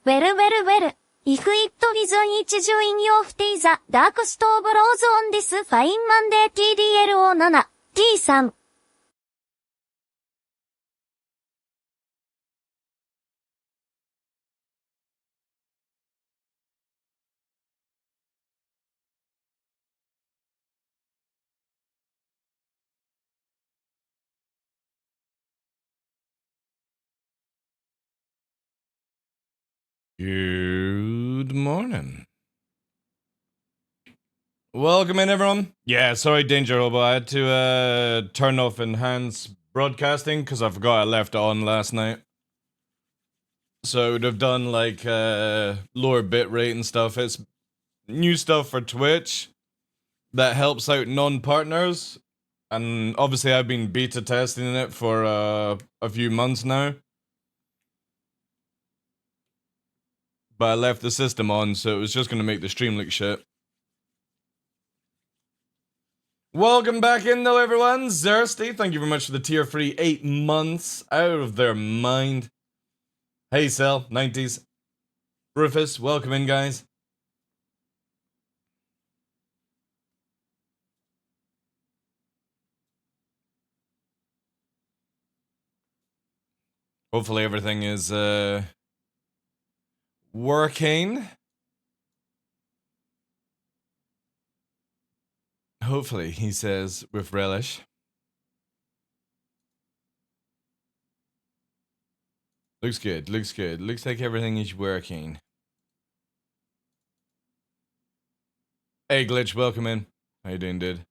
Well, well, well. If it is each join of the dark store blows on this fine Monday TDLO7 T3. Good morning. Welcome in, everyone. Yeah, sorry, Danger Robo. I had to turn off enhanced broadcasting because I forgot I left it on last night. So I would have done like lower bitrate and stuff. It's new stuff for Twitch that helps out non-partners. And obviously I've been beta testing it for a few months now. But I left the system on, so it was just going to make the stream look shit. Welcome back in though, everyone. Zersty, thank you very much for the tier 3 8 months out of their mind. Hey Cell, 90s. Rufus, welcome in, guys. Hopefully everything is working. Hopefully, he says with relish. Looks good, looks good. Looks like everything is working. Hey Glitch, welcome in. How you doing, dude?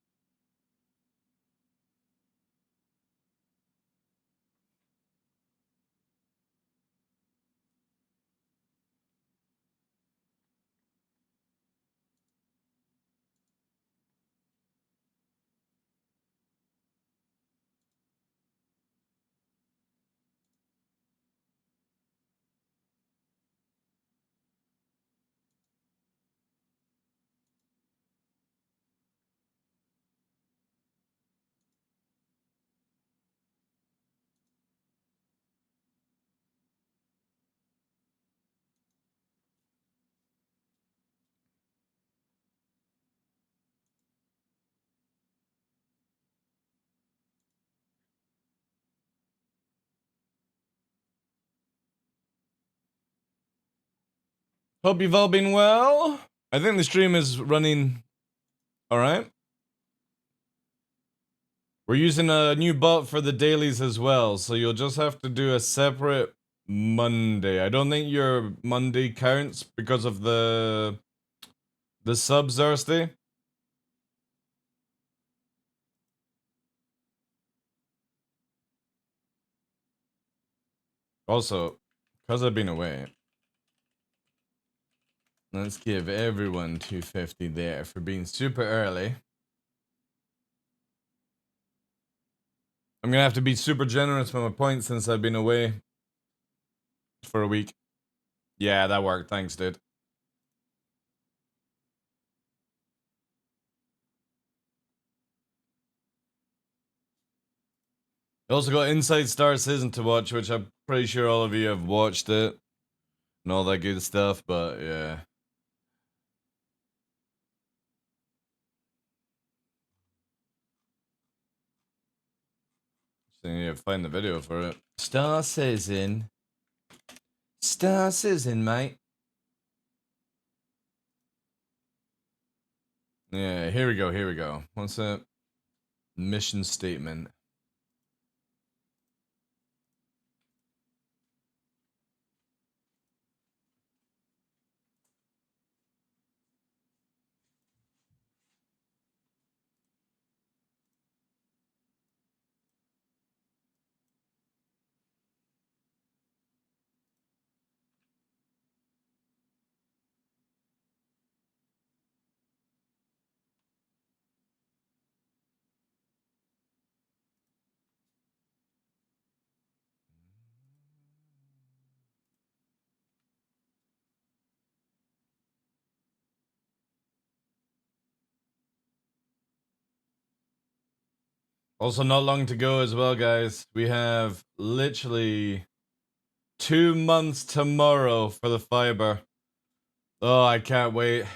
Hope you've all been well. I think the stream is running alright. We're using a new bot for the dailies as well, so you'll just have to do a separate Monday. I don't think your Monday counts because of the sub Thursday. Also, because I've been away, let's give everyone 250 there for being super early. I'm gonna have to be super generous with my points since I've been away for a week. Yeah, that worked. Thanks, dude. I also got Inside Star Season to watch, which I'm pretty sure all of you have watched it and all that good stuff, but yeah. So you need to find the video for it. Star Season. Star Season, mate. Yeah, here we go, here we go. What's that? Mission statement. Also, not long to go as well, guys. We have literally 2 months tomorrow for the fiber. Oh, I can't wait.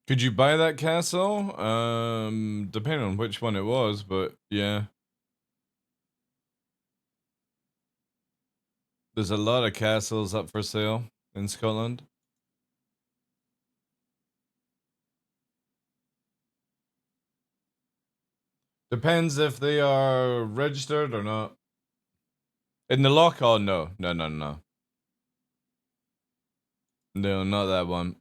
Could you buy that castle? Depending on which one it was, but yeah. There's a lot of castles up for sale in Scotland. Depends if they are registered or not. In the lock? Oh, no. No, no, no. No, not that one.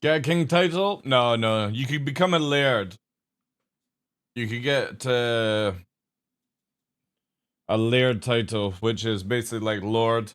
Get a king title? No, no. You could become a laird. You could get a laird title, which is basically like lord.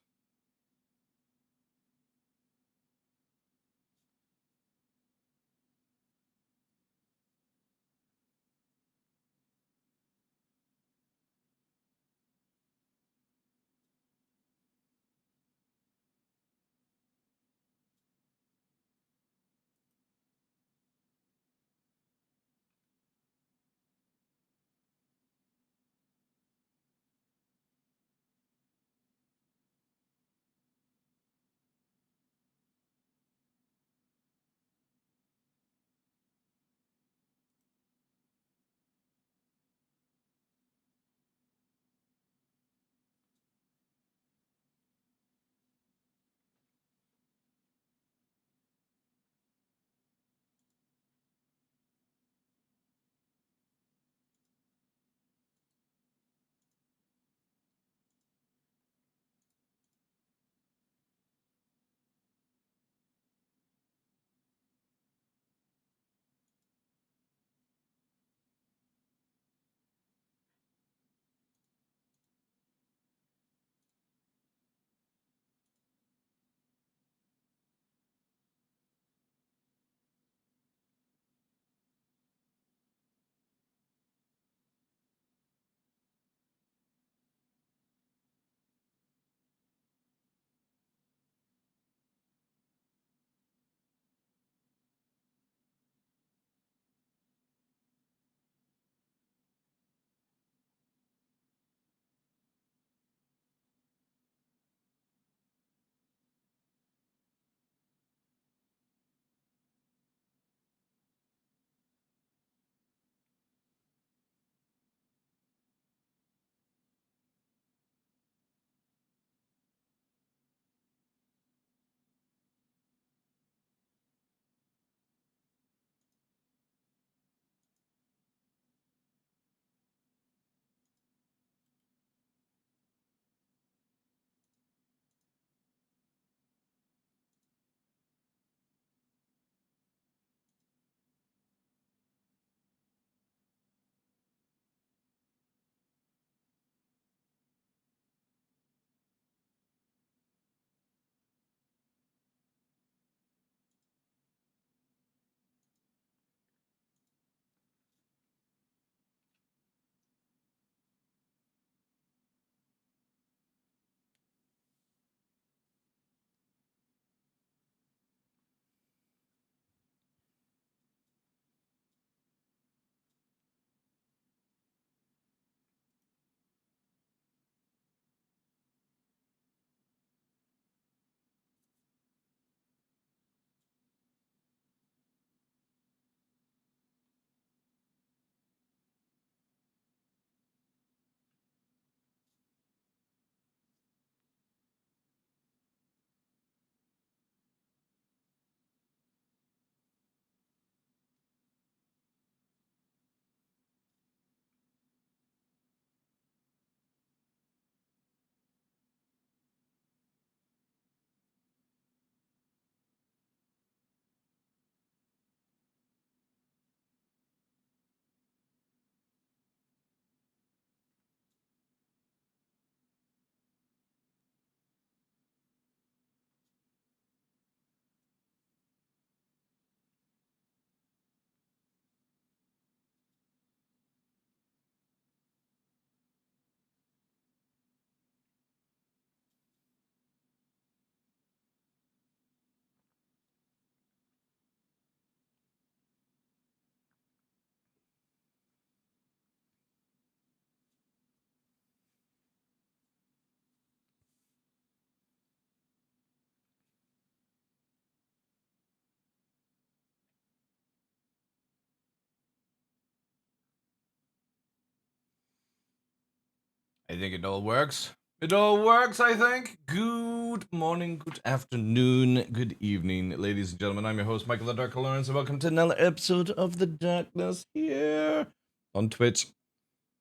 I think it all works. It all works, I think. Good morning, good afternoon, good evening, ladies and gentlemen. I'm your host, Michael the Dark Lawrence, and welcome to another episode of The Darkness here on Twitch.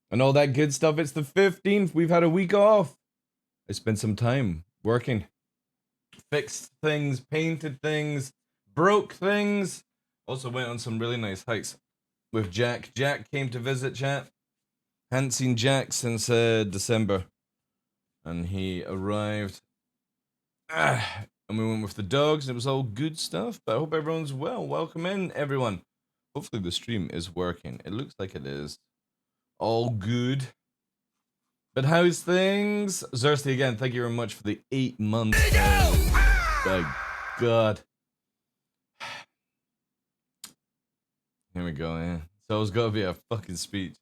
And all that good stuff. It's the 15th. We've had a week off. I spent some time working. Fixed things, painted things, broke things. Also went on some really nice hikes with Jack. Jack came to visit, chat. Hadn't seen Jack since December. And he arrived. And we went with the dogs. And it was all good stuff. But I hope everyone's well. Welcome in, everyone. Hopefully the stream is working. It looks like it is. All good. But how's things? Zersty again, thank you very much for the 8 months. Oh, my God. Here we go, yeah. So it's gotta be a fucking speech.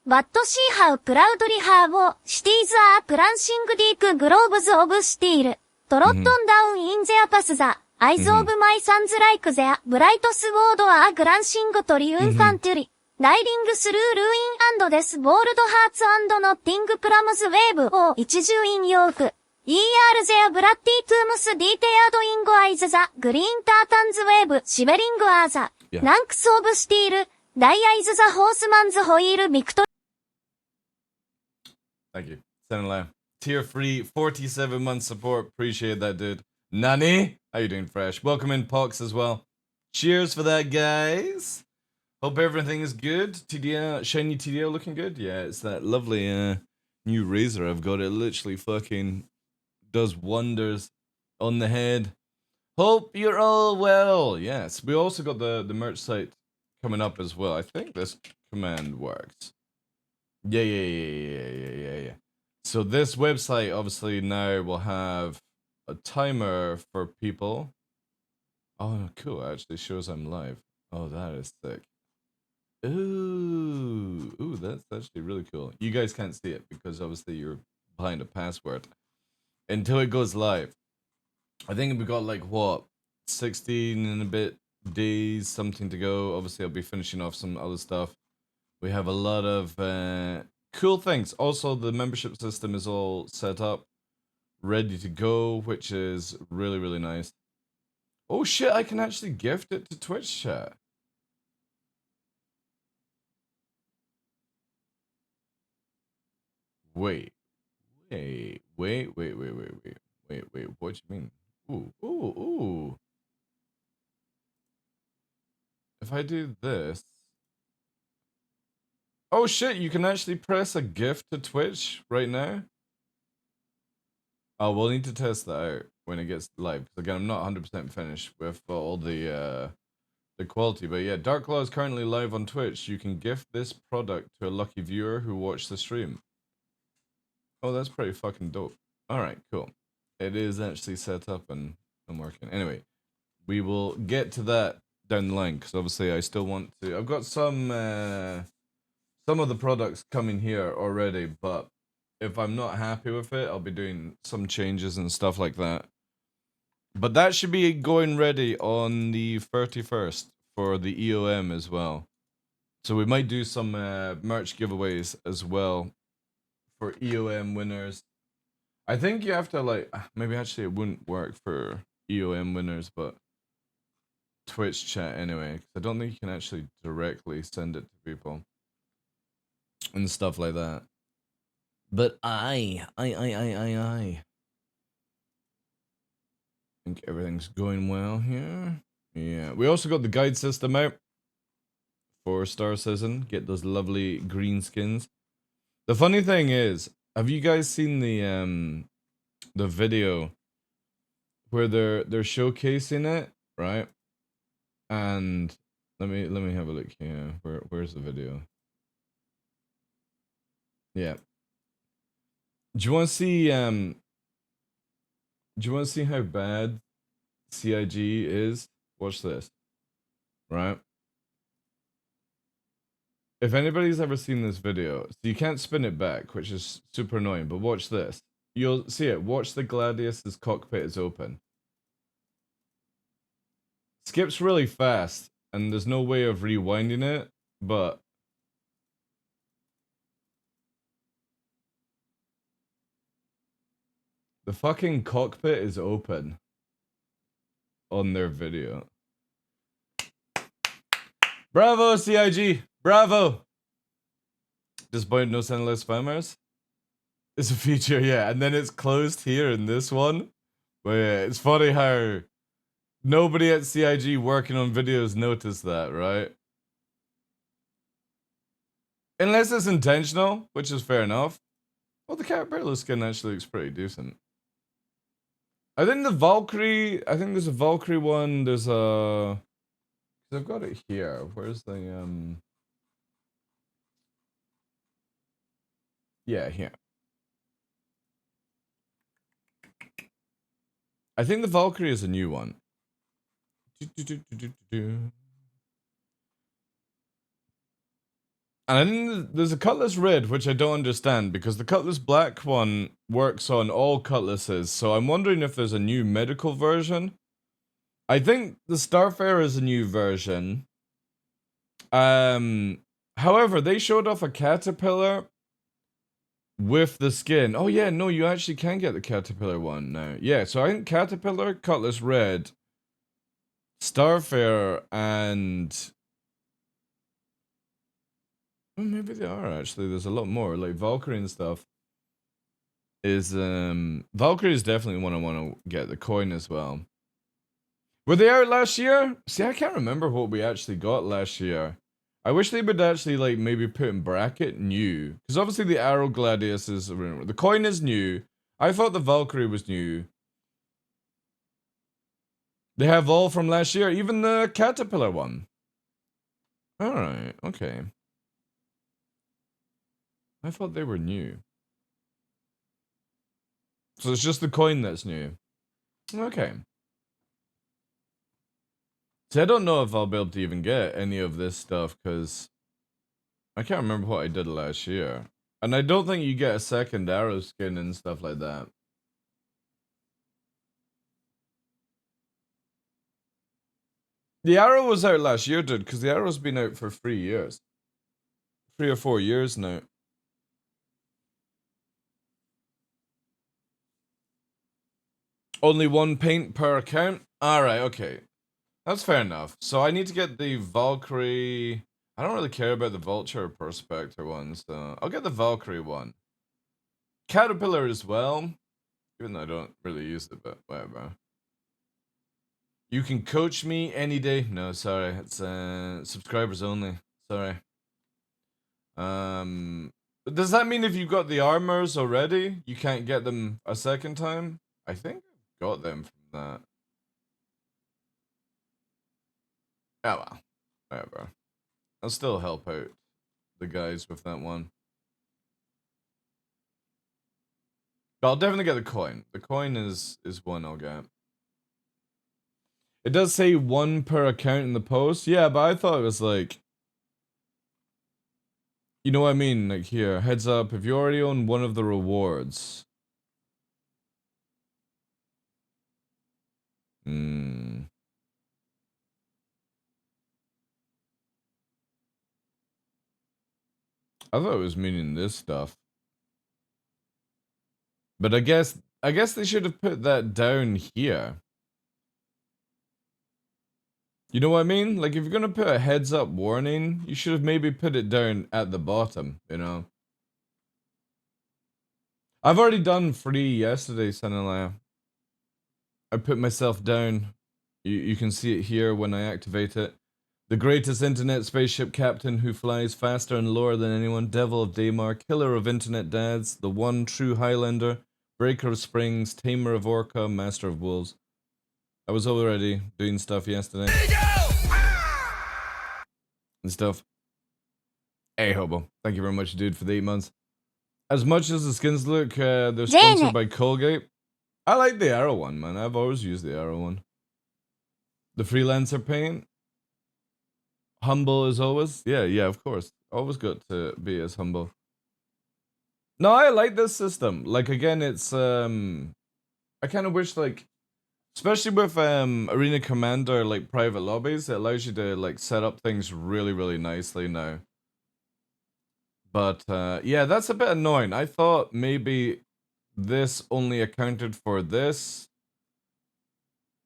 ワットシーハウプラウドリハーをシティーズアープランシングディークグローブズオブスティール。トロットンダウンインゼアパスザ。アイズオブマイサンズライクゼア。ブライトスウォードアーグランシングトリウンファンテュリ。ライディングスルールーインデスボールドハーツノッティングプラムズウェーブを一重インヨーク。ER ゼアブラッティトゥームスディテアドインゴアイズザ。グリーンタータンズウェーブ。シベリングアーザ。ナンクスオブスティール。ダイアイズザホースマンズホイールビクト Thank you. Senala. Tier free, 47 months support. Appreciate that, dude. Nani? How you doing, Fresh? Welcome in, Pox, as well. Cheers for that, guys. Hope everything is good. TDL, shiny TDL looking good? Yeah, it's that lovely new razor I've got. It literally fucking does wonders on the head. Hope you're all well. Yes, we also got the merch site coming up as well. I think this command works. Yeah. So this website obviously now will have a timer for people. Oh, cool. It actually shows I'm live. Oh, that is sick. Ooh, that's actually really cool. You guys can't see it because obviously you're behind a password until it goes live. I think we got like what 16 and a bit days, something to go. Obviously, I'll be finishing off some other stuff. We have a lot of cool things. Also, the membership system is all set up, ready to go, which is really, really nice. Oh shit, I can actually gift it to Twitch chat. Wait, what do you mean? Ooh. If I do this... Oh shit, you can actually press a gift to Twitch right now? Oh, we'll need to test that out when it gets live. Because again, I'm not 100% finished with all the quality. But yeah, TheDarkLaw is currently live on Twitch. You can gift this product to a lucky viewer who watched the stream. Oh, that's pretty fucking dope. Alright, cool. It is actually set up and working. Anyway, we will get to that down the line. Because obviously I still want to... I've got some of the products coming here already, but if I'm not happy with it, I'll be doing some changes and stuff like that. But that should be going ready on the 31st for the EOM as well. So we might do some merch giveaways as well for EOM winners. I think you have to like, maybe actually it wouldn't work for EOM winners, but Twitch chat anyway. 'Cause I don't think you can actually directly send it to people. And stuff like that. But I think everything's going well here. Yeah. We also got the guide system out for Star Citizen. Get those lovely green skins. The funny thing is, have you guys seen the video where they're showcasing it, right? And let me have a look here. Where's the video? Yeah. Do you want to see how bad CIG is? Watch this. Right? If anybody's ever seen this video, so you can't spin it back, which is super annoying, but watch this. You'll see it. Watch the Gladius's cockpit is open. Skips really fast, and there's no way of rewinding it, but the fucking cockpit is open on their video. Bravo, CIG! Bravo! Disappointed no sendless spammers? It's a feature, yeah, and then it's closed here in this one. But yeah, it's funny how nobody at CIG working on videos noticed that, right? Unless it's intentional, which is fair enough. Well, the Caterpillar skin actually looks pretty decent. I think there's a Valkyrie one, there's a... I've got it here, where's the, yeah, here. I think the Valkyrie is a new one. And I think there's a Cutlass Red, which I don't understand, because the Cutlass Black one works on all Cutlasses, so I'm wondering if there's a new medical version. I think the Starfare is a new version. However, they showed off a Caterpillar with the skin. Oh yeah, no, you actually can get the Caterpillar one now. Yeah, so I think Caterpillar, Cutlass Red, Starfare, and... Well, maybe they are actually. There's a lot more, like Valkyrie and stuff. Valkyrie is definitely one I want to get the coin as well. Were they out last year? See, I can't remember what we actually got last year. I wish they would actually like maybe put in bracket new, because obviously the Arrow Gladius is the coin is new. I thought the Valkyrie was new. They have all from last year, even the Caterpillar one. All right, okay. I thought they were new. So it's just the coin that's new. Okay. See, I don't know if I'll be able to even get any of this stuff, because I can't remember what I did last year. And I don't think you get a second arrow skin and stuff like that. The arrow was out last year, dude, because the arrow's been out for 3 years. 3 or 4 years now. Only one paint per account? Alright, okay. That's fair enough. So I need to get the Valkyrie... I don't really care about the Vulture or Prospector one, so I'll get the Valkyrie one. Caterpillar as well. Even though I don't really use it, but whatever. You can coach me any day. No, sorry. It's subscribers only. Sorry. Does that mean if you've got the armors already, you can't get them a second time? I think I got them from that. Oh well. Whatever. I'll still help out the guys with that one. But I'll definitely get the coin. The coin is one I'll get. It does say 1 per account in the post. Yeah, but I thought it was like... You know what I mean? Like here, heads up, if you already own one of the rewards... I thought it was meaning this stuff. But I guess they should have put that down here. You know what I mean? Like, if you're gonna put a heads up warning, you should have maybe put it down at the bottom, you know? I've already done free yesterday, Sanalaya. I put myself down. You can see it here when I activate it. The greatest internet spaceship captain who flies faster and lower than anyone, Devil of Daymar, killer of internet dads, the one true Highlander, breaker of springs, tamer of Orca, master of wolves. I was already doing stuff yesterday. And stuff. Hey, Hobo. Thank you very much, dude, for the 8 months. As much as the skins look, they're sponsored by Colgate. I like the Arrow one, man. I've always used the Arrow one. The Freelancer paint. Humble as always. Yeah, of course. Always got to be as humble. No, I like this system. Like, again, it's, I kind of wish, like, Especially with Arena Commander, like, private lobbies, it allows you to, like, set up things really, really nicely now. But, yeah, that's a bit annoying. I thought maybe this only accounted for this.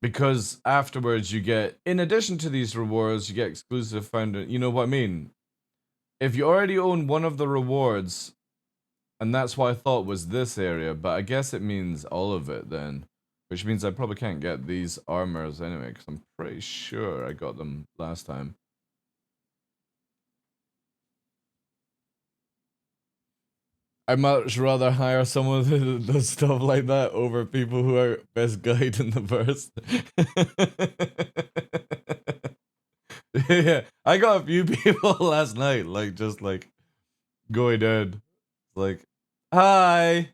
Because afterwards you get, in addition to these rewards, you get exclusive founder, you know what I mean? If you already own one of the rewards, and that's what I thought was this area, but I guess it means all of it then. Which means I probably can't get these armors anyway, because I'm pretty sure I got them last time. I'd much rather hire someone who does stuff like that over people who are best guide in the verse. Yeah, I got a few people last night, like, just like going in, like, hi.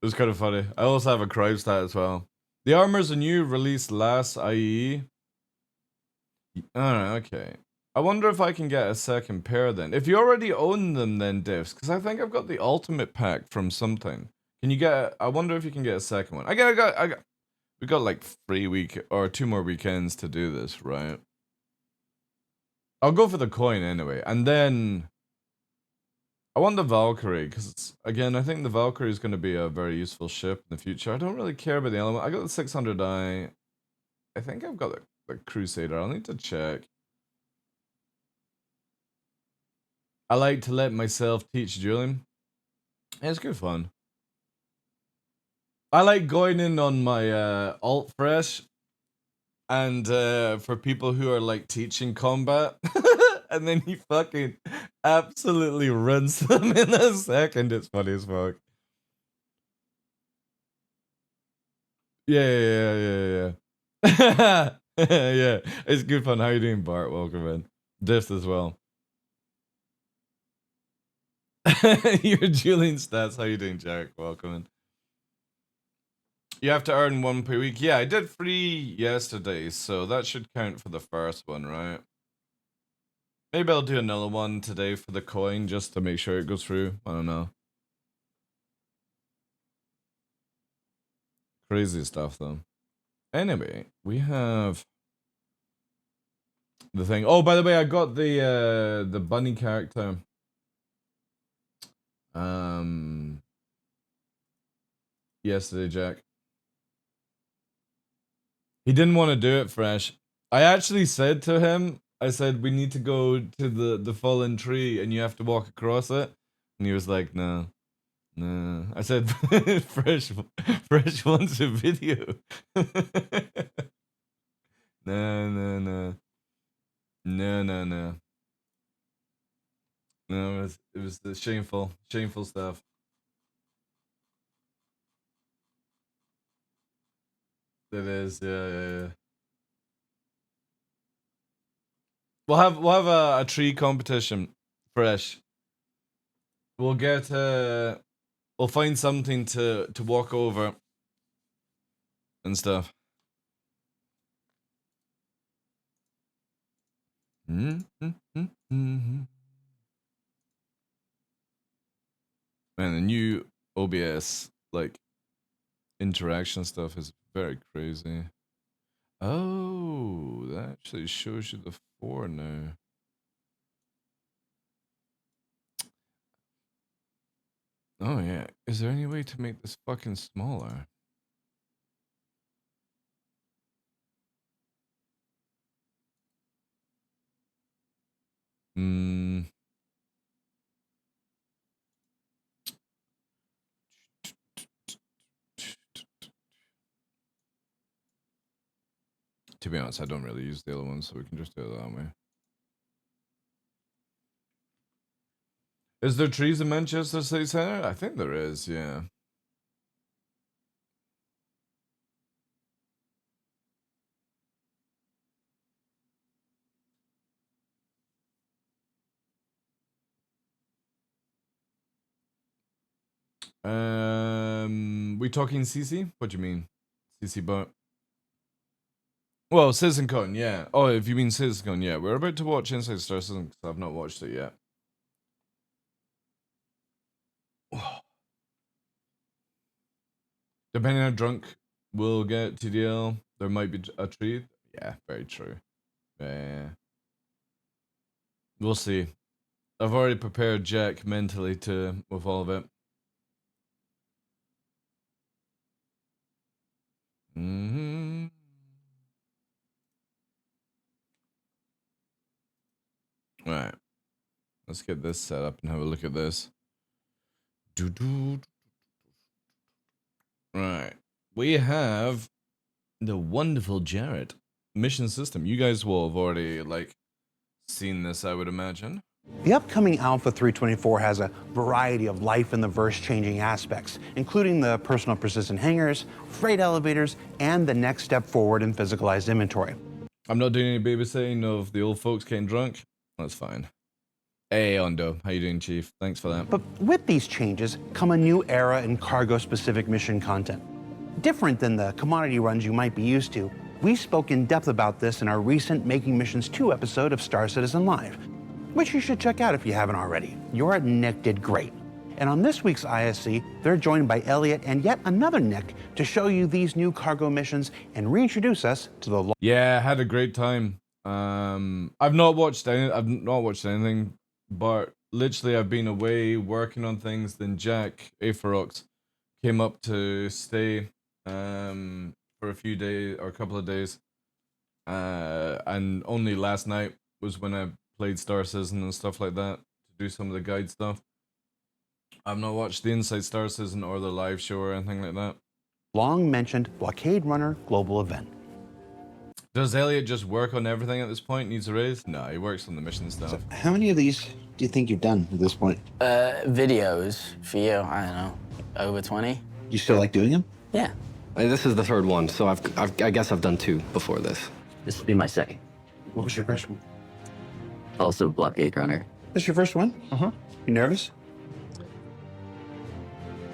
It was kind of funny. I also have a crowd stat as well. The armors are new, released last IE. Alright, okay. I wonder if I can get a second pair then. If you already own them then, Diffs, because I think I've got the ultimate pack from something. Can you get, I wonder if you can get a second one. We got like 2 more weekends to do this, right? I'll go for the coin anyway, and then I want the Valkyrie, because again, I think the Valkyrie is going to be a very useful ship in the future. I don't really care about the element. I got the 600i. I think I've got the Crusader. I'll need to check. I like to let myself teach dueling. It's good fun. I like going in on my alt fresh, and for people who are like teaching combat, and then he fucking absolutely runs them in a second. It's funny as fuck. Yeah. Yeah, it's good fun. How you doing, Bart? Welcome in. Diff as well. Your Julian stats. How you doing, Jack? Welcome in. You have to earn 1 per week. Yeah, I did 3 yesterday, so that should count for the first one, right? Maybe I'll do another one today for the coin, just to make sure it goes through. I don't know. Crazy stuff, though. Anyway, we have the thing. Oh, by the way, I got the bunny character. Yesterday, Jack. He didn't want to do it fresh. I actually said to him, I said, we need to go to the fallen tree and you have to walk across it. And he was like, no. No. I said, fresh wants a video. No. No. No, it was the shameful stuff. It is, yeah. We'll have a tree competition, fresh. We'll get we'll find something to walk over and stuff. Man, the new OBS like interaction stuff is very crazy. Oh, that actually shows you the 4 now. Oh yeah, is there any way to make this fucking smaller? To be honest, I don't really use the other one, so we can just do it that way. Is there trees in Manchester City Centre? I think there is, yeah. We talking CC? What do you mean? CC but well, CitizenCon, yeah. Oh, if you mean CitizenCon, yeah. We're about to watch Inside Star Citizen because I've not watched it yet. Depending on how drunk we'll get TDL, there might be a treat. Yeah, very true. Yeah. We'll see. I've already prepared Jack mentally with all of it. Mm-hmm. All right. Let's get this set up and have a look at this. Right. We have the wonderful Jarrett mission system. You guys will have already seen this, I would imagine. The upcoming Alpha 324 has a variety of life in the verse changing aspects, including the personal persistent hangars, freight elevators, and the next step forward in physicalized inventory. I'm not doing any babysitting of the old folks getting drunk. That's fine. Hey, Ondo. How you doing, Chief? Thanks for that. But with these changes come a new era in cargo-specific mission content. Different than the commodity runs you might be used to, we spoke in depth about this in our recent Making Missions 2 episode of Star Citizen Live, which you should check out if you haven't already. Your Nick did great. And on this week's ISC, they're joined by Elliot and yet another Nick to show you these new cargo missions and reintroduce us to the... Yeah, had a great time. I've not watched anything, but literally I've been away working on things. Then Jack Aferox came up to stay for a few days or a couple of days, and only last night was when I played Star Citizen and stuff like that to do some of the guide stuff. I've not watched the Inside Star Citizen or the live show or anything like that. long-mentioned Blockade Runner global event. Does Elliot just work on everything at this point? Needs a raise? No, he works on the mission stuff. So how many of these do you think you've done at this point? Videos for you, I don't know, over 20. You still like doing them? Yeah. This is the third one, so I guess I've done 2 before this. This will be my second. What was your first one? Also Blockade Runner. This your first one? Uh-huh. You nervous?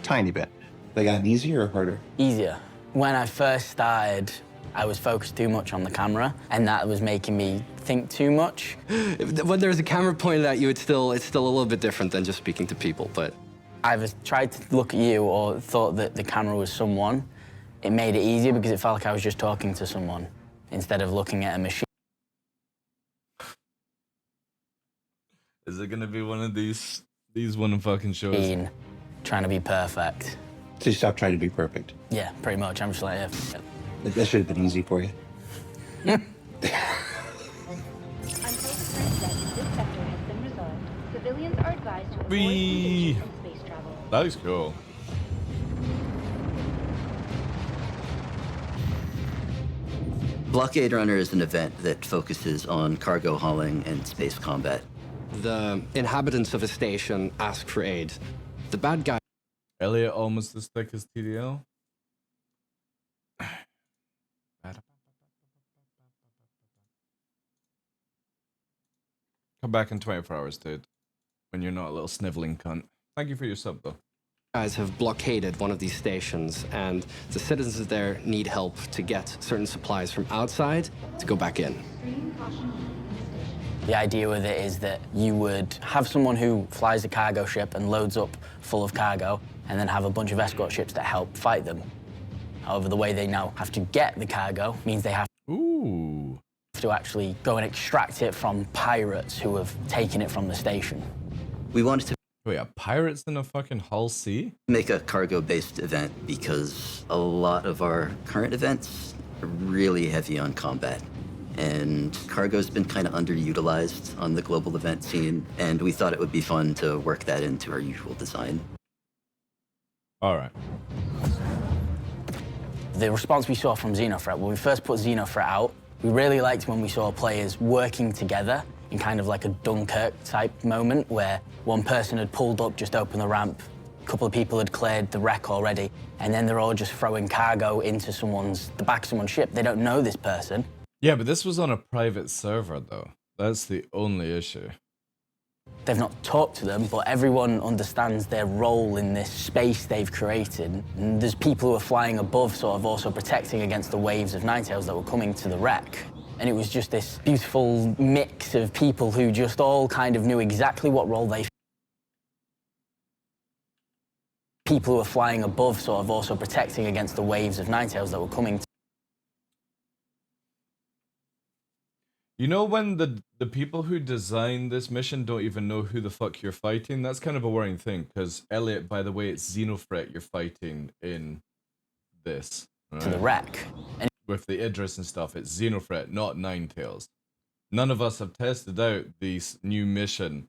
Tiny bit. They gotten easier or harder? Easier. When I first started, I was focused too much on the camera, and that was making me think too much. When there's a camera pointed at you, it's still a little bit different than just speaking to people, but... I've tried to look at you or thought that the camera was someone. It made it easier because it felt like I was just talking to someone instead of looking at a machine. Is it gonna be one of these one fucking shows? Trying to be perfect. So you stopped trying to be perfect. Yeah, pretty much. I'm just like, yeah. That should have been easy for you. Civilians are advised to avoid Whee! engaging in space travel. That is cool. Blockade Runner is an event that focuses on cargo hauling and space combat. The inhabitants of a station ask for aid. The bad guy... Elliot almost as thick as TDL. Come back in 24 hours, dude. When you're not a little sniveling cunt. Thank you for your sub, though. Guys have blockaded one of these stations, and the citizens there need help to get certain supplies from outside to go back in. The idea with it is that you would have someone who flies a cargo ship and loads up full of cargo, and then have a bunch of escort ships that help fight them. However, the way they now have to get the cargo means they have to actually go and extract it from pirates who have taken it from the station. We wanted to Wait, are pirates in a fucking Hull C? make a cargo-based event because a lot of our current events are really heavy on combat. And cargo's been kind of underutilized on the global event scene, and we thought it would be fun to work that into our usual design. All right. The response we saw from Xenothreat, when we first put Xenothreat out, we really liked when we saw players working together in kind of like a Dunkirk type moment where one person had pulled up, just opened the ramp, a couple of people had cleared the wreck already, and then they're all just throwing cargo into the back of someone's ship. They don't know this person. Yeah, but this was on a private server, though. That's the only issue. They've not talked to them, but everyone understands their role in this space they've created. And there's people who are flying above, sort of also protecting against the waves of Ninetales that were coming to the wreck. And it was just this beautiful mix of people who just all kind of knew exactly what role they people who are flying above sort of also protecting against the waves of Ninetales that were coming. You know when the people who designed this mission don't even know who the fuck you're fighting? That's kind of a worrying thing, because Elliot, by the way, it's Xenofret you're fighting in this. Right? To the wreck. And with the Idris and stuff, it's Xenofret, not Ninetales. None of us have tested out this new mission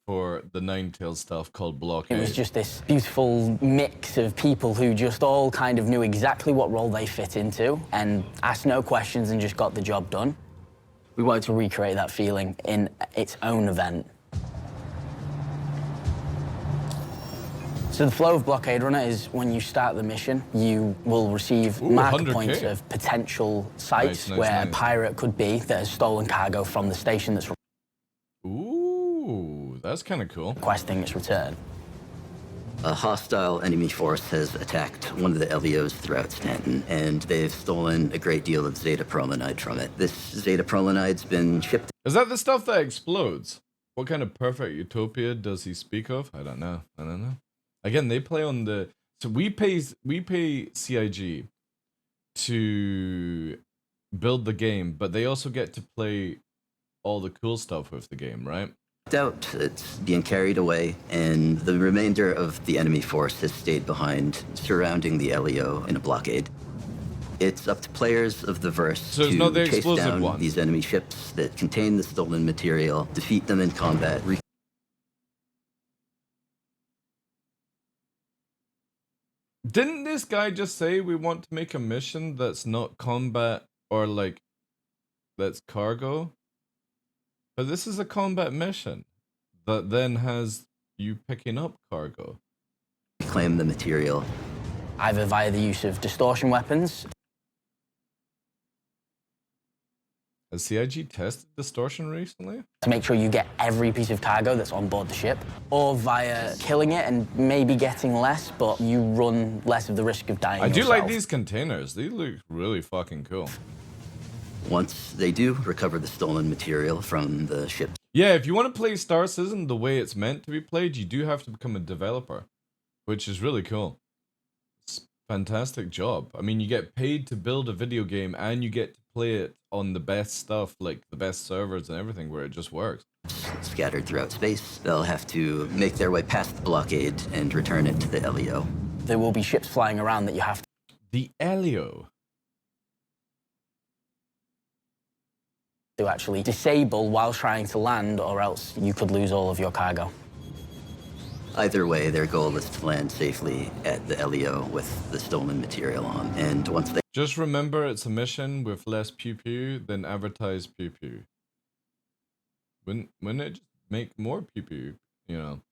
for the Ninetales stuff called Blockade. it was just this beautiful mix of people who just all kind of knew exactly what role they fit into and asked no questions and just got the job done. We wanted to recreate that feeling in its own event. So the flow of Blockade Runner is when you start the mission, you will receive marker 100K. points of potential sites where a pirate could be that has stolen cargo from the station that's Ooh, that's kind of cool. requesting its return. A hostile enemy force has attacked one of the LEOs throughout Stanton, and they've stolen a great deal of Zeta Promenade from it. This Zeta Promenide's been shipped. Is that the stuff that explodes? What kind of perfect utopia does he speak of? I don't know. Again, they play on the... So we pay CIG to build the game, but they also get to play all the cool stuff with the game, right? Out, it's being carried away, and the remainder of the enemy force has stayed behind, surrounding the LEO in a blockade. It's up to players of the verse So it's to not the chase explosive down one. these enemy ships that contain the stolen material, defeat them in combat. Didn't this guy just say we want to make a mission that's not combat or like that's cargo? But this is a combat mission that then has you picking up cargo. Reclaim the material. Either via the use of distortion weapons. Has CIG tested distortion recently? To make sure you get every piece of cargo that's on board the ship, or via killing it and maybe getting less, but you run less of the risk of dying I do yourself. like these containers. These look really fucking cool. Once they do recover the stolen material from the ship. Yeah, if you want to play Star Citizen the way it's meant to be played, you do have to become a developer, which is really cool. It's a fantastic job. I mean, you get paid to build a video game and you get to play it on the best stuff, like the best servers and everything, where it just works. Scattered throughout space, they'll have to make their way past the blockade and return it to the LEO. There will be ships flying around that you have The LEO. to actually disable while trying to land, or else you could lose all of your cargo. Either way, their goal is to land safely at the LEO with the stolen material on. And once they Just remember, it's a mission with less pew-pew than advertised pew-pew. Wouldn't it just make more pew-pew, you know?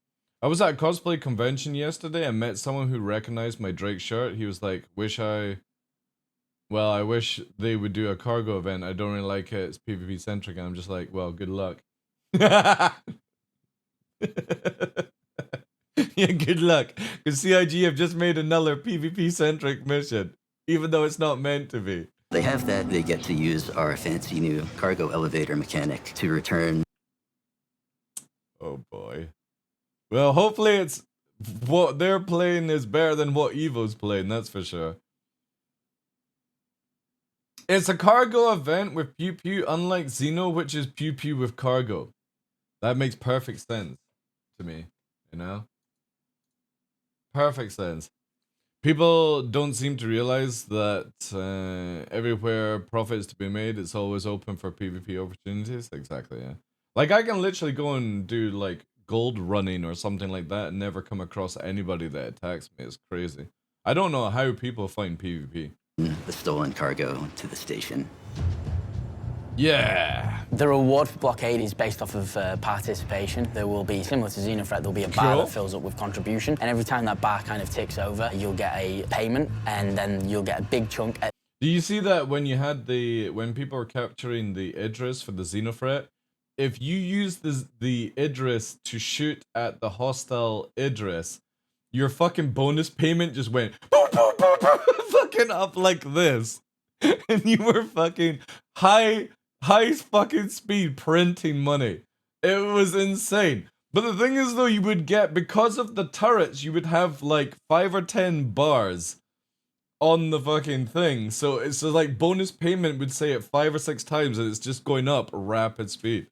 I was at a cosplay convention yesterday and met someone who recognized my Drake shirt. He was like, I wish they would do a cargo event. I don't really like it. It's PvP centric. And I'm just like, well, good luck. Yeah, good luck. Because CIG have just made another PvP centric mission, even though it's not meant to be. they have that, they get to use our fancy new cargo elevator mechanic to return. Oh boy. Well, hopefully it's what they're playing is better than what Evo's playing, that's for sure. It's a cargo event with pew pew, unlike Xeno, which is pew pew with cargo. That makes perfect sense to me, you know? Perfect sense. People don't seem to realize that everywhere profit is to be made, it's always open for PvP opportunities. Exactly, yeah. Like, I can literally go and do, like, gold running or something like that and never come across anybody that attacks me. It's crazy. I don't know how people find PvP. The stolen cargo to the station. Yeah. The reward for Blockade is based off of participation. There will be, similar to Xenofret, there'll be a bar that fills up with contribution. And every time that bar kind of ticks over, you'll get a payment, and then you'll get a big chunk. Do you see that when you had when people were capturing the Idris for the Xenofret, if you use the Idris to shoot at the hostile Idris, your fucking bonus payment just went boop, boop, boop, boop, fucking up like this. And you were fucking high fucking speed printing money. It was insane. But the thing is, though, you would get, because of the turrets, you would have like 5 or 10 bars on the fucking thing. So it's just like bonus payment would say it 5 or 6 times, and it's just going up rapid speed.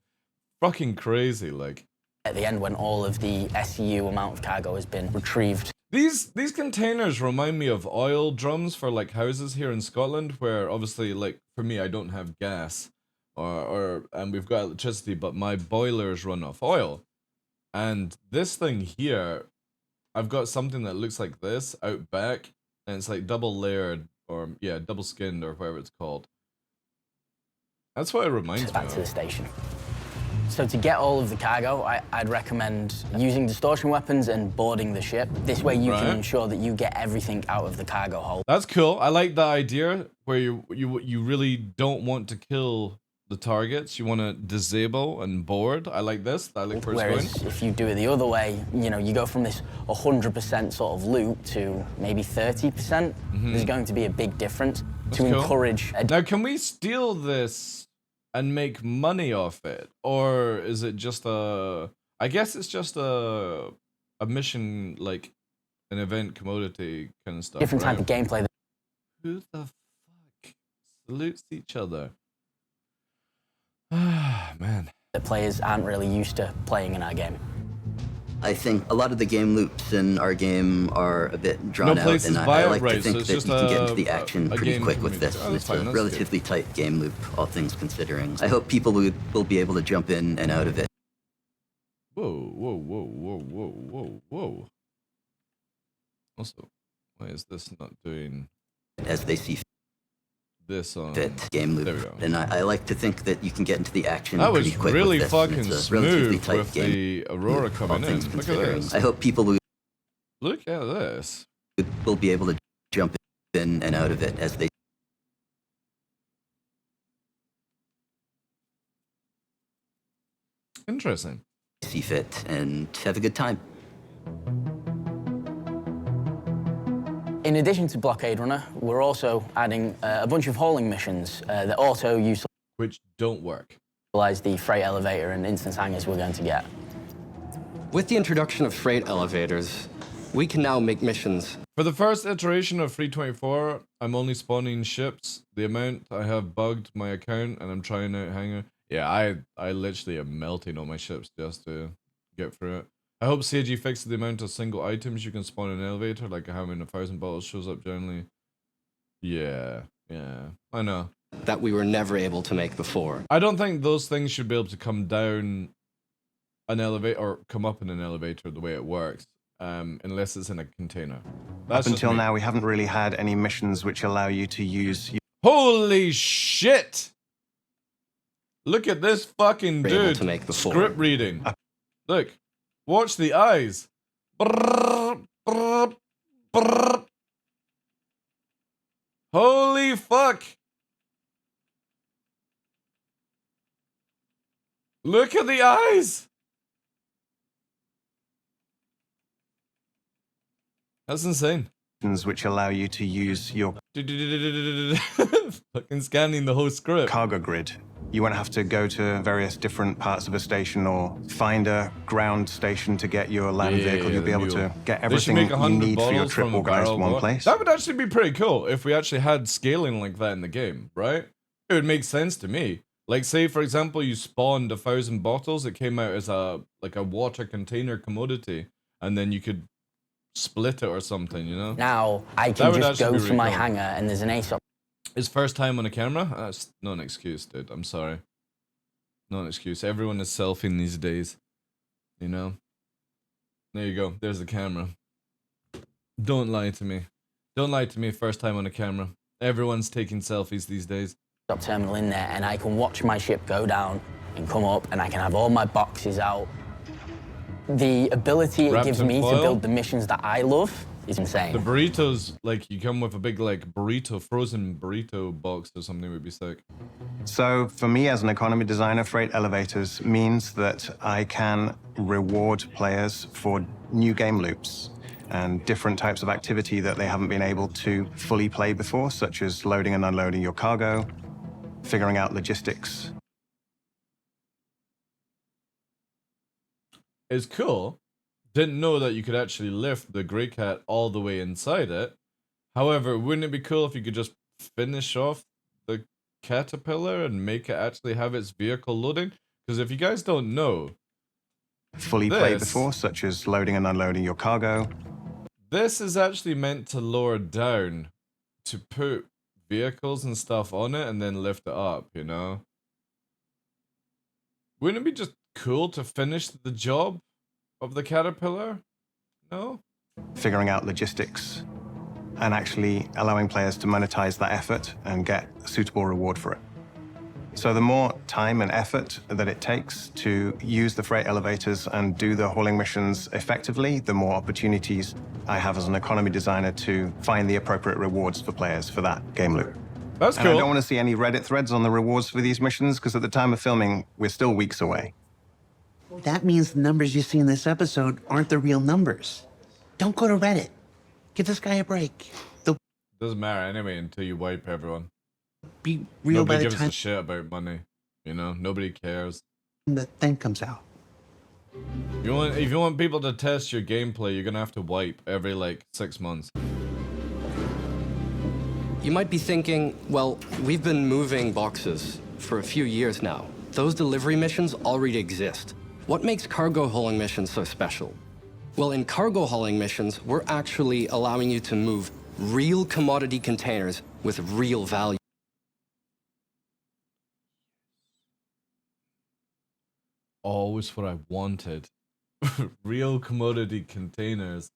Fucking crazy, like. At the end, when all of the SU amount of cargo has been retrieved. These containers remind me of oil drums for like houses here in Scotland, where obviously, like, for me, I don't have gas, and we've got electricity, but my boilers run off oil. And this thing here, I've got something that looks like this out back, and it's like double layered, or yeah, double skinned, or whatever it's called. That's what it reminds me Back of. to the station. So to get all of the cargo, I'd recommend using distortion weapons and boarding the ship. This way you can ensure that you get everything out of the cargo hold. That's cool. I like that idea where you really don't want to kill the targets. You want to disable and board. I like this. I like where it's Whereas going. if you do it the other way, you know, you go from this 100% sort of loot to maybe 30%. There's going to be a big difference. That's to cool. Encourage. Now, can we steal this and make money off it, or is it just a? I guess it's just a mission, like an event commodity kind of stuff. Different type of gameplay. Who the fuck salutes each other? Ah, man. That players aren't really used to playing in our game. I think a lot of the game loops in our game are a bit drawn out, places and buy I it like to right, think so it's that just you can get into a the action pretty game quick with community. this. Oh, It's that's fine, a that's relatively tight game loop, all things considering. I hope people will be able to jump in and out of it. Whoa, whoa, whoa, whoa, whoa, whoa, whoa. Also, why is this not doing As they see this on fit game loop. There we go. And I like to think that you can get into the action That pretty was quick really with this. and fucking it's a relatively smooth tight with game the Aurora loop, all coming in. things Look at considering. this. I hope people Look at this. will be able to jump in and out of it as they Interesting. see fit and have a good time. In addition to Blockade Runner, we're also adding a bunch of hauling missions that auto Which don't work. utilize the freight elevator and instance hangars we're going to get. With the introduction of freight elevators, we can now make missions. For the first iteration of 324, I'm only spawning ships. The amount I have bugged my account, and I'm trying out hangar. Yeah, I literally am melting on my ships just to get through it. I hope CG fixes the amount of single items you can spawn in an elevator, like how many 1,000 bottles shows up generally. Yeah, I know. That we were never able to make before. I don't think those things should be able to come down an elevator or come up in an elevator the way it works, unless it's in a container. That's Up just until me. now, we haven't really had any missions which allow you to use Holy shit! Look at this fucking We're able dude. to make before. Script reading. Look. Watch the eyes. Brrr, brrr, brrr. Holy fuck. Look at the eyes. That's insane. missions which allow you to use your Fucking scanning the whole script. cargo grid. You won't have to go to various different parts of a station or find a ground station to get your land vehicle. You'll be able to get They should everything make you 100 need for your bottles trip from a organized barrel in one of water. place. That would actually be pretty cool if we actually had scaling like that in the game, right? It would make sense to me. Like, say, for example, you spawned 1,000 bottles. It came out as a water container commodity, and then you could split it or something, you know? Now, I That can would just actually go be to really my cool. hangar and there's an ASOP His first time on a camera? That's not an excuse, dude. I'm sorry. Not an excuse. Everyone is selfieing these days. You know? There you go. There's the camera. Don't lie to me. Don't lie to me first time on a camera. Everyone's taking selfies these days. terminal in there and I can watch my ship go down and come up and I can have all my boxes out. The ability it Wrapped gives in me to foil? build the missions that I love is insane. The burritos, like, you come with a big, like, frozen burrito box or something would be sick. So for me as an economy designer, freight elevators means that I can reward players for new game loops and different types of activity that they haven't been able to fully play before, such as loading and unloading your cargo, figuring out logistics. is cool. Didn't know that you could actually lift the Grey Cat all the way inside it. However, wouldn't it be cool if you could just finish off the caterpillar and make it actually have its vehicle loading? Because if you guys don't know, fully played before, such as loading and unloading your cargo. This is actually meant to lower down to put vehicles and stuff on it and then lift it up, you know? Wouldn't it be just cool to finish the job of the caterpillar? No? Figuring out logistics and actually allowing players to monetize that effort and get a suitable reward for it. So the more time and effort that it takes to use the freight elevators and do the hauling missions effectively, the more opportunities I have as an economy designer to find the appropriate rewards for players for that game loop. That's cool. And I don't want to see any Reddit threads on the rewards for these missions, because at the time of filming, we're still weeks away. That means the numbers you see in this episode aren't the real numbers. Don't go to Reddit. Give this guy a break. They'll Doesn't matter anyway until you wipe everyone. be real Nobody by the gives time a shit about money. You know, nobody cares. the thing comes out. If you want people to test your gameplay, you're gonna have to wipe every like 6 months. You might be thinking, well, we've been moving boxes for a few years now. Those delivery missions already exist. What makes cargo hauling missions so special? Well, in cargo hauling missions, we're actually allowing you to move real commodity containers with real value. Always what I wanted. Real commodity containers.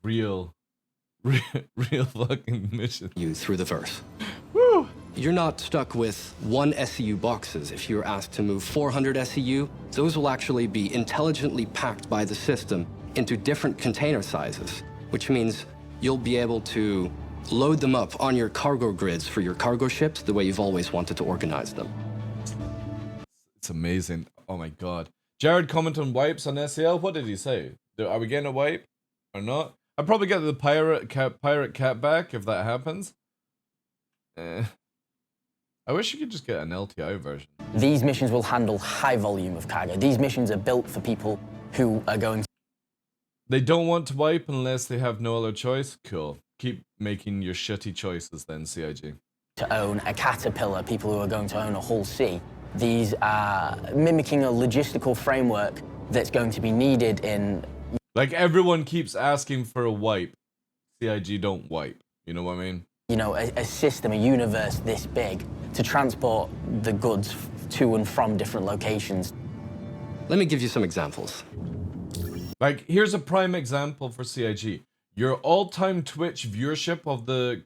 Real fucking mission. You through the verse. Woo! You're not stuck with 1 SEU boxes. If you're asked to move 400 SEU, those will actually be intelligently packed by the system into different container sizes, which means you'll be able to load them up on your cargo grids for your cargo ships the way you've always wanted to organize them. It's amazing. Oh my god. Jared commented on wipes on SEL. What did he say? Are we getting a wipe or not? I'd probably get the pirate cat back if that happens. I wish you could just get an LTI version. These missions will handle high volume of cargo. These missions are built for people who are going They don't want to wipe unless they have no other choice? Cool. Keep making your shitty choices then, CIG. to own a caterpillar, people who are going to own a whole sea. These are mimicking a logistical framework that's going to be needed in... Like, everyone keeps asking for a wipe. CIG don't wipe. You know what I mean? You know, a system, a universe this big to transport the goods to and from different locations. Let me give you some examples. Like, here's a prime example for CIG. Your all-time Twitch viewership of the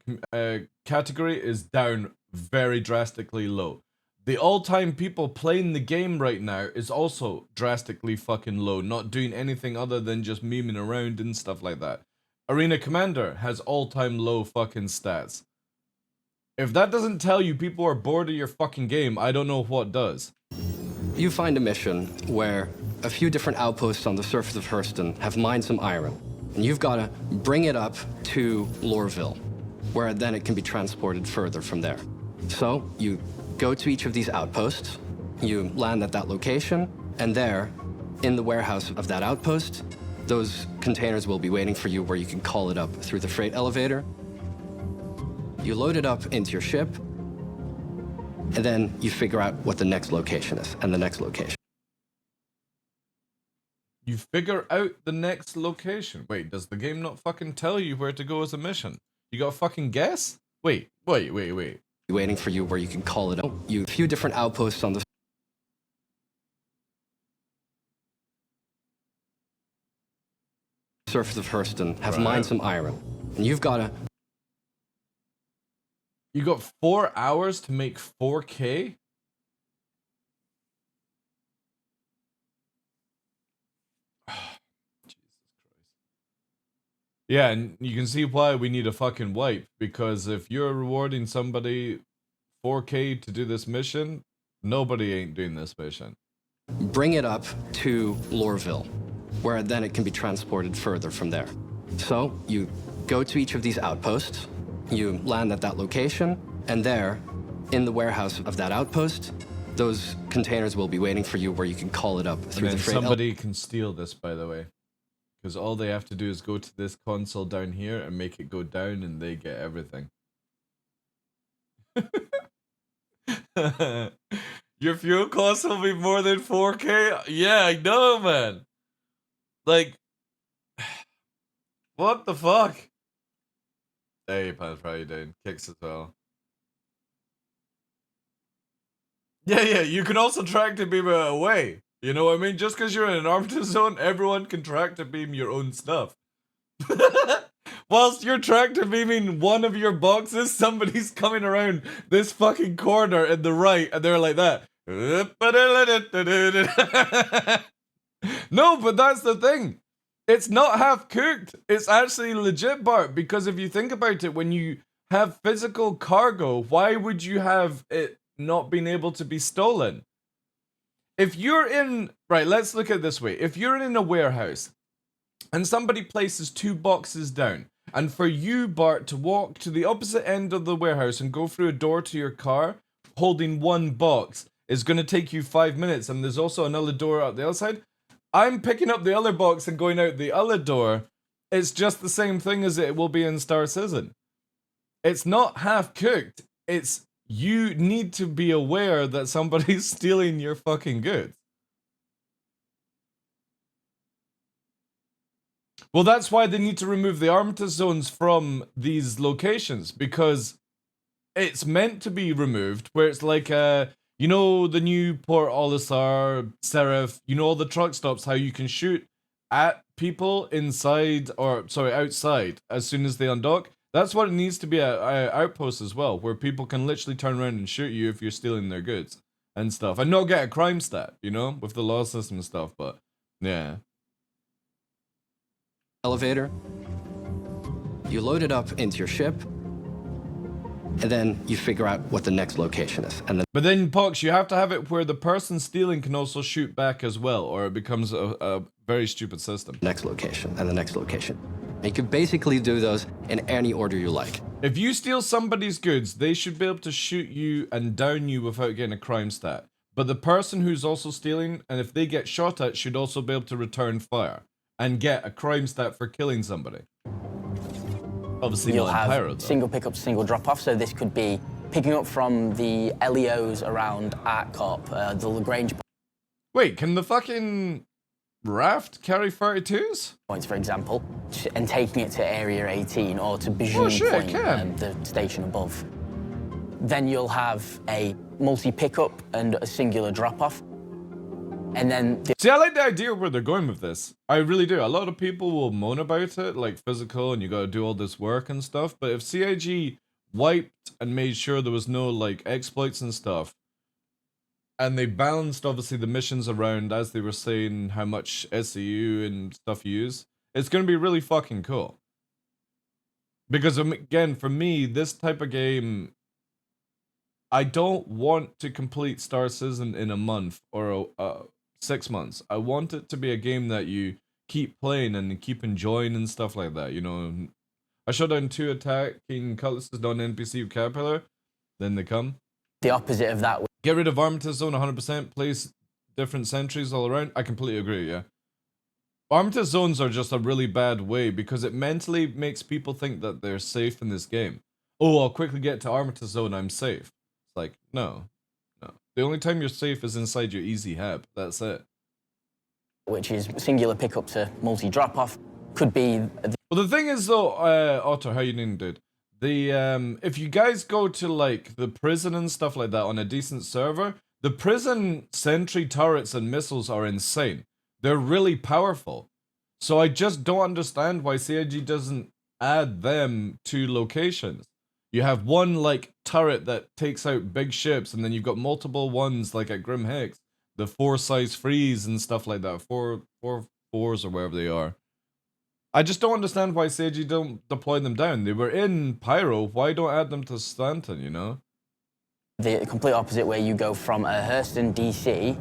category is down very drastically low. The all-time people playing the game right now is also drastically fucking low, not doing anything other than just memeing around and stuff like that. Arena Commander has all-time low fucking stats. If that doesn't tell you people are bored of your fucking game, I don't know what does. You find a mission where a few different outposts on the surface of Hurston have mined some iron, and you've got to bring it up to Loreville, where then it can be transported further from there. So you go to each of these outposts, you land at that location, and there, in the warehouse of that outpost, those containers will be waiting for you where you can call it up through the freight elevator. You load it up into your ship, and then you figure out what the next location is, and the next location. You figure out the next location. Wait, does the game not fucking tell you where to go as a mission? You gotta fucking guess? Wait. Waiting for you where you can call it up. You a few different outposts on the surface of Hurston have mined some iron, and you've got to... You got 4 hours to make 4K? Jesus Christ. Yeah, and you can see why we need a fucking wipe, because if you're rewarding somebody 4K to do this mission, nobody ain't doing this mission. Bring it up to Loreville, where then it can be transported further from there. So you go to each of these outposts, you land at that location, and there, in the warehouse of that outpost, those containers will be waiting for you where you can call it up through And the then freight somebody can steal this, by the way. Because all they have to do is go to this console down here and make it go down and they get everything. Your fuel costs will be more than 4K? Yeah, I know, man. Like, what the fuck? Hey, Pants, how you doing? Kicks as well. Yeah, you can also track to beam away. You know what I mean? Just because you're in an armature zone, everyone can track to beam your own stuff. Whilst you're tractor beaming one of your boxes, somebody's coming around this fucking corner in the right, and they're like that. No, but that's the thing. It's not half cooked. It's actually legit, Bart, because if you think about it, when you have physical cargo, why would you have it not being able to be stolen? If you're in, right, let's look at it this way. If you're in a warehouse and somebody places 2 boxes down, and for you, Bart, to walk to the opposite end of the warehouse and go through a door to your car holding 1 box is going to take you 5 minutes, and there's also another door out the other side. I'm picking up the other box and going out the other door. It's just the same thing as it will be in Star Citizen. It's not half cooked. It's you need to be aware that somebody's stealing your fucking goods. Well, that's why they need to remove the armature zones from these locations, because it's meant to be removed, where it's like, you know, the new Port Olisar, Seraph, you know, all the truck stops, how you can shoot at people inside, or, sorry, outside, as soon as they undock. That's what it needs to be at outposts as well, where people can literally turn around and shoot you if you're stealing their goods and stuff. And not get a crime stat, you know, with the law system and stuff, but, yeah. Elevator, you load it up into your ship, and then you figure out what the next location is. And then, but then, Pox, you have to have it where the person stealing can also shoot back as well, or it becomes a very stupid system. Next location, and the next location. And you can basically do those in any order you like. If you steal somebody's goods, they should be able to shoot you and down you without getting a crime stat. But the person who's also stealing, and if they get shot at, should also be able to return fire and get a crime stat for killing somebody. Obviously, you'll not in Pyro, have though. single pickup, single drop off. So this could be picking up from the LEOs around ArtCorp, the Lagrange Wait, can the fucking raft carry 32s? points, for example, and taking it to Area 18 or to Bijou Oh, shit, Point, it can. the station above. Then you'll have a multi-pickup and a singular drop-off. And then... See, I like the idea where they're going with this. I really do. A lot of people will moan about it, like physical, and you gotta do all this work and stuff. But if CIG wiped and made sure there was no, like, exploits and stuff, and they balanced, obviously, the missions around, as they were saying, how much SEU and stuff you use, it's gonna be really fucking cool. Because, again, for me, this type of game, I don't want to complete Star Citizen in a month or 6 months. I want it to be a game that you keep playing and keep enjoying and stuff like that, you know. I shut down 2 attacking cutlasses on NPC with Caterpillar, then they come. The opposite of that. Get rid of Armature Zone 100%, place different sentries all around. I completely agree, yeah. Armature Zones are just a really bad way because it mentally makes people think that they're safe in this game. Oh, I'll quickly get to Armature Zone, I'm safe. It's like, no. The only time you're safe is inside your easy hab. That's it. Which is singular pickup to multi-drop-off. Could be... Well, the thing is, though, Otto, how you doing, dude? If you guys go to, like, the prison and stuff like that on a decent server, the prison sentry turrets and missiles are insane. They're really powerful. So I just don't understand why CIG doesn't add them to locations. You have one, like, turret that takes out big ships, and then you've got multiple ones, like at Grim Hex, the 4-size freeze and stuff like that, 4 4s or wherever they are. I just don't understand why CIG don't deploy them down. They were in Pyro, why don't add them to Stanton, you know? The complete opposite, where you go from a Hurston DC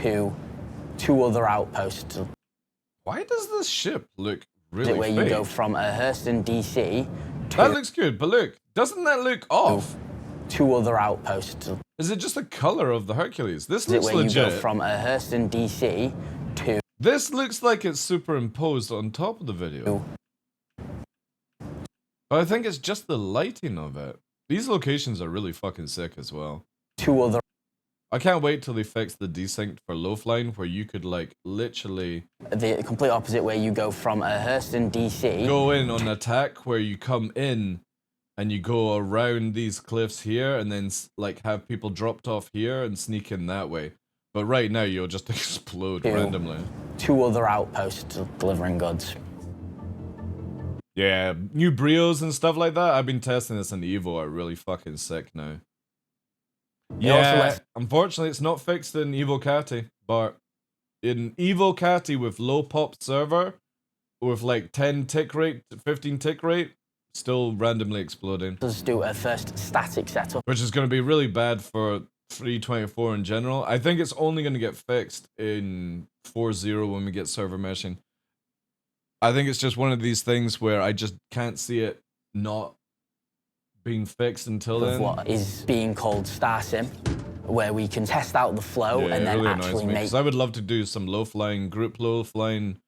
to 2 other outposts. Why does this ship look really where fake? you go from a Hurston DC to... That looks good, but look, doesn't that look off? 2 other outposts. Is it just the color of the Hercules? This Is it looks where you go legit. from Hurston, DC to... This looks like it's superimposed on top of the video. But I think it's just the lighting of it. These locations are really fucking sick as well. 2 other... I can't wait till they fix the desync for low flying, where you could like literally... The complete opposite, where you go from Hurston, DC... Go in on attack, where you come in and you go around these cliffs here and then like have people dropped off here and sneak in that way. But right now you'll just explode randomly. 2 other outposts delivering goods. Yeah, new brios and stuff like that. I've been testing this on Evo. Are really fucking sick now. Yeah, unfortunately it's not fixed in Evo Cati, but in Evo Cati with low pop server, with like 10 tick rate, 15 tick rate, still randomly exploding. Let's do a first static setup. Which is going to be really bad for 3.24 in general. I think it's only going to get fixed in 4.0 when we get server meshing. I think it's just one of these things where I just can't see it not being fixed until then. What is being called StarSim, where we can test out the flow and then really actually make... Because I would love to do some low flying, group low flying,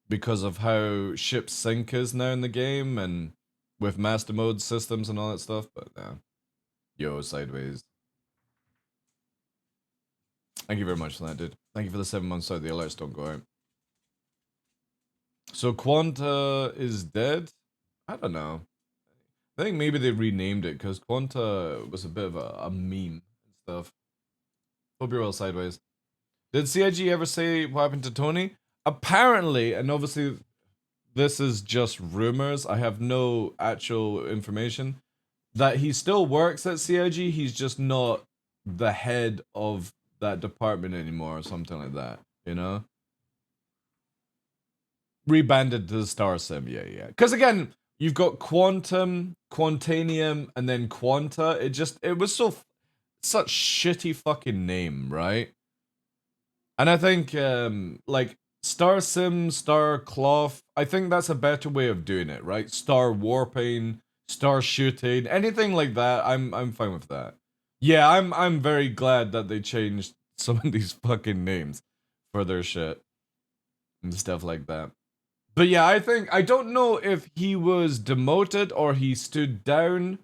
because of how ship sync is now in the game and with master mode systems and all that stuff. But yo, sideways. Thank you very much for that, dude. Thank you for the 7 months out. The alerts don't go out. So Quanta is dead? I don't know. I think maybe they renamed it because Quanta was a bit of a meme and stuff. Hope you're well, sideways. Did CIG ever say what happened to Tony? Apparently, and obviously this is just rumors, I have no actual information, that he still works at CIG, he's just not the head of that department anymore or something like that, you know? Rebanded to the StarSim, yeah. Because again, you've got Quantum, Quantanium, and then Quanta. It was such shitty fucking name, right? And I think, like, StarSim, StarClaw, I think that's a better way of doing it, right? Star Warping, Star Shooting, anything like that, I'm fine with that. Yeah, I'm very glad that they changed some of these fucking names for their shit and stuff like that. But yeah, I don't know if he was demoted or he stood down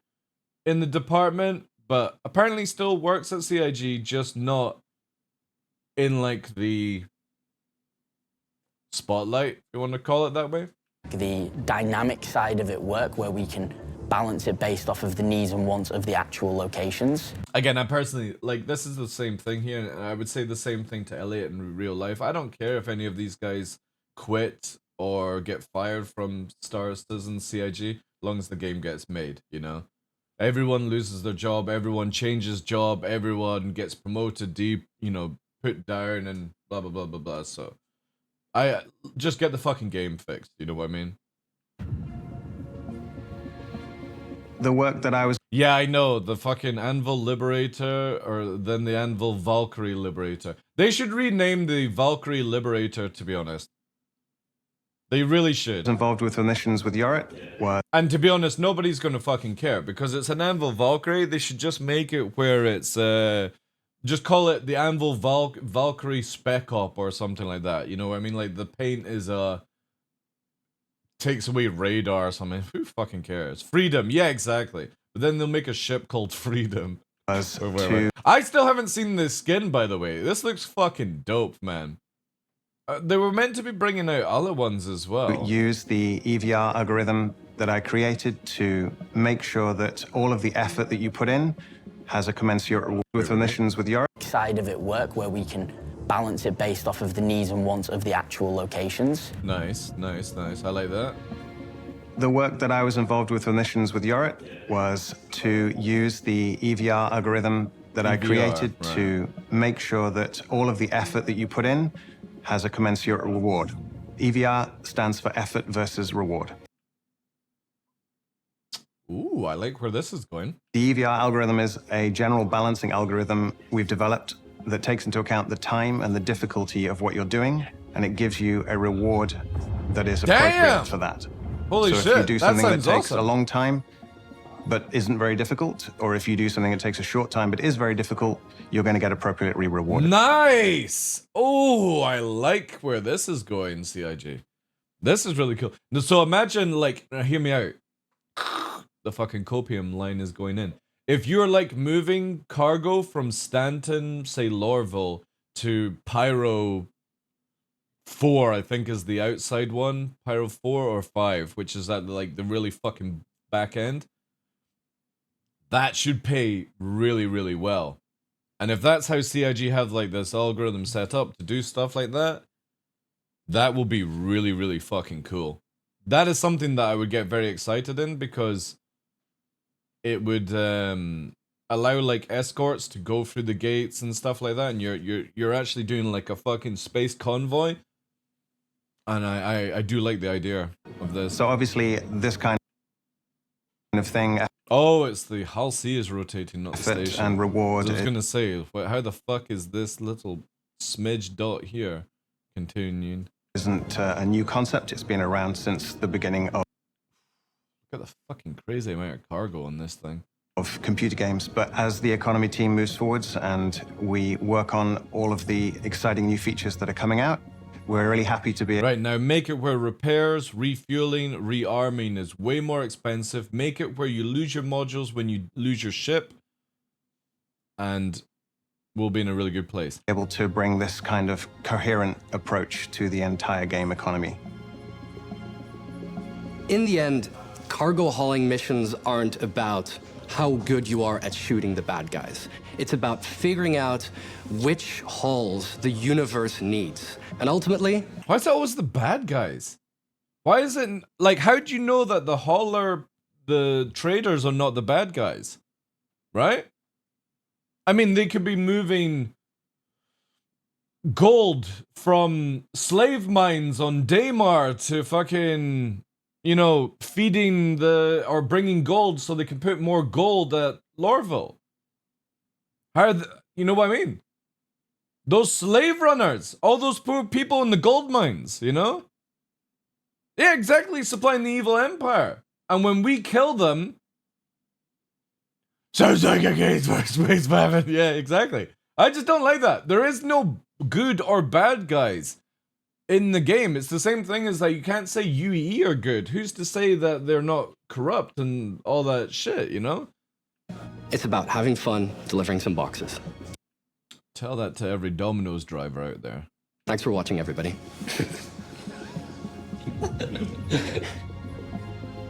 in the department, but apparently still works at CIG, just not in like the spotlight, if you want to call it that way. The dynamic side of it work, where we can balance it based off of the needs and wants of the actual locations. Again, I personally, like, this is the same thing here, and I would say the same thing to Elliot in real life. I don't care if any of these guys quit or get fired from Star Citizen CIG, as long as the game gets made, you know? Everyone loses their job, everyone changes job, everyone gets promoted, put down, and blah, blah, blah, blah, blah, so... I just get the fucking game fixed, you know what I mean? The work that I was... Yeah, I know, the fucking Anvil Liberator, or then the Anvil Valkyrie Liberator. They should rename the Valkyrie Liberator, to be honest. They really should. Involved with the missions with Yorit were... And to be honest, nobody's gonna fucking care, because it's an Anvil Valkyrie. They should just make it where it's, just call it the Anvil Valkyrie Spec Op or something like that. You know what I mean? Like, the paint is, takes away radar or something. Who fucking cares? Freedom, yeah, exactly. But then they'll make a ship called Freedom. I still haven't seen this skin, by the way. This looks fucking dope, man. They were meant to be bringing out other ones as well. Use the EVR algorithm that I created to make sure that all of the effort that you put in has a commensurate reward with the missions with Yorit. Side of it work, where we can balance it based off of the needs and wants of the actual locations. Nice. I like that. The work that I was involved with the missions with Yorit was to use the EVR algorithm that I created to make sure that all of the effort that you put in has a commensurate reward. EVR stands for effort versus reward. Ooh, I like where this is going. The EVR algorithm is a general balancing algorithm we've developed that takes into account the time and the difficulty of what you're doing, and it gives you a reward that is appropriate for that. Holy shit, So if you do something that takes awesome. a long time, but isn't very difficult, or if you do something that takes a short time but is very difficult, you're going to get appropriately rewarded. Nice! Oh, I like where this is going, CIG. This is really cool. So imagine, like, hear me out. The fucking copium line is going in. If you're, like, moving cargo from Stanton, say, Lorville, to Pyro 4, I think is the outside one. Pyro 4 or 5, which is at, like, the really fucking back end. That should pay really, really well. And if that's how CIG have, like, this algorithm set up to do stuff like that, that will be really, really fucking cool. That is something that I would get very excited in, because it would allow, like, escorts to go through the gates and stuff like that, and you're actually doing, like, a fucking space convoy. And I do like the idea of this. So obviously, this kind of thing... Oh, it's the Hull C is rotating, not the station. And reward. I was gonna say, how the fuck is this little smidge dot here continuing? Isn't a new concept. It's been around since the beginning of... Look at the fucking crazy amount of cargo on this thing. Of computer games, but as the economy team moves forwards and we work on all of the exciting new features that are coming out, we're really happy to be... Right, now make it where repairs, refueling, rearming is way more expensive. Make it where you lose your modules when you lose your ship. And we'll be in a really good place. Able to bring this kind of coherent approach to the entire game economy. In the end, cargo hauling missions aren't about how good you are at shooting the bad guys. It's about figuring out which hulls the universe needs. And ultimately... Why is it always the bad guys? Why is it... Like, how do you know that the hauler, the traders are not the bad guys? Right? I mean, they could be moving gold from slave mines on Daymar to fucking... You know, feeding the... Or bringing gold so they can put more gold at Lorville. You know what I mean? Those slave runners. All those poor people in the gold mines, you know? Yeah, exactly, supplying the evil empire. And when we kill them... Sounds like a case for Space Maven. Yeah, exactly. I just don't like that. There is no good or bad guys in the game. It's the same thing as, like, you can't say UE are good. Who's to say that they're not corrupt and all that shit, you know? It's about having fun, delivering some boxes. Tell that to every Domino's driver out there. Thanks for watching, everybody.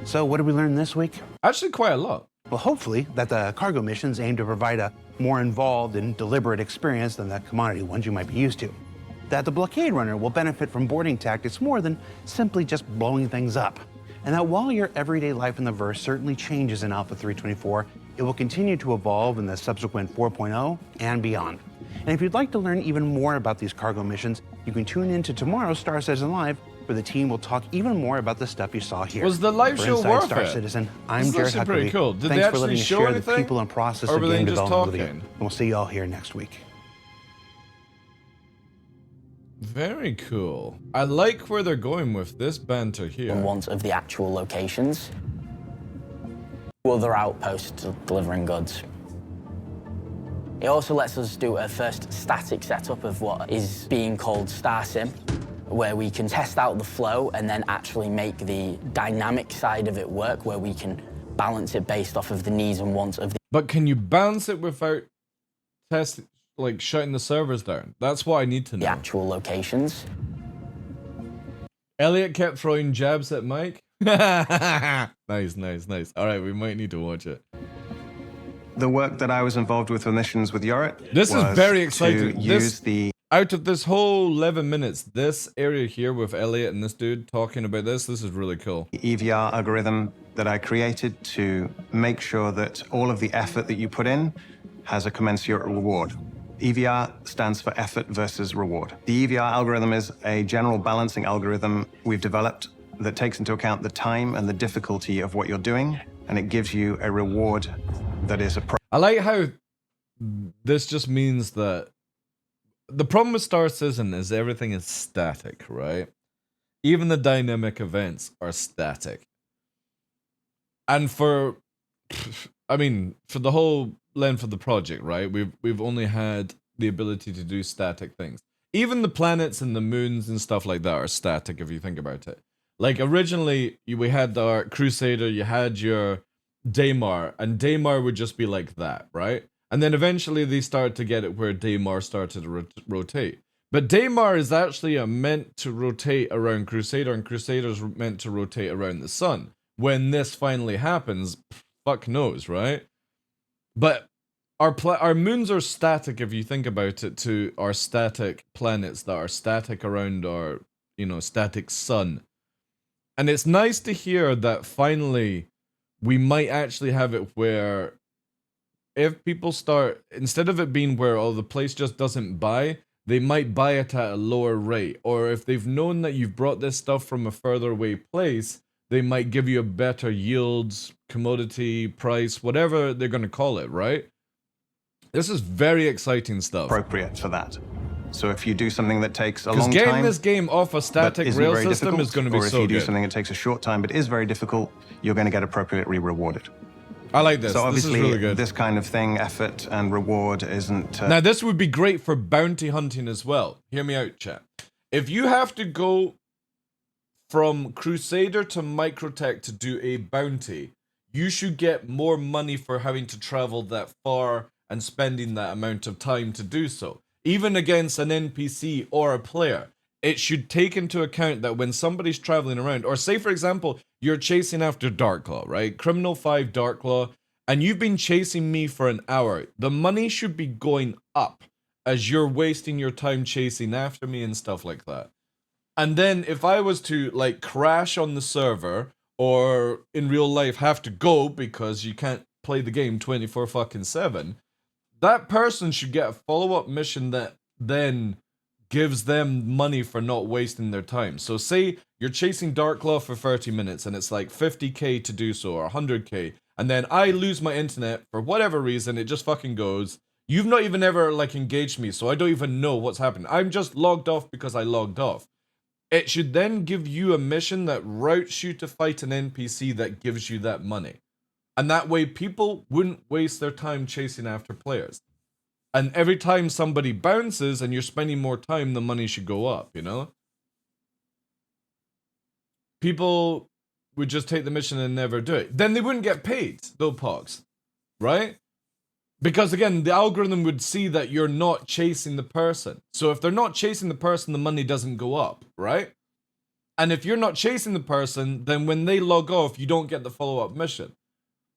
So what did we learn this week? Actually, quite a lot. Well, hopefully that the cargo missions aim to provide a more involved and deliberate experience than the commodity ones you might be used to. That the blockade runner will benefit from boarding tactics more than simply just blowing things up. And that while your everyday life in the verse certainly changes in Alpha 324, it will continue to evolve in the subsequent 4.0 and beyond. And if you'd like to learn even more about these cargo missions, you can tune in to tomorrow's Star Citizen Live, where the team will talk even more about the stuff you saw here. Was the live For show Inside worth Star it? Citizen, I'm This is Jared actually pretty Huckabee. cool. Did they Thanks for actually letting us show share anything? the people and process Or of were they game just development with you. talking? And we'll see you all here next week. Very cool. I like where they're going with this banter here. And once of the actual locations. Other outposts delivering goods. It also lets us do a first static setup of what is being called StarSim, where we can test out the flow and then actually make the dynamic side of it work, where we can balance it based off of the needs and wants of the... But can you balance it without shutting the servers down? That's what I need to know. The actual locations. Elliot kept throwing jabs at Mike. Nice, nice, nice. All right, we might need to watch it. The work that I was involved with missions with Yorit. This is very exciting. To use the... Out of this whole 11 minutes, this area here with Elliot and this dude talking about this is really cool. EVR algorithm that I created to make sure that all of the effort that you put in has a commensurate reward. EVR stands for effort versus reward. The EVR algorithm is a general balancing algorithm we've developed that takes into account the time and the difficulty of what you're doing, and it gives you a reward that is appropriate. I like how this just means that the problem with Star Citizen is everything is static, right? Even the dynamic events are static. And for I mean, for the whole length of the project, right? We've only had the ability to do static things. Even the planets and the moons and stuff like that are static if you think about it. Like originally, we had our Crusader, you had your Daymar, and Daymar would just be like that, right? And then eventually they started to get it where Daymar started to rotate. But Daymar is actually meant to rotate around Crusader, and Crusader's meant to rotate around the sun. When this finally happens, fuck knows, right? But our moons are static if you think about it to our static planets that are static around our, static sun. And it's nice to hear that finally we might actually have it where if people start, instead of it being where, the place just doesn't buy, they might buy it at a lower rate. Or if they've known that you've brought this stuff from a further away place, they might give you a better yields, commodity, price, whatever they're going to call it, right? This is very exciting stuff. Appropriate for that. So if you do something that takes a long time... Because getting this game off a static rail system is going to be so good. Or if you do something that takes a short time but is very difficult, you're going to get appropriately rewarded. I like this. So obviously, this is really good. This kind of thing, effort and reward, isn't... Now, this would be great for bounty hunting as well. Hear me out, chat. If you have to go from Crusader to Microtech to do a bounty, you should get more money for having to travel that far and spending that amount of time to do so. Even against an NPC or a player, it should take into account that when somebody's traveling around, or say for example, you're chasing after DarkLaw, right? Criminal 5 DarkLaw, and you've been chasing me for an hour. The money should be going up as you're wasting your time chasing after me and stuff like that. And then if I was to like crash on the server or in real life have to go because you can't play the game 24/7, that person should get a follow-up mission that then gives them money for not wasting their time. So say you're chasing DarkLaw for 30 minutes and it's like 50k to do so or 100k, and then I lose my internet for whatever reason, it just fucking goes. You've not even ever like engaged me, so I don't even know what's happened. I'm just logged off because I logged off. It should then give you a mission that routes you to fight an NPC that gives you that money. And that way people wouldn't waste their time chasing after players. And every time somebody bounces and you're spending more time, the money should go up, you know? People would just take the mission and never do it. Then they wouldn't get paid, though, Pox. Right? Because again, the algorithm would see that you're not chasing the person. So if they're not chasing the person, the money doesn't go up, right? And if you're not chasing the person, then when they log off, you don't get the follow-up mission.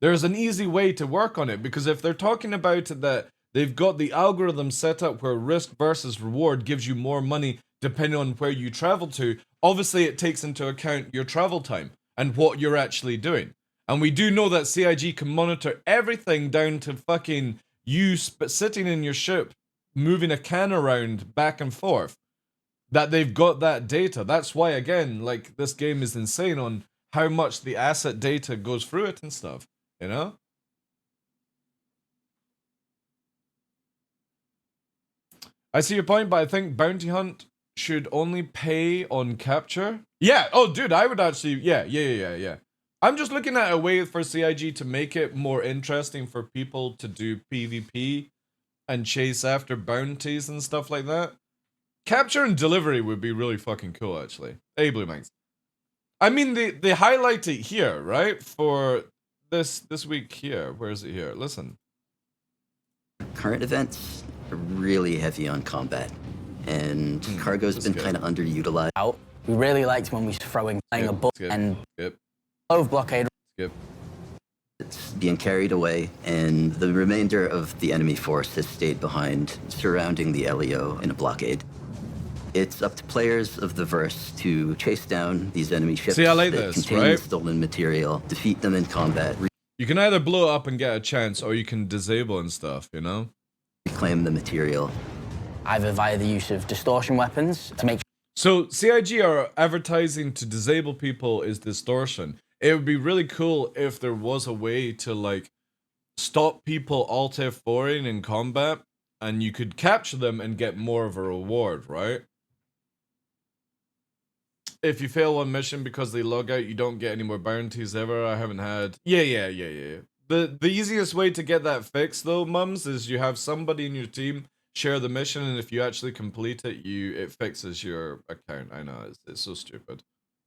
There's an easy way to work on it, because if they're talking about it that they've got the algorithm set up where risk versus reward gives you more money depending on where you travel to, obviously it takes into account your travel time and what you're actually doing. And we do know that CIG can monitor everything down to fucking you sitting in your ship, moving a can around back and forth. That they've got that data. That's why, again, like, this game is insane on how much the asset data goes through it and stuff, you know? I see your point, but I think Bounty Hunt should only pay on capture. Yeah, oh, dude, I would actually, yeah. I'm just looking at a way for CIG to make it more interesting for people to do PvP and chase after bounties and stuff like that. Capture and delivery would be really fucking cool, actually. Hey, Blue Manx. I mean, they highlight it here, right? For this week here. Where is it here? Listen. Current events are really heavy on combat, and cargo's been kind of underutilized. We really liked when we were playing a book and of blockade. It's being carried away, and the remainder of the enemy force has stayed behind, surrounding the LEO in a blockade. It's up to players of the verse to chase down these enemy ships that contain stolen material, defeat them in combat. You can either blow up and get a chance, or you can disable and stuff, you know? Reclaim the material. Either via the use of distortion weapons to make... So, CIG are advertising to disable people is distortion. It would be really cool if there was a way to, like, stop people Alt F4ing in combat, and you could capture them and get more of a reward, right? If you fail one mission because they log out, you don't get any more bounties ever. I haven't had... Yeah. The easiest way to get that fixed though, mums, is you have somebody in your team share the mission, and if you actually complete it, it fixes your account. I know it's so stupid.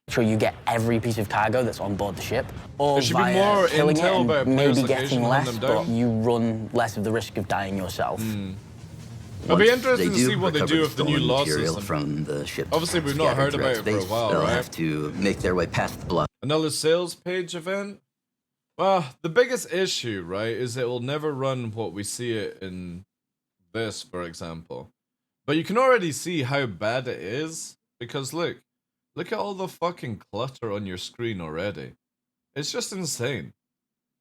Sure you get every piece of cargo that's on board the ship, or There should be via more killing intel it about a and player's maybe location getting to hunt less, them down. but you run less of the risk of dying yourself. It'll be Once interesting they to do see what they recover do with the new stolen law material system. from the ship. Obviously, we've not heard about it for a while, they'll right? have to make their way past the block. Another sales page event? Well, the biggest issue, right, is it will never run what we see it in this, for example. But you can already see how bad it is, because look at all the fucking clutter on your screen already. It's just insane.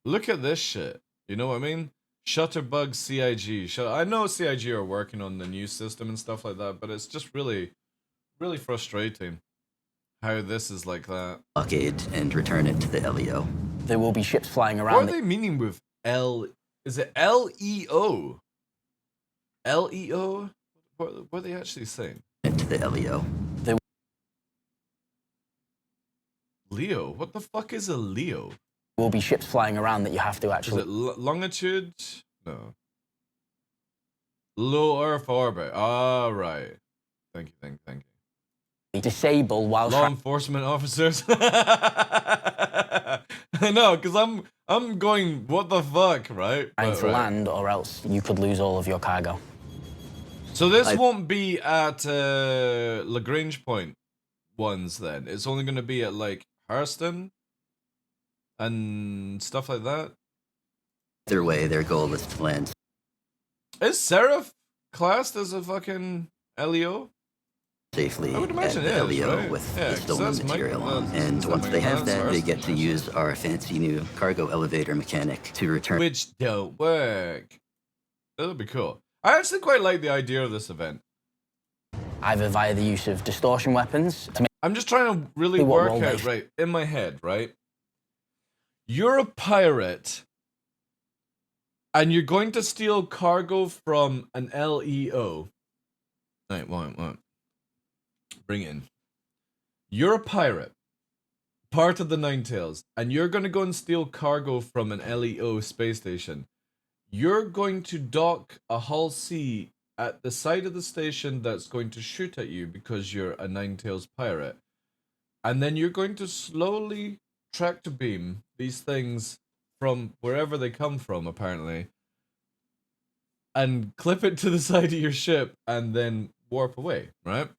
Look at this shit. You know what I mean? Shutterbug CIG. I know CIG are working on the new system and stuff like that, but it's just really, really frustrating how this is like that. Blockade and return it to the LEO. There will be ships flying What around. are they meaning with L? Is it LEO? LEO? What are they actually saying? To the LEO. Leo? What the fuck is a Leo? Will be ships flying around that you have to Is actually... it longitude? No. Low Earth orbit. Ah, right. Thank you. disable while Law enforcement officers. I know, because I'm going, what the fuck, right? trying to land, or else you could lose all of your cargo. So this won't be at Lagrange Point ones then. It's only going to be at like Hurston and stuff like that. Either way, their goal is to land. Is Seraph classed as a fucking LEO? Safely I would at imagine the it is, LEO right? with Yeah, the 'cause stolen that's material Mike- on. that's- And that's once like they have that's that, they Hurston get to and use our fancy new cargo elevator mechanic to return. Which don't work. That would be cool. I actually quite like the idea of this event. Either via the use of distortion weapons to make I'm just trying to really what work role out, they- right, in my head, right? You're a pirate, and you're going to steal cargo from an LEO. Right, what? Bring in. You're a pirate, part of the Ninetales, and you're going to go and steal cargo from an LEO space station. You're going to dock a Hull C at the side of the station that's going to shoot at you because you're a Ninetales pirate. And then you're going to slowly tractor beam these things from wherever they come from, apparently, and clip it to the side of your ship and then warp away, right?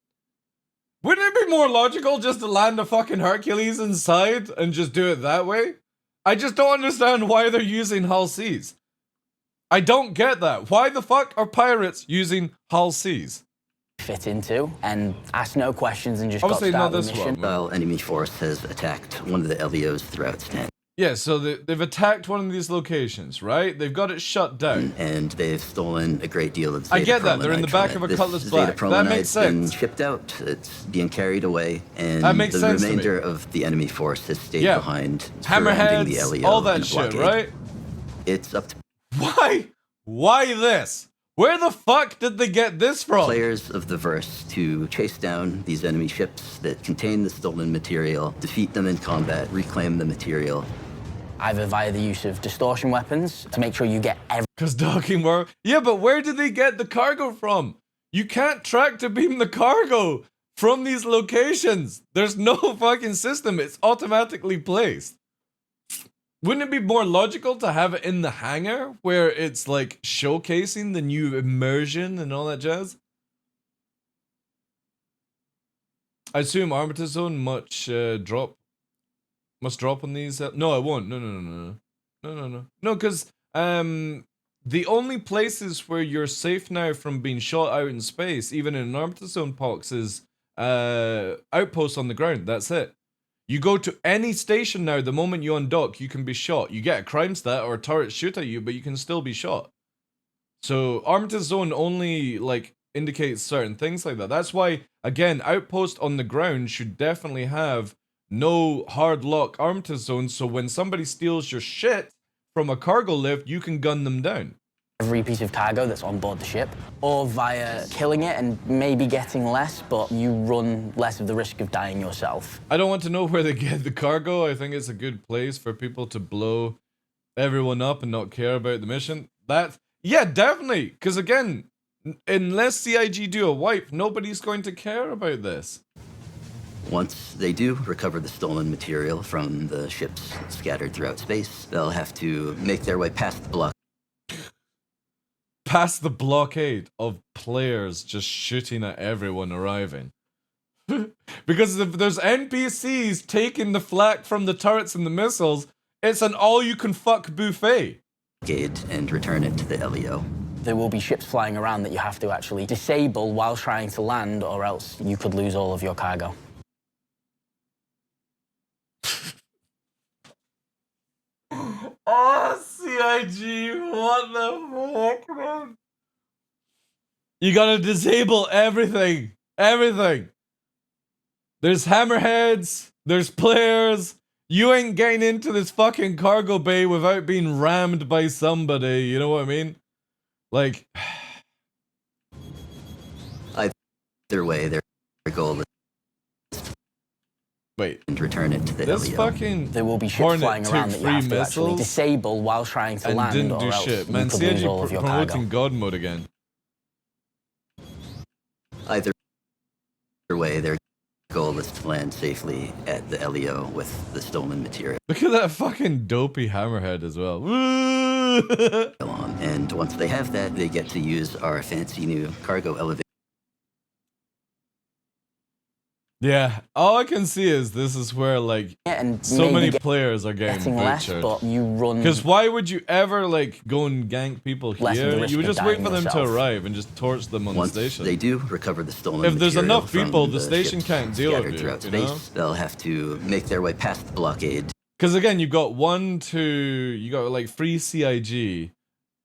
Wouldn't it be more logical just to land a fucking Hercules inside and just do it that way? I just don't understand why they're using Hull Cs. I don't get that. Why the fuck are pirates using Hull Cs? fit into, and ask no questions and just Obviously got not started the this mission. one. While enemy force has attacked one of the LEOs throughout Stan. Yeah, so they've attacked one of these locations, right? They've got it shut down. And they've stolen a great deal of I get that, Zeta they're in the Prolonite back from of a it. Cutlass This Black. Zeta That makes Prolonite's been sense. shipped out. It's being carried away, and That makes the sense to me. remainder of the enemy force has stayed Yeah. behind, surrounding the Hammerheads, LEO all in that a shit, blockade. right? It's up to Why? Why this? Where the fuck did they get this from? players of the verse to chase down these enemy ships that contain the stolen material, defeat them in combat, reclaim the material. Either via the use of distortion weapons to make sure you get every Because docking work. Yeah, but where did they get the cargo from? You can't tractor beam the cargo from these locations. There's no fucking system. It's automatically placed. Wouldn't it be more logical to have it in the hangar where it's like showcasing the new immersion and all that jazz? I assume Armitage Zone must drop on these. No, it won't. No, because the only places where you're safe now from being shot out in space, even in an Armitage Zone box, is outposts on the ground. That's it. You go to any station now, the moment you undock, you can be shot. You get a crime stat or a turret shoot at you, but you can still be shot. So Armitage Zone only like indicates certain things like that. That's why, again, outpost on the ground should definitely have no hard lock Armitage Zone, so when somebody steals your shit from a cargo lift, you can gun them down. piece of cargo that's on board the ship, or via killing it and maybe getting less, but you run less of the risk of dying yourself. I don't want to know where they get the cargo. I think it's a good place for people to blow everyone up and not care about the mission. Yeah, definitely. Because again, unless CIG do a wipe, nobody's going to care about this. Once they do recover the stolen material from the ships scattered throughout space, they'll have to make their way past the blockade of players just shooting at everyone arriving. Because if there's NPCs taking the flak from the turrets and the missiles, it's an all-you-can-fuck buffet. And return it to the LEO. There will be ships flying around that you have to actually disable while trying to land, or else you could lose all of your cargo. Oh, CIG, what the fuck, man? You gotta disable everything. Everything. There's hammerheads, there's players. You ain't getting into this fucking cargo bay without being rammed by somebody, you know what I mean? Like... Either way, their goal is wait, and return it to the this LEO. fucking There will be ships Hornet flying around that you have to actually missiles disable while trying to and land, didn't or do else shit. you Man, could CIG lose all of your promoting cargo. God mode again. Either way, their goal is to land safely at the LEO with the stolen material. Look at that fucking dopey hammerhead as well. And once they have that, they get to use our fancy new cargo elevator. Yeah, all I can see is this is where like And so many maybe players are getting less, butchered. but you run. Because why would you ever like go and gank people Less of the here? risk You would of just wait dying for them to yourself. arrive and just torch them on Once the station. they do recover the stolen If there's material enough people, from the station ships can't deal with scattered you, throughout you space, know? they'll have to make their way past the blockade. Because again, you've got you got like free CIG,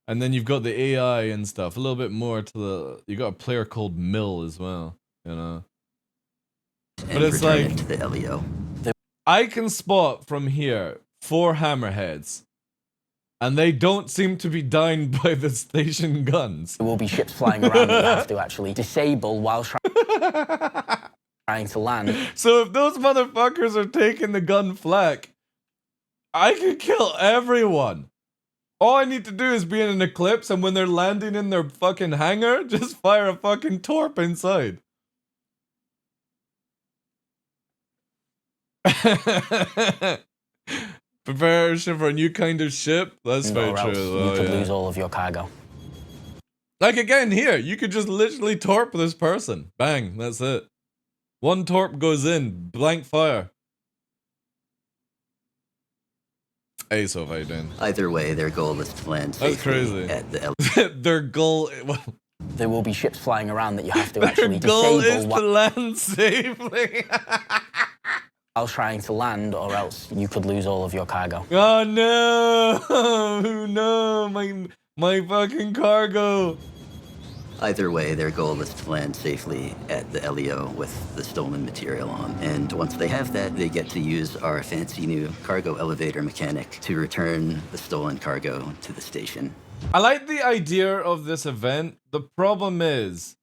and then you've got the AI and stuff. A little bit more to the. You got a player called Mill as well, you know. But it's return like it to the LEO. I can spot from here 4 hammerheads, and they don't seem to be dying by the station guns. There will be ships flying around that you have to actually disable while trying to land. So if those motherfuckers are taking the gun flak, I could kill everyone. All I need to do is be in an eclipse, and when they're landing in their fucking hangar, just fire a fucking torp inside. Preparation for a new kind of ship? That's very or true. else Though, you could yeah. lose all of your cargo. Like again here, you could just literally torp this person. Bang, that's it. One torp goes in, blank fire. Hey, so how you doing? Either way, their goal is to land That's safely crazy. at the LEO. Their goal... There will be ships flying around that you have to Their actually goal is disable to land safely. while trying to land, or else you could lose all of your cargo. Oh no! No, my fucking cargo. Either way, their goal is to land safely at the LEO with the stolen material on. And once they have that, they get to use our fancy new cargo elevator mechanic to return the stolen cargo to the station. I like the idea of this event. The problem is,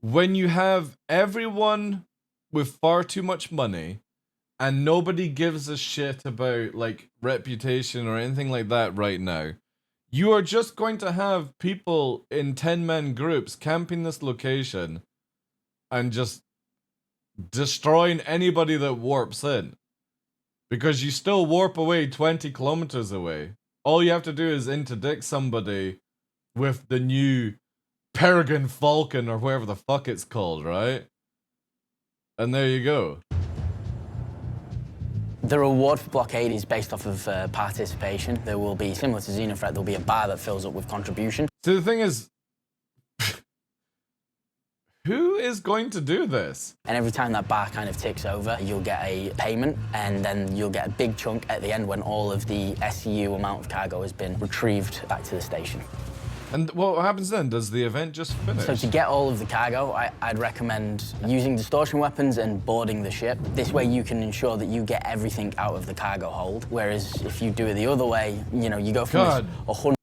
when you have everyone with far too much money, and nobody gives a shit about, like, reputation or anything like that right now, you are just going to have people in 10-man groups camping this location and just destroying anybody that warps in. Because you still warp away 20 kilometers away. All you have to do is interdict somebody with the new Peregrine Falcon or whatever the fuck it's called, right? And there you go. The reward for blockade is based off of participation. There will be, similar to Xenothreat, there will be a bar that fills up with contribution. So the thing is, who is going to do this? And every time that bar kind of ticks over, you'll get a payment, and then you'll get a big chunk at the end when all of the SCU amount of cargo has been retrieved back to the station. And what happens then? Does the event just finish? So to get all of the cargo, I'd recommend using distortion weapons and boarding the ship. This way you can ensure that you get everything out of the cargo hold. Whereas if you do it the other way, you know, you go from God. this 100...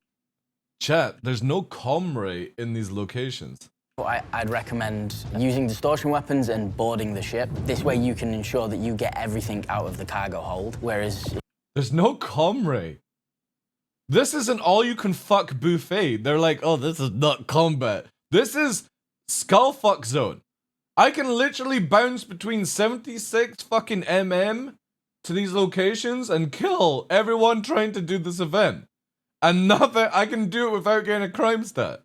Chat, there's no comm rate in these locations. I'd recommend using distortion weapons and boarding the ship. This way you can ensure that you get everything out of the cargo hold. Whereas... There's no comm rate. This isn't all-you-can-fuck buffet. They're like, oh, this is not combat. This is skullfuck zone. I can literally bounce between 76 fucking to these locations and kill everyone trying to do this event. And nothing, I can do it without getting a crime stat.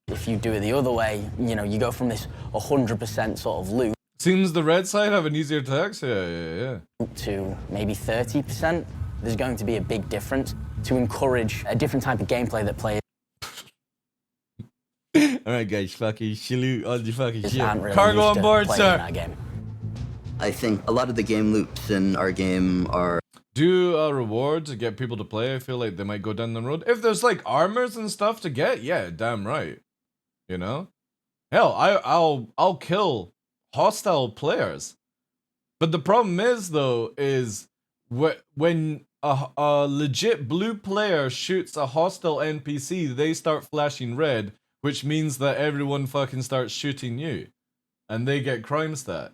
If you do it the other way, you know, you go from this 100% sort of loot Seems the red side have an easier tax? Yeah. to maybe 30%. There's going to be a big difference to encourage a different type of gameplay that players Alright guys, fucking salute all the fucking shit. aren't really Cargo used on to board, playing sir. in that game. I think a lot of the game loops in our game are Do a reward to get people to play. I feel like they might go down the road. If there's like armors and stuff to get, yeah, damn right. You know? Hell, I'll kill hostile players. But the problem is though, is when a legit blue player shoots a hostile NPC, they start flashing red, which means that everyone fucking starts shooting you. And they get crime stat.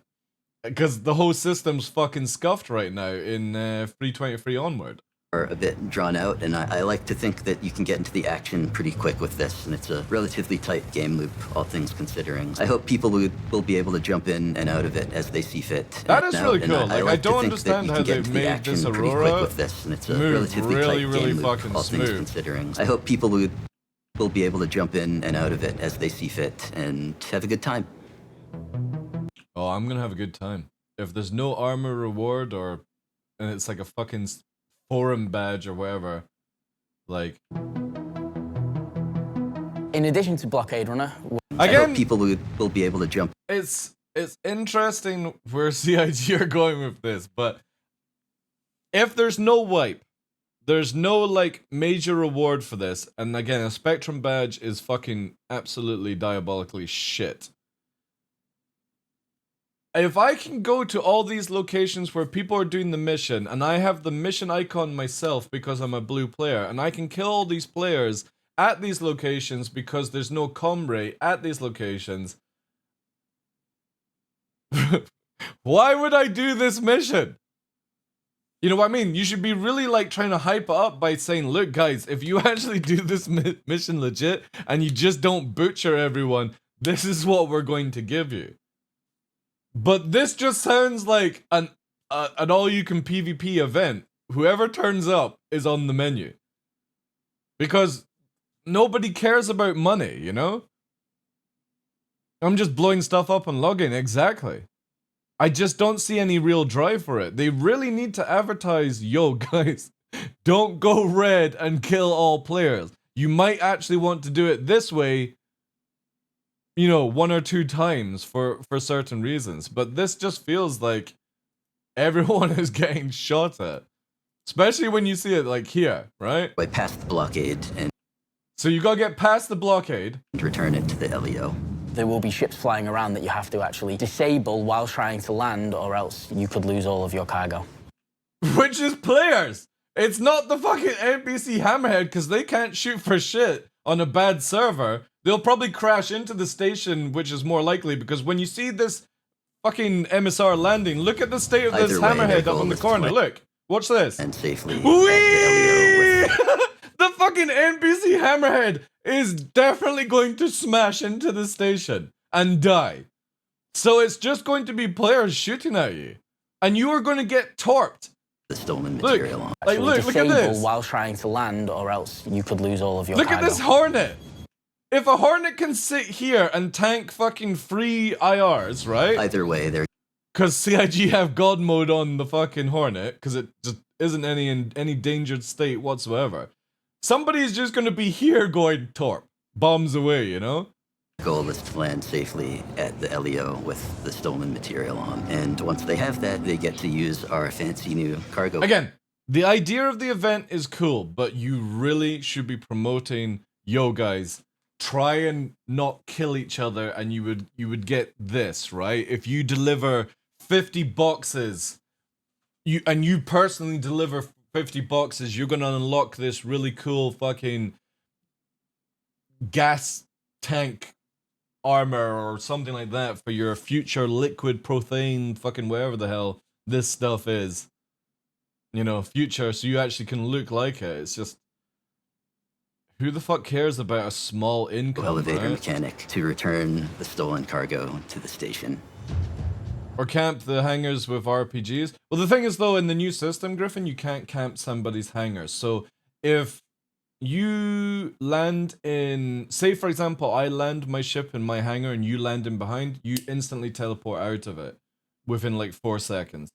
Because the whole system's fucking scuffed right now in 323 onward. a bit drawn out, and I like to think that you can get into the action pretty quick with this, and it's a relatively tight game loop, all things considering. I hope people will be able to jump in and out of it as they see fit. That is really cool. I Like, I to don't think that understand you how can get they've into the made action this pretty quick Aurora with this, and it's a move relatively really, tight really game fucking loop, all things smooth. considering. I hope people will be able to jump in and out of it as they see fit and have a good time. Oh, I'm gonna have a good time. If there's no armor reward and it's like a fucking forum badge or whatever, like. In addition to Blockade Runner, I Again, hope people will be able to jump. It's interesting where CIG are going with this, but if there's no wipe, there's no like major reward for this, and again, a Spectrum badge is fucking absolutely diabolically shit. If I can go to all these locations where people are doing the mission, and I have the mission icon myself because I'm a blue player, and I can kill all these players at these locations because there's no comm rate at these locations, why would I do this mission? You know what I mean? You should be really like trying to hype it up by saying, look guys, if you actually do this mission legit and you just don't butcher everyone, this is what we're going to give you. But this just sounds like an all-you-can PvP event. Whoever turns up is on the menu. Because nobody cares about money, you know? I'm just blowing stuff up and logging, exactly. I just don't see any real drive for it. They really need to advertise, yo guys, don't go red and kill all players. You might actually want to do it this way, you know, 1 or 2 times for certain reasons. But this just feels like everyone is getting shot at. Especially when you see it like here, right? Way past the blockade and so you gotta get past the blockade. Return it to the LEO. there will be ships flying around that you have to actually disable while trying to land, or else you could lose all of your cargo. Which is players! It's not the fucking NPC Hammerhead, because they can't shoot for shit on a bad server. They'll probably crash into the station, which is more likely, because when you see this fucking MSR landing, look at the state of this Hammerhead up in the corner. Look, watch this. And safely. Whee! The fucking NPC Hammerhead is definitely going to smash into the station and die. So it's just going to be players shooting at you. And you are going to get torped. The stolen material on. Like, look at this. While trying to land, or else you could lose all of your Look cargo. at this Hornet. If a Hornet can sit here and tank fucking free IRs, right? Either way, they're... Because CIG have God mode on the fucking Hornet, because it just isn't in any endangered state whatsoever. Somebody's just going to be here going torp. Bombs away, you know? goal is to land safely at the LEO with the stolen material on. And once they have that, they get to use our fancy new cargo. Again, the idea of the event is cool, but you really should be promoting, yo guys, try and not kill each other and you would get this, right? If you deliver 50 boxes, you personally deliver 50 boxes, you're gonna unlock this really cool fucking gas tank armor or something like that for your future liquid prothane fucking whatever the hell this stuff is. You know, future, so you actually can look like it. It's just, Who the fuck cares about a small income, elevator right? mechanic to return the stolen cargo to the station. Or camp the hangars with RPGs. Well, the thing is, though, in the new system, Griffin, you can't camp somebody's hangars. So if you land in, say, for example, I land my ship in my hangar and you land in behind, you instantly teleport out of it within like 4 seconds.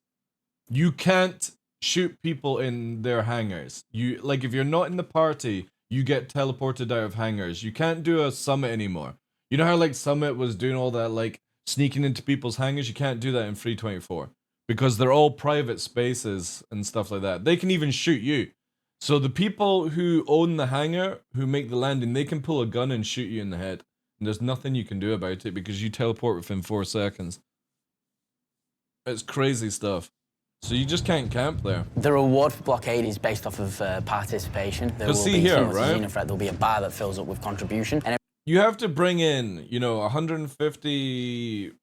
You can't shoot people in their hangars. You, like, if you're not in the party, you get teleported out of hangars. You can't do a summit anymore. You know how like Summit was doing all that like sneaking into people's hangars? You can't do that in 324 because they're all private spaces and stuff like that. They can even shoot you. So the people who own the hangar, who make the landing, they can pull a gun and shoot you in the head. And there's nothing you can do about it because you teleport within 4 seconds. It's crazy stuff. So you just can't camp there. The reward for blockade is based off of participation. There will see be, here, similar to right? Xenothreat, there'll be a bar that fills up with contribution. And You have to bring in, you know, 150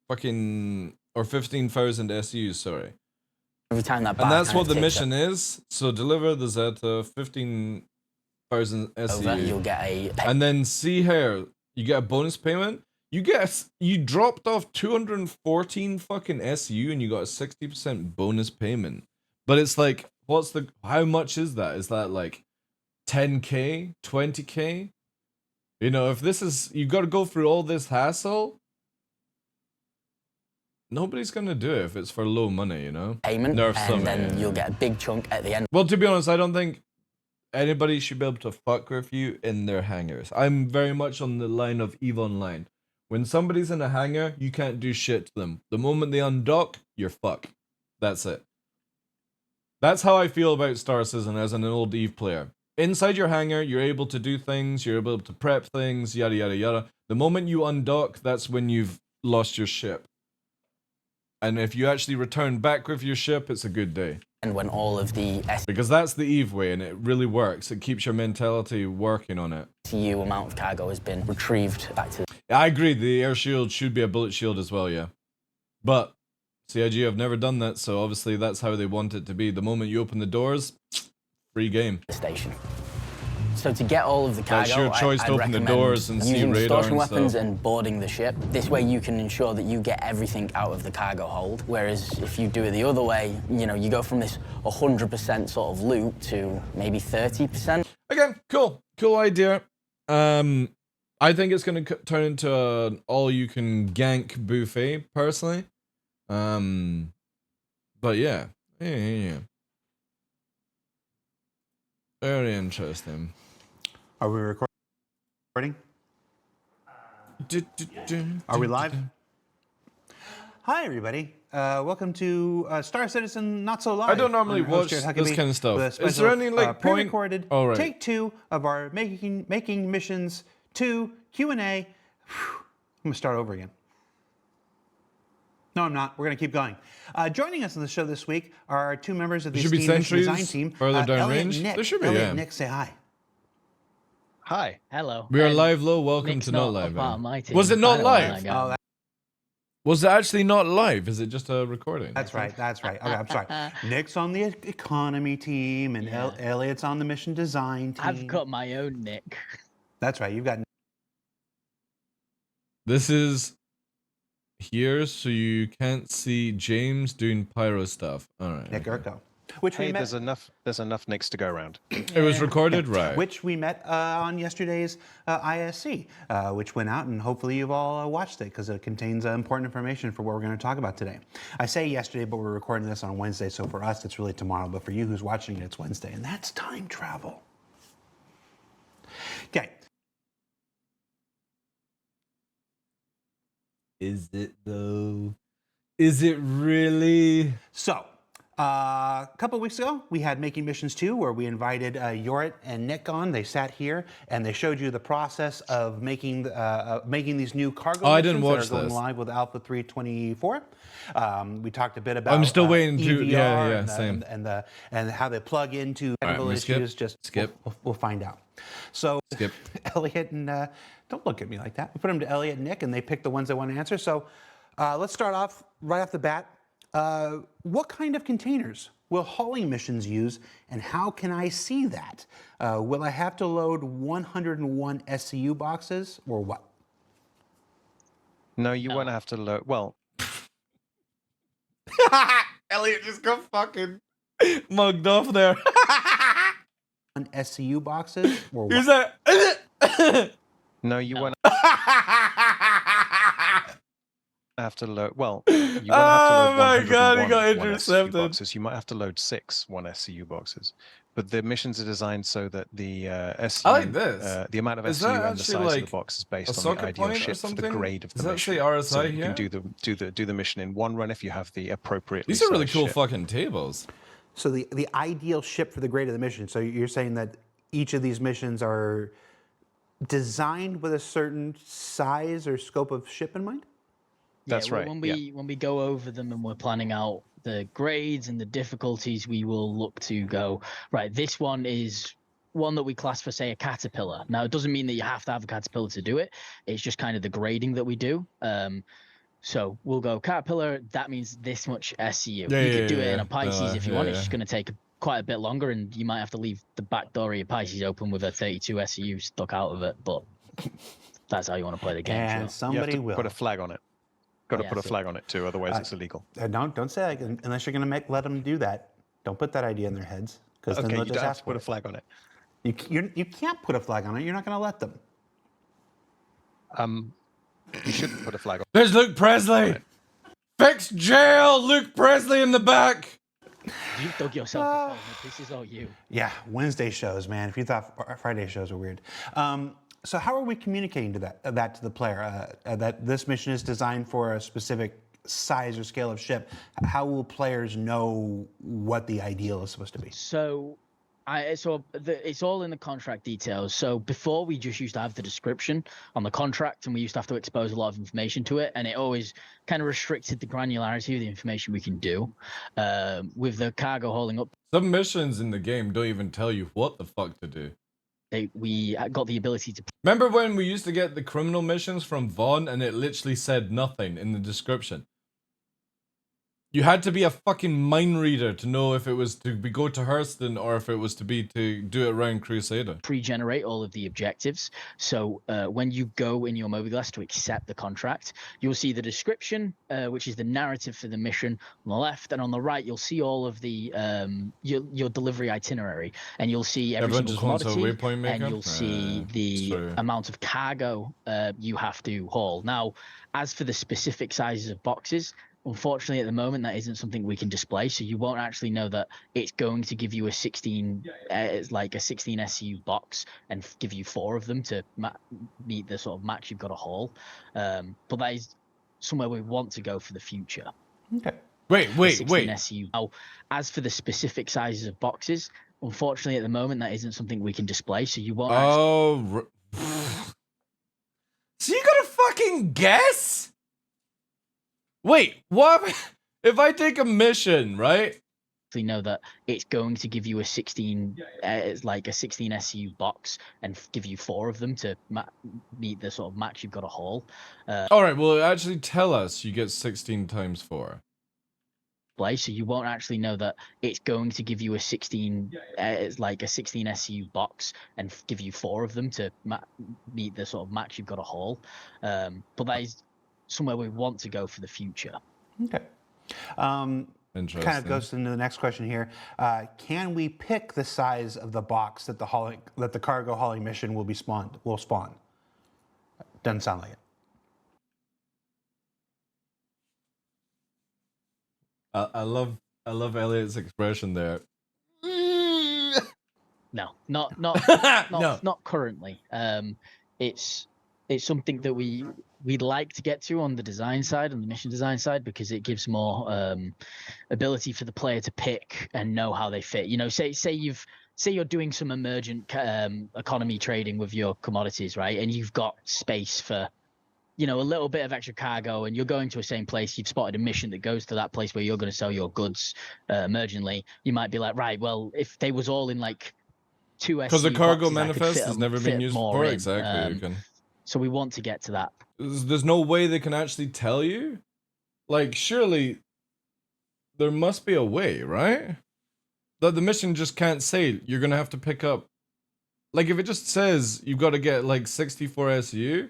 fucking, or 15,000 SUs, sorry. every time that bar And that's kind what of the ticks mission is. So deliver the Zeta, 15,000 SU. over, you'll get And then see here, you get a bonus payment. You dropped off 214 fucking SU and you got a 60% bonus payment. But it's like, how much is that? Is that like 10K, 20K? You know, if this is, you got to go through all this hassle, nobody's going to do it if it's for low money, you know? payment, Nerf and Summit, then yeah. you'll get a big chunk at the end. Well, to be honest, I don't think anybody should be able to fuck with you in their hangars. I'm very much on the line of EVE Online. When somebody's in a hangar, you can't do shit to them. The moment they undock, you're fucked. That's it. That's how I feel about Star Citizen as an old EVE player. Inside your hangar, you're able to do things, you're able to prep things, yada yada yada. The moment you undock, that's when you've lost your ship. And if you actually return back with your ship, it's a good day. And when all of the Because that's the EVE way, and it really works. It keeps your mentality working on it. SCU amount of cargo has been retrieved back to I agree, the air shield should be a bullet shield as well, yeah. But CIG have never done that, so obviously that's how they want it to be. The moment you open the doors, free game. the station. So to get all of the cargo, That's your choice I'd to open the recommend doors and see using radar distortion and weapons stuff. and boarding the ship. This way you can ensure that you get everything out of the cargo hold. Whereas if you do it the other way, you know, you go from this 100% sort of loot to maybe 30%. Again, cool idea. I think it's going to turn into an all-you-can-gank buffet, personally. But yeah. Very interesting. Are we recording? Are we live? Hi, everybody. Welcome to Star Citizen Not So Live. I don't normally I'm your host, watch Jared this Huckabee, kind of stuff. with a Is there special, any, like, point- pre-recorded Oh, right. take 2 of our making missions 2 Q&A. I'm gonna start over again. No, I'm not. We're going to keep going. Joining us on the show this week are 2 members of the There should be Steam Mission sentries Design Team. further down Elliot range? and Nick. There should be, Elliot yeah. and Nick, say hi. Hi. Hello. We are And live, low. Welcome Nick's to Not not Live. a part eh? of my team. Was it not I don't want live? that guy. Oh, that, Was it actually not live? Is it just a recording? that's right. Okay, I'm sorry. Nick's on the economy team, and Yeah. Elliot's on the mission design team. I've got my own Nick. That's right. You've got This is here, so you can't see James doing pyro stuff. All right. Nick okay. Urko, which we Hey, met. there's enough Nicks to go around. It was recorded, right? Which we met on yesterday's ISC, which went out, and hopefully you've all watched it because it contains important information for what we're going to talk about today. I say yesterday, but we're recording this on Wednesday, so for us it's really tomorrow, but for you who's watching it, it's Wednesday, and that's time travel. Okay. Is it though? Is it really? So, a couple of weeks ago, we had Making Missions 2, where we invited Yorit and Nick on. They sat here and they showed you the process of making these new cargo I missions didn't watch that are going this. live with Alpha 324. We talked a bit about I'm still waiting to- EVR yeah, and, same. and how they plug into technical we skip? issues. Just Skip. We'll find out. So Skip. Elliot and don't look at me like that. We put them to Elliot and Nick, and they picked the ones they want to answer. So let's start off right off the bat. What kind of containers will hauling missions use, and how can I see that? Will I have to load 101 SCU boxes, or what? No, you won't have to load. Well, Elliot just got fucking mugged off there. On SCU boxes, or what? He's like, no, you won't have to load. Well, you won't have to Oh load my 101 God, he got one SCU intercepted. boxes. You might have to load 6 1 SCU boxes. But the missions are designed so that the SCU, I like this. the amount of Is SCU that and the actually size of like the box is a based on the socket ideal point or ship for the something? grade of Does the that mission. say RSI so you here? can do the mission in one run if you have the appropriately These are really sized cool ship. fucking tables. So the ideal ship for the grade of the mission. So you're saying that each of these missions are designed with a certain size or scope of ship in mind? That's well, right, When yeah. we go over them and we're planning out the grades and the difficulties, we will look to go, right, this one is one that we class for, say, a caterpillar. Now, it doesn't mean that you have to have a caterpillar to do it. It's just kind of the grading that we do. So we'll go caterpillar. That means this much SCU. Yeah, You yeah, could do it in yeah. a Pisces if you want. It's Yeah. just going to take quite a bit longer, and you might have to leave the back door of your Pisces open with a 32 SCU stuck out of it. But that's how you want to play the game. And Sure. You have somebody to will. put a flag on it. Got to Yeah, put a so- flag on it too, otherwise it's illegal. Don't say that unless you're going to let them do that. Don't put that idea in their heads, because then Okay, they'll you just don't have ask to for put a it. flag on it. You can't put a flag on it. You're not going to let them. You shouldn't put a flag on There's Luke Presley. Fix jail, Luke Presley in the back. You dug yourself a hole. This is all you. Yeah, Wednesday shows, man. If you thought Friday shows were weird. So how are we communicating to that to the player? That this mission is designed for a specific size or scale of ship. How will players know what the ideal is supposed to be? So, it's all in the contract details. So before we just used to have the description on the contract, and we used to have to expose a lot of information to it, and it always kind of restricted the granularity of the information we can do. With the cargo hauling up, Some missions in the game don't even tell you what the fuck to do. we got the ability to Remember when we used to get the criminal missions from Vaughn and it literally said nothing in the description? You had to be a fucking mind reader to know if it was to go to Hurston or if it was to be to do it around Crusader. pre-generate all of the objectives. So when you go in your mobiGlass to accept the contract, you'll see the description, which is the narrative for the mission on the left, and on the right you'll see all of the your delivery itinerary, and you'll see every Everyone single just wants a commodity, waypoint maker? and you'll see the true. amount of cargo you have to haul. Now, as for the specific sizes of boxes, unfortunately, at the moment, that isn't something we can display, so you won't actually know that it's going to give you a 16, like a 16 SCU box, and give you 4 of them to meet the sort of max you've got to haul. But that is somewhere we want to go for the future. Okay. Wait. 16 SCU. Now, as for the specific sizes of boxes, unfortunately, at the moment, that isn't something we can display, so you won't. Oh. So you gotta fucking guess? Wait, what if I take a mission, right? Actually know that it's going to give you a 16, like a 16 SCU box, and give you 4 of them to meet the sort of max you've got to haul. All right, well, actually tell us you get 16 times 4. So you won't actually know that it's going to give you a 16, like a 16 SCU box, and give you 4 of them to meet the sort of max you've got to haul. But that is somewhere we want to go for the future. Okay. Interesting. Kind of goes into the next question here. Can we pick the size of the box that the cargo hauling mission will spawn? Doesn't sound like it. I love Elliot's expression there. No, not No. not currently. It's something that we'd like to get to on the design side, on the mission design side, because it gives more ability for the player to pick and know how they fit. You know, say you're doing some emergent economy trading with your commodities, right? And you've got space for, you know, a little bit of extra cargo, and you're going to the same place. You've spotted a mission that goes to that place where you're going to sell your goods emergently. You might be like, right, well, if they was all in like 2 SCU Because the cargo boxes, I could manifest fit has never been fit used more before. in. Exactly. You can. So we want to get to that. There's no way they can actually tell you. Like, surely there must be a way, right? That the mission just can't say you're gonna have to pick up. Like, if it just says you've got to get like 64 SU,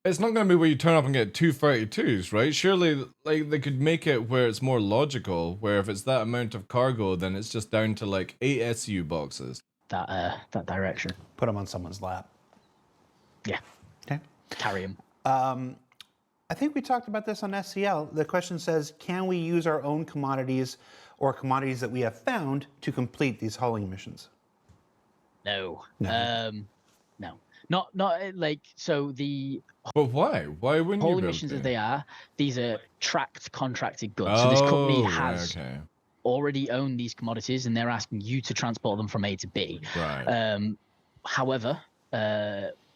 it's not gonna be where you turn up and get 232s, right? Surely, like, they could make it where it's more logical, where if it's that amount of cargo, then it's just down to like 8 SU boxes. That direction. Put them on someone's lap. Yeah. Okay. Carry them. I think we talked about this on SCL. The question says, can we use our own commodities or commodities that we have found to complete these hauling missions? No. No. No. Not like, so the But why? Why wouldn't you hauling be able missions to? as they are, these are tracked, contracted goods. So this company has already owned these commodities, and they're asking you to transport them from A to B. Right. However,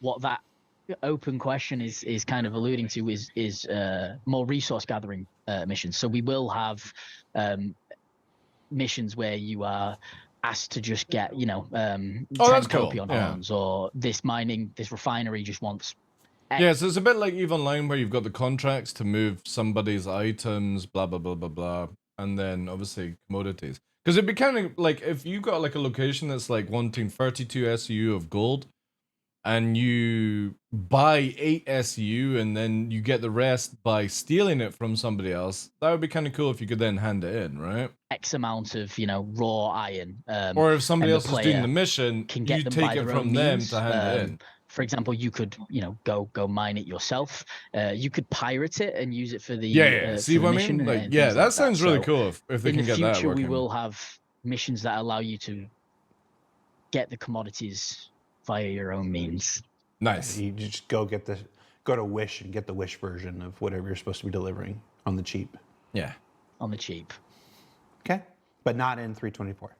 what that open question is kind of alluding to is more resource gathering missions. So we will have missions where you are asked to just get, 10 that's cool. copion Yeah. horns, or this refinery just wants X. Yeah, so it's a bit like EVE Online, where you've got the contracts to move somebody's items, blah, blah, blah, blah, blah, and then obviously commodities. Because it'd be kind of like, if you got like a location that's like wanting 32 SU of gold, and you buy 8 SU, and then you get the rest by stealing it from somebody else, that would be kind of cool if you could then hand it in, right? X amount of, raw iron. Or if somebody and else is doing the mission, can get you them take by it their from own them means. to hand it in. For example, you could, go mine it yourself. You could pirate it and use it for the Yeah. See for the what I mission mean? and Like, yeah, things that sounds really So cool if they in can the get that future, working. we will have missions that allow you to get the commodities via your own means. Nice. You just go to Wish and get the Wish version of whatever you're supposed to be delivering on the cheap. Yeah. On the cheap. Okay? But not in 324.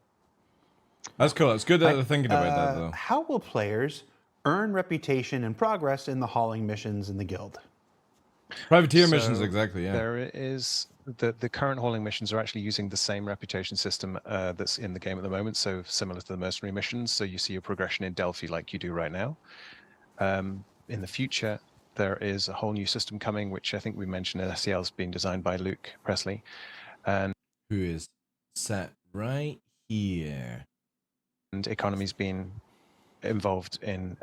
That's cool. It's good that they're thinking about that, though. How will players earn reputation and progress in the hauling missions in the guild? Privateer missions, exactly, yeah. There is the current hauling missions are actually using the same reputation system that's in the game at the moment, so similar to the mercenary missions. So you see your progression in Delphi like you do right now. In the future, there is a whole new system coming, which I think we mentioned in SCL is being designed by Luke Presley, and who is sat right here. And economy's been involved in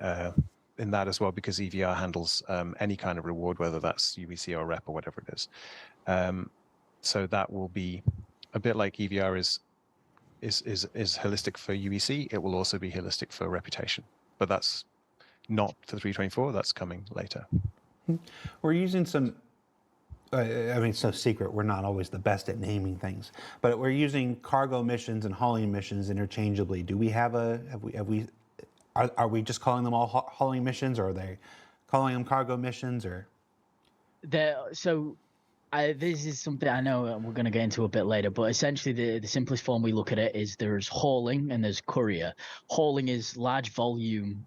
that as well, because EVR handles any kind of reward, whether that's UBC or rep or whatever it is. So that will be a bit like EVR is holistic for UEC. It will also be holistic for reputation, but that's not for 324. That's coming later. We're using some. I mean, it's no secret we're not always the best at naming things, but we're using cargo missions and hauling missions interchangeably. Do we have are we just calling them all hauling missions, or are they calling them cargo missions, or? This is something I know we're going to get into a bit later, but essentially the simplest form we look at it is there's hauling and there's courier. Hauling is large volume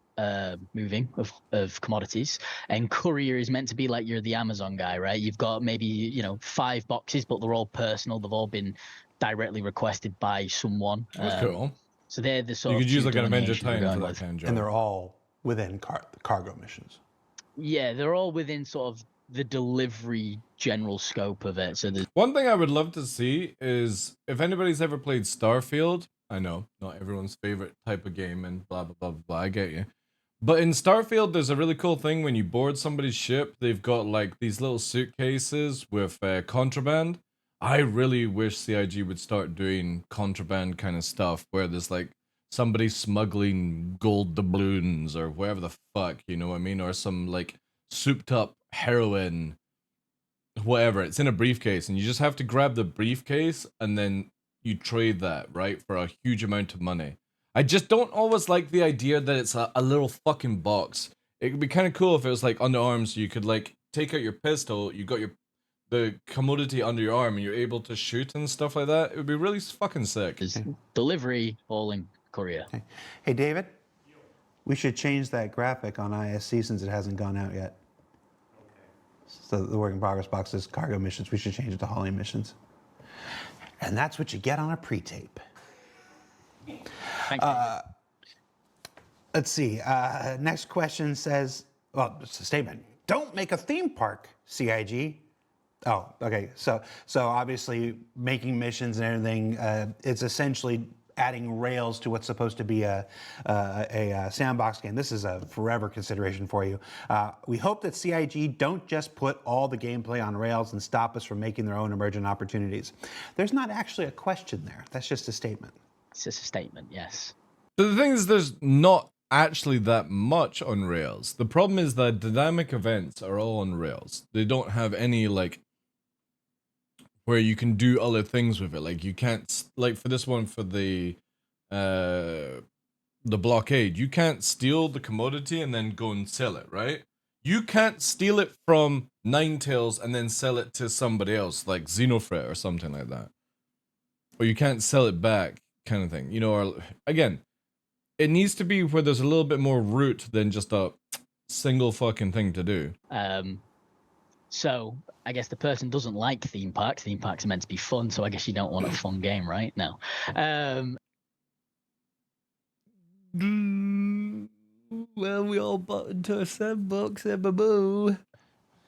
moving of commodities, and courier is meant to be like you're the Amazon guy, right? You've got maybe 5 boxes, but they're all personal. They've all been directly requested by someone. That's cool. So they're the sort you of could use like an Avenger delineation Titan we're for going that with. kind of job. And they're all within cargo missions. Yeah, they're all within sort of the delivery general scope of it. So there's one thing I would love to see is if anybody's ever played Starfield. I know not everyone's favorite type of game and blah blah blah blah. I get you, but in Starfield, there's a really cool thing when you board somebody's ship. They've got like these little suitcases with contraband. I really wish CIG would start doing contraband kind of stuff where there's like somebody smuggling gold doubloons or whatever the fuck, you know what I mean, or some like souped up heroin, whatever. It's in a briefcase, and you just have to grab the briefcase and then you trade that, right, for a huge amount of money. I just don't always like the idea that it's a little fucking box. It would be kind of cool if it was like underarms. You could like take out your pistol, you got the commodity under your arm, and you're able to shoot and stuff like that. It would be really fucking sick. Delivery, hauling, courier. Okay. Hey, David, we should change that graphic on ISC since it hasn't gone out yet. So the work in progress box is cargo missions. We should change it to hauling missions. And that's what you get on a pre-tape. Thank you. Let's see. Next question says, well, it's a statement. Don't make a theme park, CIG. Oh, okay. So obviously making missions and everything, it's essentially adding rails to what's supposed to be a sandbox game. This is a forever consideration for you. We hope that CIG don't just put all the gameplay on rails and stop us from making their own emergent opportunities. There's not actually a question there. That's just a statement. It's just a statement, yes. But the thing is, there's not actually that much on Rails. The problem is that dynamic events are all on Rails. They don't have any, like, where you can do other things with it. Like, you can't, like, for this one, for the blockade, you can't steal the commodity and then go and sell it, right? You can't steal it from Ninetales and then sell it to somebody else, like Xenofret or something like that. Or you can't sell it back, kind of thing. You know, or, again, it needs to be where there's a little bit more root than just a single fucking thing to do. So I guess the person doesn't like theme parks. Theme parks are meant to be fun, so I guess you don't want a fun game, right? No. Well, we all bought into a sandbox, boo.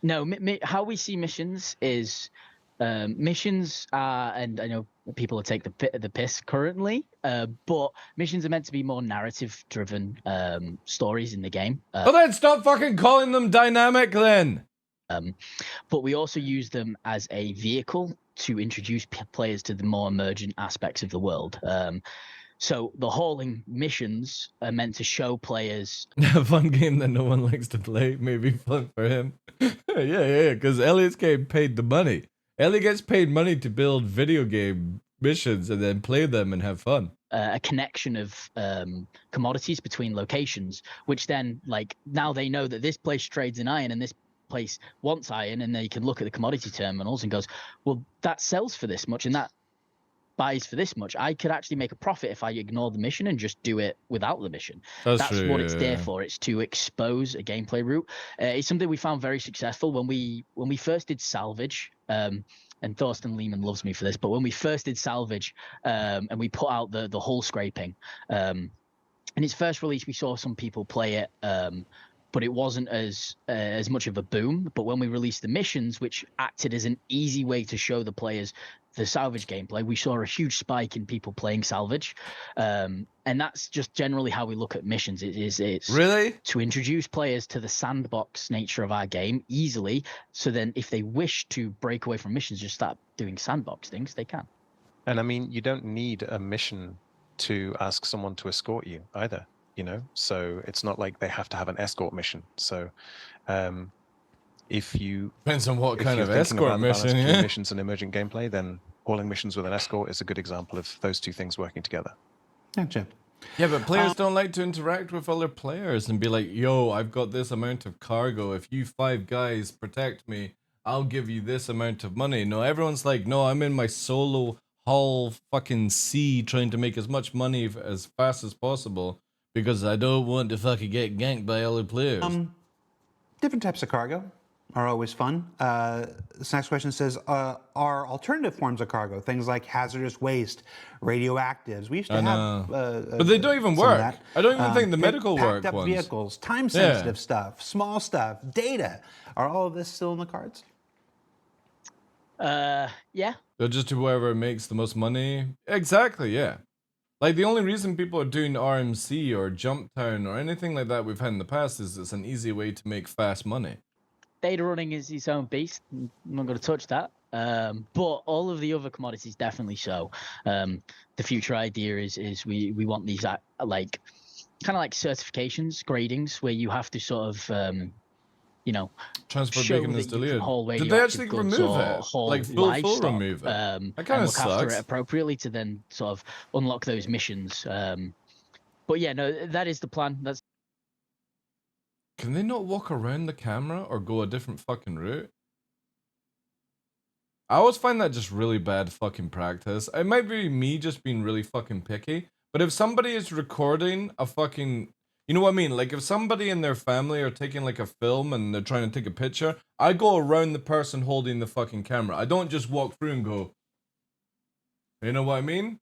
No, how we see missions is missions are, and I know people take the piss currently, but missions are meant to be more narrative-driven stories in the game. Well, then stop fucking calling them dynamic, then. But we also use them as a vehicle to introduce players to the more emergent aspects of the world. So the hauling missions are meant to show players A fun game that no one likes to play may be fun for him. yeah, because Elliot's getting paid the money. Elliot gets paid money to build video game missions and then play them and have fun. A connection of commodities between locations, which then, like, now they know that this place trades in iron and this place wants iron, and they can look at the commodity terminals and goes, well, that sells for this much and that buys for this much. I could actually make a profit if I ignore the mission and just do it without the mission. That's true, what it's yeah. there for. It's to expose a gameplay route. It's something we found very successful when we first did salvage. And Thorsten Lehman loves me for this, but when we first did salvage and we put out the hull scraping, in its first release we saw some people play it, but it wasn't as much of a boom. But when we released the missions, which acted as an easy way to show the players the salvage gameplay, we saw a huge spike in people playing salvage. And that's just generally how we look at missions. It's really to introduce players to the sandbox nature of our game easily. So then if they wish to break away from missions, just start doing sandbox things, they can. And I mean, you don't need a mission to ask someone to escort you either, you know? So it's not like they have to have an escort mission. So if you... Depends on what kind of thinking escort about the balance mission, between yeah. missions and emergent gameplay, then hauling missions with an escort is a good example of those two things working together. Gotcha. Yeah, but players don't like to interact with other players and be like, yo, I've got this amount of cargo. If you 5 guys protect me, I'll give you this amount of money. No, everyone's like, no, I'm in my solo hull fucking sea trying to make as much money as fast as possible because I don't want to fucking get ganked by other players. Different types of cargo are always fun. This next question says, are alternative forms of cargo, things like hazardous waste, radioactives. We used to have... but they don't even work. I don't even think the medical work packed up ones. vehicles, time-sensitive stuff, small stuff, data. Are all of this still in the cards? Yeah. They're just whoever makes the most money. Exactly, yeah. Like, the only reason people are doing RMC or Jump Town or anything like that we've had in the past is it's an easy way to make fast money. Data running is its own beast. I'm not going to touch that. But all of the other commodities definitely so. The future idea is we want these like kind of like certifications, gradings, where you have to sort of you know, Transport show beacon that is you can deleted. haul Did they actually radioactive goods remove or it? haul Like full livestock, remove it? That and kind of look after it sucks. appropriately to then sort of unlock those missions. But yeah, no, that is the plan. That's... Can they not walk around the camera or go a different fucking route? I always find that just really bad fucking practice. It might be me just being really fucking picky, but if somebody is recording a fucking... You know what I mean? Like, if somebody in their family are taking, like, a film and they're trying to take a picture, I go around the person holding the fucking camera. I don't just walk through and go... You know what I mean?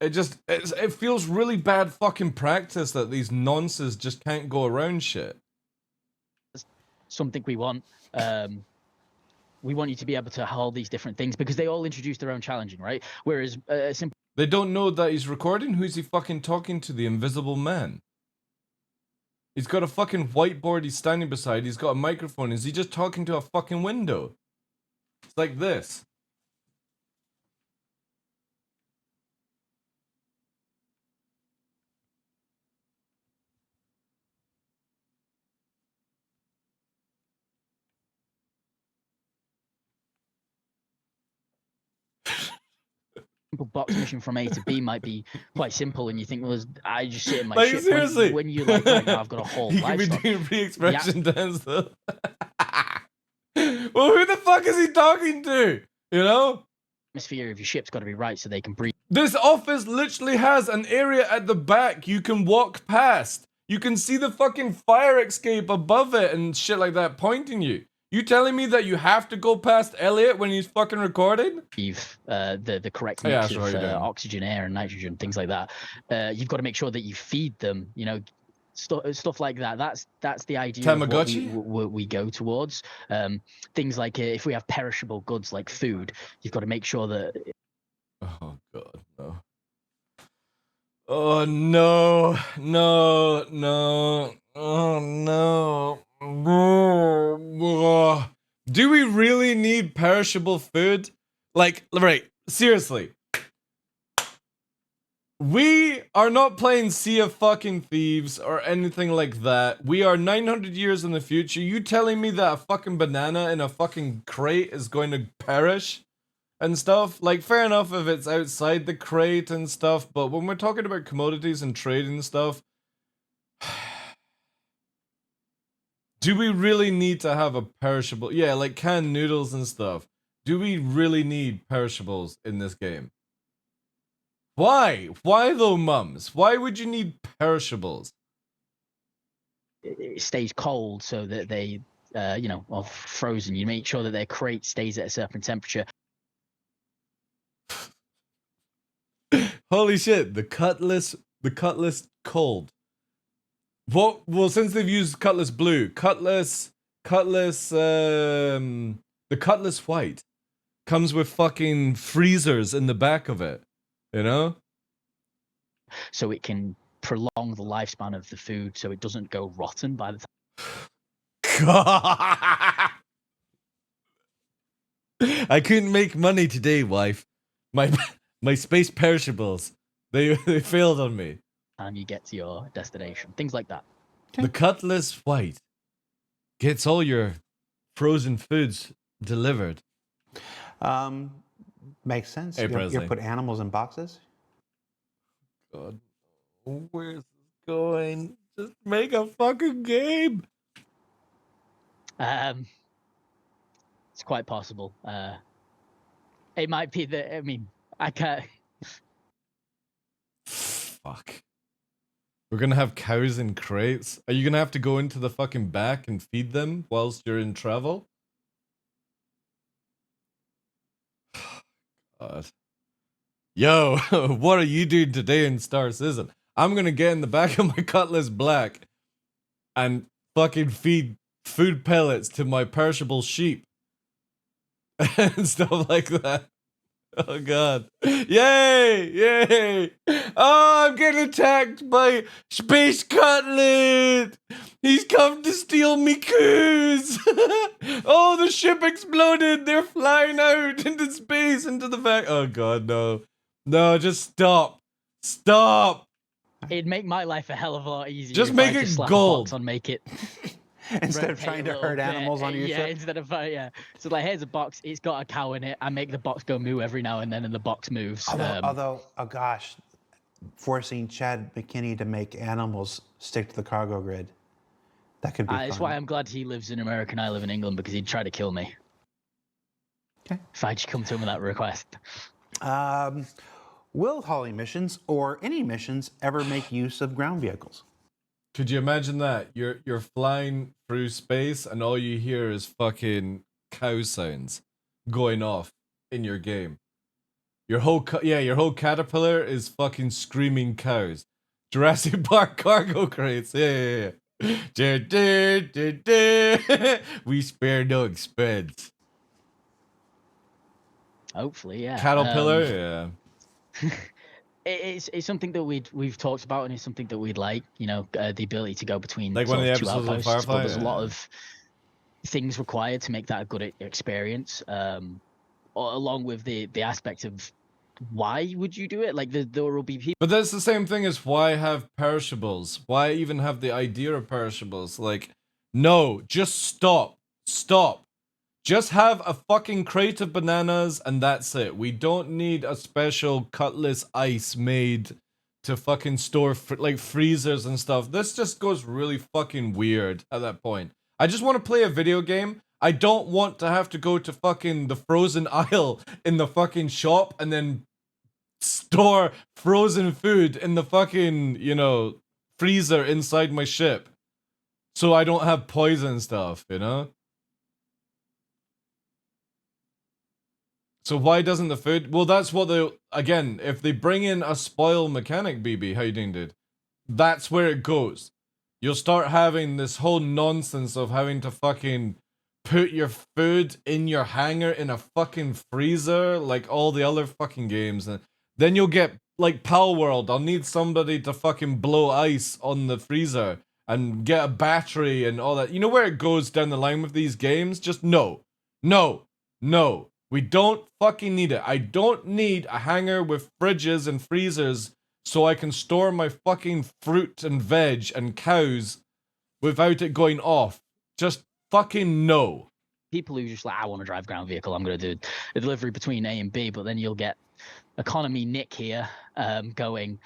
It feels really bad fucking practice that these nonces just can't go around shit. Something we want. We want you to be able to hold these different things because they all introduce their own challenging, right? Whereas simple. They don't know that he's recording. Who's he fucking talking to? The invisible man. He's got a fucking whiteboard he's standing beside. He's got a microphone. Is he just talking to a fucking window? It's like this. Box mission from A to B might be quite simple, and you think, well, I just sit in my Like, ship. seriously. When you like, right now I've got a whole He could be livestock. doing pre-expression dance though. Well, who the fuck is he talking to? You know? Atmosphere of your ship's got to be right so they can breathe. This office literally has an area at the back you can walk past. You can see the fucking fire escape above it and shit like that pointing you. You telling me that you have to go past Elliot when he's fucking recording? The correct Yeah, mix that's of right, oxygen, air, and nitrogen, things like that. You've got to make sure that you feed them. You know, stuff like that. That's the idea Tamagotchi? of what we go towards. Things like if we have perishable goods like food, you've got to make sure that. Oh god, no. Oh no, no, no, oh no. Do we really need perishable food? Like, right, seriously. We are not playing Sea of fucking Thieves or anything like that. We are 900 years in the future. You telling me that a fucking banana in a fucking crate is going to perish? And stuff, like, fair enough if it's outside the crate and stuff, but when we're talking about commodities and trade and stuff, do we really need to have a perishable? Yeah, like canned noodles and stuff. Do we really need perishables in this game? Why? Why though, mums? Why would you need perishables? It stays cold so that they, are frozen. You make sure that their crate stays at a certain temperature. Holy shit, the cutlass cold. What? Well, since they've used cutlass blue, the cutlass white comes with fucking freezers in the back of it, you know? So it can prolong the lifespan of the food so it doesn't go rotten by the time. I couldn't make money today, wife. My space perishables, they failed on me. And you get to your destination, things like that. The cutlass white gets all your frozen foods delivered. Makes sense. Hey, You put animals in boxes? God, where's this going? Just make a fucking game. It's quite possible. It might be that, I mean, I can't. Fuck. We're gonna have cows in crates. Are you gonna have to go into the fucking back and feed them whilst you're in travel? God. Yo, what are you doing today in Star Citizen? I'm gonna get in the back of my Cutlass Black and fucking feed food pellets to my perishable sheep and stuff like that. Oh god. Yay! Yay! Oh, I'm getting attacked by Space Cutlet! He's come to steal me coos! Oh, the ship exploded! They're flying out into space, into the back. Oh god, no. No, just stop. Stop! It'd make my life a hell of a lot easier. Just if make I it slap gold. A box on, make it. Instead of trying to herd animals on your ship? Instead of, So, like, here's a box. It's got a cow in it. I make the box go moo every now and then, and the box moves. Although, oh gosh, forcing Chad McKinney to make animals stick to the cargo grid. That could be fun. That's why I'm glad he lives in America and I live in England, because he'd try to kill me. Okay. If I just come to him with that request. Will hauling missions, or any missions, ever make use of ground vehicles? Could you imagine that? You're flying through space and all you hear is fucking cow sounds going off in your game. Your whole caterpillar is fucking screaming cows. Jurassic Park cargo crates. Yeah. We spare no expense. Hopefully, yeah. Caterpillar, yeah. It's something that we've talked about, and it's something that we'd like. You know, the ability to go between Like one sort of the of two episodes of outposts. But Firefly. there's a lot of things required to make that a good experience. Along with the aspect of why would you do it? Like there will be people. But that's the same thing as why have perishables? Why even have the idea of perishables? Like, no, just stop. Stop. Just have a fucking crate of bananas and that's it. We don't need a special cutlass ice made to fucking store like freezers and stuff. This just goes really fucking weird at that point. I just want to play a video game. I don't want to have to go to fucking the frozen aisle in the fucking shop and then store frozen food in the fucking, you know, freezer inside my ship. So I don't have poison stuff, you know? So why doesn't the food... Well, that's what they... Again, if they bring in a spoil mechanic, BB, how you doing, dude? That's where it goes. You'll start having this whole nonsense of having to fucking put your food in your hangar in a fucking freezer, like all the other fucking games. And then you'll get, like, Pal World. I'll need somebody to fucking blow ice on the freezer and get a battery and all that. You know where it goes down the line with these games? Just no. No. No. We don't fucking need it. I don't need a hangar with fridges and freezers so I can store my fucking fruit and veg and cows without it going off. Just fucking no. People who just like, I want to drive ground vehicle, I'm going to do a delivery between A and B, but then you'll get economy Nick here going,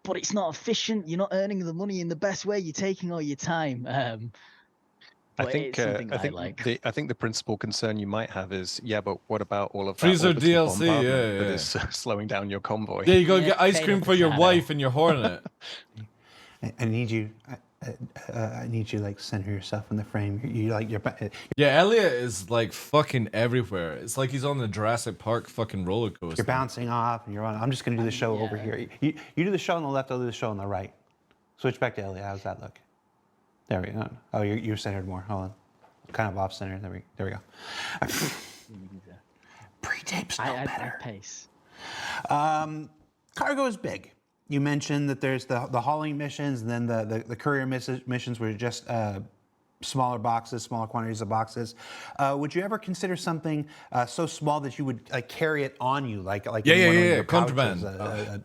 but it's not efficient, you're not earning the money in the best way, you're taking all your time. I think I think the principal concern you might have is, yeah, but what about all of that freezer orbital DLC? bombardment Yeah. that is slowing down your convoy? Yeah, you gotta get ice cream for your wife and your Hornet. I need you. I need you like center yourself in the frame. You like your. Yeah, Elliot is like fucking everywhere. It's like he's on the Jurassic Park fucking roller coaster. You're bouncing off, and you're on. I'm just gonna do the show over here. You do the show on the left. I'll do the show on the right. Switch back to Elliot. How's that look? There we go. Oh, you're centered more. Hold on. Kind of off center. There we go. Pre-tape's no better. Pace. Cargo is big. You mentioned that there's the hauling missions, and then the courier missions were just smaller boxes, smaller quantities of boxes. Would you ever consider something so small that you would carry it on you, like yeah, contraband.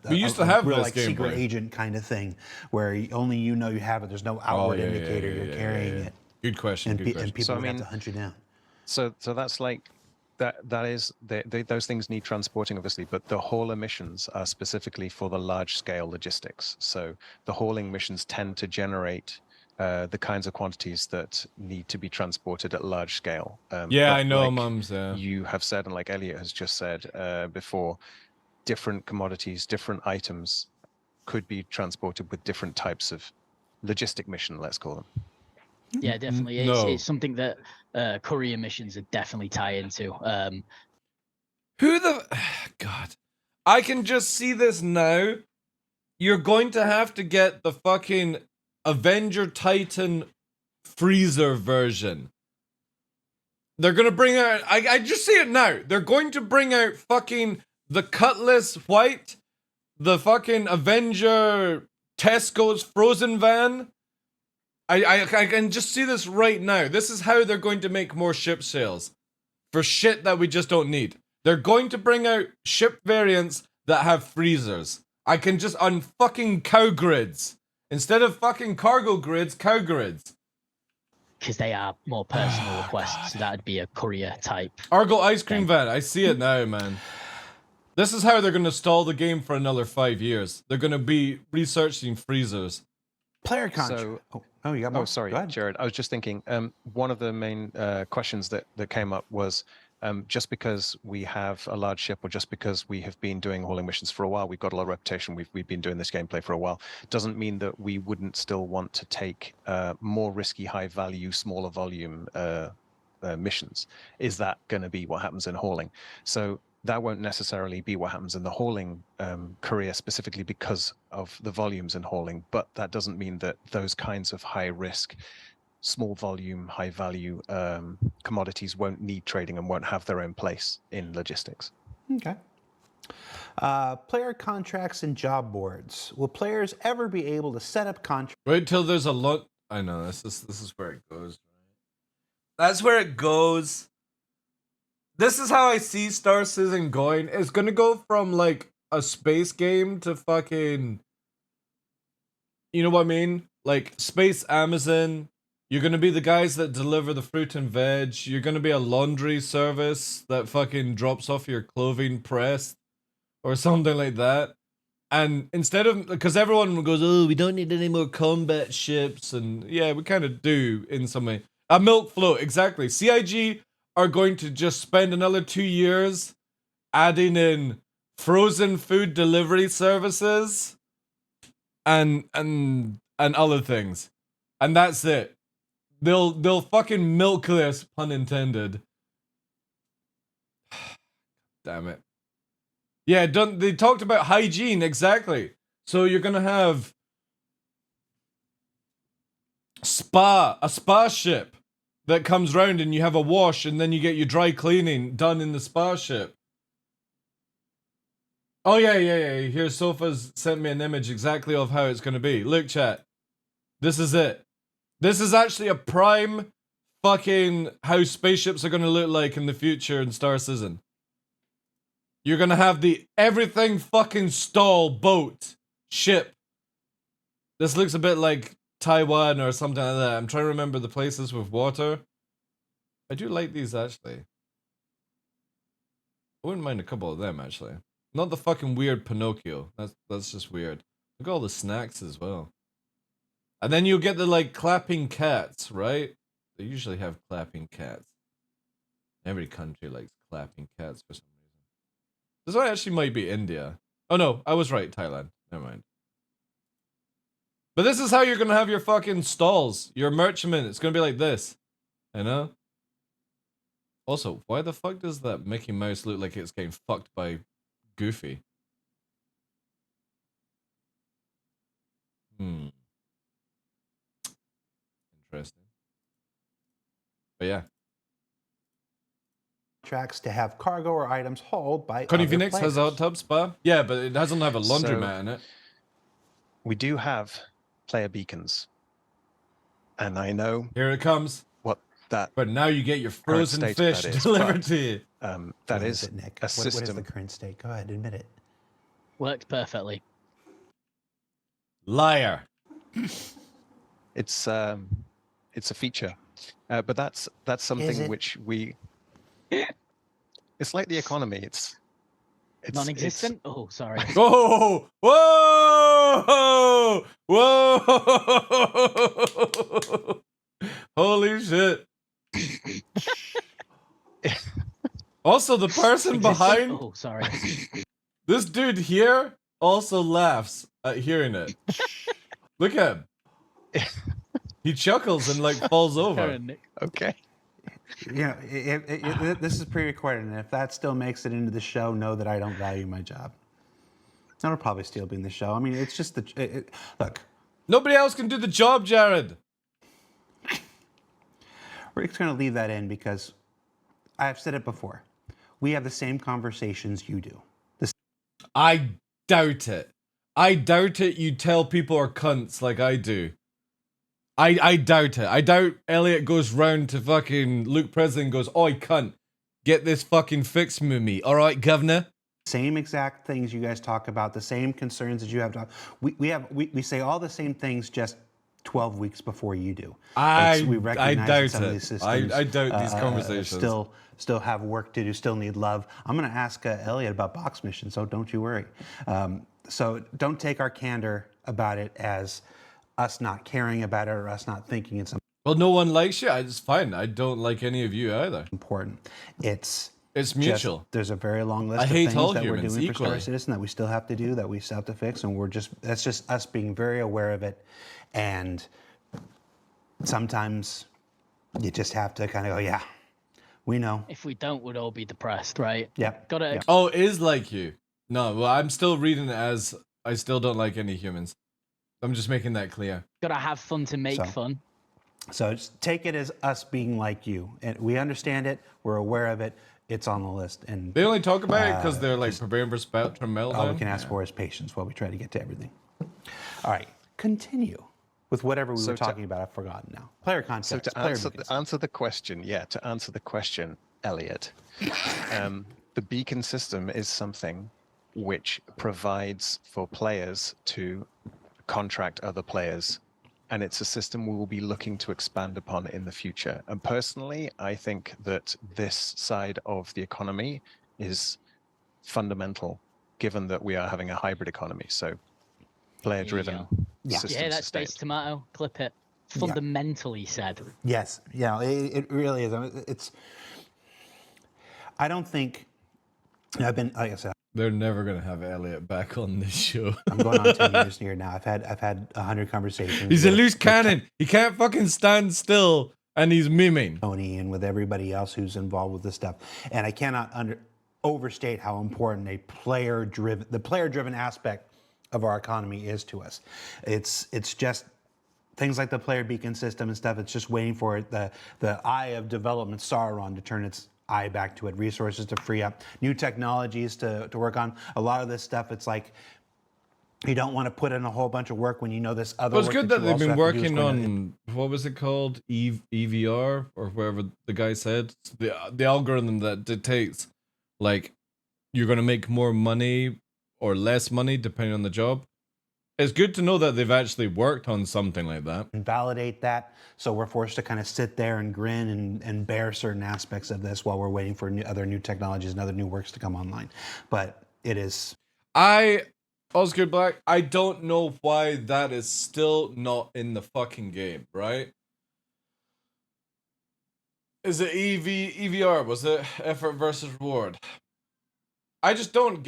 We used to have real, this like game secret boy. agent kind of thing, where only you know you have it. There's no outward indicator you're carrying it. Good question. And, and people would have to hunt you down. So that's like that is those things need transporting, obviously, but the hauler missions are specifically for the large scale logistics. So the hauling missions tend to generate the kinds of quantities that need to be transported at large scale. Yeah, I know, like mums. Yeah. You have said, and like Elliot has just said before, different commodities, different items could be transported with different types of logistic mission, let's call them. Yeah, definitely. It's something that courier missions would definitely tie into. Who the... God. I can just see this now. You're going to have to get the fucking Avenger Titan freezer version. They're going to bring out... I just see it now. They're going to bring out fucking the Cutlass White, the fucking Avenger Tesco's frozen van. I can just see this right now. This is how they're going to make more ship sales. For shit that we just don't need. They're going to bring out ship variants that have freezers. I can just on fucking cow grids. Instead of fucking cargo grids, cow grids. Because they are more personal requests. So that'd be a courier type. Argo ice cream van. I see it now, man. This is how they're going to stall the game for another 5 years. They're going to be researching freezers. Player contract. Oh, you got more? Oh, sorry, Jared. I was just thinking, one of the main questions that came up was, just because we have a large ship or just because we have been doing hauling missions for a while, we've got a lot of reputation, we've been doing this gameplay for a while, doesn't mean that we wouldn't still want to take more risky, high value, smaller volume missions. Is that going to be what happens in hauling? So that won't necessarily be what happens in the hauling career specifically because of the volumes in hauling, but that doesn't mean that those kinds of high risk, small volume, high value commodities won't need trading and won't have their own place in logistics. Okay. Player contracts and job boards. Will players ever be able to set up contracts? Wait till there's a lot. I know this is where it goes. That's where it goes. This is how I see Star Citizen going. It's gonna go from like a space game to fucking. You know what I mean? Like Space Amazon. You're gonna be the guys that deliver the fruit and veg. You're gonna be a laundry service that fucking drops off your clothing pressed or something like that. And instead of, because everyone goes, oh, we don't need any more combat ships, and yeah, we kind of do in some way. A milk float, exactly. CIG are going to just spend another 2 years adding in frozen food delivery services and other things, and that's it. They'll fucking milk this, pun intended. Damn it. Yeah, they talked about hygiene, exactly. So you're gonna have a spa ship that comes round and you have a wash and then you get your dry cleaning done in the spa ship. Oh yeah. Here, Sofa's sent me an image exactly of how it's gonna be. Look, chat. This is it. This is actually a prime fucking how spaceships are gonna look like in the future in Star Citizen. You're gonna have the everything fucking stall boat ship. This looks a bit like Taiwan or something like that. I'm trying to remember the places with water. I do like these actually. I wouldn't mind a couple of them actually. Not the fucking weird Pinocchio. That's just weird. Look at all the snacks as well. And then you'll get the like clapping cats, right? They usually have clapping cats. Every country likes clapping cats for some reason. This one actually might be India. Oh no, I was right, Thailand. Never mind. But this is how you're gonna have your fucking stalls. Your merchantmen. It's gonna be like this. You know? Also, why the fuck does that Mickey Mouse look like it's getting fucked by Goofy? Interesting. But yeah. Contracts to have cargo or items hauled by Connie other Phoenix players. has a hot tub spa. Yeah, but it doesn't have a laundromat in it. We do have player beacons. And I know Here it comes. what that But now you get your frozen state fish that is, delivered but, to you. that What is it, Nick? a What is system. the current state? Go ahead, admit it. Worked perfectly. Liar. It's a feature, but that's something which we. It's like the economy. It's Non-existent? Oh, sorry. Whoa! Whoa! Whoa! Holy shit. Also, the person behind... Oh, sorry. This dude here also laughs at hearing it. Look at him. He chuckles and like falls over. Okay. Yeah, this is pre-recorded, and if that still makes it into the show, know that I don't value my job. That'll probably still be in the show. I mean, it's just the look. Nobody else can do the job, Jared. We're just going to leave that in because I've said it before. We have the same conversations you do. I doubt it. I doubt it. You tell people are cunts like I do. I doubt it. I doubt Elliot goes round to fucking Luke President and goes, oi cunt, get this fucking fixed with me. All right, governor? Same exact things you guys talk about, the same concerns that you have. We say all the same things just 12 weeks before you do. We recognize that some of these systems, I doubt these conversations. Still have work to do, still need love. I'm going to ask Elliot about box missions, so don't you worry. So don't take our candor about it as us not caring about it or us not thinking it's well, no one likes you. It's fine. I don't like any of you either. important. It's mutual. There's a very long list I of hate things all that we're humans doing equally. for Star Citizen that we still have to do, that we still have to fix, and that's just us being very aware of it. And sometimes you just have to kind of go, yeah, we know. If we don't, we'd all be depressed, right? Yeah. Gotta. Oh, it is like you. No, well, I'm still reading it as I still don't like any humans. I'm just making that clear. Gotta have fun to make fun. So just take it as us being like you. And we understand it. We're aware of it. it's on the list. And They only talk about it because they're like preparing for Spectrum Meltdown. all we can ask for is patience while we try to get to everything. All right, continue with whatever we were talking about. I've forgotten now. Player context. So to answer the question, Elliot, the beacon system is something which provides for players to contract other players, and it's a system we will be looking to expand upon in the future. And personally, I think that this side of the economy is fundamental, given that we are having a hybrid economy. So player-driven system. Yeah, that's Space Tomato. Clip it. Fundamentally said. Yes, yeah, it really is. It's. I don't think. I've been, like I said, they're never gonna have Elliot back on this show. I'm going on 10 years here now. I've had 100 conversations. He's a loose cannon. He can't fucking stand still, and he's miming. Tony and with everybody else who's involved with this stuff, and I cannot overstate how important the player-driven aspect of our economy is to us. It's just things like the player beacon system and stuff. It's just waiting for the eye of development, Sauron, to turn its eye back to it, resources to free up, new technologies to work on. A lot of this stuff, it's like you don't want to put in a whole bunch of work when you know this other. Well, it's good that they've been working on what was it called, EVR or whatever the guy said, the algorithm that dictates like you're going to make more money or less money depending on the job. It's good to know that they've actually worked on something like that. And validate that, so we're forced to kind of sit there and grin and bear certain aspects of this while we're waiting for other new technologies and other new works to come online. But it is... Oscar Black, I don't know why that is still not in the fucking game, right? Is it EVR? Was it effort versus reward? I just don't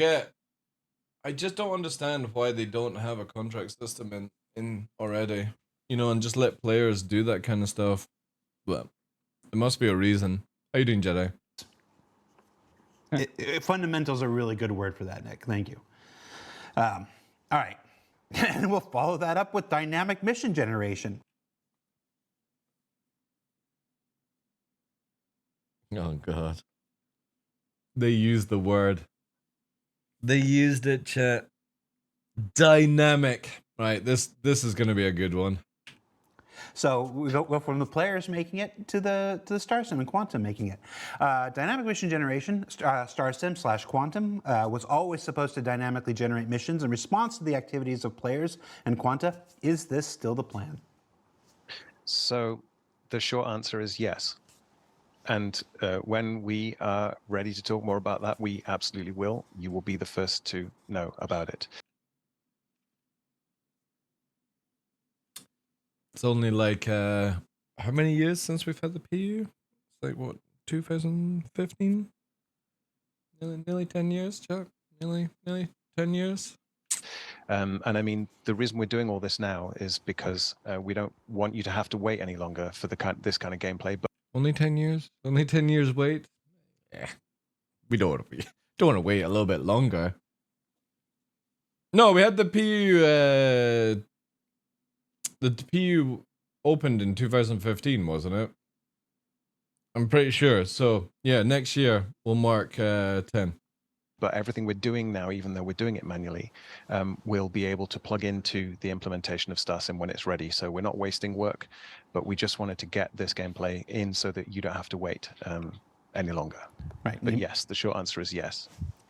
understand why they don't have a contract system in already, you know, and just let players do that kind of stuff. But there must be a reason. How you doing, Jedi? Fundamental's a really good word for that, Nick. Thank you. All right. And we'll follow that up with dynamic mission generation. Oh, God. They used the word. They used it, chat. Dynamic. Right, this is going to be a good one. So we go from the players making it to the StarSim and Quantum making it. Dynamic mission generation, StarSim/Quantum, was always supposed to dynamically generate missions in response to the activities of players and Quanta. Is this still the plan? So the short answer is yes. And when we are ready to talk more about that, we absolutely will. You will be the first to know about it. It's only like, how many years since we've had the PU? It's like, what, 2015? Nearly 10 years, Chuck? Nearly 10 years? And I mean, the reason we're doing all this now is because we don't want you to have to wait any longer for this kind of gameplay. But only 10 years? Only 10 years wait? We don't want to wait a little bit longer. No, we had the PU, the PU opened in 2015, wasn't it? I'm pretty sure. So, yeah, next year we'll mark 10. But everything we're doing now, even though we're doing it manually, we'll be able to plug into the implementation of StarSim when it's ready. So we're not wasting work, but we just wanted to get this gameplay in so that you don't have to wait any longer. Right. But yes, the short answer is yes.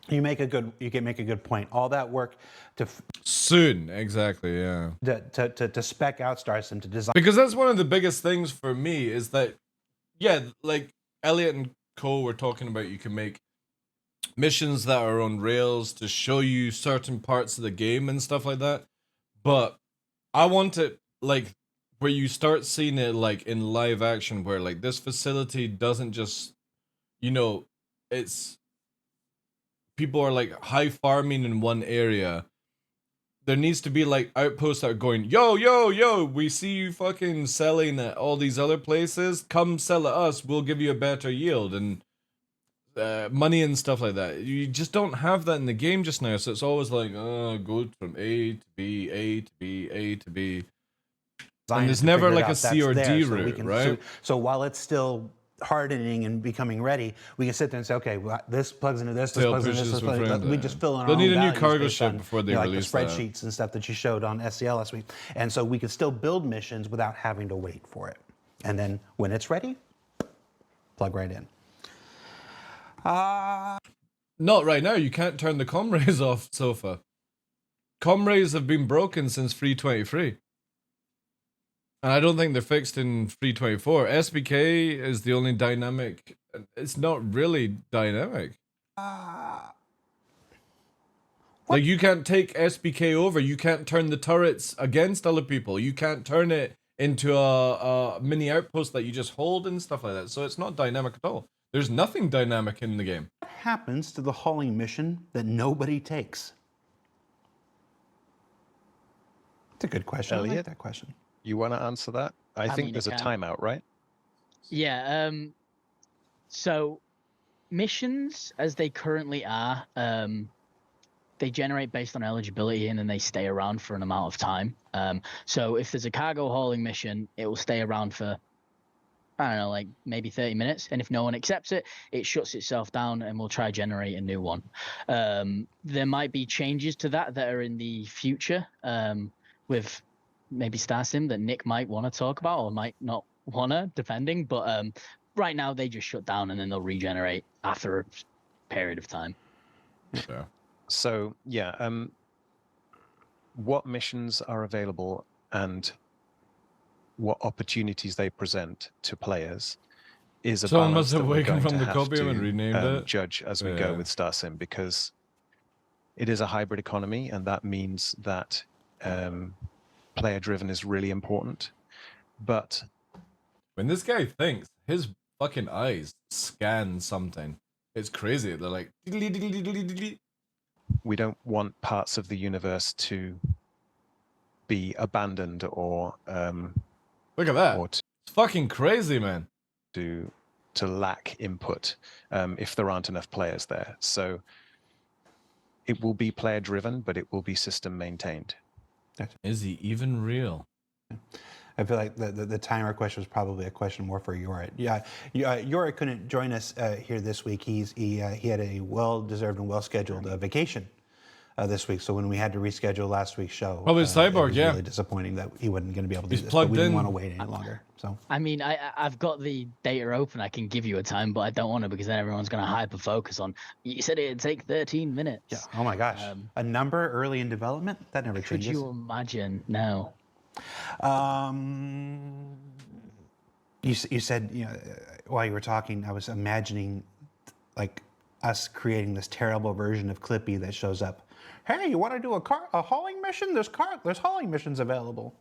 You can make a good point. All that work to soon, exactly, yeah. To spec out StarSim, to design, because that's one of the biggest things for me is that, yeah, like Elliot and Co were talking about, you can make missions that are on rails to show you certain parts of the game and stuff like that. But I want it like where you start seeing it like in live action, where like this facility doesn't just, you know, it's people are like high farming in one area. There needs to be like outposts that are going, yo, we see you fucking selling at all these other places. Come sell at us. We'll give you a better yield and money and stuff like that. You just don't have that in the game just now. So it's always like, go from A to B, A to B, A to B. And there's never like a C or D route, right? So while it's still hardening and becoming ready, we can sit there and say, okay, well, this plugs into this, this Still plugs into pushes this, for plugs into frames, this. We yeah. just fill in our They'll own need a new values cargo based ship on, before they like release the that. spreadsheets and stuff that you showed on SCL last week. And so we could still build missions without having to wait for it. And then when it's ready, plug right in. Not right now. You can't turn the comm rays off, Sofa. Comm rays have been broken since 3.23. And I don't think they're fixed in 3.24. SBK is the only dynamic. It's not really dynamic. Like, you can't take SBK over. You can't turn the turrets against other people. You can't turn it into a mini outpost that you just hold and stuff like that. So it's not dynamic at all. There's nothing dynamic in the game. What happens to the hauling mission that nobody takes? It's a good question. I like Elliot? that question. You want to answer that? I think mean, there's it a can. timeout, right? Yeah. So missions, as they currently are, they generate based on eligibility and then they stay around for an amount of time. So if there's a cargo hauling mission, it will stay around for, I don't know, like maybe 30 minutes. And if no one accepts it, it shuts itself down and we'll try generate a new one. There might be changes to that are in the future with maybe StarSim that Nick might want to talk about or might not want to, depending. But right now they just shut down and then they'll regenerate after a period of time. Yeah. So yeah, what missions are available and what opportunities they present to players is a Someone balance must have that we're waken going from to the have copium and to renamed it. judge as we go with StarSim, because it is a hybrid economy, and that means that player-driven is really important. But when this guy thinks, his fucking eyes scan something. It's crazy. They're like, we don't want parts of the universe to be abandoned or look at that. or It's fucking crazy, man. to lack input if there aren't enough players there. So it will be player driven, but it will be system maintained. Is he even real? I feel like the timer question was probably a question more for Yorit. Yeah, Yorit couldn't join us here this week. He had a well-deserved and well-scheduled vacation this week. So when we had to reschedule last week's show, Oh, it's Cyborg, it was yeah. really disappointing that he wasn't going to be able to do He's this. plugged But we didn't in. want to wait any longer. So I mean, I've got the data open. I can give you a time, but I don't want to because then everyone's going to hyper focus on. You said it'd take 13 minutes. yeah. Oh my gosh, a number early in development that never Could changes. you imagine? No. You said, you know, while you were talking, I was imagining like us creating this terrible version of Clippy that shows up. Hey, you want to do a hauling mission? There's hauling missions available.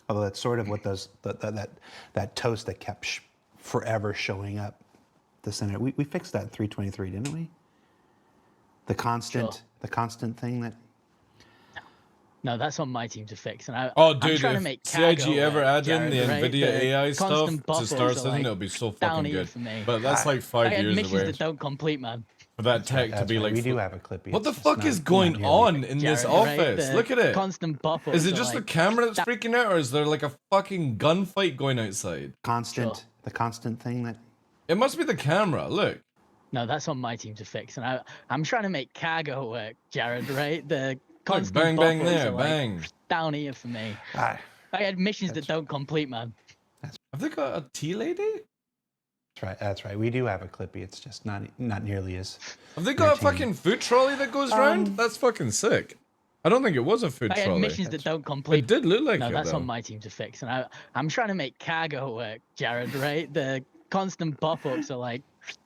Although that's sort of what those that toast that kept forever showing up. The center. We fixed that in 3.23, didn't we? The constant thing that. No, that's on my team to fix. And Oh, I'm dude, trying to if make CIG cargo ever work, add in Jared, the right? NVIDIA AI stuff constant to buffers Star are, Citizen, like, it'll be so down fucking here good. for me. But that's like 5 I had years missions away. that don't complete, man. For that tech to be like... we do have a Clippy. What the It's fuck not- is not going nearly- on in this Jared, right? office? The Look at it. Constant buffers. Is it are just the like, camera that's freaking out, or is there like a fucking gunfight going outside? The constant thing that. It must be the camera. Look. No, that's on my team to fix. And I'm trying to make cargo work, Jared, right? The Look, constant bang, bang buffers there, are, like, bang. down here for me. Ah, I had missions that don't complete, man. Have they got a tea lady? That's right. We do have a Clippy. It's just not nearly as. Have they got a entertaining. fucking food trolley that goes round? That's fucking sick. I don't think it was a food I had trolley. missions that don't complete. It did look like No, it, that's though. on my team to fix. And I'm trying to make cargo work, Jared, right? The constant buff-ups are like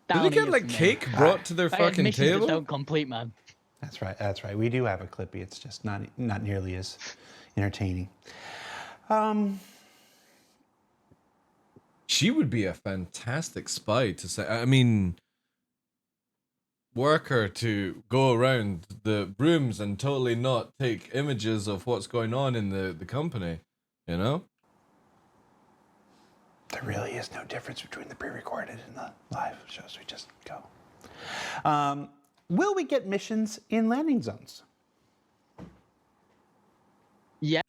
Did down they get here like for me. cake brought to their I had fucking missions table? that don't complete, man. That's right. That's right. We do have a Clippy. It's just not nearly as entertaining. She would be a fantastic spy to say. I mean, work her to go around the rooms and totally not take images of what's going on in the company, you know? There really is no difference between the pre-recorded and the live shows. We just go. Will we get missions in landing zones? Yeah.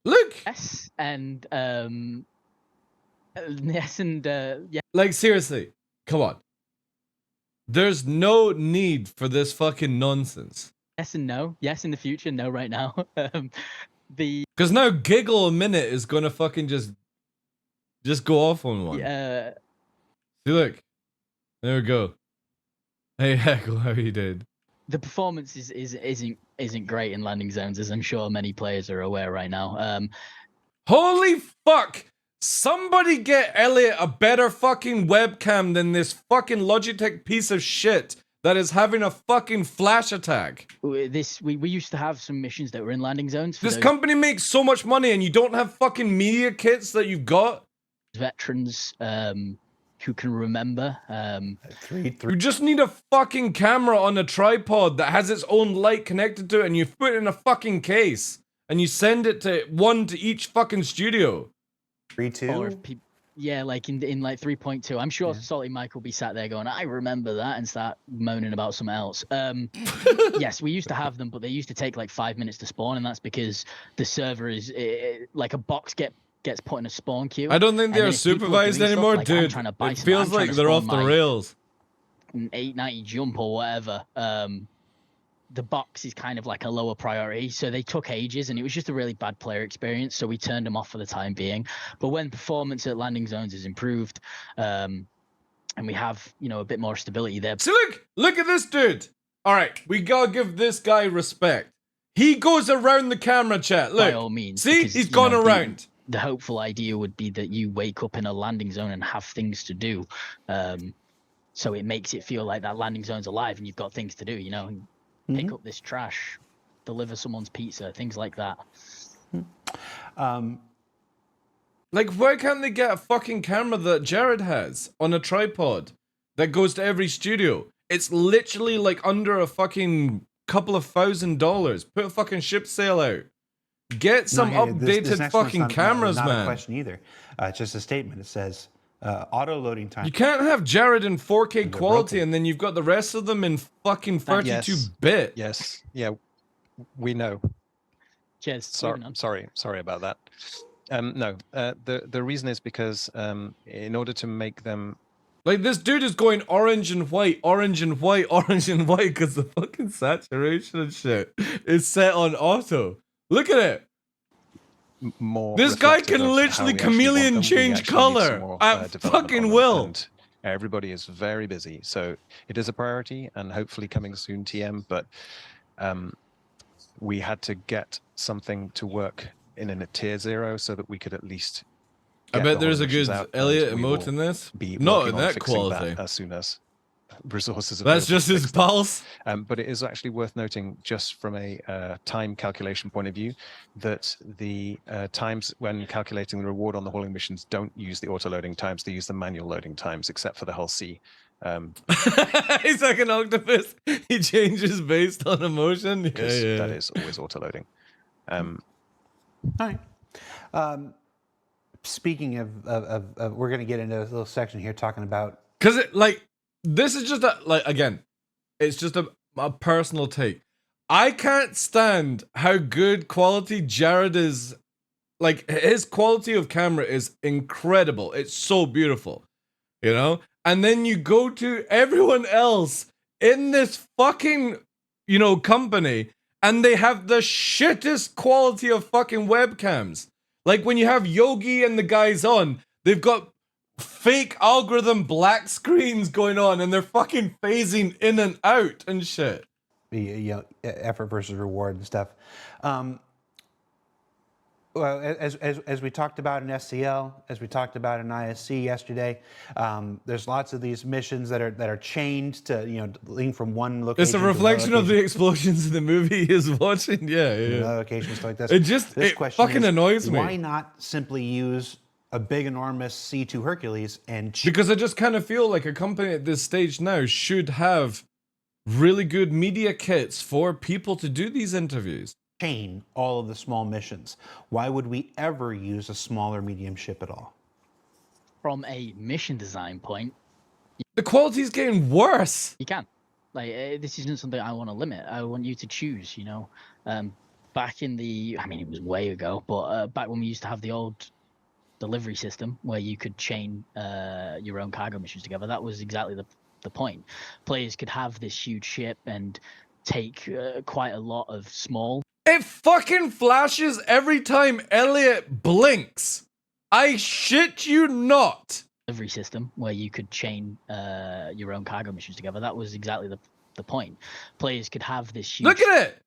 Look! Yes, and Yes, and yeah. Like, seriously, come on. There's no need for this fucking nonsense. Yes and no. Yes in the future, no right now. Because now Giggle a Minute is gonna fucking just go off on one. See, look. There we go. Hey, Heckle, how you did? The performance isn't great in landing zones, as I'm sure many players are aware right now. Holy fuck! Somebody get Elliot a better fucking webcam than this fucking Logitech piece of shit that is having a fucking flash attack. We used to have some missions that were in landing zones. This company makes so much money and you don't have fucking media kits that you've got? Veterans who can remember. You just need a fucking camera on a tripod that has its own light connected to it and you put it in a fucking case. And you send it to one to each fucking studio. 3.2? Yeah, like in like 3.2. I'm sure Salty Mike will be sat there going, I remember that, and start moaning about something else. Yes, we used to have them, but they used to take like 5 minutes to spawn, and that's because the server is like a box gets put in a spawn queue. I don't think they are supervised anymore, like, dude. It feels like they're off the rails. An 890 jump or whatever. The box is kind of like a lower priority, so they took ages, and it was just a really bad player experience, so we turned them off for the time being. But when performance at landing zones is improved, and we have, you know, a bit more stability there. See, look at this dude. All right, we gotta give this guy respect. He goes around the camera, chat. Look, by all means, see, because, he's gone around. The hopeful idea would be that you wake up in a landing zone and have things to do, so it makes it feel like that landing zone's alive and you've got things to do, you know. Pick up this trash, deliver someone's pizza, things like that. Like, why can't they get a fucking camera that Jared has on a tripod that goes to every studio? It's literally like under a fucking couple of $1,000. Put a fucking ship sail out. Get some updated this fucking cameras, not man. a question either. It's just a statement. It says auto loading time. You can't have Jared in 4K quality and then you've got the rest of them in fucking 32-bit. Yes. Yeah, we know. Cheers. Sorry about that. No, the reason is because in order to make them... Like, this dude is going orange and white, orange and white, orange and white because the fucking saturation and shit is set on auto. Look at it. More this guy can literally chameleon change color at fucking will. And everybody is very busy, so it is a priority and hopefully coming soon, TM. But we had to get something to work in a tier 0 so that we could at least. I bet there's a good Elliot emote in this. Not in that quality. That as soon as resources. That's just his pulse. But it is actually worth noting, just from a time calculation point of view, that the times when calculating the reward on the hauling missions don't use the auto loading times; they use the manual loading times, except for the Hull C. He's like an octopus. He changes based on emotion. Because that is always auto loading. All right. Speaking of we're going to get into a little section here talking about, because this is just again, it's just a personal take. I can't stand how good quality Jared is. Like, his quality of camera is incredible. It's so beautiful, you know? And then you go to everyone else in this fucking, you know, company, and they have the shittest quality of fucking webcams. Like, when you have Yogi and the guys on, they've got fake algorithm black screens going on, and they're fucking phasing in and out and shit. You know, effort versus reward and stuff. Well, as we talked about in SCL, as we talked about in ISC yesterday, there's lots of these missions that are chained to, you know, link from one location. It's a reflection of the explosions in the movie he is watching. Yeah. Another location, stuff like this. It fucking annoys me. Why not simply use a big, enormous C2 Hercules and... Because I just kind of feel like a company at this stage now should have really good media kits for people to do these interviews. Chain all of the small missions. Why would we ever use a small or medium ship at all? From a mission design point, the quality's getting worse. You can. Like, this isn't something I want to limit. I want you to choose, you know. Back in the, I mean, it was way ago, but back when we used to have the old delivery system where you could chain your own cargo missions together. That was exactly the point. Players could have this huge ship and take quite a lot of small. It fucking flashes every time Elliot blinks. I shit you not. Delivery system where you could chain your own cargo missions together. That was exactly the point. Players could have this huge Look at it.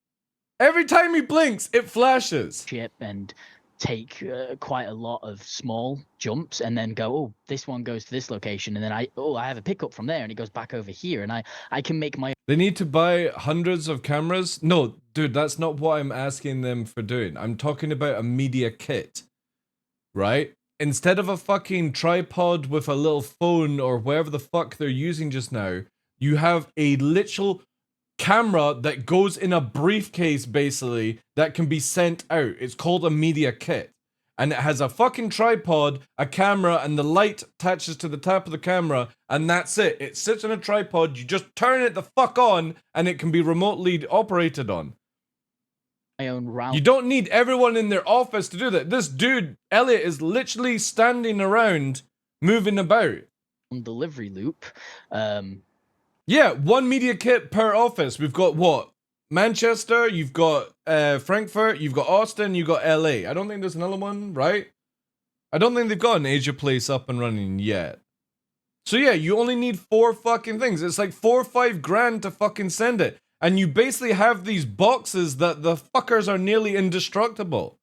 Every time he blinks, it flashes. ship and take quite a lot of small jumps and then go, oh, this one goes to this location, and then I have a pickup from there and it goes back over here, and I can make my. They need to buy hundreds of cameras? No, dude, that's not what I'm asking them for doing. I'm talking about a media kit, right? Instead of a fucking tripod with a little phone or whatever the fuck they're using just now, you have a literal camera that goes in a briefcase, basically, that can be sent out. It's called a media kit. And it has a fucking tripod, a camera, and the light attaches to the top of the camera, and that's it. It sits on a tripod, you just turn it the fuck on, and it can be remotely operated on. My own round. You don't need everyone in their office to do that. This dude, Elliot, is literally standing around, moving about. Delivery loop. Yeah, one media kit per office. We've got what? Manchester, you've got Frankfurt, you've got Austin, you've got LA. I don't think there's another one, right? I don't think they've got an Asia place up and running yet. So yeah, you only need 4 fucking things. It's like 4 or 5 grand to fucking send it. And you basically have these boxes that the fuckers are nearly indestructible.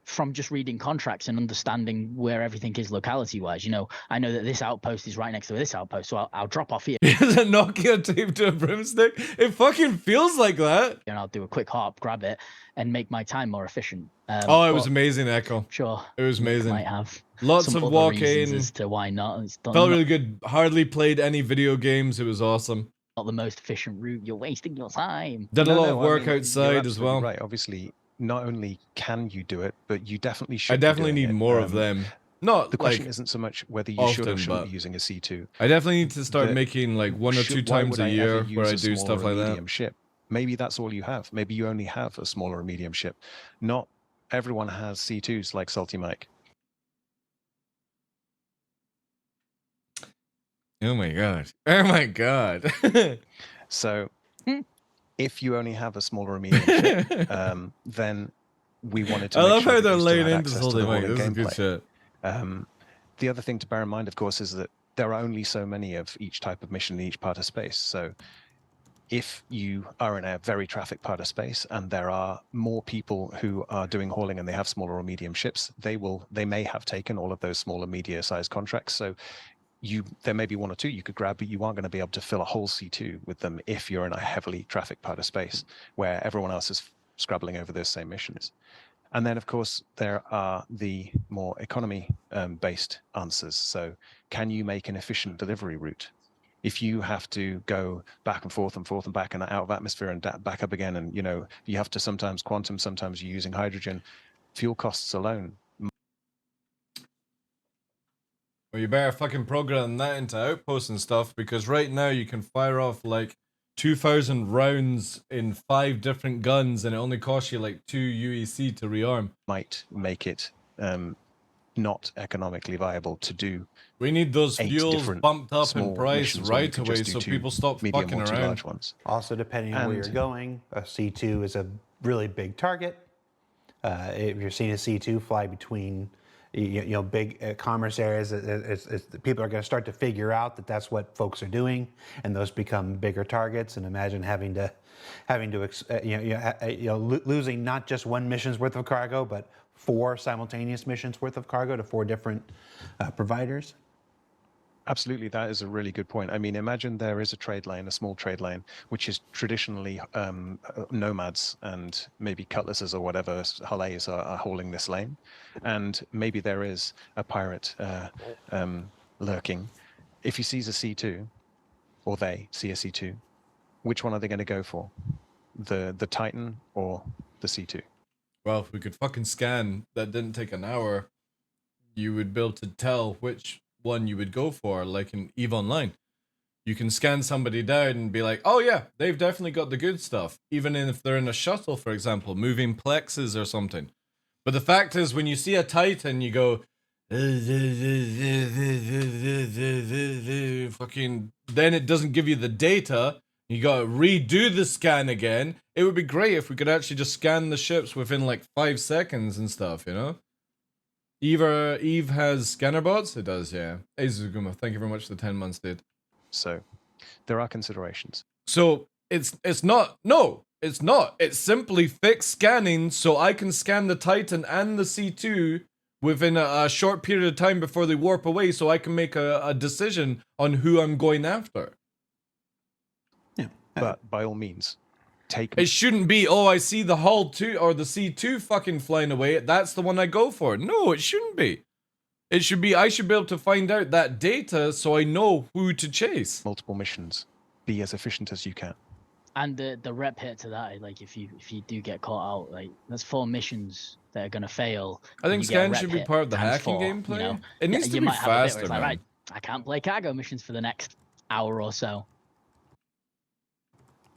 From just reading contracts and understanding where everything is locality-wise, you know, I know that this outpost is right next to this outpost, so I'll drop off here. Is a Nokia taped to a broomstick? It fucking feels like that. And I'll do a quick hop, grab it, and make my time more efficient. Oh, it was amazing, Echo. Sure. It was amazing. Might have lots some of other walking. reasons as to why not. It's Felt really good. Hardly played any video games. It was awesome. Not the most efficient route. You're wasting your time. Did a lot of work I mean, outside as well. Right, obviously, not only can you do it, but you definitely should. I definitely be doing need it. more of them. Not the question like isn't so much whether you should often, or shouldn't but be using a C2. I definitely need to start making like 1 or 2 Why times would a I year ever where I use a do small stuff or a like medium that. ship? Maybe that's all you have. Maybe you only have a small or a medium ship. Not everyone has C2s like Salty Mike. Oh my god. Oh my god. So if you only have a small or a medium ship, then we wanted to I make love sure how that they're you still laying had into access to Salty the Mike. hauling This is good gameplay. shit. The other thing to bear in mind, of course, is that there are only so many of each type of mission in each part of space. So if you are in a very trafficked part of space and there are more people who are doing hauling and they have smaller or medium ships, they may have taken all of those smaller media-sized contracts. So there may be 1 or 2 you could grab, but you aren't going to be able to fill a whole C2 with them if you're in a heavily trafficked part of space where everyone else is scrabbling over those same missions. And then, of course, there are the more economy-based answers. So can you make an efficient delivery route? If you have to go back and forth and back and out of atmosphere and back up again, and, you know, you have to sometimes quantum, sometimes you're using hydrogen, fuel costs alone. Well, you better fucking program that into outposts and stuff, because right now you can fire off like 2,000 rounds in 5 different guns and it only costs you like 2 UEC to rearm. Might make it not economically viable to do. We need those fuels bumped up in price right away so people stop fucking around. Large ones. Also, depending on where you're going, a C2 is a really big target. If you're seeing a C2 fly between big commerce areas, people are going to start to figure out that that's what folks are doing, and those become bigger targets. And imagine having to losing not just 1 mission's worth of cargo, but 4 simultaneous missions worth of cargo to 4 different providers. Absolutely, that is a really good point. I mean, imagine there is a trade lane, a small trade lane, which is traditionally nomads and maybe cutlasses or whatever Halays are hauling this lane. And maybe there is a pirate lurking. If he sees a C2, or they see a C2, which one are they going to go for? The Titan or the C2? Well, if we could fucking scan that didn't take an hour, you would be able to tell which one you would go for, like in EVE Online. You can scan somebody down and be like, oh yeah, they've definitely got the good stuff, even if they're in a shuttle, for example, moving plexes or something. But the fact is, when you see a Titan, you go, fucking, then it doesn't give you the data. You gotta redo the scan again. It would be great if we could actually just scan the ships within like 5 seconds and stuff, you know? Eve has scanner bots? It does, yeah. Azuguma, thank you very much for the 10 months, dude. So there are considerations. So it's not, no, it's not. It's simply fixed scanning so I can scan the Titan and the C2 within a short period of time before they warp away so I can make a decision on who I'm going after. Yeah. But by all means, take... It shouldn't be, oh, I see the Hull 2 or the C2 fucking flying away. That's the one I go for. No, it shouldn't be. It should be, I should be able to find out that data so I know who to chase. Multiple missions. Be as efficient as you can. And the rep hit to that, like if you do get caught out, like that's 4 missions that are gonna fail. I think You get a scan rep should be hit part of the times hacking 4, gameplay. You know? It needs to you be might have a bit where faster, it's man. like, right, I can't play cargo missions for the next hour or so.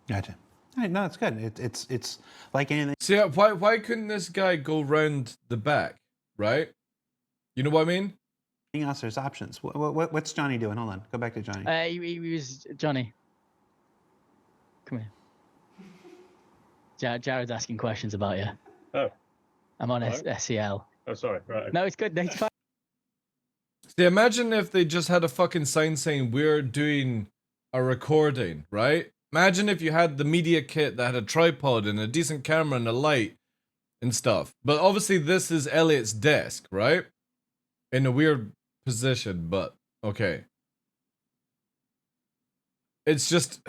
Gotcha. All right, no, it's good. It's like anything. See, why couldn't this guy go round the back, right? You know what I mean? Anything else, there's options. What's Johnny doing? Hold on. Go back to Johnny. He was Johnny. Come here. Jared's asking questions about you. Oh. I'm on Hello? SCL. Oh, sorry. Right. No, it's good. No, it's fine. See, imagine if they just had a fucking sign saying we're doing a recording, right? Imagine if you had the media kit that had a tripod and a decent camera and a light and stuff. But obviously this is Elliot's desk, right? In a weird position, but okay. It's just,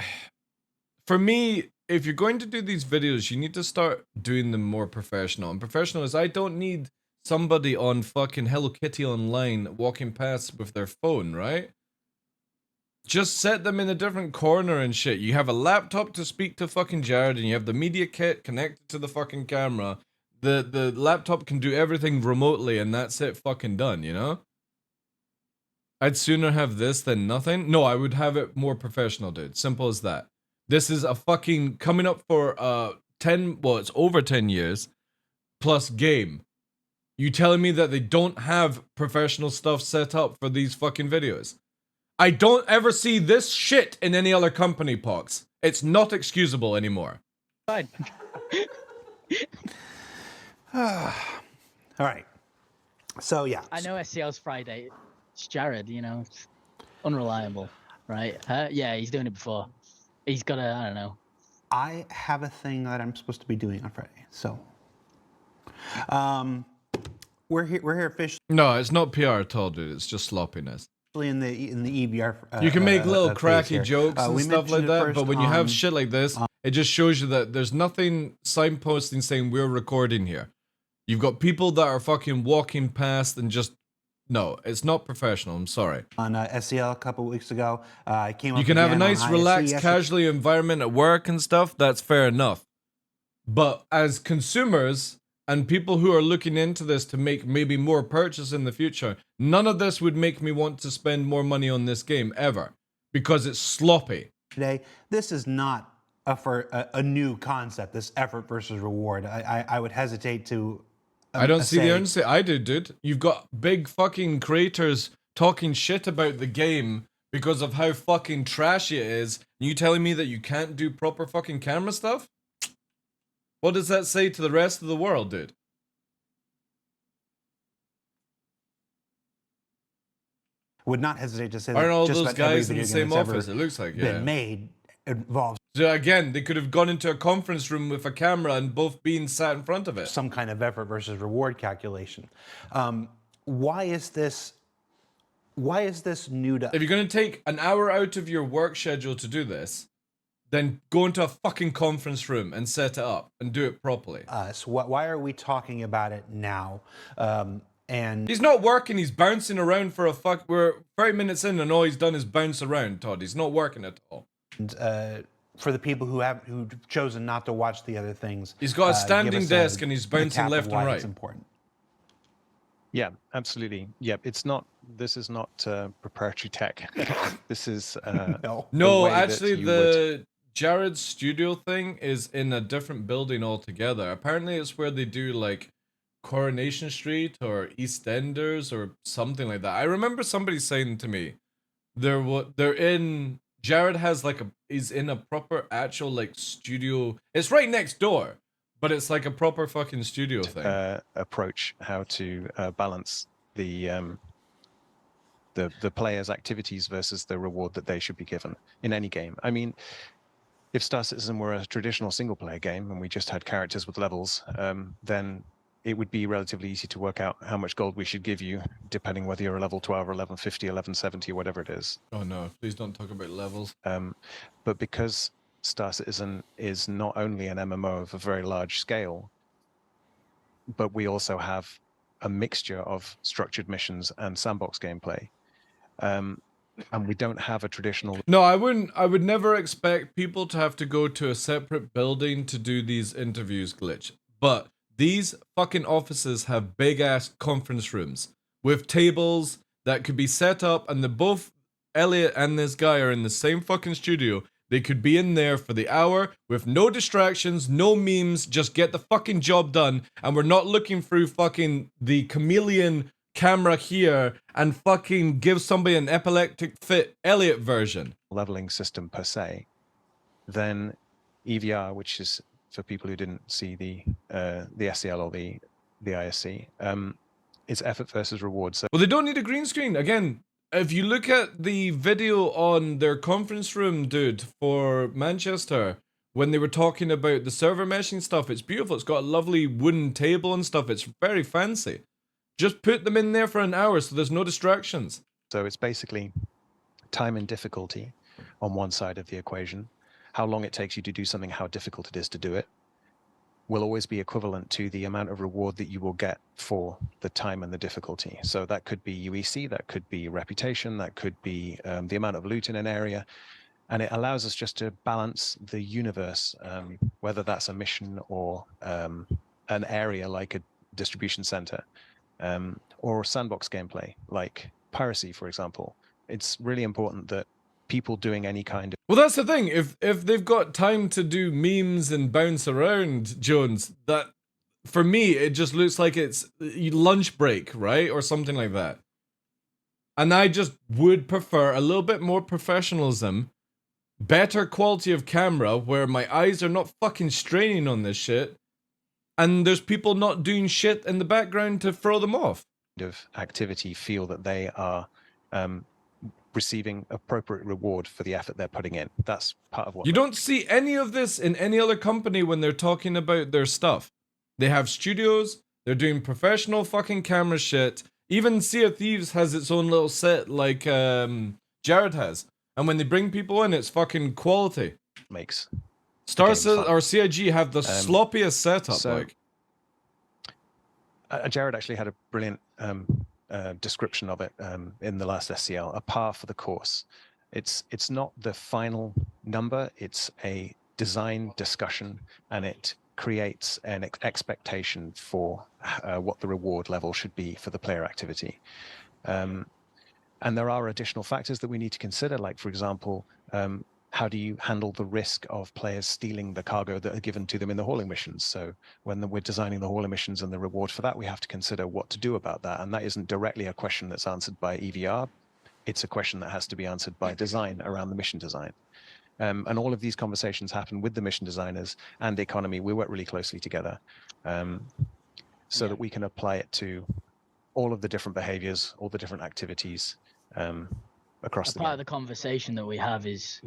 for me, if you're going to do these videos, you need to start doing them more professional. And professional is, I don't need somebody on fucking Hello Kitty Online walking past with their phone, right? Just set them in a different corner and shit. You have a laptop to speak to fucking Jared, and you have the media kit connected to the fucking camera. The laptop can do everything remotely, and that's it fucking done, you know? I'd sooner have this than nothing. No, I would have it more professional, dude. Simple as that. This is a fucking coming up for 10, well, it's over 10 years plus game. You telling me that they don't have professional stuff set up for these fucking videos? I don't ever see this shit in any other company, Pox. It's not excusable anymore. Fine. All right. So, yeah. I know SCL's Friday. It's Jared, you know, it's unreliable, right? Yeah, he's doing it before. He's got a, I don't know. I have a thing that I'm supposed to be doing on Friday. So, we're here officially. No, it's not PR at all, dude. It's just sloppiness. In the EBR. You can make little cracky here. jokes and stuff like that, but when you have on- shit like this, it just shows you that there's nothing signposting saying we're recording here. You've got people that are fucking walking past and just... No, it's not professional. I'm sorry. On SCL a couple weeks ago, I came up. You can have a again on nice, ISC relaxed, yesterday. casually environment at work and stuff. That's fair enough. But as consumers and people who are looking into this to make maybe more purchase in the future, none of this would make me want to spend more money on this game ever because it's sloppy. Today, this is not a new concept. This effort versus reward. I would hesitate to. I don't see the say- urgency. I do, dude. You've got big fucking creators talking shit about the game because of how fucking trashy it is. And you telling me that you can't do proper fucking camera stuff? What does that say to the rest of the world, dude? Would not hesitate to say that. Aren't all just those about every guys in the video game same that's ever office? It looks like, yeah. been made involves So again, they could have gone into a conference room with a camera and both being sat in front of it. some kind of effort versus reward calculation. Why is this new to? If you're going to take an hour out of your work schedule to do this, then go into a fucking conference room and set it up and do it properly. Us? Why are we talking about it now? And He's not working, he's bouncing around for a fuck. We're 30 minutes in and all he's done is bounce around, Todd. He's not working at all. for the people who've chosen not to watch the other things, He's got a give standing us desk and he's the bouncing cap of left and why right. It's important. Yeah, absolutely. Yeah, it's not. This is not proprietary tech. This is No. No, way that actually, you the Jared's studio thing is in a different building altogether. Apparently, it's where they do like Coronation Street or EastEnders or something like that. I remember somebody saying to me, they're in. Jared has like he's in a proper actual like studio. It's right next door, but it's like a proper fucking studio thing. Approach how to balance the player's activities versus the reward that they should be given in any game. I mean, if Star Citizen were a traditional single-player game and we just had characters with levels, then it would be relatively easy to work out how much gold we should give you, depending whether you're a level 12 or 1150, 1170, or whatever it is. Oh no, please don't talk about levels. But because Star Citizen is not only an MMO of a very large scale, but we also have a mixture of structured missions and sandbox gameplay. And we don't have a traditional... No, I would never expect people to have to go to a separate building to do these interviews, Glitch. But these fucking offices have big ass conference rooms with tables that could be set up, and both Elliot and this guy are in the same fucking studio. They could be in there for the hour with no distractions, no memes, just get the fucking job done, and we're not looking through fucking the chameleon camera here and fucking give somebody an epileptic fit Elliot version. Leveling system per se, then EVR, which is for people who didn't see the SCL or the ISC, it's effort versus reward. So well, they don't need a green screen. Again, if you look at the video on their conference room, dude, for Manchester, when they were talking about the server meshing stuff, it's beautiful. It's got a lovely wooden table and stuff. It's very fancy. Just put them in there for an hour so there's no distractions. So it's basically time and difficulty on one side of the equation. How long it takes you to do something, how difficult it is to do it, will always be equivalent to the amount of reward that you will get for the time and the difficulty. So that could be UEC, that could be reputation, that could be the amount of loot in an area. And it allows us just to balance the universe, whether that's a mission or an area like a distribution center, or sandbox gameplay like piracy, for example. It's really important that people doing any kind of... Well, that's the thing. If they've got time to do memes and bounce around, Jones, that for me it just looks like it's lunch break, right, or something like that. And I just would prefer a little bit more professionalism, better quality of camera, where my eyes are not fucking straining on this shit, and there's people not doing shit in the background to throw them off. Of activity feel that they are receiving appropriate reward for the effort they're putting in. That's part of what... You don't see any of this in any other company when they're talking about their stuff. They have studios, they're doing professional fucking camera shit. Even Sea of Thieves has its own little set like Jared has. And when they bring people in, it's fucking quality. Makes Star Citizen or CIG have the sloppiest setup. So, like Jared actually had a brilliant description of it in the last SCL, a par for the course. It's not the final number, it's a design discussion, and it creates an expectation for what the reward level should be for the player activity. And there are additional factors that we need to consider, like, for example, how do you handle the risk of players stealing the cargo that are given to them in the hauling missions? So when we're designing the hauling missions and the reward for that, we have to consider what to do about that. And that isn't directly a question that's answered by EVR. It's a question that has to be answered by design around the mission design. And all of these conversations happen with the mission designers and the economy. We work really closely together so that we can apply it to all of the different behaviors, all the different activities across the game. Part of the conversation that we have is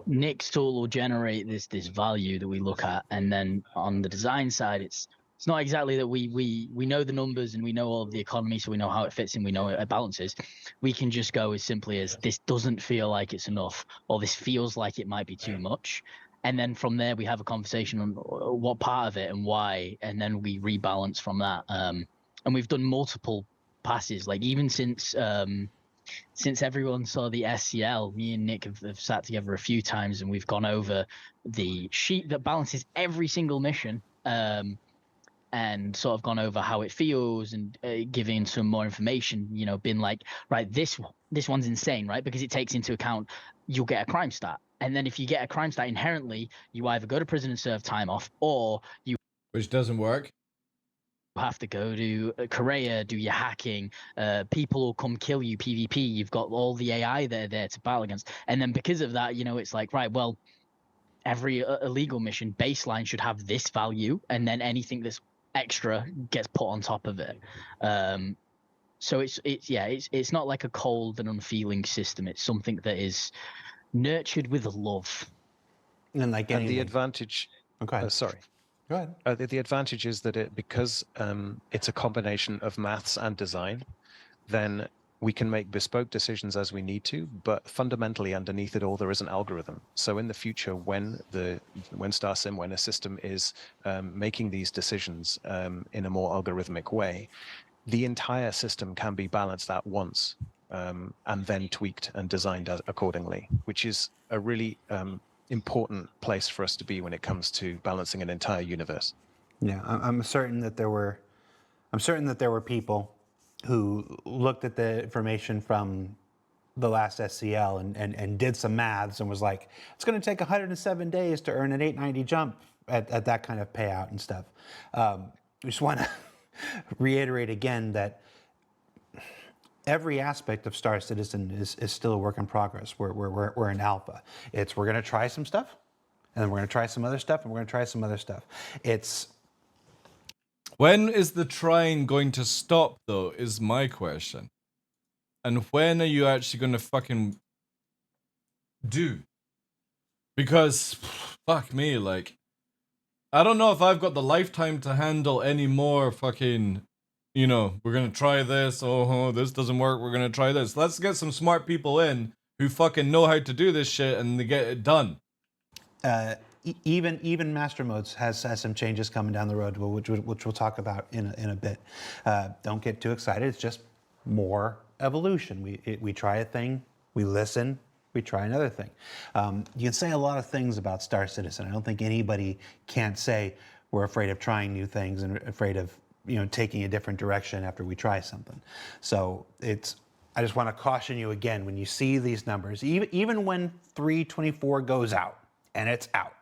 Nick's tool will generate this value that we look at, and then on the design side, it's not exactly that we know the numbers and we know all of the economy, so we know how it fits and we know it balances. We can just go as simply as this doesn't feel like it's enough, or this feels like it might be too much. And then from there, we have a conversation on what part of it and why, and then we rebalance from that. And we've done multiple passes, like even since everyone saw the SCL, me and Nick have sat together a few times and we've gone over the sheet that balances every single mission, and sort of gone over how it feels and giving some more information, you know, been like, right, this one's insane, right? Because it takes into account you'll get a crime stat. And then if you get a crime stat inherently, you either go to prison and serve time off, or you... Which doesn't work. have to go to Korea, do your hacking. People will come kill you. PvP. You've got all the AI there to battle against, and then because of that, it's like, right, well, every illegal mission baseline should have this value, and then anything that's extra gets put on top of it. So it's not like a cold and unfeeling system. It's something that is nurtured with love. And like And anything. the advantage. Okay. Sorry. Go ahead. The advantage is that because it's a combination of maths and design, then we can make bespoke decisions as we need to, but fundamentally underneath it all, there is an algorithm. So in the future, when StarSim, when a system is making these decisions in a more algorithmic way, the entire system can be balanced at once and then tweaked and designed accordingly, which is a really important place for us to be when it comes to balancing an entire universe. Yeah, I'm certain that there were people who looked at the information from the last SCL and did some maths and was like, it's going to take 107 days to earn an 890 jump at that kind of payout and stuff. We just want to reiterate again that every aspect of Star Citizen is still a work in progress. We're in alpha. We're going to try some stuff, and then we're going to try some other stuff, and we're going to try some other stuff. When is the trying going to stop, though, is my question. And when are you actually going to fucking do? Because, fuck me, like, I don't know if I've got the lifetime to handle any more fucking, we're going to try this, this doesn't work, we're going to try this. Let's get some smart people in who fucking know how to do this shit and they get it done. Even Master Modes has some changes coming down the road, which we'll talk about in a bit. Don't get too excited. It's just more evolution. We try a thing, we listen, we try another thing. You can say a lot of things about Star Citizen. I don't think anybody can't say we're afraid of trying new things and afraid of taking a different direction after we try something. So I just want to caution you again, when you see these numbers, even when 324 goes out, and it's out,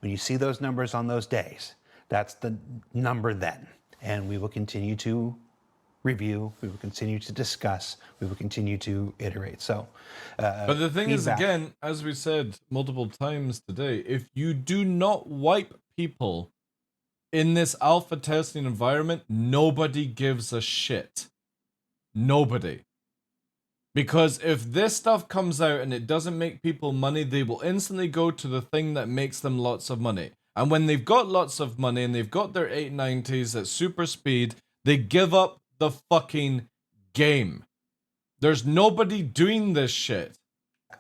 when you see those numbers on those days, that's the number then. And we will continue to review, we will continue to discuss, we will continue to iterate. So, but the thing is, again, as we said multiple times today, if you do not wipe people in this alpha testing environment, nobody gives a shit. Nobody. Because if this stuff comes out and it doesn't make people money, they will instantly go to the thing that makes them lots of money. And when they've got lots of money and they've got their 890s at super speed, they give up the fucking game. There's nobody doing this shit.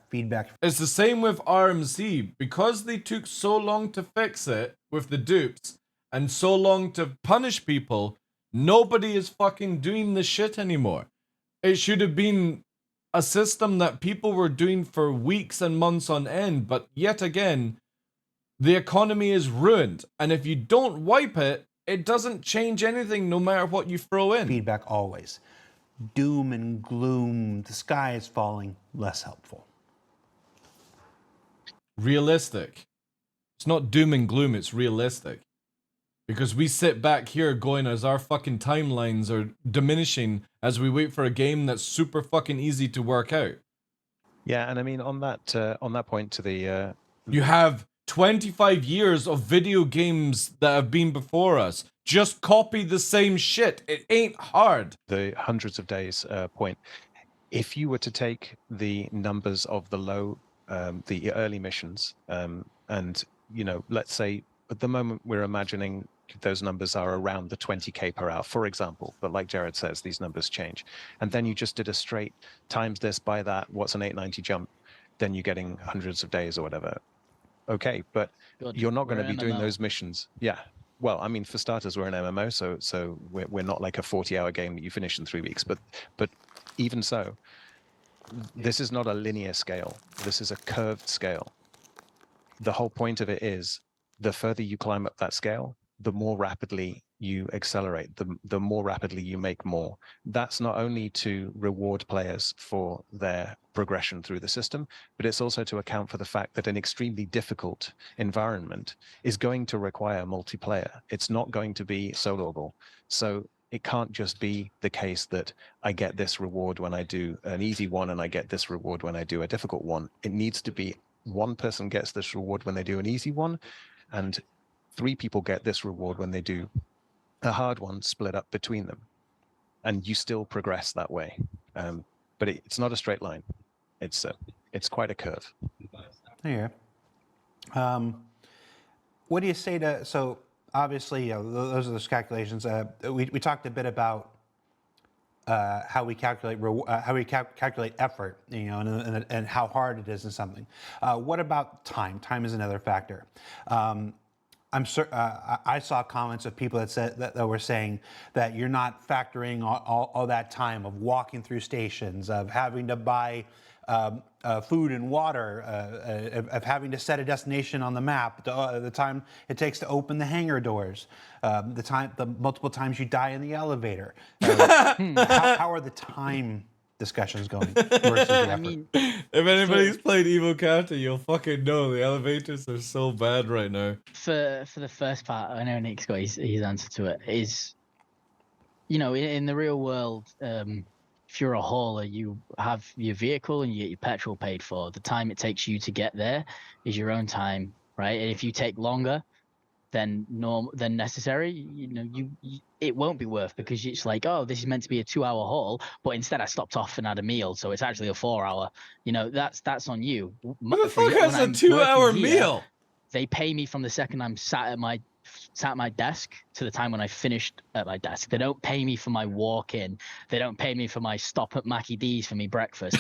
Feedback. It's the same with RMC. Because they took so long to fix it with the dupes and so long to punish people, nobody is fucking doing this shit anymore. It should have been a system that people were doing for weeks and months on end, but yet again, the economy is ruined. And if you don't wipe it, it doesn't change anything no matter what you throw in. Feedback always. Doom and gloom, the sky is falling, less helpful. Realistic. It's not doom and gloom, it's realistic. Because we sit back here going as our fucking timelines are diminishing as we wait for a game that's super fucking easy to work out. Yeah, and I mean on that point to the you have 25 years of video games that have been before us. Just copy the same shit. It ain't hard. The hundreds of days point. If you were to take the numbers of the early missions, and let's say at the moment we're imagining those numbers are around the 20k per hour, for example. But like Jared says, these numbers change. And then you just did a straight times this by that. What's an 890 jump? Then you're getting hundreds of days or whatever. Okay, but you're not going to be doing those missions. Yeah. Well, I mean, for starters, we're an MMO, so we're not like a 40-hour game that you finish in 3 weeks. But even so, this is not a linear scale. This is a curved scale. The whole point of it is the further you climb up that scale, the more rapidly you accelerate, the more rapidly you make more. That's not only to reward players for their progression through the system, but it's also to account for the fact that an extremely difficult environment is going to require multiplayer. It's not going to be soloable. So it can't just be the case that I get this reward when I do an easy one and I get this reward when I do a difficult one. It needs to be one person gets this reward when they do an easy one, and 3 people get this reward when they do a hard one, split up between them. And you still progress that way. But it's not a straight line. It's quite a curve. There you go. What do you say to, so obviously, those are those calculations. We talked a bit about how we calculate calculate effort, and how hard it is in something. What about time? Time is another factor. I saw comments of people that said that were saying that you're not factoring all that time of walking through stations, of having to buy food and water, of having to set a destination on the map, the time it takes to open the hangar doors, the multiple times you die in the elevator. How are the time discussions going versus the effort? I mean, if anybody's played Evo Counter, you'll fucking know the elevators are so bad right now. For the first part, I know Nick's got his answer to it. Is, in the real world, if you're a hauler, you have your vehicle and you get your petrol paid for. The time it takes you to get there is your own time, right? And if you take longer than necessary, it won't be worth, because it's like, oh, this is meant to be a 2-hour haul, but instead I stopped off and had a meal, so it's actually a 4-hour. That's on you. Who the fuck has a 2-hour meal? They pay me from the second I'm sat at my desk to the time when I finished at my desk. They don't pay me for my walk in. They don't pay me for my stop at Mackie D's for me breakfast.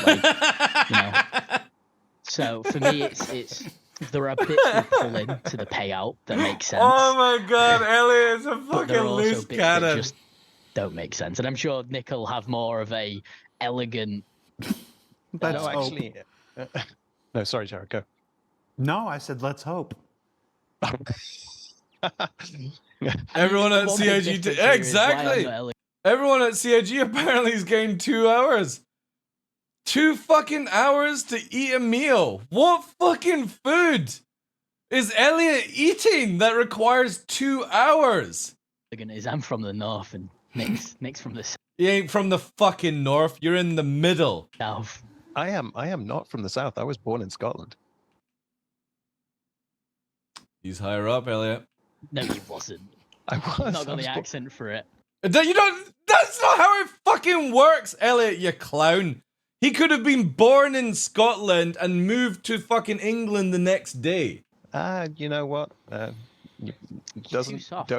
So for me, it's there are bits we pull in to the payout that make sense. Oh my god, Elliot's a But there are fucking also loose bits that cannon. just don't make sense. And I'm sure Nick will have more of a elegant. No, actually. No, sorry, Jared, go. No, I said let's hope. Everyone at CIG, exactly. Everyone at CIG apparently is getting 2 hours. 2 fucking hours to eat a meal. What fucking food is Elliot eating that requires 2 hours? I'm from the north, and Nick's from the south. You ain't from the fucking north. You're in the middle. South. I am not from the south. I was born in Scotland. He's higher up, Elliot. No, he wasn't. I was. Not got the accent for it. You don't. That's not how it fucking works, Elliot. You clown. He could have been born in Scotland and moved to fucking England the next day. You know what? Too soft.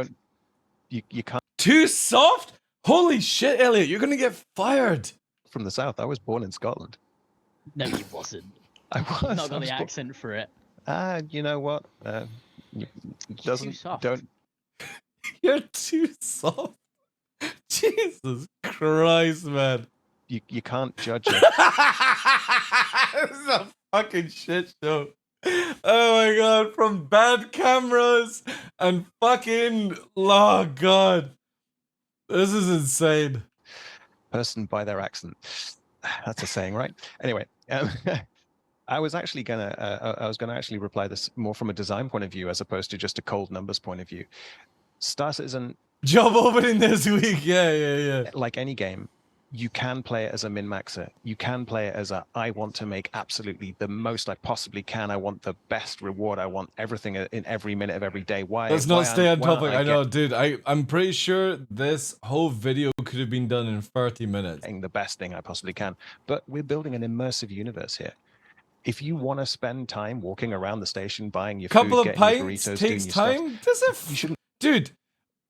You can't. Too soft? Holy shit, Elliot! You're gonna get fired. From the south. I was born in Scotland. No, he wasn't. I was. Not got the accent for it. You know what? Too soft. You're too soft. Jesus Christ, man. You can't judge it. This is a fucking shit show. Oh my god, from bad cameras and fucking, oh god. This is insane. Person by their accent. That's a saying, right? Anyway, I was actually gonna actually reply this more from a design point of view as opposed to just a cold numbers point of view. Star Citizen job opening this week. Yeah. Like any game, you can play it as a min-maxer. You can play it as I want to make absolutely the most I possibly can. I want the best reward. I want everything in every minute of every day. Let's not stay on topic. I know, dude. I'm pretty sure this whole video could have been done in 30 minutes. The best thing I possibly can. But we're building an immersive universe here. If you want to spend time walking around the station, buying your couple food, of getting pints your burritos, takes doing your time. You shouldn't, dude.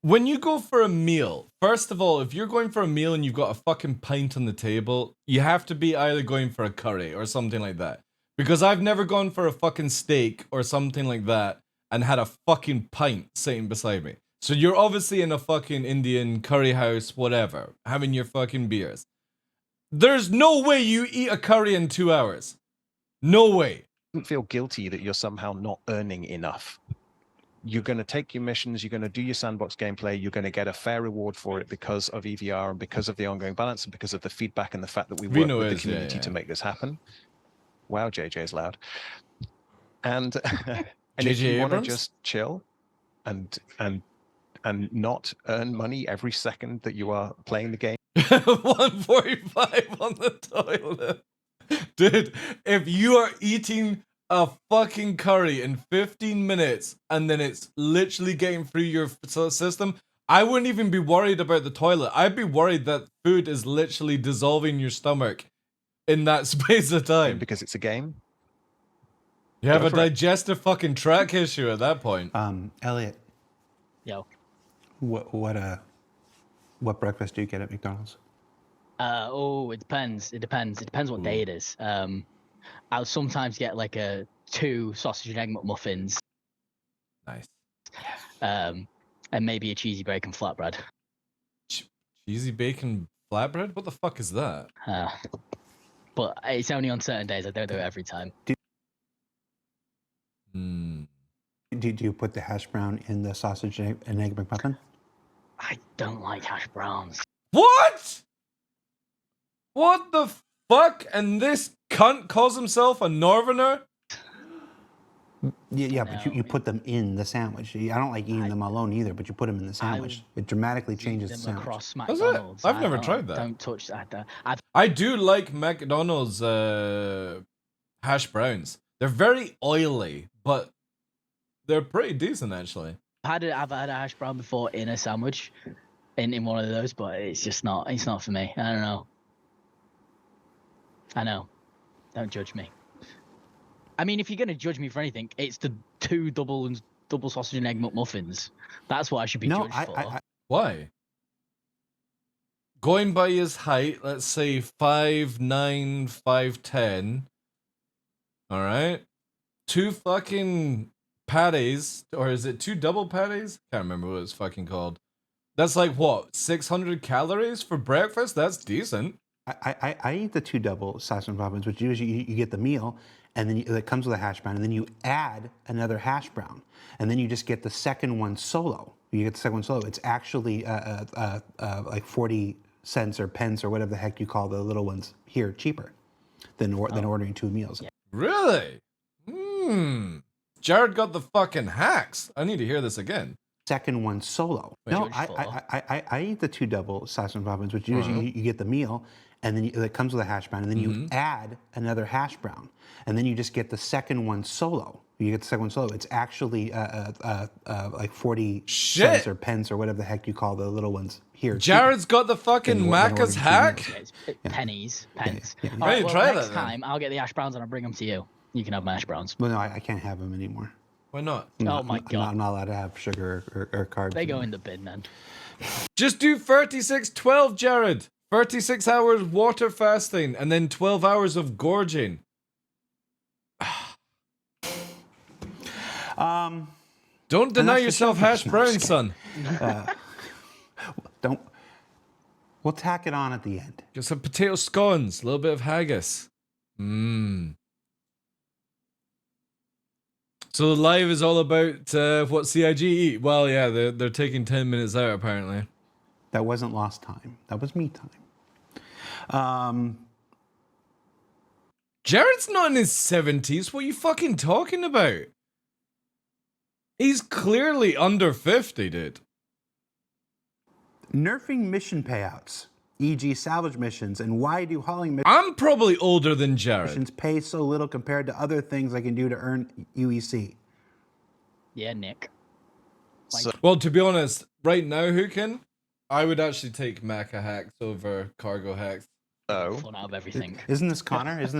When you go for a meal, first of all, if you're going for a meal and you've got a fucking pint on the table, you have to be either going for a curry or something like that. Because I've never gone for a fucking steak or something like that and had a fucking pint sitting beside me. So you're obviously in a fucking Indian curry house, whatever, having your fucking beers. There's no way you eat a curry in 2 hours. No way. Don't feel guilty that you're somehow not earning enough. you're going to take your missions, you're going to do your sandbox gameplay, you're going to get a fair reward for it because of EVR and because of the ongoing balance and because of the feedback and the fact that we work with the community to make this happen. Wow, JJ's loud. And and if you want to just chill and not earn money every second that you are playing the game. 145 on the toilet. Dude, if you are eating a fucking curry in 15 minutes and then it's literally getting through your system, I wouldn't even be worried about the toilet. I'd be worried that food is literally dissolving your stomach in that space of time. Because it's a game. You have a digestive fucking tract issue at that point. Elliot. Yo. What breakfast do you get at McDonald's? It depends. It depends what day it is. I'll sometimes get like 2 sausage and egg McMuffins. Nice. And maybe a cheesy bacon flatbread. Cheesy bacon flatbread? What the fuck is that? But it's only on certain days. I don't do it every time. Do you put the hash brown in the sausage and egg McMuffin? I don't like hash browns. What? What the fuck? And this cunt calls himself a northerner? Yeah, but you put them in the sandwich. I don't like eating them alone either, but you put them in the sandwich. It dramatically changes the sandwich. Across McDonald's. I've never tried that. Don't touch that. I do like McDonald's hash browns. They're very oily, but they're pretty decent actually. I've had a hash brown before in a sandwich, in one of those, but it's just not. It's not for me. I don't know. I know. Don't judge me. I mean, if you're gonna judge me for anything, it's the 2 double sausage and egg McMuffins. That's what I should be judged for. Why? Going by his height, let's say 5'9", 5'10". All right, 2 fucking patties, or is it 2 double patties? Can't remember what it's fucking called. That's like what, 600 calories for breakfast? That's decent. I eat the 2 double sausage and McMuffins, which usually you get the meal, and then it comes with a hash brown, and then you add another hash brown, and then you just get the second one solo. You get the second one solo. It's actually like 40 cents or pence or whatever the heck you call the little ones here, cheaper than ordering 2 meals. Yeah. Really? Jared got the fucking hacks. I need to hear this again. Second one solo. No, I eat the 2 double sausage and McMuffins, which usually you get the meal, and then it comes with a hash brown, and then you add another hash brown, and then you just get the second one solo. You get the second one solo. It's actually like 40 cents or pence or whatever the heck you call the little ones here. Jared's got the fucking Macca's hack? Pennies, pence. Yeah. All right, try next that time, I'll get the hash browns and I'll bring them to you. You can have my hash browns. Well, no, I can't have them anymore. Why not? Oh my God. I'm not allowed to have sugar or carbs. They go in the bin then. Just do 36-12, Jared. 36 hours water fasting and then 12 hours of gorging. Don't deny yourself hash brown, son. We'll tack it on at the end. Get some potato scones, a little bit of haggis. So the live is all about what CIG eat. Well, yeah, they're taking 10 minutes out apparently. That wasn't lost time. That was me time. Jared's not in his 70s. What are you fucking talking about? He's clearly under 50, dude. Nerfing mission payouts, e.g. salvage missions, and why do hauling missions... I'm probably older than Jared. ...missions pay so little compared to other things I can do to earn UEC? Yeah, Nick. Well, to be honest, right now, Hookin, I would actually take Maca hacks over cargo hacks. Fun out of everything. Isn't this Connor? Isn't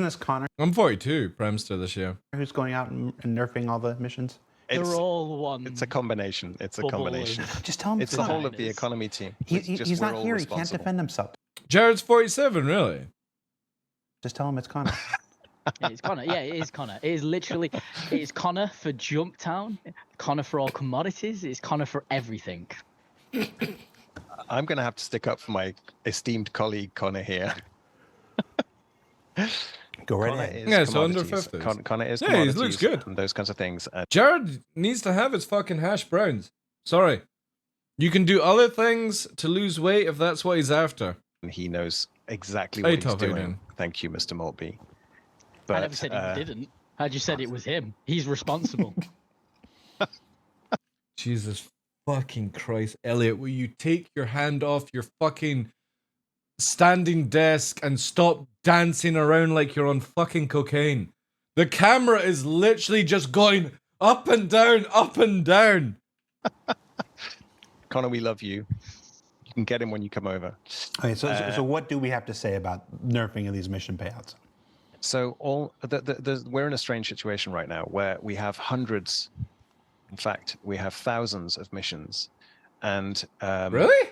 this Connor? I'm 42, Premster this year. Who's going out and nerfing all the missions? They're all one. It's a combination. It's a combination. Just tell him it's the whole of the economy team. He's not here. He can't defend himself. Jared's 47, really? Just tell him it's Connor. It's Connor. Yeah, it is Connor. It is literally, it's Connor for Jumptown, Connor for all commodities, it's Connor for everything. I'm going to have to stick up for my esteemed colleague Connor here. Go right Connor ahead. is Yeah, so under commodities. 50s. Connor is Yeah, he commodities looks good. and those kinds of things. Jared needs to have his fucking hash browns. Sorry. You can do other things to lose weight if that's what he's after. He knows exactly Hey, what he's tough, how you doing. doing? Thank you, Mr. Maltby. But, I never said he didn't. I just said it was him. He's responsible. Jesus fucking Christ, Elliot, will you take your hand off your fucking standing desk and stop dancing around like you're on fucking cocaine? The camera is literally just going up and down, up and down. Connor, we love you. You can get him when you come over. Okay, so what do we have to say about nerfing of these mission payouts? So we're in a strange situation right now where we have hundreds, in fact, we have thousands of missions. And Really?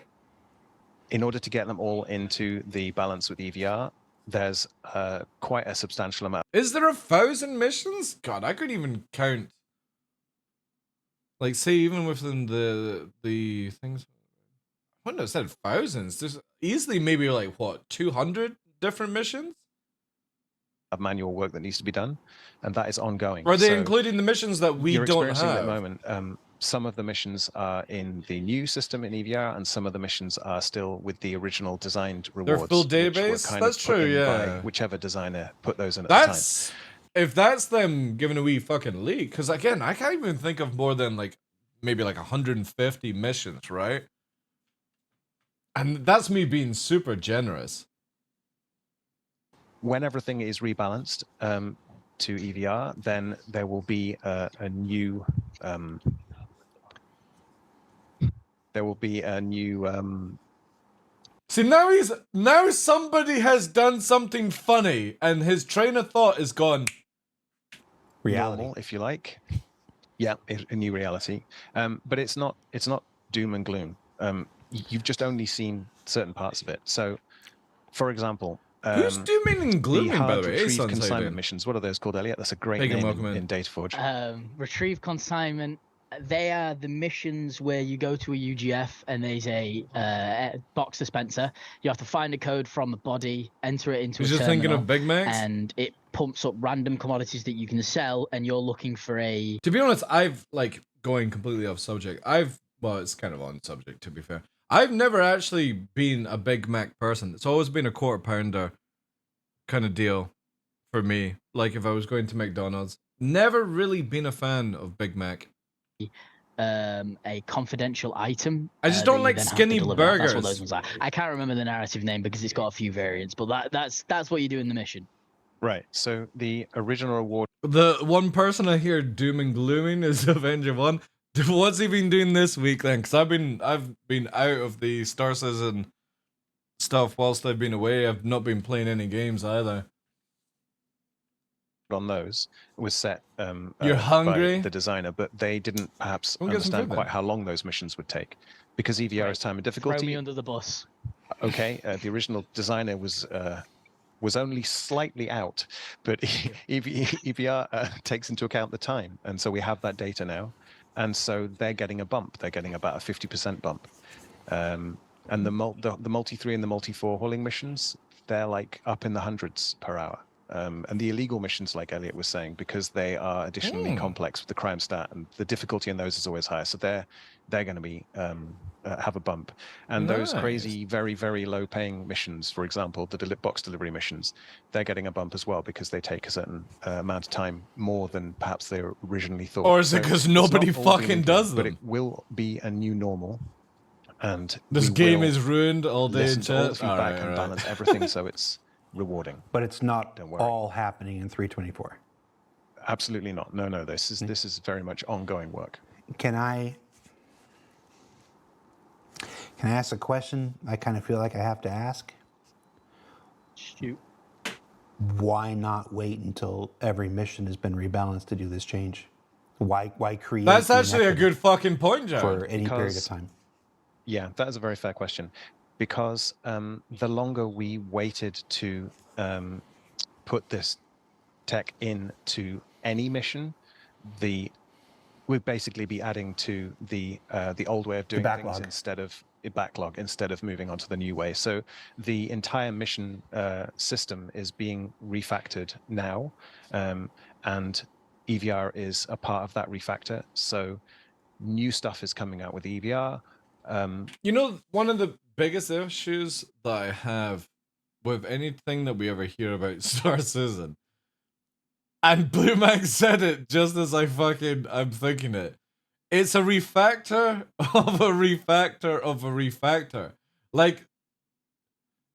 in order to get them all into the balance with EVR, there's quite a substantial amount. Is there 1,000 missions? God, I couldn't even count. Like, say, even within the things, I wouldn't have said thousands. There's easily maybe like, what, 200 different missions? Of manual work that needs to be done, and that is ongoing. Are they So including the missions that we you're don't experiencing have? at the moment? Some of the missions are in the new system in EVR, and some of the missions are still with the original designed rewards. full which were database? kind That's of put true, in yeah. by whichever designer put those in at the time. That's if that's them giving a wee fucking leak. Because again, I can't even think of more than like maybe like 150 missions, right? And that's me being super generous. When everything is rebalanced to EVR, then there will be a new. There will be a new. See, now somebody has done something funny, and his train of thought is gone. Reality. Normal, if you like. Yeah, a new reality. But it's not doom and gloom. You've just only seen certain parts of it. So, for example. Who's dooming and glooming, by the way? Retrieve Aeson's consignment hiding. missions. What are those called, Elliot? That's a great Pagan name welcome in. in Dataforge. Retrieve consignment. They are the missions where you go to a UGF and there's a box dispenser. You have to find a code from the body, enter it into You're a just terminal, thinking of Big Macs? and it pumps up random commodities that you can sell, and you're looking for a... To be honest, I've, like, going completely off subject, well, it's kind of on subject, to be fair. I've never actually been a Big Mac person. It's always been a quarter pounder kind of deal for me. Like, if I was going to McDonald's. Never really been a fan of Big Mac. A confidential item. I just that don't you like then have to skinny deliver. That's burgers. what those ones are. I can't remember the narrative name because it's got a few variants, but that's what you do in the mission. Right. So the original reward. The one person I hear doom and glooming is Avenger 1. What's he been doing this week then? Because I've been out of the Star Citizen stuff whilst I've been away. I've not been playing any games either. On those was set You're hungry? by the designer, but they didn't perhaps Go get some understand food, quite then. how long those missions would take, because EVR is time and Throw difficulty. me under the bus. Okay, the original designer was only slightly out, but EVR takes into account the time, and so we have that data now, and so they're getting a bump. They're getting about a 50% bump, and the multi-3 and the multi-4 hauling missions, they're like up in the hundreds per hour. And the illegal missions, like Elliot was saying, because they are additionally complex with the crime stat, and the difficulty in those is always higher. So they're going to be have a bump. And those crazy, very, very low-paying missions, for example, the box delivery missions, they're getting a bump as well because they take a certain amount of time more than perhaps they originally thought. Or is it because nobody fucking does them? But it will be a new normal. And this game is ruined all day. Listen to all the feedback and balance everything so it's rewarding. But it's not all happening in 324. Absolutely not. No. This is very much ongoing work. Can I ask a question I kind of feel like I have to ask? Shoot. Why not wait until every mission has been rebalanced to do this change? Why create? That's actually a good fucking point, Jared. For any period of time. Yeah, that is a very fair question. Because the longer we waited to put this tech into any mission, the we'd basically be adding to the old way of doing things backlog. instead of moving on to the new way. So the entire mission system is being refactored now, and EVR is a part of that refactor. So new stuff is coming out with EVR. You know, one of the biggest issues that I have with anything that we ever hear about Star Citizen, and Blue Max said it just as I'm thinking it. It's a refactor of a refactor of a refactor. Like,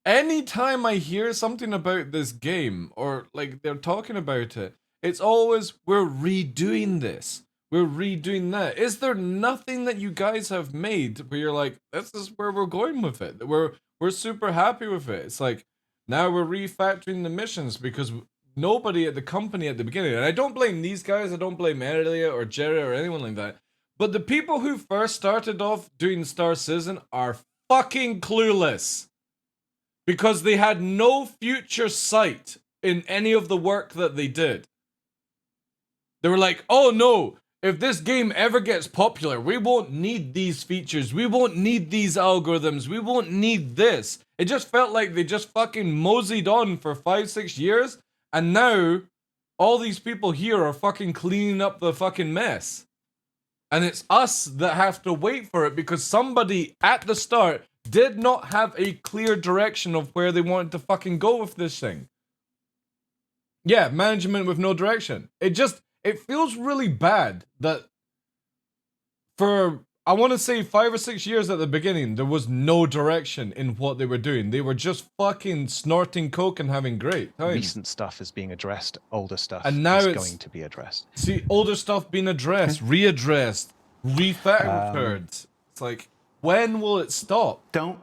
anytime I hear something about this game, or like they're talking about it, it's always, we're redoing this. We're redoing that. Is there nothing that you guys have made where you're like, this is where we're going with it? We're super happy with it. It's like, now we're refactoring the missions because nobody at the company at the beginning, and I don't blame these guys, I don't blame Elliot or Jerry or anyone like that, but the people who first started off doing Star Citizen are fucking clueless. Because they had no future sight in any of the work that they did. They were like, oh no, if this game ever gets popular, we won't need these features, we won't need these algorithms, we won't need this. It just felt like they just fucking moseyed on for 5-6 years, and now all these people here are fucking cleaning up the fucking mess. And it's us that have to wait for it because somebody at the start did not have a clear direction of where they wanted to fucking go with this thing. Yeah, management with no direction. It feels really bad that for, I want to say 5 or 6 years at the beginning, there was no direction in what they were doing. They were just fucking snorting coke and having great times. Recent stuff is being addressed, older stuff and now is it's going to be addressed. See, older stuff being addressed, readdressed, refactored. It's like, when will it stop? Don't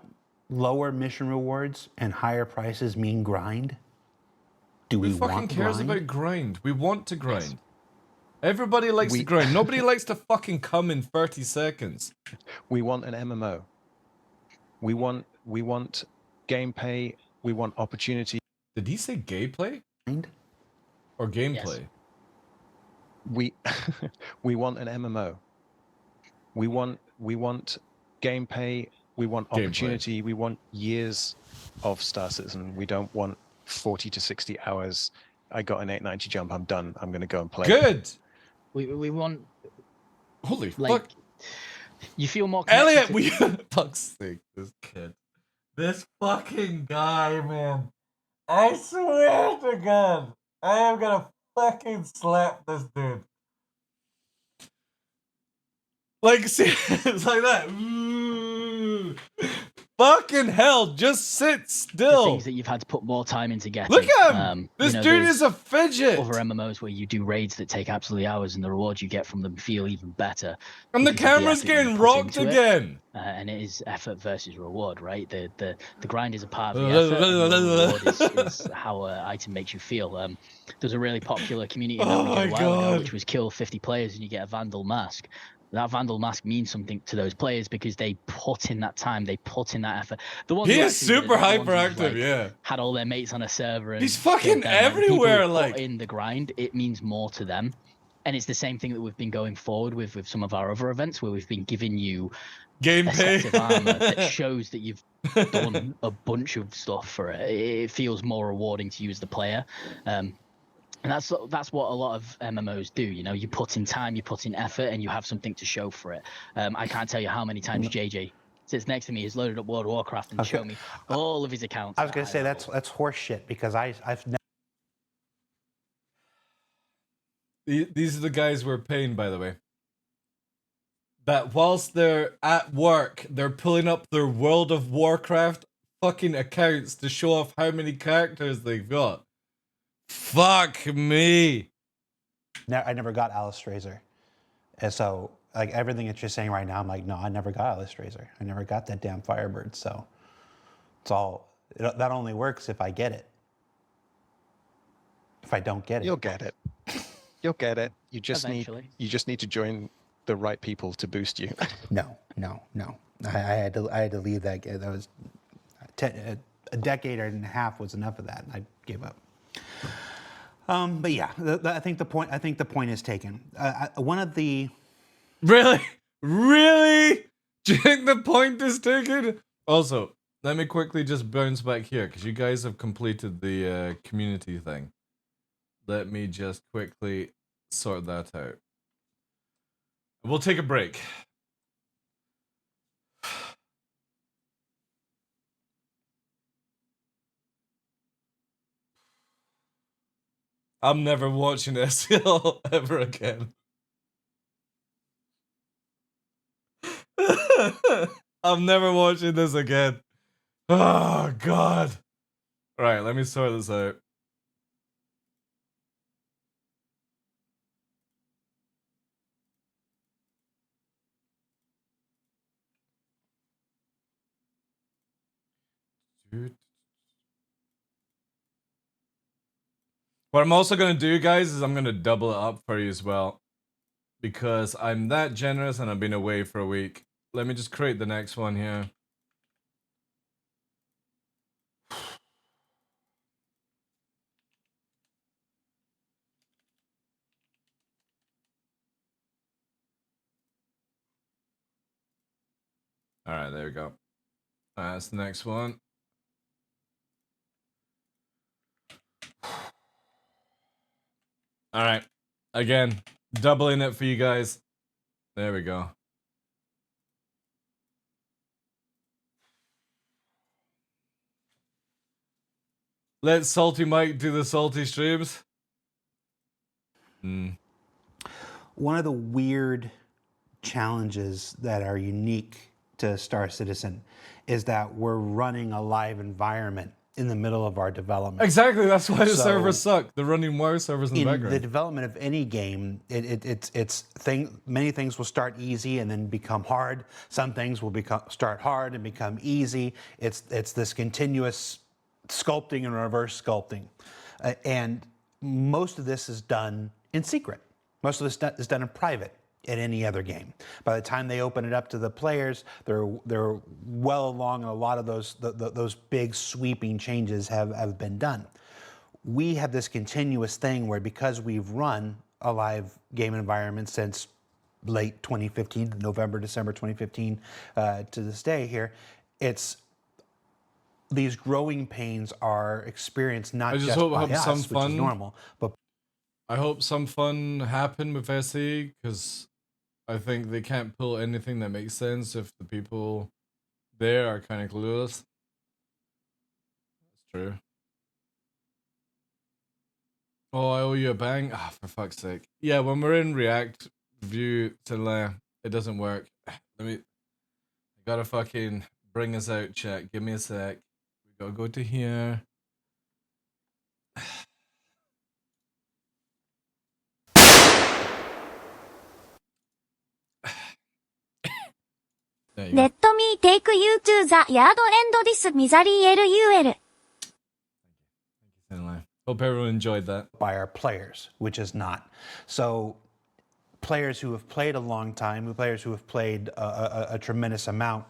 lower mission rewards and higher prices mean grind? Do we Who fucking want cares grind? about grind? We want to grind. Everybody likes to grind. Nobody likes to fucking come in 30 seconds. We want an MMO. We want gameplay. We want opportunity. Did he say gameplay? Or gameplay? Yes. We want an MMO. We want gameplay. We want opportunity. We want years of Star Citizen. We don't want 40 to 60 hours. I got an 890 jump. I'm done. I'm going to go and play. Good. We want. Holy like, fuck. You feel more. Elliot, we. Fuck's sake, this kid. This fucking guy, man. I swear to God, I am gonna fucking slap this dude. Like, see, it's like that. Ooh. Fucking hell, just sit still. The things that you've had to put more time into getting. Look at him. This dude is a fidget. Other MMOs where you do raids that take absolutely hours, and the rewards you get from them feel even better. And the camera's getting rocked again. And it is effort versus reward, right? The grind is a part of the effort. And the reward is how an item makes you feel. There's a really popular community event a while ago, which was kill 50 players and you get a Vandal mask. That Vandal mask means something to those players because they put in that time, they put in that effort. The ones he is super hyperactive, yeah. Had all their mates on a server. And he's fucking everywhere, like. Put in the grind, it means more to them. And it's the same thing that we've been going forward with some of our other events where we've been giving you gameplay armor that shows that you've done a bunch of stuff for it. It feels more rewarding to you as the player. And that's what a lot of MMOs do. You know, you put in time, you put in effort, and you have something to show for it. I can't tell you how many times JJ sits next to me, has loaded up World of Warcraft and shown me all of his accounts. I was going to say that's horse shit because I've never. These are the guys we're paying, by the way. That whilst they're at work, they're pulling up their World of Warcraft fucking accounts to show off how many characters they've got. Fuck me. I never got Alice Razor. And so, like, everything that you're saying right now, I'm like, no, I never got Alice Razor. I never got that damn Firebird. So, it's all, that only works if I get it. If I don't get it. You'll get it. You'll get it. You just need to join the right people to boost you. No. I had to leave that. That was a decade and a half was enough of that. And I gave up. But yeah, I think the point is taken. One of the Really? Really? Do you think the point is taken? Also, let me quickly just bounce back here, because you guys have completed the community thing. Let me just quickly sort that out. We'll take a break. I'm never watching SEL ever again. I'm never watching this again. Oh, God. Right, let me sort this out. Dude. What I'm also going to do, guys, is I'm going to double it up for you as well. Because I'm that generous and I've been away for a week. Let me just create the next one here. Alright, there we go. That's the next one. Alright. Again, doubling it for you guys. There we go. Let Salty Mike do the salty streams. One of the weird challenges that are unique to Star Citizen is that we're running a live environment in the middle of our development. Exactly, that's why the servers suck. They're running WoW servers in the background. The development of any game, many things will start easy and then become hard. Some things will start hard and become easy. It's this continuous sculpting and reverse sculpting, and most of this is done in secret. Most of this is done in private in any other game. By the time they open it up to the players, they're well along, and a lot of those big sweeping changes have been done. We have this continuous thing where, because we've run a live game environment since late 2015, November, December 2015, to this day here, these growing pains are experienced not just by us, which is normal, but I hope some fun happen with SE, because I think they can't pull anything that makes sense if the people there are kind of clueless. That's true. Oh, I owe you a bang? Ah, for fuck's sake. Yeah, when we're in React View, it doesn't work. I gotta fucking bring us out, chat. Give me a sec. We gotta go to here. Let me take you to the yard and this misery LUL. Hope everyone enjoyed that. By our players, which is not. So players who have played a long time, players who have played a tremendous amount,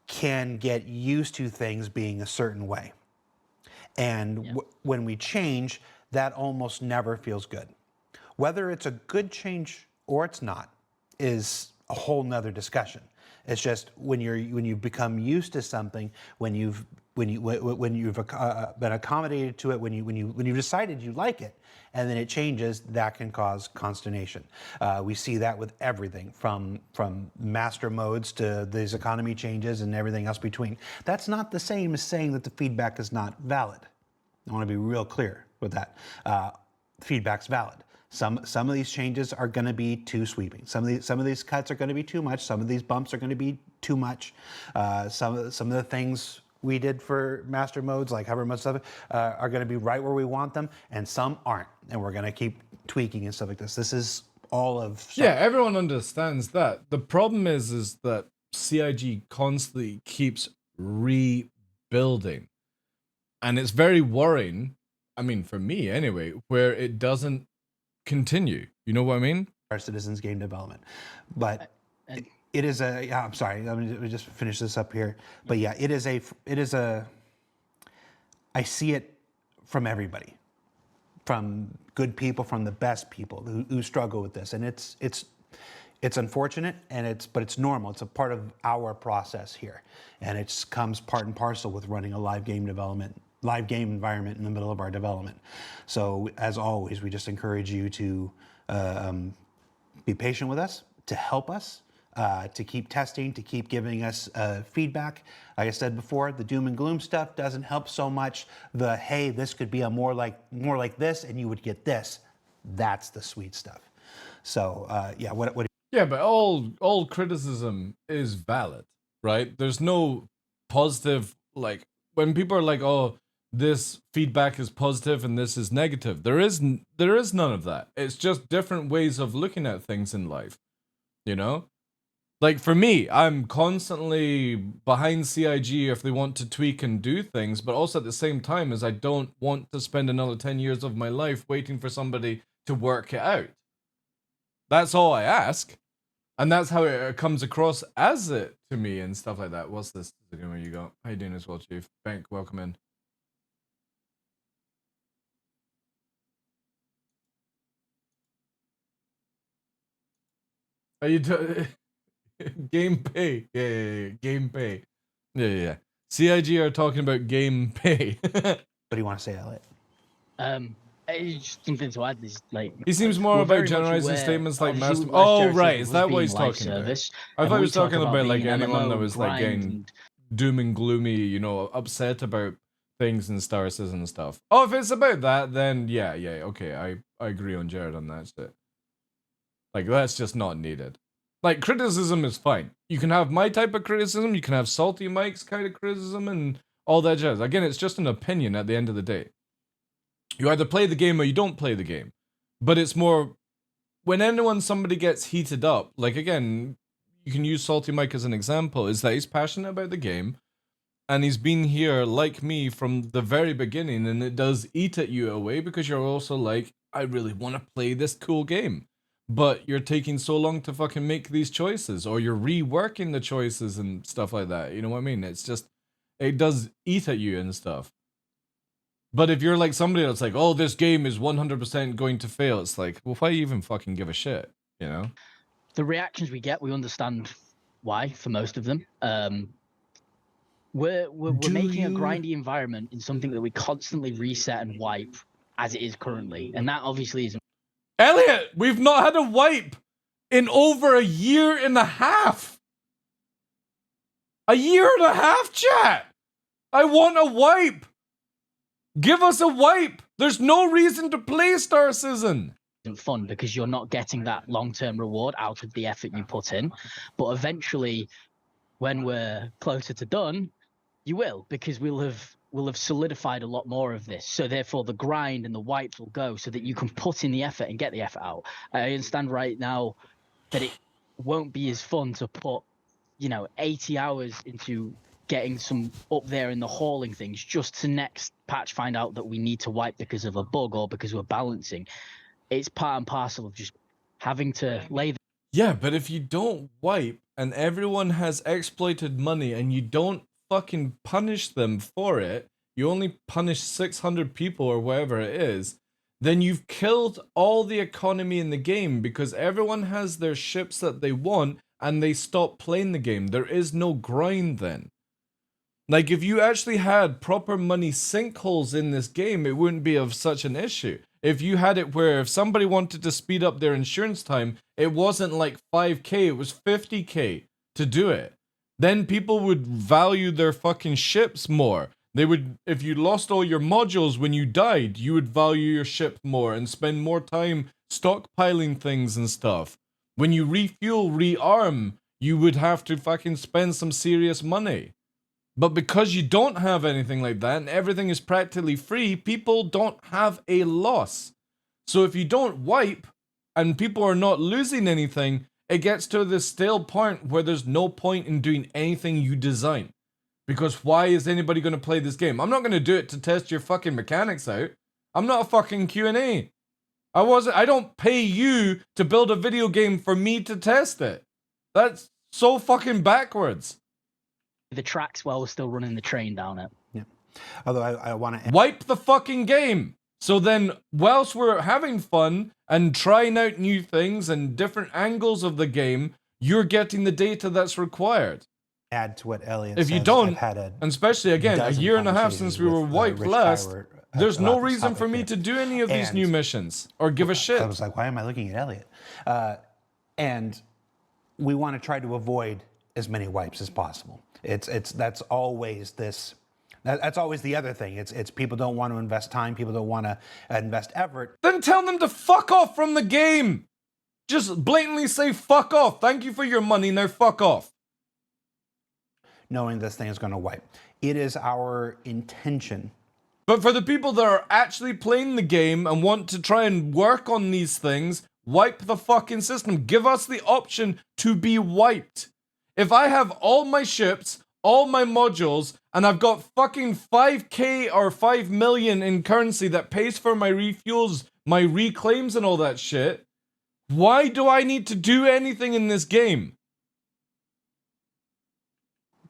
can get used to things being a certain way. And when we change, that almost never feels good. Whether it's a good change or it's not is a whole nother discussion. It's just when you become used to something, when you've been accommodated to it, when you decided you like it, and then it changes, that can cause consternation. We see that with everything from master modes to these economy changes and everything else between. That's not the same as saying that the feedback is not valid. I want to be real clear with that. Feedback's valid. Some of these changes are going to be too sweeping. Some of these cuts are going to be too much. Some of these bumps are going to be too much. Some of the things we did for master modes, like hover mode stuff, are going to be right where we want them, and some aren't. And we're going to keep tweaking and stuff like this. This is all of... Yeah, everyone understands that. The problem is that CIG constantly keeps rebuilding. And it's very worrying, I mean, for me anyway, where it doesn't continue. You know what I mean? Our Citizens game development. But it is a... Yeah, I'm sorry. Let me just finish this up here. But yeah, it is a... I see it from everybody. From good people, from the best people who struggle with this. And it's It's unfortunate, but it's normal. It's a part of our process here, and it comes part and parcel with running a live game environment in the middle of our development. So, as always, we just encourage you to be patient with us, to help us, to keep testing, to keep giving us feedback. Like I said before, the doom and gloom stuff doesn't help so much. The hey, this could be a more like this, and you would get this. That's the sweet stuff. So, yeah, what? Yeah, but all criticism is valid, right? There's no positive, like, when people are like, oh, this feedback is positive and this is negative. There is none of that. It's just different ways of looking at things in life, you know? Like, for me, I'm constantly behind CIG if they want to tweak and do things, but also at the same time as I don't want to spend another 10 years of my life waiting for somebody to work it out. That's all I ask. And that's how it comes across as it to me and stuff like that. What's this? Where you go? How you doing as well, Chief? Bank, welcome in. Are you game pay? Yeah. Game pay. Yeah. CIG are talking about game pay. What do you want to say, Elliot? It's just something to add. Is like he seems more about generalizing statements like master. Oh, right. Is that what he's talking about? I thought he was talking about like anyone that was like getting doom and gloomy, you know, upset about things and Star Citizen and stuff. Oh, if it's about that, then yeah, okay. I agree on Jared on that shit. Like, that's just not needed. Like, criticism is fine. You can have my type of criticism, you can have Salty Mike's kind of criticism, and all that jazz. Again, it's just an opinion at the end of the day. You either play the game or you don't play the game. But it's more, when somebody gets heated up, like, again, you can use Salty Mike as an example, is that he's passionate about the game, and he's been here, like me, from the very beginning, and it does eat at you away, because you're also like, I really want to play this cool game. But you're taking so long to fucking make these choices, or you're reworking the choices and stuff like that. You know what I mean? It's just, it does eat at you and stuff. But if you're like somebody that's like, oh, this game is 100% going to fail, it's like, well, why even fucking give a shit, you know? The reactions we get, we understand why for most of them. We're making a grindy environment in something that we constantly reset and wipe as it is currently, and that obviously isn't. Elliot, we've not had a wipe in over a year and a half. A year and a half, chat. I want a wipe. Give us a wipe. There's no reason to play Star Citizen. Fun because you're not getting that long-term reward out of the effort you put in, but eventually, when we're closer to done, you will, because we'll have solidified a lot more of this. So therefore, the grind and the wipes will go so that you can put in the effort and get the effort out. I understand right now that it won't be as fun to put, 80 hours into getting some up there in the hauling things just to next patch find out that we need to wipe because of a bug or because we're balancing. It's part and parcel of just having to lay the... Yeah, but if you don't wipe and everyone has exploited money and you don't fucking punish them for it, you only punish 600 people or whatever it is, then you've killed all the economy in the game because everyone has their ships that they want and they stop playing the game. There is no grind then. Like, if you actually had proper money sinkholes in this game, it wouldn't be of such an issue. If you had it where if somebody wanted to speed up their insurance time, it wasn't like 5k, it was 50k to do it. Then people would value their fucking ships more. They would, if you lost all your modules when you died, you would value your ship more and spend more time stockpiling things and stuff. When you refuel, rearm, you would have to fucking spend some serious money. But because you don't have anything like that and everything is practically free, people don't have a loss. So if you don't wipe and people are not losing anything, it gets to this stale point where there's no point in doing anything you design. Because why is anybody going to play this game? I'm not going to do it to test your fucking mechanics out. I'm not a fucking Q&A. I don't pay you to build a video game for me to test it. That's so fucking backwards. The tracks while we're still running the train down it. Yeah. Although I want to... Wipe the fucking game. So then, whilst we're having fun and trying out new things and different angles of the game, you're getting the data that's required. Add to what Elliot If says, you don't, I've had and especially again, a year and a half since we were wiped last, there's no reason for me to do any of these new missions or give a shit. I was like, why am I looking at Elliot? And we want to try to avoid as many wipes as possible. That's always this. That's always the other thing. It's people don't want to invest time. People don't want to invest effort. Then tell them to fuck off from the game. Just blatantly say fuck off. Thank you for your money. Now fuck off. Knowing this thing is going to wipe. It is our intention. But for the people that are actually playing the game and want to try and work on these things, wipe the fucking system. Give us the option to be wiped. If I have all my ships, all my modules, and I've got fucking 5k or 5 million in currency that pays for my refuels, my reclaims and all that shit, why do I need to do anything in this game?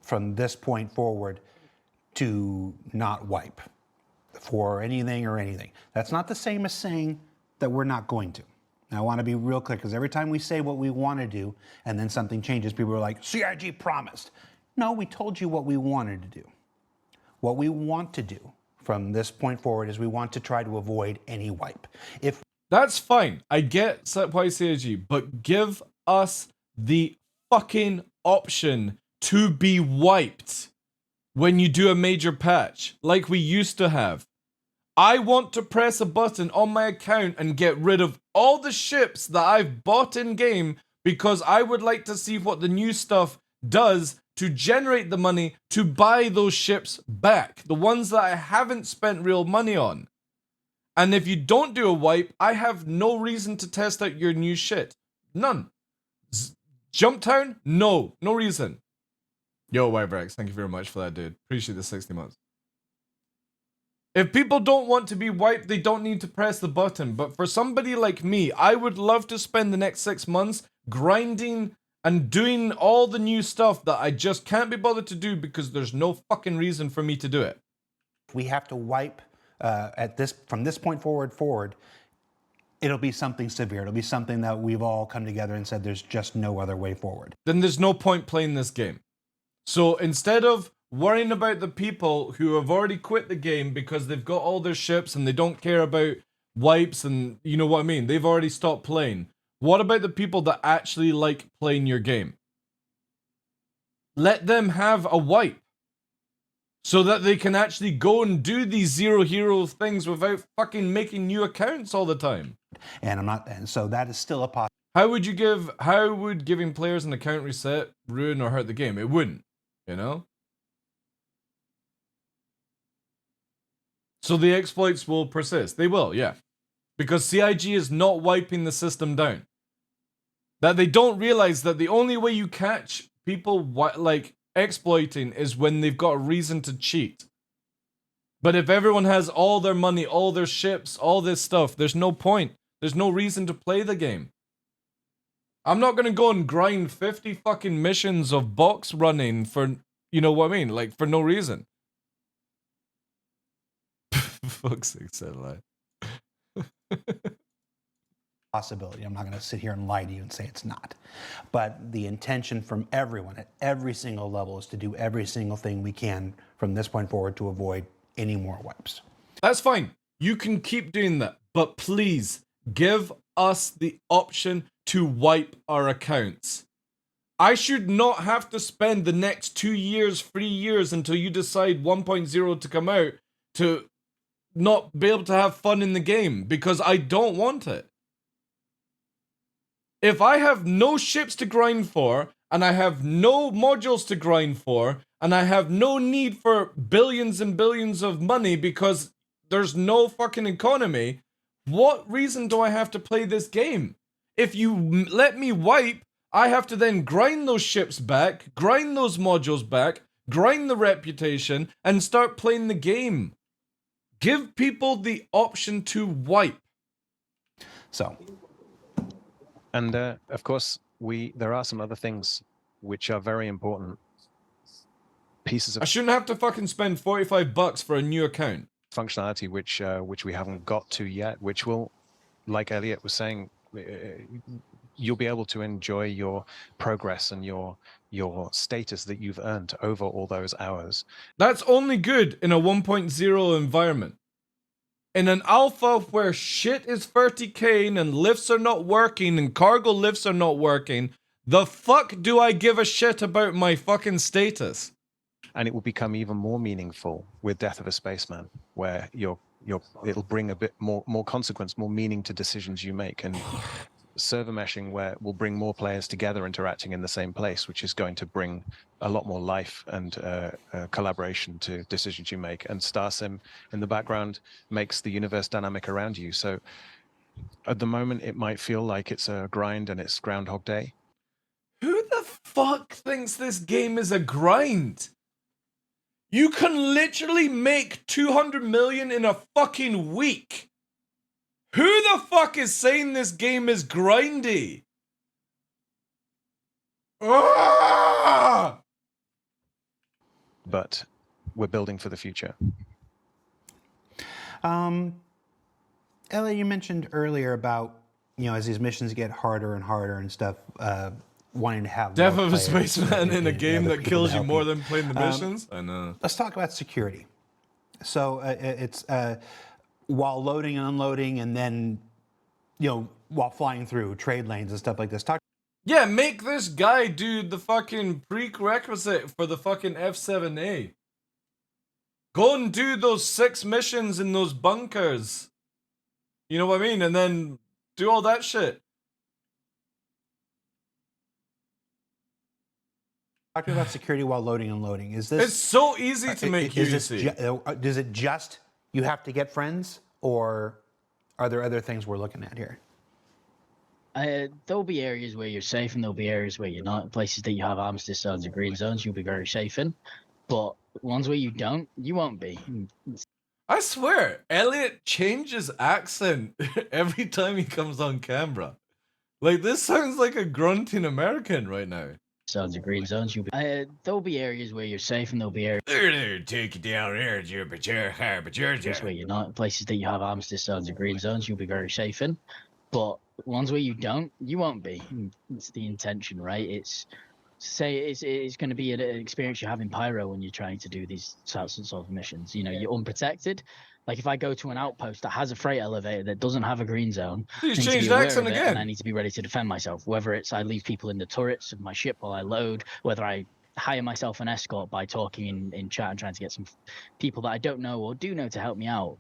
From this point forward to not wipe for anything or anything. That's not the same as saying that we're not going to. Now, I want to be real clear, because every time we say what we want to do and then something changes, people are like, CIG promised. No, we told you what we wanted to do. What we want to do from this point forward is we want to try to avoid any wipe. If That's fine. I get why CIG, but give us the fucking option to be wiped when you do a major patch, like we used to have. I want to press a button on my account and get rid of all the ships that I've bought in game, because I would like to see what the new stuff does to generate the money to buy those ships back, the ones that I haven't spent real money on. And if you don't do a wipe, I have no reason to test out your new shit. None. Jumptown? No. No reason. Yo, Wyvrex, thank you very much for that, dude. Appreciate the 60 months. If people don't want to be wiped, they don't need to press the button. But for somebody like me, I would love to spend the next 6 months grinding and doing all the new stuff that I just can't be bothered to do because there's no fucking reason for me to do it. we have to wipe from this point forward, it'll be something severe. It'll be something that we've all come together and said there's just no other way forward. Then there's no point playing this game. So instead of worrying about the people who have already quit the game because they've got all their ships and they don't care about wipes and you know what I mean, they've already stopped playing. What about the people that actually like playing your game? Let them have a wipe so that they can actually go and do these zero hero things without fucking making new accounts all the time. And so that is still a possibility. How would giving players an account reset ruin or hurt the game? It wouldn't, you know? So the exploits will persist. They will, yeah. Because CIG is not wiping the system down. That they don't realize that the only way you catch people like exploiting is when they've got a reason to cheat. But if everyone has all their money, all their ships, all this stuff, there's no point. There's no reason to play the game. I'm not gonna go and grind 50 fucking missions of box running for, you know what I mean? Like, for no reason. Fuck's sake, said lie. Possibility. I'm not going to sit here and lie to you and say it's not. But the intention from everyone at every single level is to do every single thing we can from this point forward to avoid any more wipes. That's fine. You can keep doing that. But please, give us the option to wipe our accounts. I should not have to spend the next 2 years, 3 years until you decide 1.0 to come out to not be able to have fun in the game because I don't want it. If I have no ships to grind for, and I have no modules to grind for, and I have no need for billions and billions of money because there's no fucking economy, what reason do I have to play this game? If you let me wipe, I have to then grind those ships back, grind those modules back, grind the reputation, and start playing the game. Give people the option to wipe. So... And of course, there are some other things which are very important pieces of... I shouldn't have to fucking spend $45 for a new account. functionality which we haven't got to yet, which will, like Elliot was saying, you'll be able to enjoy your progress and your status that you've earned over all those hours. That's only good in a 1.0 environment. In an alpha where shit is 30k and lifts are not working and cargo lifts are not working, the fuck do I give a shit about my fucking status? And it will become even more meaningful with Death of a Spaceman, where it'll bring a bit more consequence, more meaning to decisions you make, and server meshing where we'll bring more players together interacting in the same place, which is going to bring a lot more life and collaboration to decisions you make. And StarSim in the background makes the universe dynamic around you. So at the moment, it might feel like it's a grind and it's Groundhog Day. Who the fuck thinks this game is a grind? You can literally make 200 million in a fucking week. Who the fuck is saying this game is grindy? Ah! But we're building for the future. Ellie, you mentioned earlier about, as these missions get harder and harder and stuff, wanting to have Death more of a players Spaceman in a and game other that people kills to you help more than playing the missions? I know. Let's talk about security. So it's while loading and unloading, and then while flying through trade lanes and stuff like this. Yeah, make this guy do the fucking prerequisite for the fucking F7A. Go and do those 6 missions in those bunkers. You know what I mean? And then do all that shit. Talking about security while loading and unloading. Is this? It's so easy to make UC. Does it just you have to get friends, or are there other things we're looking at here? There'll be areas where you're safe and there'll be areas where you're not. Places that you have armistice zones and green zones, you'll be very safe in. But ones where you don't, you won't be. I swear, Elliot changes accent every time he comes on camera. Like, this sounds like a grunting American right now. Zones and green zones, you'll be. There'll be areas where you're safe and there'll be areas Take you down here, where you're not. Places that you have armistice zones and green zones, you'll be very safe in. But ones where you don't, you won't be. It's the intention, right? It's going to be an experience you have in Pyro when you're trying to do these sorts of missions. You're unprotected. Like if I go to an outpost that has a freight elevator that doesn't have a green zone, he's changed accent again. And I need to be ready to defend myself. Whether it's I leave people in the turrets of my ship while I load, whether I hire myself an escort by talking in chat and trying to get some people that I don't know or do know to help me out.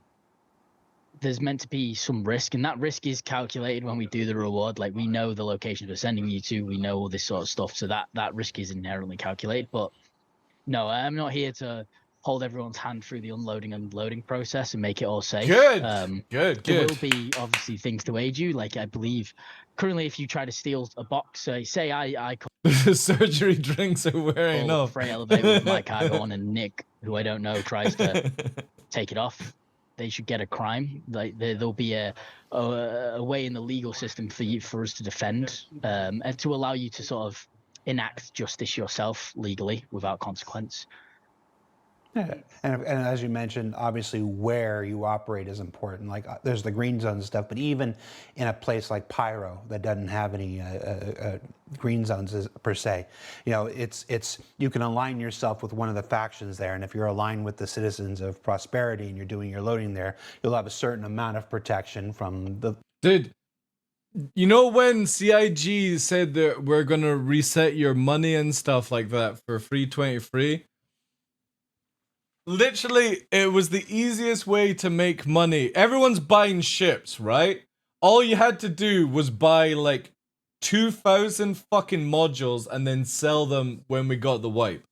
There's meant to be some risk, and that risk is calculated when we do the reward. Like we know the locations we're sending you to, we know all this sort of stuff, so that risk is inherently calculated. But no, I'm not here to hold everyone's hand through the unloading and loading process and make it all safe. Good. There will be obviously things to aid you. Like I believe currently, if you try to steal a box, say I surgery drinks are wearing off. Freight elevator with my cargo on, and Nick, who I don't know, tries to take it off. They should get a crime. Like there'll be a way in the legal system for us to defend and to allow you to sort of enact justice yourself legally without consequence. Yeah. And as you mentioned, obviously where you operate is important. Like there's the green zones and stuff, but even in a place like Pyro that doesn't have any green zones per se, it's you can align yourself with one of the factions there, and if you're aligned with the citizens of Prosperity and you're doing your loading there, you'll have a certain amount of protection from the. Dude, you know when CIG said that we're gonna reset your money and stuff like that for free 23? Literally, it was the easiest way to make money. Everyone's buying ships, right? All you had to do was buy like 2,000 fucking modules and then sell them when we got the wipe.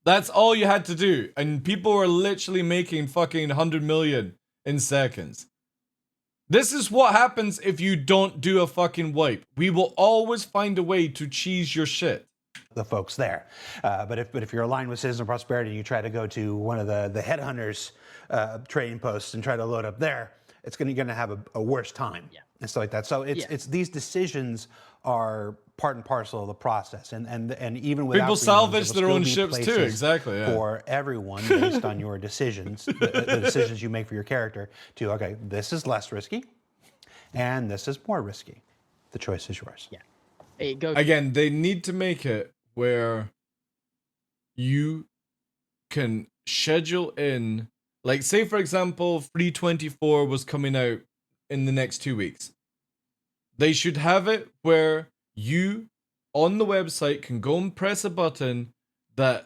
That's all you had to do. And people were literally making fucking 100 million in seconds. This is what happens if you don't do a fucking wipe. We will always find a way to cheese your shit. The folks there, but if you're aligned with Citizen Prosperity and you try to go to one of the headhunters trading posts and try to load up there, you're gonna have a worse time and stuff like that. So it's these decisions are part and parcel of the process, and even without people green salvage zones, their there will own still be ships too. places Exactly. Yeah. for everyone based on your decisions, the decisions you make for your character. To okay, this is less risky, and this is more risky. The choice is yours. Yeah. It goes Again, they need to make it where you can schedule in, like, say for example, 324 was coming out in the next 2 weeks. They should have it where you on the website can go and press a button that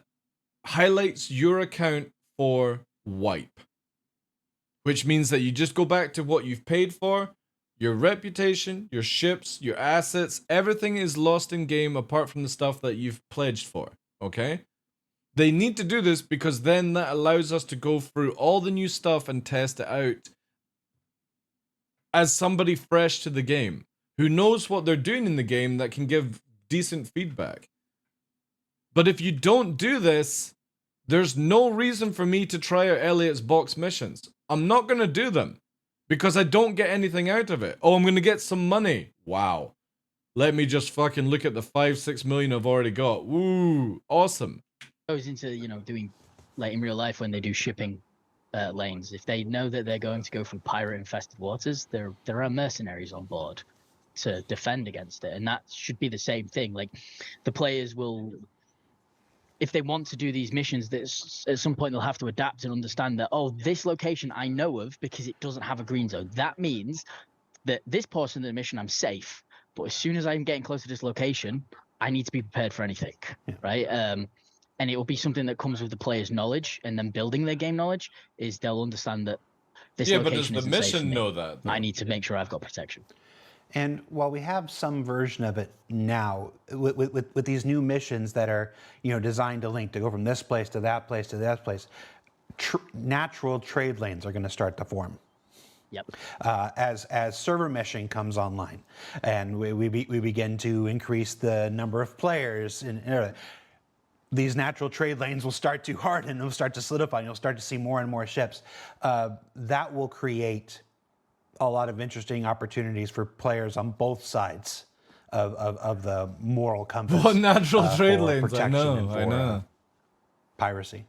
highlights your account for wipe, which means that you just go back to what you've paid for. Your reputation, your ships, your assets, everything is lost in game apart from the stuff that you've pledged for, okay? They need to do this because then that allows us to go through all the new stuff and test it out as somebody fresh to the game, who knows what they're doing in the game, that can give decent feedback. But if you don't do this, there's no reason for me to try out Elliot's box missions. I'm not going to do them. Because I don't get anything out of it. Oh, I'm going to get some money. Wow. Let me just fucking look at the 5-6 million I've already got. Woo. Awesome. Goes into, you know, doing, like in real life when they do shipping lanes. If they know that they're going to go through pirate-infested waters, there are mercenaries on board to defend against it. And that should be the same thing. Like, the players will... If they want to do these missions, that at some point they'll have to adapt and understand that, oh, this location I know of because it doesn't have a green zone. That means that this portion of the mission I'm safe, but as soon as I'm getting close to this location, I need to be prepared for anything, right? And it will be something that comes with the player's knowledge, and then building their game knowledge is they'll understand that this location but does the isn't safe for mission me. know that? I need to make sure I've got protection. And while we have some version of it now, with these new missions that are, you know, designed to link, to go from this place to that place to that place, natural trade lanes are going to start to form. Yep. As server meshing comes online, and we begin to increase the number of players, and these natural trade lanes will start to harden, and will start to solidify, and you'll start to see more and more ships. That will create a lot of interesting opportunities for players on both sides of the moral compass. What natural trade for lanes? I protection know, and I for, know. Piracy.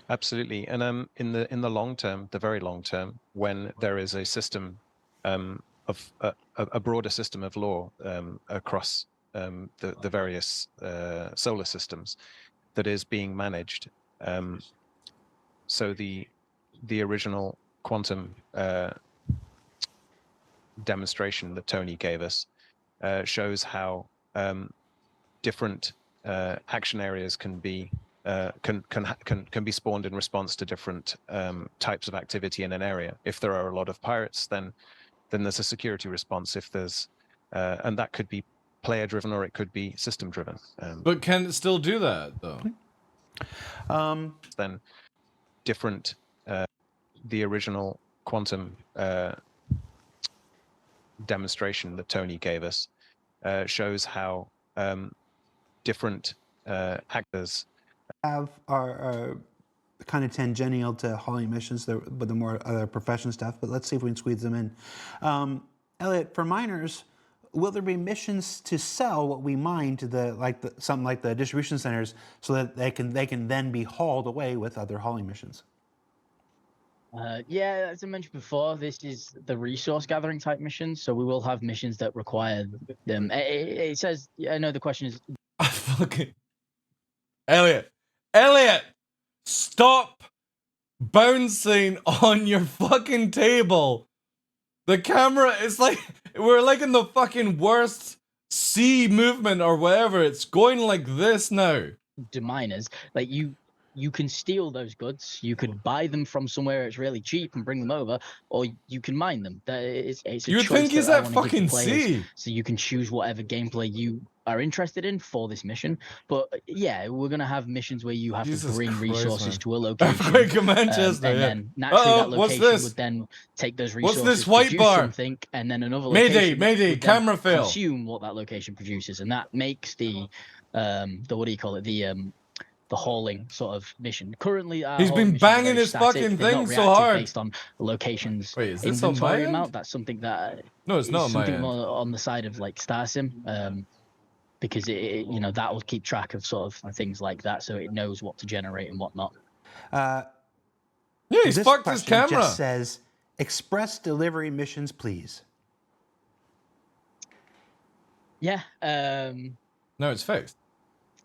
Absolutely, and in the long term, the very long term, when there is a system of a broader system of law across the various solar systems that is being managed, so the original quantum demonstration that Tony gave us shows how different action areas can be spawned in response to different types of activity in an area. If there are a lot of pirates, then there's a security response. If there's and that could be player driven or it could be system driven. But can it still do that though? Then different the original quantum demonstration that Tony gave us shows how different actors are kind of tangential to hauling missions, but the more other profession stuff. But let's see if we can squeeze them in. Elliot, for miners, will there be missions to sell what we mine to something like the distribution centers, so that they can then be hauled away with other hauling missions? Yeah, as I mentioned before, this is the resource gathering type missions, so we will have missions that require them. It says, I know the question is... Fucking Elliot, stop bouncing on your fucking table. The camera is like, we're like in the fucking worst sea movement or whatever. It's going like this now. To miners, like you can steal those goods. You could buy them from somewhere it's really cheap and bring them over, or you can mine them. It's a You would choice think he's that I at wanna give to fucking players, sea. so you can choose whatever gameplay you are interested in for this mission. But yeah, we're gonna have missions where you have to bring Christ, resources man. to a location, Earthquake in Manchester, and yeah. then naturally that What's location this? would then take those What's resources, this white produce bar? something, and then another location Mayday, would then camera fail. consume what that location produces, and that makes the what do you call it, the the hauling sort of mission. Currently, our He's hauling been missions are banging very his static. fucking They're not thing so reactive hard. based on locations. Wait, is this on my Inventory end? amount. That's something that No, it's is not on my something end. more on the side of like StarSim, because you know, that will keep track of sort of things like that, so it knows what to generate and whatnot. Yeah, he's This fucked his question camera. just says, express delivery missions, please. Yeah. No, it's fixed.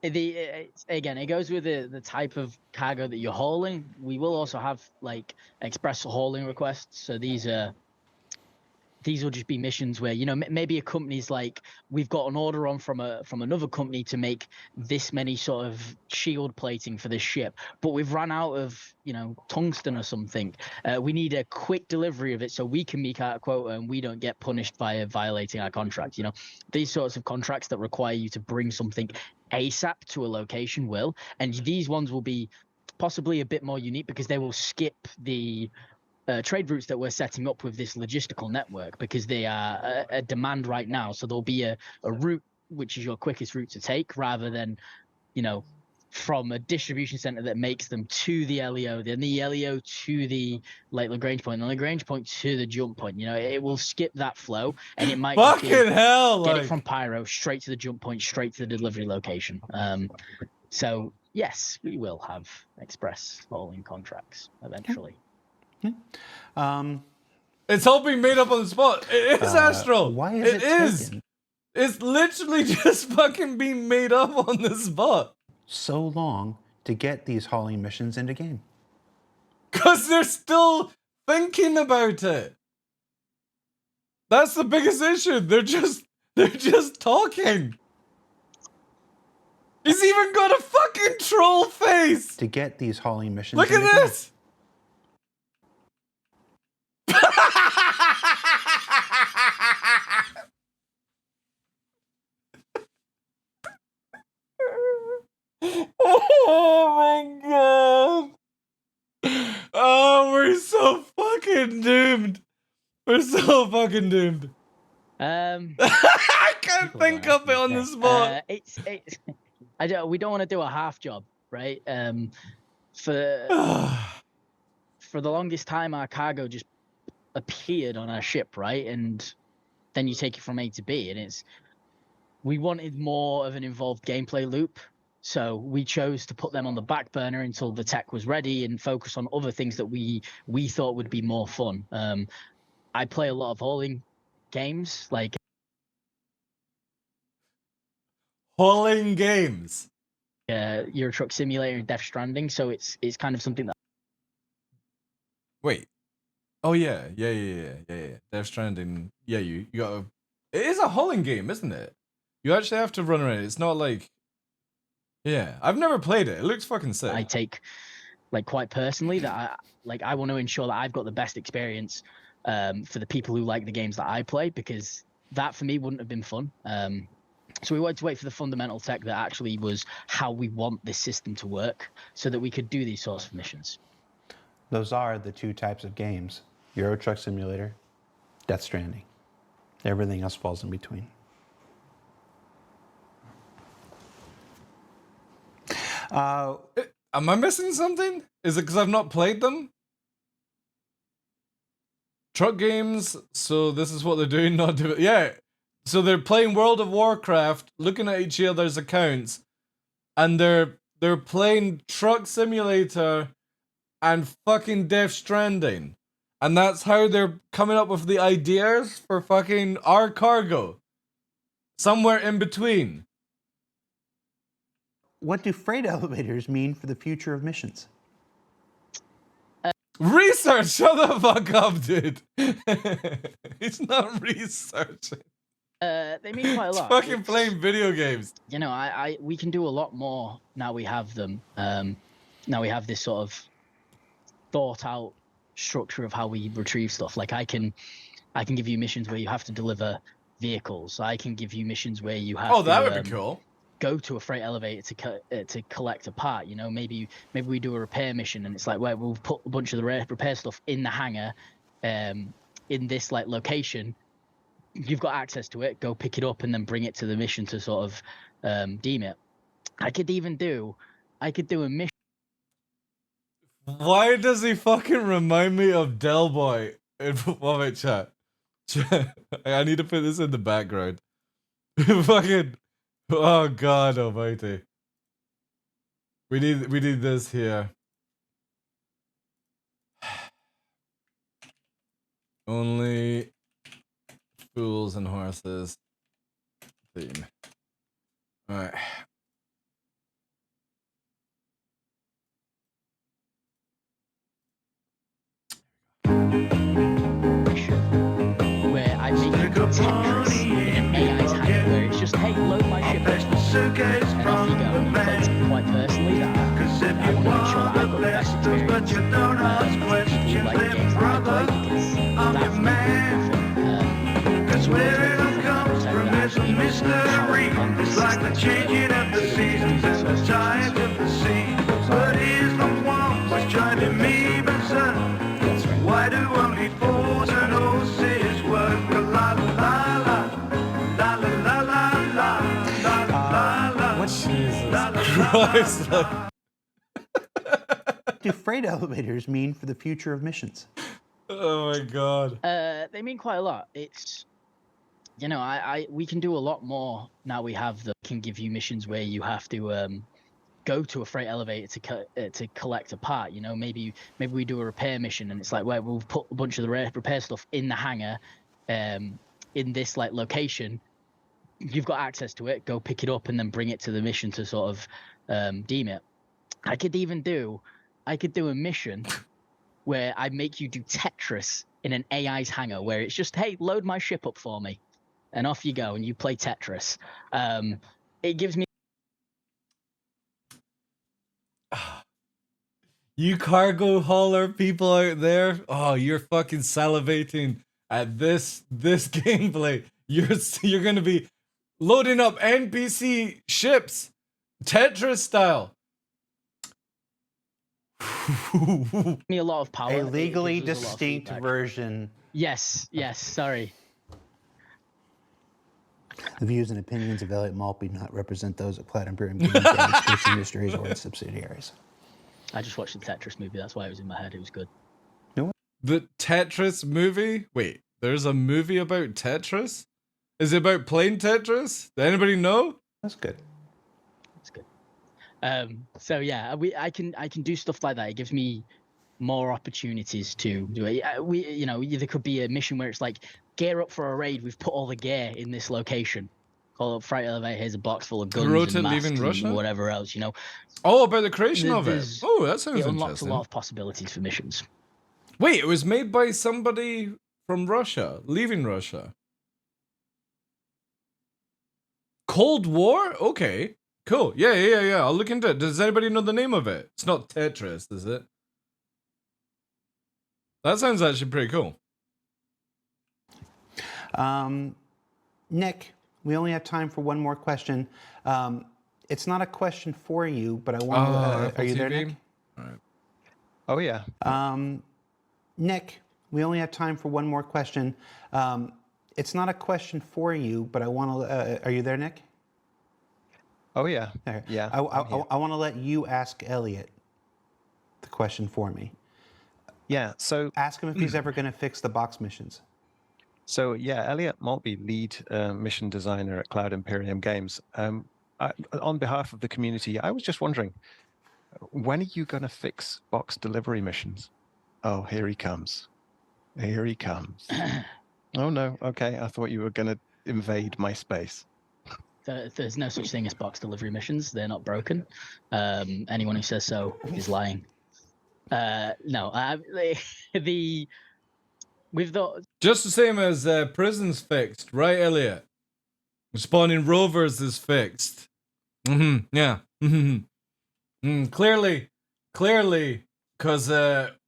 Again, it goes with the type of cargo that you're hauling. We will also have like express hauling requests. So these will just be missions where, you know, maybe a company's like, we've got an order on from another company to make this many sort of shield plating for this ship, but we've run out of, you know, tungsten or something. We need a quick delivery of it so we can meet our quota and we don't get punished by violating our contract. You know, these sorts of contracts that require you to bring something ASAP to a location will, and these ones will be possibly a bit more unique because they will skip the trade routes that we're setting up with this logistical network, because they are a demand right now. So there'll be a route which is your quickest route to take, rather than, you know, from a distribution center that makes them to the LEO, then the LEO to the like Lagrange point, and the Lagrange point to the jump point. You know, it will skip that flow, and it might just be, Fucking hell, get like... it from Pyro straight to the jump point, straight to the delivery location. So yes, we will have express hauling contracts eventually. It's all being made up on the spot. It is Astral. Why is it taken It's literally just fucking being made up on the spot. so long to get these hauling missions into game? Because they're still thinking about it. That's the biggest issue. They're just talking. He's even got a fucking troll face. To get these hauling missions Look at into game. this. Oh my god. Oh, we're so fucking doomed. We're so fucking doomed. I can't think of it on the spot. It's we don't want to do a half job, right? For the longest time, our cargo just appeared on our ship, right? And then you take it from A to B, and we wanted more of an involved gameplay loop. So we chose to put them on the back burner until the tech was ready and focus on other things that we thought would be more fun. I play a lot of hauling games, like Hauling games. Euro Truck Simulator and Death Stranding. So it's kind of something that. Wait. Oh yeah. Death Stranding. Yeah, you got. It is a hauling game, isn't it? You actually have to run around. It's not like. Yeah, I've never played it. It looks fucking sick. I take like quite personally that I want to ensure that I've got the best experience for the people who like the games that I play, because that for me wouldn't have been fun. So we wanted to wait for the fundamental tech that actually was how we want this system to work, so that we could do these sorts of missions. Those are the two types of games: Euro Truck Simulator, Death Stranding. Everything else falls in between. Am I missing something? Is it because I've not played them? Truck games, so this is what they're doing, not do it. Yeah, so they're playing World of Warcraft, looking at each other's accounts, and they're playing Truck Simulator and fucking Death Stranding. And that's how they're coming up with the ideas for fucking our cargo. Somewhere in between. What do freight elevators mean for the future of missions? Research! Shut the fuck up, dude. He's not researching. They mean quite a He's lot. fucking playing video games. You know, we can do a lot more now we have them. Now we have this sort of thought out structure of how we retrieve stuff. Like I can give you missions where you have to deliver vehicles. I can give you missions where you have Oh, that would be cool. Go to a freight elevator to collect a part. You know, maybe we do a repair mission, and it's like, well, we'll put a bunch of the repair stuff in the hangar, in this like location. You've got access to it. Go pick it up and then bring it to the mission to sort of deem it. I could even do I could do a mission. Why does he fucking remind me of Del Boy in one minute chat? I need to put this in the background. Fucking, oh God Almighty. We need this here. Only fools and horses theme. All right. Where I make you do Tetris in an AI's hand, where it's just, hey, load my ship up, and off you go. And you play it quite personally. That I want to make sure that I've got the best experience. People like the games that I play, because that's the because where it comes from is a mystery. It's like the changing of the seasons and the tides of the sea. But here's the one which driving me berserk. Why do only fools and horses work? La la la la la la la la la la. What Jesus Christ? What do freight elevators mean for the future of missions? Oh my God. They mean quite a lot. It's, you know, we can do a lot more now. We have can give you missions where you have to go to a freight elevator to collect a part. You know, maybe we do a repair mission and it's like, well, we'll put a bunch of the repair stuff in the hangar, in this like location. You've got access to it. Go pick it up and then bring it to the mission to sort of deem it. I could do a mission where I make you do Tetris in an AI's hangar, where it's just, hey, load my ship up for me, and off you go, and you play Tetris. It gives me. You cargo hauler people out there, oh, you're fucking salivating at this gameplay. You're gonna be loading up NPC ships, Tetris style. Me a lot of power. A legally distinct version. Yes, sorry. The views and opinions of Elliot Maltby not represent those of Cloud Imperium Gaming, Space Industries, or its subsidiaries. I just watched the Tetris movie. That's why it was in my head. It was good. The Tetris movie? Wait, there's a movie about Tetris? Is it about playing Tetris? Does anybody know? That's good. That's good. So yeah, I can do stuff like that. It gives me more opportunities to do it. You know, there could be a mission where it's like, gear up for a raid. We've put all the gear in this location. Call up freight elevator. Here's a box full of guns and masks leaving Russia? and whatever else. You know. Oh, about the creation of it. Oh, that sounds interesting. It unlocks a lot of possibilities for missions. Wait, it was made by somebody from Russia, leaving Russia. Cold War? Okay, cool. Yeah. I'll look into it. Does anybody know the name of it? It's not Tetris, is it? That sounds actually pretty cool. Nick, we only have time for one more question. It's not a question for you, but I want to... are you there, Nick? All right. Oh, yeah. Nick, we only have time for one more question. It's not a question for you, but I want to... are you there, Nick? Oh, yeah. Okay. Yeah. I want to let you ask Elliot the question for me. Yeah, so... Ask him if he's ever going to fix the box missions. So, yeah, Elliot Maltby, lead mission designer at Cloud Imperium Games. On behalf of the community, I was just wondering, when are you going to fix box delivery missions? Oh, here he comes. Here he comes. Oh, no. Okay, I thought you were going to invade my space. There's no such thing as box delivery missions. They're not broken. Anyone who says so is lying. No, just the same as prisons fixed, right, Elliot? Spawning rovers is fixed. Yeah. Clearly, because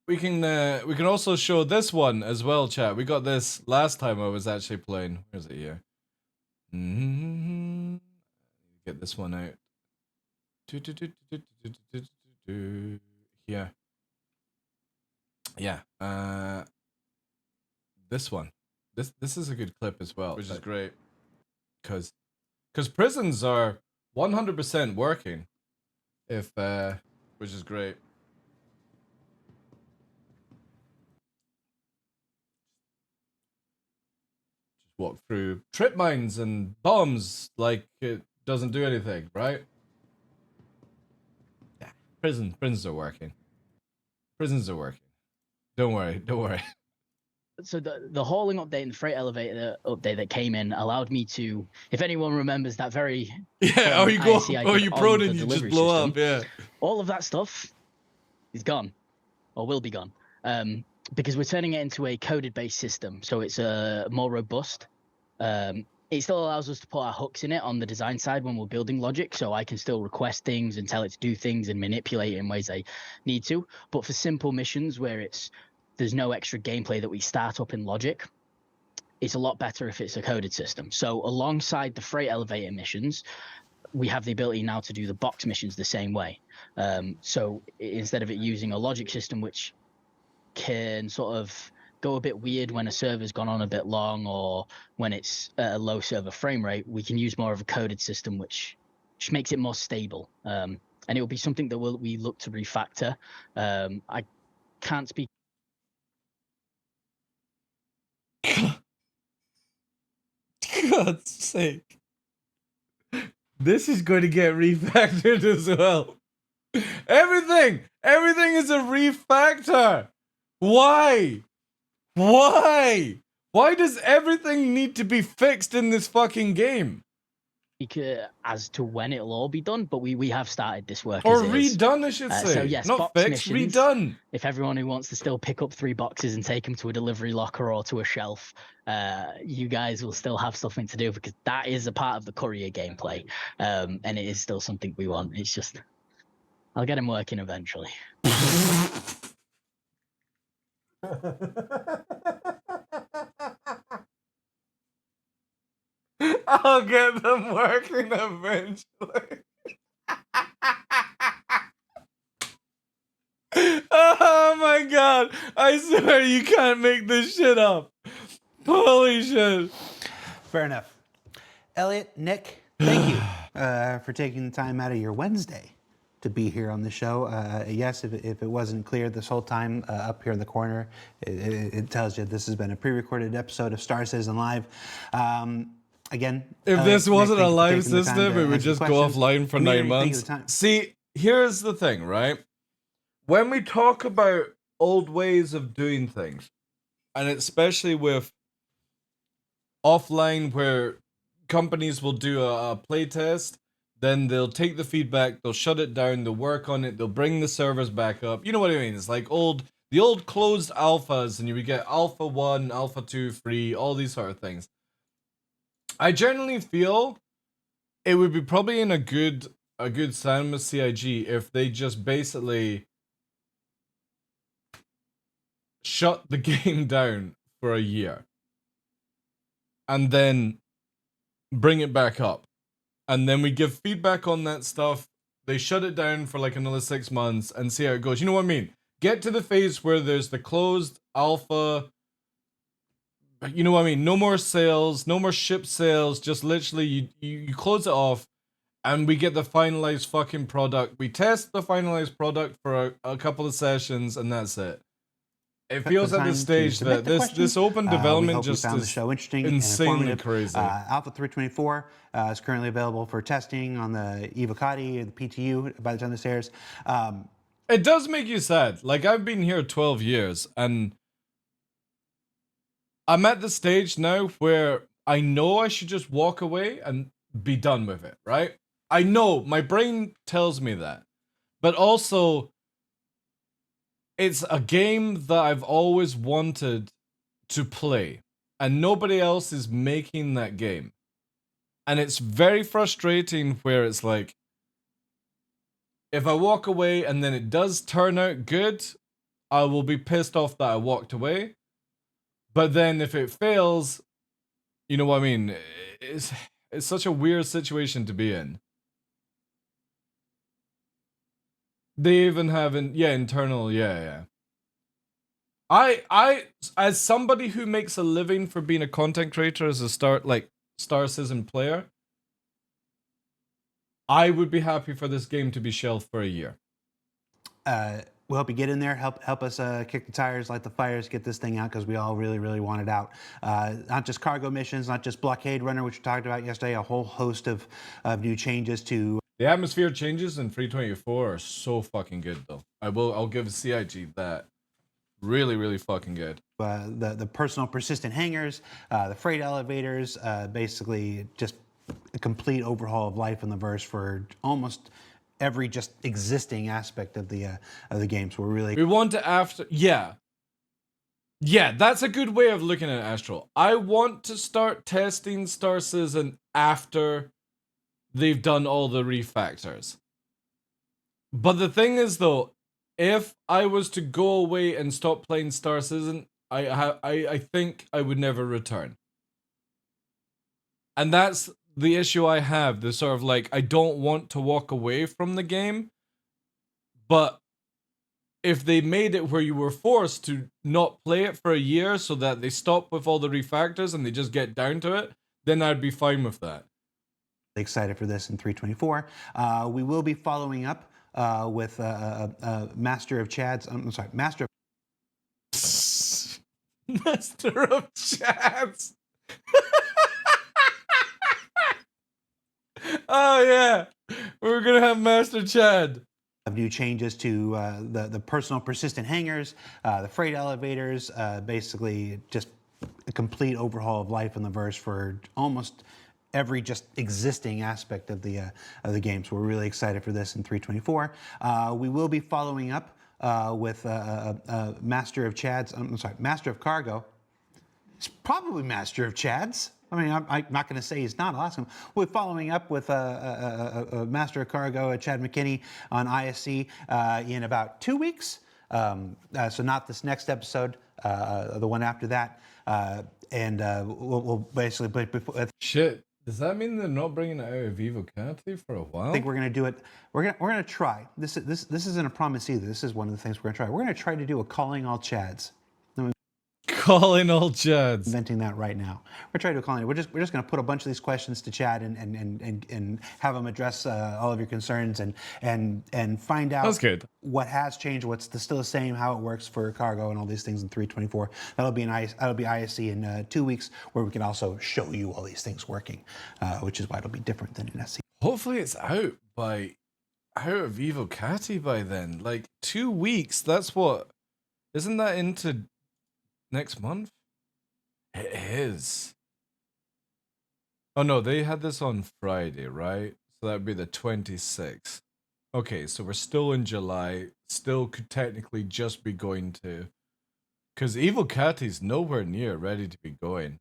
we can also show this one as well, chat. We got this last time I was actually playing. Where's it here? Get this one out. Yeah. This one. This is a good clip as well, which is great. Because prisons are 100% working. if which is great. Just walk through trip mines and bombs like it doesn't do anything, right? Yeah, prisons are working. Prisons are working. Don't worry. So the hauling update and the freight elevator update that came in allowed me to, if anyone remembers that very Yeah, you prone and you just blow system, up, yeah. all of that stuff is gone, or will be gone, because we're turning it into a coded-based system, so it's more robust. It still allows us to put our hooks in it on the design side when we're building logic, so I can still request things and tell it to do things and manipulate it in ways I need to. But for simple missions where there's no extra gameplay that we start up in logic, it's a lot better if it's a coded system. So alongside the freight elevator missions, we have the ability now to do the box missions the same way. So instead of it using a logic system, which can sort of go a bit weird when a server's gone on a bit long or when it's at a low server frame rate, we can use more of a coded system, which makes it more stable. And it will be something that we look to refactor. I can't speak. God's sake. This is going to get refactored as well. Everything is a refactor. Why? Why does everything need to be fixed in this fucking game? As to when it'll all be done, but we have started this work. Or redone, I should say. So yes, not fixed, missions, redone. If everyone who wants to still pick up 3 boxes and take them to a delivery locker or to a shelf, you guys will still have something to do, because that is a part of the courier gameplay, and it is still something we want. It's just, I'll get him working eventually. I'll get them working eventually. Oh my god. I swear you can't make this shit up. Holy shit. Fair enough. Elliot, Nick, thank you for taking the time out of your Wednesday to be here on the show. Yes, if it wasn't clear this whole time, up here in the corner, it tells you this has been a pre-recorded episode of Star Citizen Live. Again, if this wasn't Nick, a live system, it would just go offline for 9 months. See, here's the thing, right? When we talk about old ways of doing things, and especially with offline where companies will do a playtest, then they'll take the feedback, they'll shut it down, they'll work on it, they'll bring the servers back up. You know what I mean? It's like the old closed alphas, and you would get alpha 1, alpha 2, free, all these sort of things. I generally feel it would be probably in a good sign with CIG if they just basically shut the game down for a year and then bring it back up. And then we give feedback on that stuff. They shut it down for like another 6 months and see how it goes. You know what I mean? Get to the phase where there's the closed alpha. You know what I mean? No more sales, no more ship sales. Just literally you close it off and we get the finalized fucking product. We test the finalized product for a couple of sessions and that's it. It feels at this stage that this open development just is show interesting insanely and crazy. Alpha 324 is currently available for testing on the Evocati, the PTU, by the time this airs. It does make you sad. Like, I've been here 12 years, and I'm at the stage now where I know I should just walk away and be done with it, right? I know, my brain tells me that. But also, it's a game that I've always wanted to play, and nobody else is making that game. And it's very frustrating where it's like, if I walk away and then it does turn out good, I will be pissed off that I walked away. But then if it fails, you know what I mean? It's such a weird situation to be in. They even have internal, yeah. I as somebody who makes a living for being a content creator as a Star Citizen player, I would be happy for this game to be shelved for a year. We'll help you get in there, help us kick the tires, light the fires, get this thing out, because we all really, really want it out. Not just cargo missions, not just Blockade Runner, which we talked about yesterday, a whole host of new changes to... The atmosphere changes in 3.24 are so fucking good, though. I'll give CIG that. Really, really fucking good. The personal persistent hangars, the freight elevators, basically just a complete overhaul of life in the verse for almost every just existing aspect of the game. So we want to yeah, that's a good way of looking at Astral. I want to start testing Star Citizen after they've done all the refactors. But the thing is, though, if I was to go away and stop playing Star Citizen, I think I would never return. And that's the issue I have. The sort of like, I don't want to walk away from the game, but if they made it where you were forced to not play it for a year so that they stop with all the refactors and they just get down to it, then I'd be fine with that. Excited for this in 324. We will be following up with Master of Chads. I'm sorry, Master of Master of Chads. Oh yeah, we're gonna have Master Chad. New changes to the personal persistent hangars, the freight elevators, basically just a complete overhaul of life in the verse for almost every just existing aspect of the game. So we're really excited for this in 324. We will be following up with Master of Chads. I'm sorry, Master of Cargo. It's probably Master of Chads. I mean, I'm not going to say he's not. I'll ask him. We're following up with Master of Cargo, Chad McKinney, on ISC in about 2 weeks. So not this next episode, the one after that. And we'll basically... Shit. Does that mean they're not bringing it out of Evo County for a while? I think we're going to do it. We're going to try. This isn't a promise either. This is one of the things we're going to try. We're going to try to do a Calling All Chads. Calling All Chads. Inventing that right now. We're trying to call it. We're just going to put a bunch of these questions to Chad and have him address all of your concerns and find out what has changed, what's still the same, how it works for cargo and all these things in 324. That'll be ISC in 2 weeks, where we can also show you all these things working, which is why it'll be different than in SC. Hopefully it's out of Evo County by then. Like 2 weeks. That's what. Isn't that into next month? It is. Oh no, they had this on Friday, right? So that'd be the 26th. Okay, so we're still in July. Still could technically just be going to... Because Evil Catty's nowhere near ready to be going.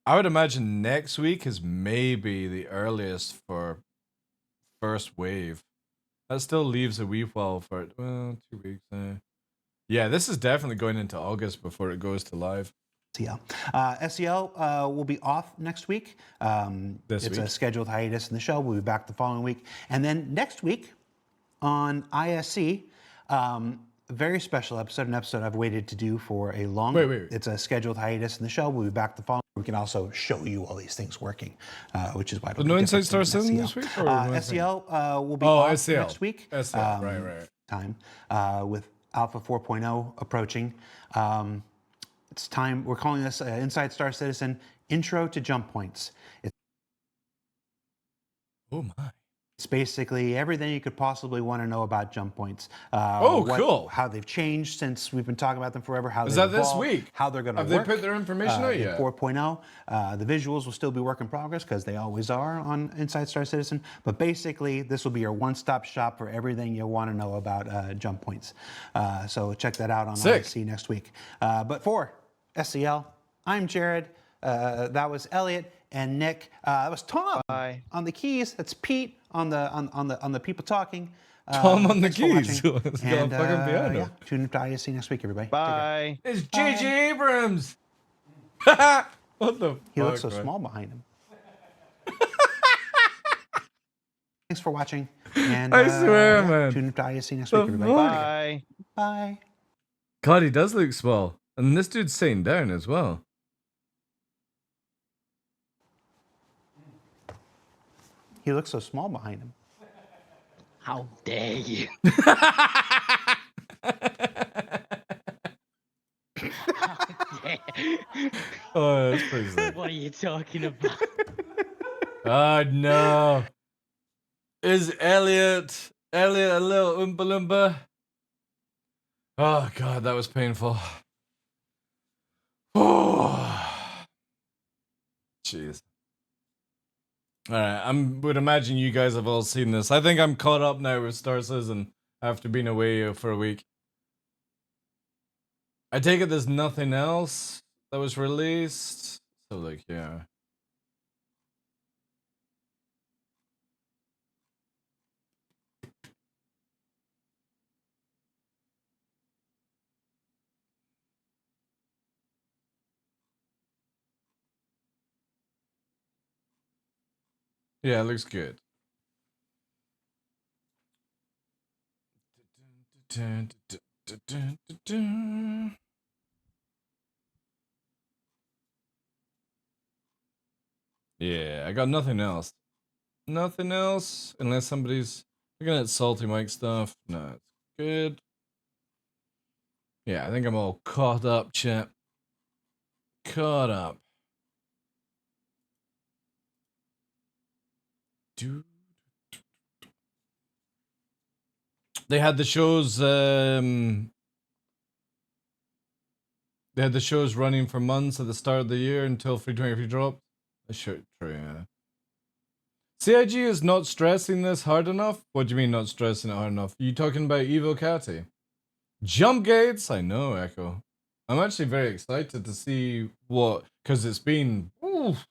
I would imagine next week is maybe the earliest for first wave. That still leaves a wee while for it. Well, 2 weeks. Yeah, this is definitely going into August before it goes to live. SEL. SEL will be off next week. It's a scheduled hiatus in the show. We'll be back the following week. And then next week on ISC, a very special episode, an episode I've waited to do for a long... Wait. It's a scheduled hiatus in the show. We'll be back the following week. We can also show you all these things working, which is why... But no Inside Star Citizen this week? SEL will be off SEL. next week. SEL, right. Time with Alpha 4.0 approaching. It's time. We're calling this Inside Star Citizen Intro to Jump Points. Oh my. It's basically everything you could possibly want to know about jump points. Cool. How they've changed since we've been talking about them forever. How is they've that evolved, this week? How they're going to work. Have they put their information out yet? 4.0. The visuals will still be work in progress because they always are on Inside Star Citizen. But basically, this will be your one-stop shop for everything you want to know about jump points. So check that out on IC next week. But for SEL, I'm Jared. That was Elliot and Nick. That was Tom on the keys. That's Pete on the people talking. Tom on the keys. And yeah, tune in to ISC next week, everybody. Bye. It's J.J. Abrams. What the fuck? He looks so small behind him. Thanks for watching. And I swear, man. Tune in to ISC next week, everybody. Bye. Bye. God, he does look small. And this dude's sitting down as well. He looks so small behind him. How dare you? Oh, that's pretty sick. What are you talking about? Oh no. Is Elliot a little Oompa Loompa? Oh god, that was painful. Oh. Jeez. Alright, I would imagine you guys have all seen this. I think I'm caught up now with Star Citizen after being away for a week. I take it there's nothing else that was released. So like, yeah. Yeah, it looks good. Yeah, I got nothing else. Nothing else, unless somebody's looking at Salty Mike stuff. No, it's good. Yeah, I think I'm all caught up, chat. Caught up. Dude. They had the shows, they had the shows running for months at the start of the year until 323 dropped. That's true, yeah. CIG is not stressing this hard enough? What do you mean not stressing it hard enough? You talking about Evo Catty? Jump gates? I know, Echo. I'm actually very excited to see what, because it's been, oof,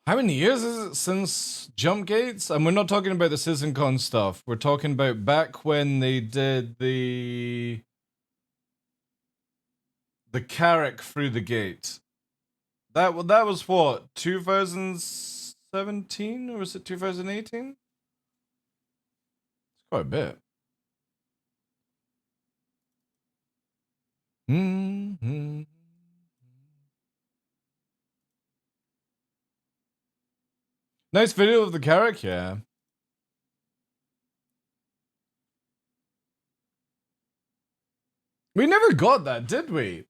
how many years is it since jump gates? And we're not talking about the CitizenCon stuff. We're talking about back when they did the carrack through the gate. That was what, 2017 or was it 2018? It's quite a bit. Mm-hmm. Nice video of the carrack, yeah. We never got that, did we?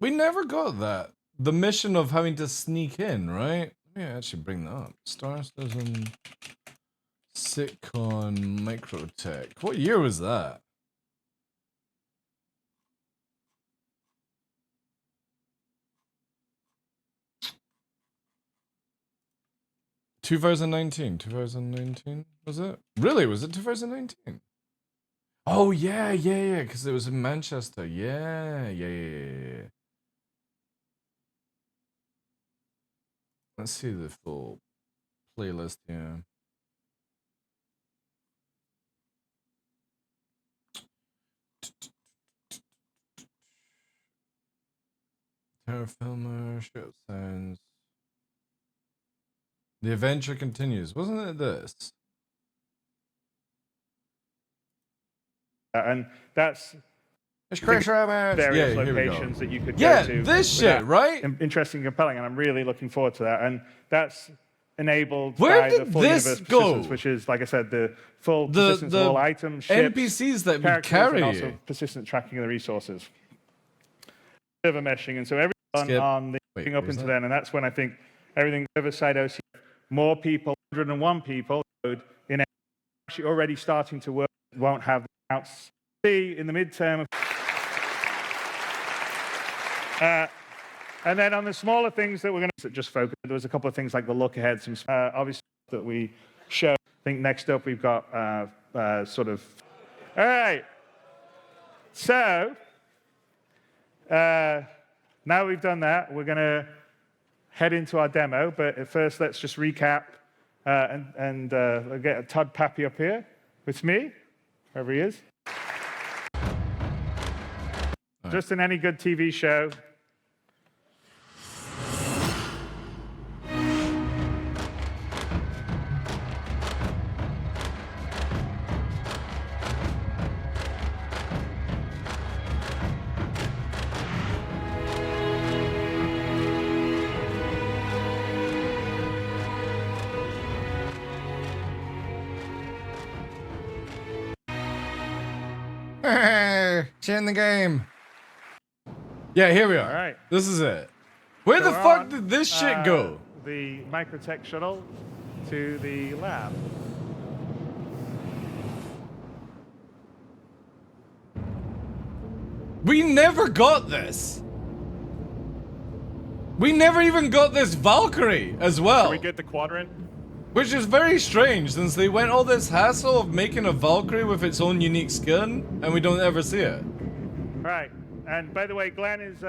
We never got that. The mission of having to sneak in, right? Let me actually bring that up. Star Citizen Sitcon Microtech. What year was that? $2019, was it? Really, was it 2019? Oh yeah, because it was in Manchester. Yeah. Let's see the full playlist here. Terror Filmer, Ship Sounds. The adventure continues. Wasn't it this? And that's various locations that you could go to. Yeah, this shit, right? Interesting and compelling, and I'm really looking forward to that. And that's enabled Where by did the full this universe go? persistence, which is, like I said, the full persistence of all items, ships, NPCs that we characters, carry. and also persistent tracking of the resources. Server meshing, and so everyone on the thing up into then, and that's when I think everything server-side OC, more people, 101 people, in actually already starting to work, won't have the outs. See in the midterm. And then on the smaller things that we're going to just focus, there was a couple of things like the look ahead, some obviously that we show. I think next up we've got sort of. All right. So now we've done that, we're going to head into our demo. But at first, let's just recap and we'll get Todd Pappy up here with me, wherever he is. Just in any good TV show. Share in the game. Yeah, here we are. All right. This is it. Where So the we're fuck on, did this shit go? The microtech shuttle to the lab. We never got this. We never even got this Valkyrie as well. Can we get the quadrant? Which is very strange since they went all this hassle of making a Valkyrie with its own unique skin and we don't ever see it. Right. And by the way, Glenn is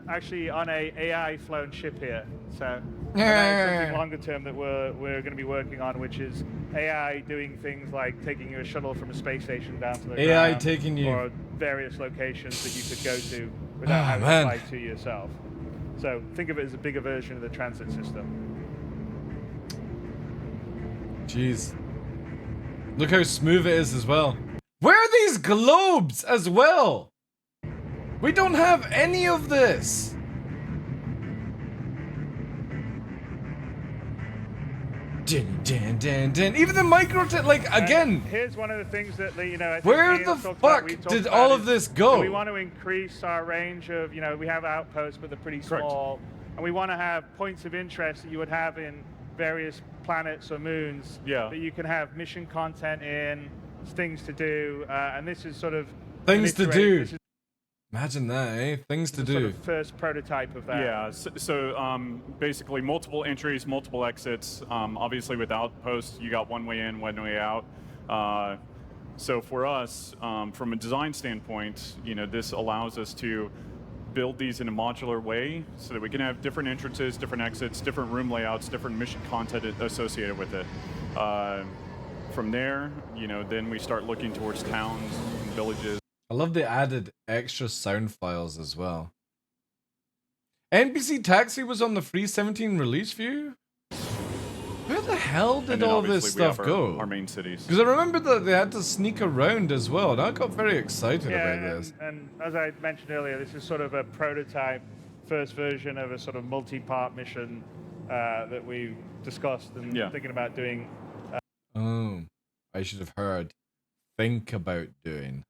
actually on a AI flown ship here. So that is something longer term that we're going to be working on, which is AI doing things like taking you a shuttle from a space station down to the AI ground taking you or various locations that you could go to without having to fly to yourself. So think of it as a bigger version of the transit system. Jeez. Look how smooth it is as well. Where are these globes as well? We don't have any of this. Din, din, din, din. Even the microtech, like, again. Here's one of the things that, I think where Ian the talked fuck about, did all of this go? We want to increase our range of, we have outposts, but they're pretty small. And we want to have points of interest that you would have in various planets or moons that you can have mission content in, things to do, and this is sort of things to do. Imagine that, eh? Things to do. Sort of first prototype of that. Yeah. So basically, multiple entries, multiple exits. Obviously, with outposts, you got one way in, one way out. So for us, from a design standpoint, this allows us to build these in a modular way so that we can have different entrances, different exits, different room layouts, different mission content associated with it. From there, then we start looking towards towns and villages. I love the added extra sound files as well. NPC Taxi was on the free 17 release view? Where the hell did all this stuff go? Our main cities. Because I remember that they had to sneak around as well, and I got very excited about this. And as I mentioned earlier, this is sort of a prototype, first version of a sort of multi-part mission that we discussed and thinking about doing. Oh, I should have heard. Think about doing.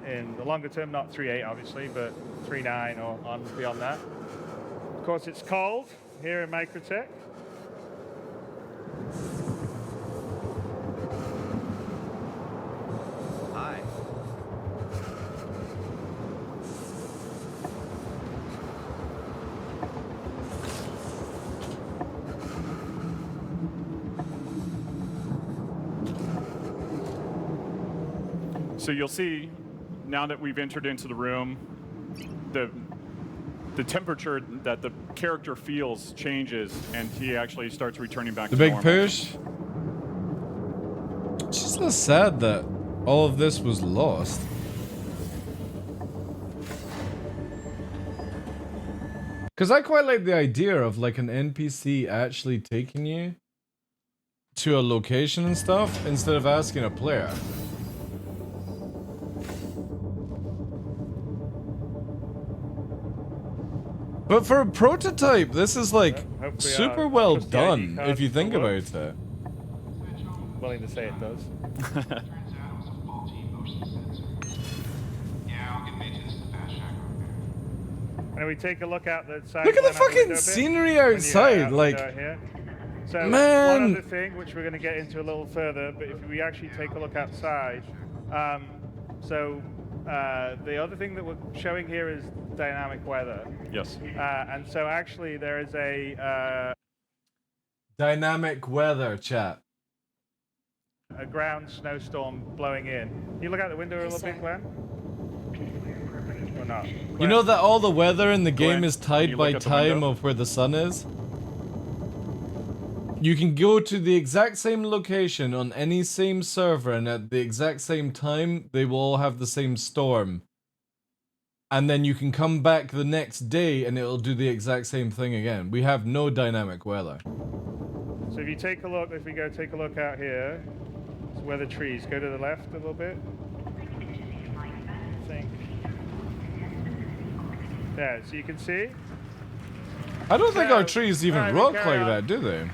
In the longer term, not 3.8 obviously, but 3.9 or on beyond that. Of course, it's cold here in Microtech. Hi. So you'll see, now that we've entered into the room, the temperature that the character feels changes, and he actually starts returning back to the big normal. push. It's just a little sad that all of this was lost. Because I quite like the idea of like an NPC actually taking you to a location and stuff instead of asking a player. But for a prototype, this is like super well done if you think about it. Willing to say it does. And we take a look out the side. Look at the fucking scenery outside, like, so man. One other thing, which we're going to get into a little further, but if we actually take a look outside, the other thing that we're showing here is dynamic weather. Yes. And so actually there is a dynamic weather, chat. A ground snowstorm blowing in. Can you look out the window a little bit, Glenn? Or not? Glenn? You know that all the weather in the game Glenn, is can tied you by look at the time window? of where the sun is? You can go to the exact same location on any same server, and at the exact same time, they will all have the same storm. And then you can come back the next day and it'll do the exact same thing again. We have no dynamic weather. So if you take a look, if we go take a look out here, it's where the trees go to the left a little bit. Yeah, so you can see. I don't think our trees even alright, rock carry like on. that, do they?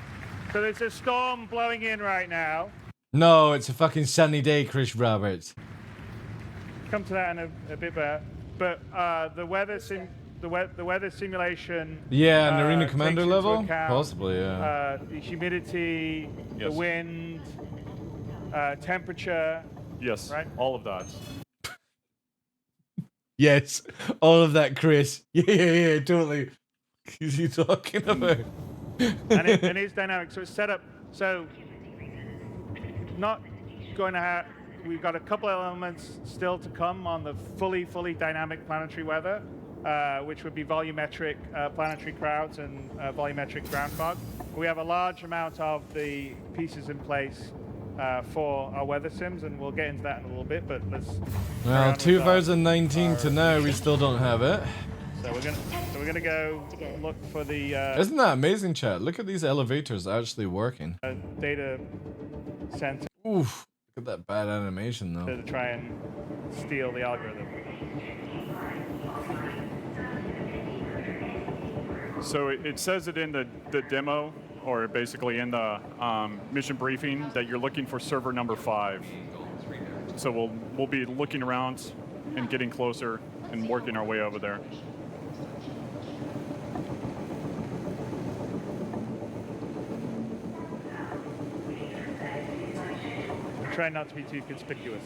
So there's a storm blowing in right now. No, it's a fucking sunny day, Chris Roberts. come to that in a bit better. But the weather simulation. Yeah, an arena takes commander into level? account, Possibly, yeah. the humidity, the wind, temperature. Yes, right? all of that. Yes, all of that, Chris. Yeah, totally. What are you talking about? And it's dynamic, so it's set up. So not going to have. We've got a couple of elements still to come on the fully dynamic planetary weather, which would be volumetric planetary crowds and volumetric ground fog. We have a large amount of the pieces in place for our weather sims, and we'll get into that in a little bit. But let's. Well, 2019 to now, we still don't have it. So we're gonna go look for the. Isn't that amazing, chat? Look at these elevators actually working. Data center. Oof! Look at that bad animation though. To try and steal the algorithm. So it says it in the demo, or basically in the mission briefing, that you're looking for server number 5. So we'll be looking around and getting closer and working our way over there. Try not to be too conspicuous.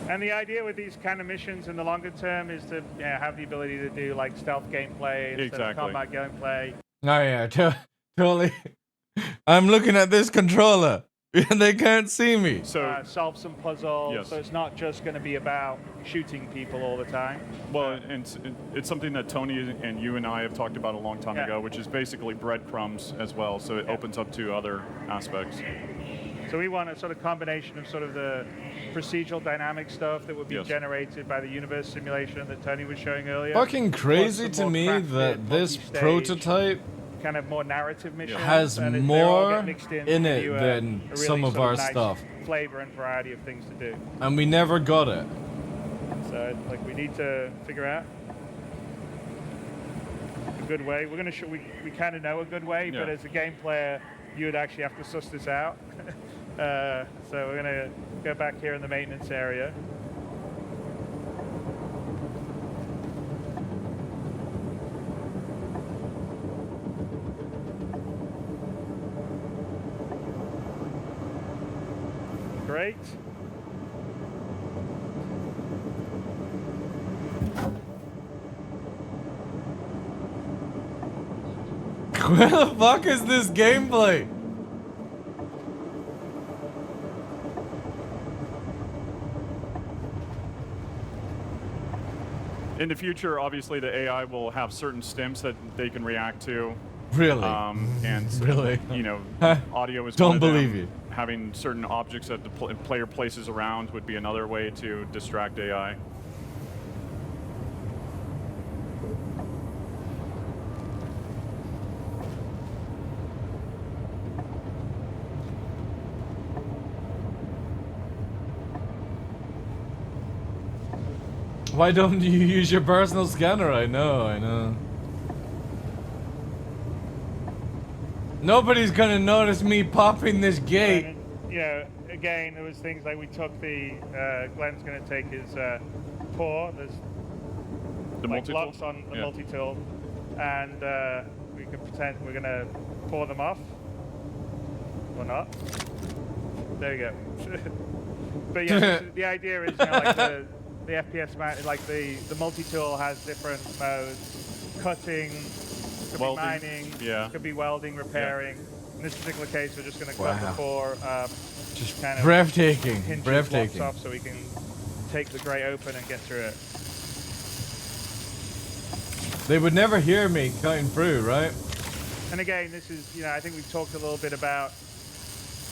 And the idea with these kind of missions in the longer term is to have the ability to do like stealth gameplay instead of combat gameplay. Oh yeah, totally. I'm looking at this controller and they can't see me. So solve some puzzles. So it's not just going to be about shooting people all the time. Well, and it's something that Tony and you and I have talked about a long time ago, which is basically breadcrumbs as well. So it opens up to other aspects. So we want a sort of combination of sort of the procedural dynamic stuff that would be generated by the universe simulation that Tony was showing earlier. Fucking crazy to me that this prototype kind of more narrative missions has and more in in it than really some of sort our nice stuff. Flavor and variety of things to do. And we never got it. So like we need to figure out a good way. We're gonna we kind of know a good way, but as a game player, you would actually have to suss this out. So we're gonna go back here in the maintenance area. Great. Where the fuck is this gameplay? In the future, obviously, the AI will have certain stims that they can react to. Really? And really? You know, audio is Don't one of them. believe you. Having certain objects that the player places around would be another way to distract AI. Why don't you use your personal scanner? I know. Nobody's gonna notice me popping this gate. And, you know, again, there was things like we took the Glenn's gonna take his pour. There's the like multi-tool? locks on the multi-tool, and we can pretend we're gonna pour them off or not. There you go. But yeah, the idea is, you know, like the FPS mount, like the multi-tool has different modes: cutting, could welding, be mining, could be welding, repairing. In this particular case, we're just going to cut the core, just kind of breathtaking, hinges, breathtaking. locks off, so we can take the grate open and get through it. They would never hear me cutting through, right? And again, this is, you know, I think we've talked a little bit about,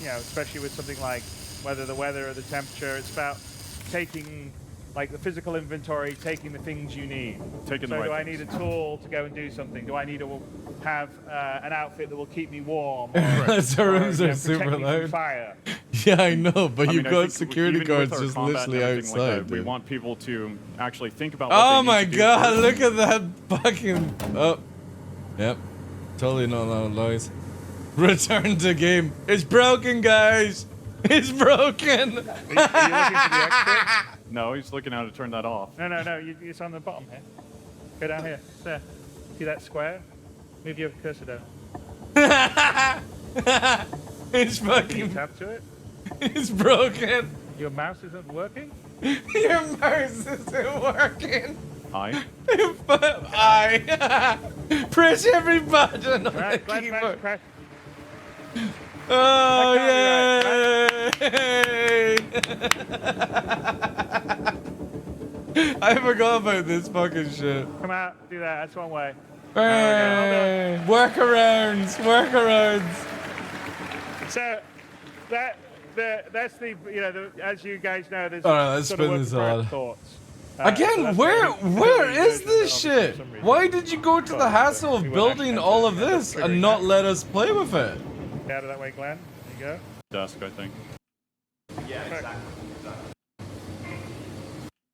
you know, especially with something like whether the weather or the temperature, it's about taking, like the physical inventory, taking the things you need. Taking so the right do I things. need a tool to go and do something? Do I need to have an outfit that will keep me warm? The rooms you know, are super protect me from loud. fire? Yeah, I know, but I you've mean, I got think security even with guards our just combat and literally everything like outside. that, we dude. want people to actually think about what Oh they my need to do god, first. look at that fucking... Oh. Yep. Totally not loud noise. Return to game. It's broken, guys. It's broken. Are you looking for the exit? No, he's looking how to turn that off. No, it's on the bottom here. Go down here. There. See that square? Move your cursor down. It's fucking. Tap to it. It's broken. Your mouse isn't working? Your mouse isn't working. I. Press every button on the keyboard. Oh, yay! I forgot about this fucking shit. Come out, do that. That's one way. Hey, workarounds. So that's the as you guys know, there's All right, let's sort of spin this work on. thoughts. Again, where is this shit? Why did you go to the hassle of building all of this and not let us play with it? Get out of that way, Glenn. There you go. Dusk, I think. Yeah, exactly.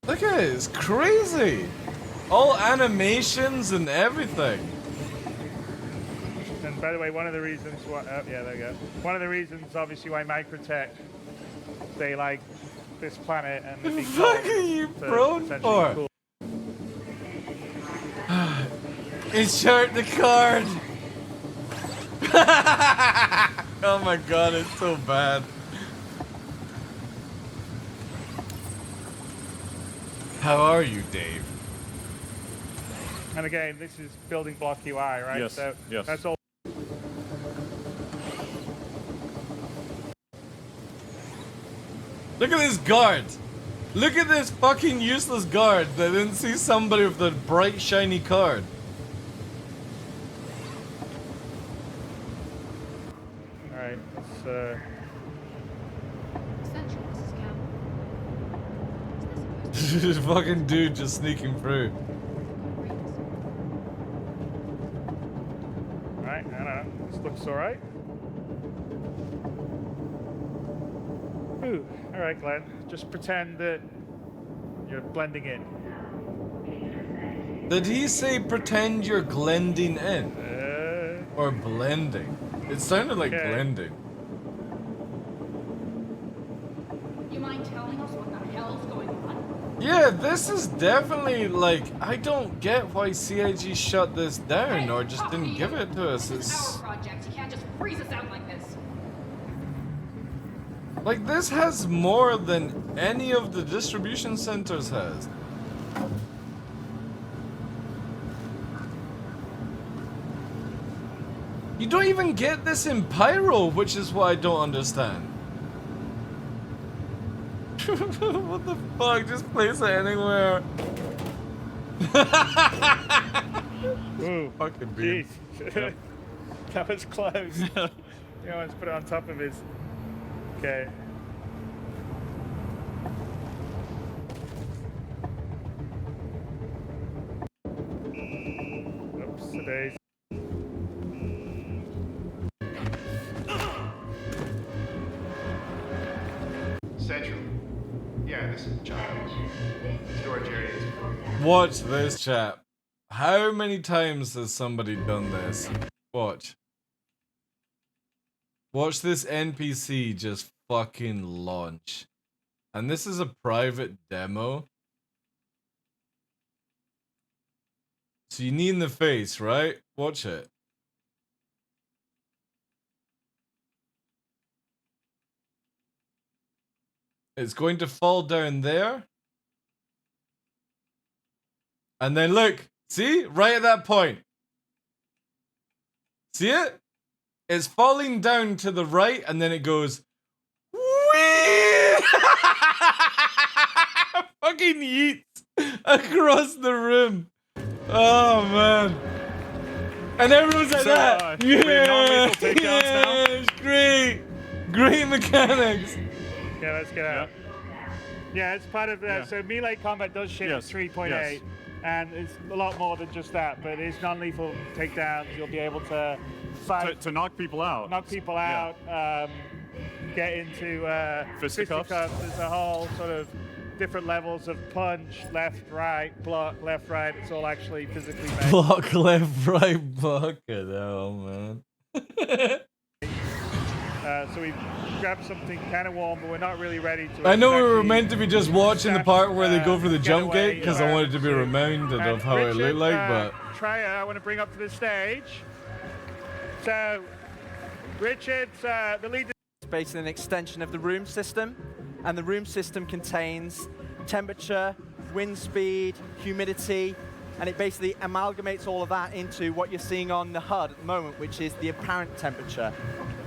Look at it, it's crazy. All animations and everything. And by the way, one of the reasons why, yeah, there you go. One of the reasons, obviously, why Microtech, they like this planet and the big What are you prone for? cool. Insert the card. Oh my god, it's so bad. How are you, Dave? And again, this is building block UI, right? Yes, So yes. that's all. Look at this guard. Look at this fucking useless guard that didn't see somebody with a bright, shiny card. All right, let's. This fucking dude just sneaking through. All right, I don't know. This looks all right. Ooh, all right, Glenn. Just pretend that you're blending in. Did he say pretend you're glending in? Or blending? It sounded like blending. You mind telling us what the hell's going on? Yeah, this is definitely like, I don't get why CIG shut this down or just didn't give it to us. This is It's our project. You can't just freeze us out like this. like this has more than any of the distribution centers has. You don't even get this in Pyro, which is what I don't understand. What the fuck? Just place it anywhere. Ooh, fucking beam. jeez. That was close. You know, let's put it on top of his. Okay. Oops, today's. Central. Yeah, this is John. Storage areas. Watch this, chat. How many times has somebody done this? Watch. Watch this NPC just fucking launch. And this is a private demo. So you need in the face, right? Watch it. It's going to fall down there. And then look, see? Right at that point. See it? It's falling down to the right and then it goes whee! Fucking yeets across the room. Oh man. And everyone's like that. we have non-lethal takedowns now? Yes, great. Great mechanics. Yeah, let's get out. Yeah, it's part of that. So melee combat does ship at 3.8, Yes. and it's a lot more than just that. But it's non-lethal takedowns. You'll be able to fight, To knock people out. knock people out, get into Fisticuffs. There's a whole sort of different levels of punch, left, right, block, left, right. It's all actually physically based. Block left, right, block it out, man. So we grabbed something kind of warm, but we're not really ready to. I know we were meant to be just watching the part where they go for the jump gate because I wanted to be reminded of how it looked like, but Traya, I want to bring up to the stage. So, Richard's the lead. It's basically an extension of the room system, and the room system contains temperature, wind speed, humidity, and it basically amalgamates all of that into what you're seeing on the HUD at the moment, which is the apparent temperature.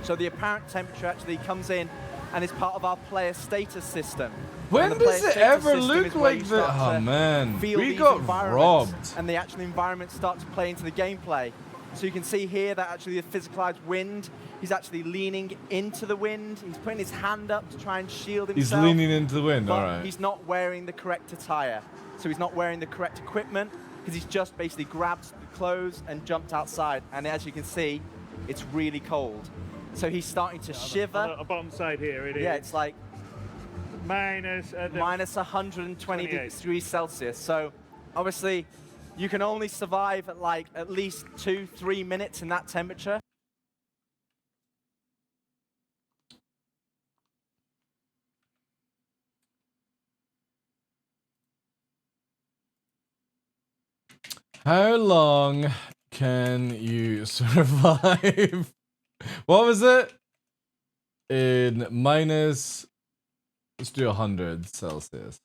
So the apparent temperature actually comes in and is part of our player status system. when does it ever look like that? Oh man, we got robbed. And the actual environment starts to play into the gameplay. So you can see here that actually the physicalized wind, he's actually leaning into the wind. He's putting his hand up to try and shield himself. He's leaning into the wind, but all right. he's not wearing the correct attire. So he's not wearing the correct equipment because he's just basically grabbed the clothes and jumped outside. And as you can see, it's really cold. So he's starting to shiver. On the bottom side here, it is. Yeah, it's like minus 120 degrees Celsius. So obviously, you can only survive at like at least 2-3 minutes in that temperature. How long can you survive? What was it? In minus, let's do 100 Celsius.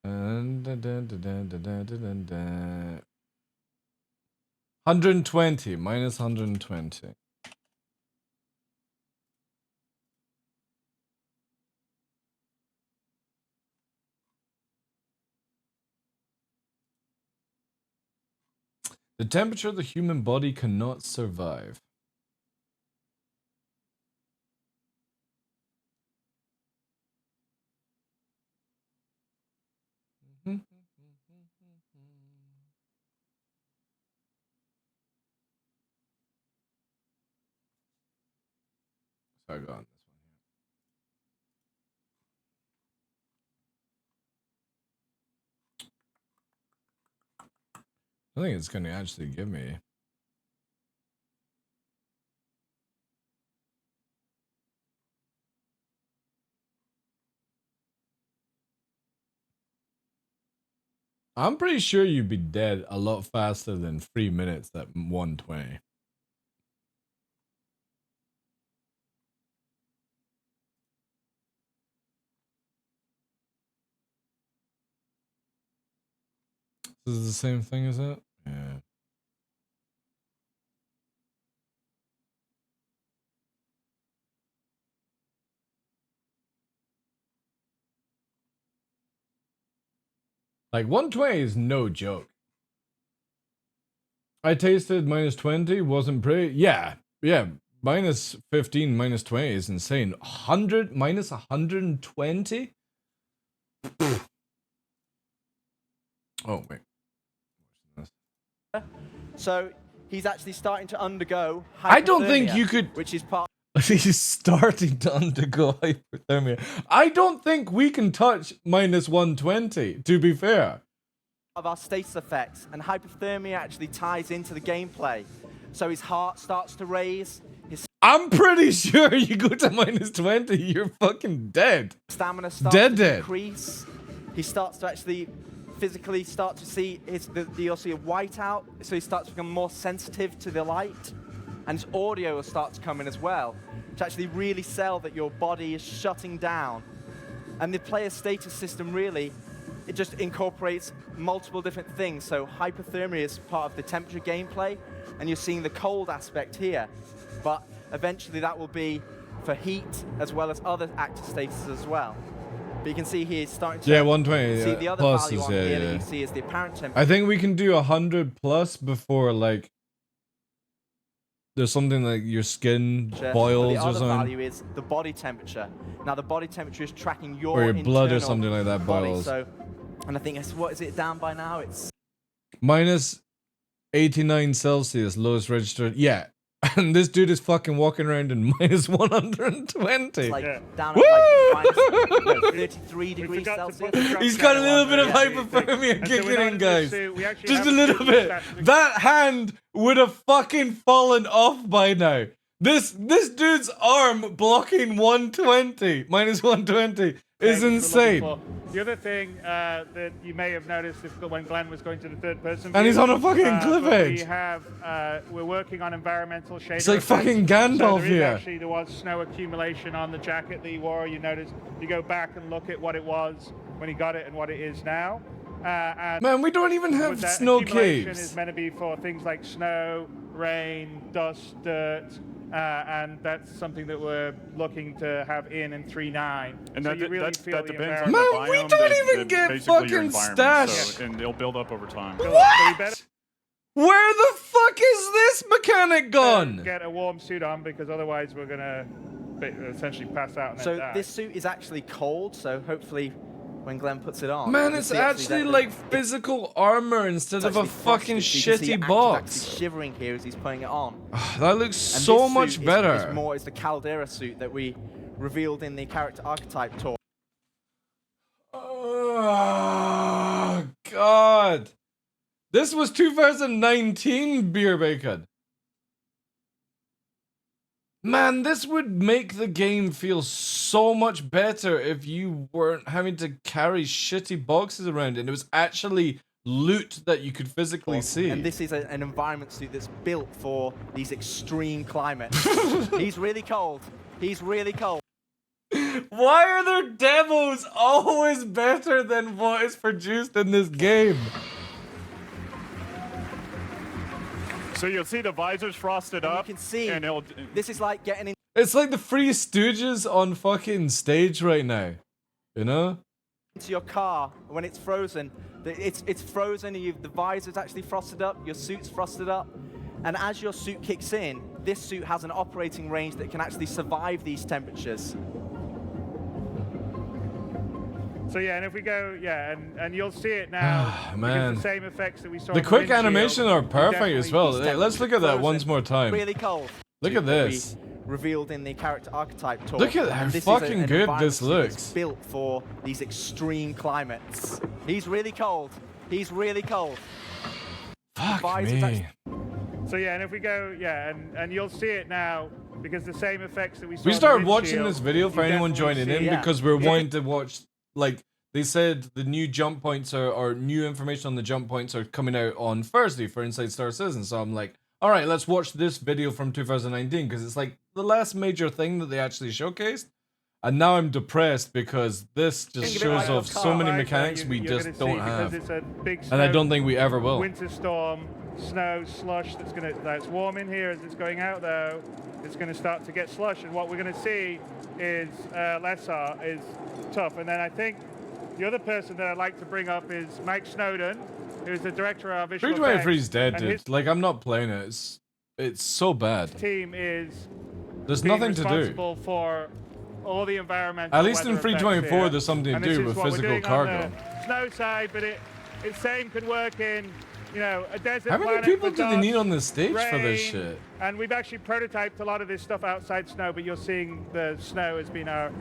And 120, minus 120. The temperature the human body cannot survive. So I got on this one here. I think it's going to actually give me. I'm pretty sure you'd be dead a lot faster than 3 minutes at 120. This is the same thing as it? Yeah. Like 120 is no joke. I tasted minus 20, wasn't pretty. Yeah, minus 15, minus 20 is insane. 100, minus 120? Oh, wait. So he's actually starting to undergo hypothermia, I don't think you could. which is part He's starting to undergo hypothermia. I don't think we can touch minus 120, to be fair. of our status effects, and hypothermia actually ties into the gameplay. So his heart starts to raise, his I'm pretty sure you go to minus 20, you're fucking dead. stamina starts to decrease. He starts to actually physically start to see you'll see a whiteout, so he starts to become more sensitive to the light, and his audio will start to come in as well, to actually really sell that your body is shutting down. And the player status system really, it just incorporates multiple different things. So hypothermia is part of the temperature gameplay, and you're seeing the cold aspect here. But eventually that will be for heat as well as other active status as well. But you can see here, it's starting to 120 see the other plus value is, on here that you see is the apparent temperature. I think we can do 100 plus before, like, there's something like your skin boils the or other something. value is the body temperature. Now the body temperature is tracking your Or your blood or internal something like that body. boils. So, and I think it's, what is it down by now? It's Minus 89 Celsius, lowest registered. Yeah, And this dude is fucking walking around in minus 120. It's like down Woo! at like minus 33 degrees Celsius. He's got a little bit of hypothermia kicking in, guys. Just a little bit. That hand would have fucking fallen off by now. This dude's arm blocking 120, minus 120, is insane. The other thing that you may have noticed when Glenn was going to the third person view, And he's on a fucking cliff edge. We're working on environmental shading. It's like fucking Gandalf here. There was snow accumulation on the jacket that he wore. You notice, you go back and look at what it was when he got it and what it is now. And Man, we don't even have snow accumulation caves. is meant to be for things like snow, rain, dust, dirt. And that's something that we're looking to have in 3.9. And so that, you really that feel the depends on environment. the Man, we biome don't that- even that get basically your fucking environment, stats. so- and it'll build up over time. What? Where the fuck is this mechanic gone? Get a warm suit on because otherwise we're gonna essentially pass out and then So die. this suit is actually cold, so hopefully when Glenn puts it on... Man, you it's see actually that like physical armor instead of a actually fucking frosted, so you can see shitty Active box. actually shivering here as he's putting it on. That looks And so this much suit better. Is more is the Caldera suit that we revealed in the character archetype tour. Oh, God. This was 2019, Beer Bacon. Man, this would make the game feel so much better if you weren't having to carry shitty boxes around and it was actually loot that you could physically see. And this is an environment suit that's built for these extreme climates. He's really cold. He's really cold. Why are their demos always better than what is produced in this game? So you'll see the visors frosted up. You can see, and it'll, this is like getting in It's like the Three Stooges on fucking stage right now. You know? into your car when it's frozen. It's frozen, the visor's actually frosted up, your suit's frosted up. And as your suit kicks in, this suit has an operating range that can actually survive these temperatures. So yeah, and if we go, and you'll see it now. Man. The same effects that we saw. The on quick windshield, animation are we perfect as well. definitely- Let's look at that once more time. Really cold. Look at this. Revealed in the character archetype tour. Look at how And this is fucking an good environment this suit that's looks. Built for these extreme climates. He's really cold. He's really cold. Fuck me. So yeah, and if we go, and you'll see it now because the same effects that we saw. We on the started watching windshield, this video for you anyone definitely joining see- in because we're wanting to watch, like, they said the new jump points or new information on the jump points are coming out on Thursday for Inside Star Citizen. So I'm like, all right, let's watch this video from 2019 because it's like the last major thing that they actually showcased. And now I'm depressed because this just shows off so many mechanics we just don't have. It's a big And I snow- don't think we ever will. Winter storm, snow, slush. That's warm in here as it's going out though. It's going to start to get slush, and what we're going to see is Lessar is tough. And then I think the other person that I'd like to bring up is Mike Snowden, who's the director of visual 323 is effects, dead, and his dude. Like, I'm not playing it. It's so bad. team is There's being nothing to do. responsible for all the environmental. At least in weather 324, effects here. there's something to And this do is with what we're physical doing on cargo. the snow side, but it same could work in, a desert. How many planet people with do they need dust, on the stage for this rain, shit? And we've actually prototyped a lot of this stuff outside snow, but you're seeing the snow has been our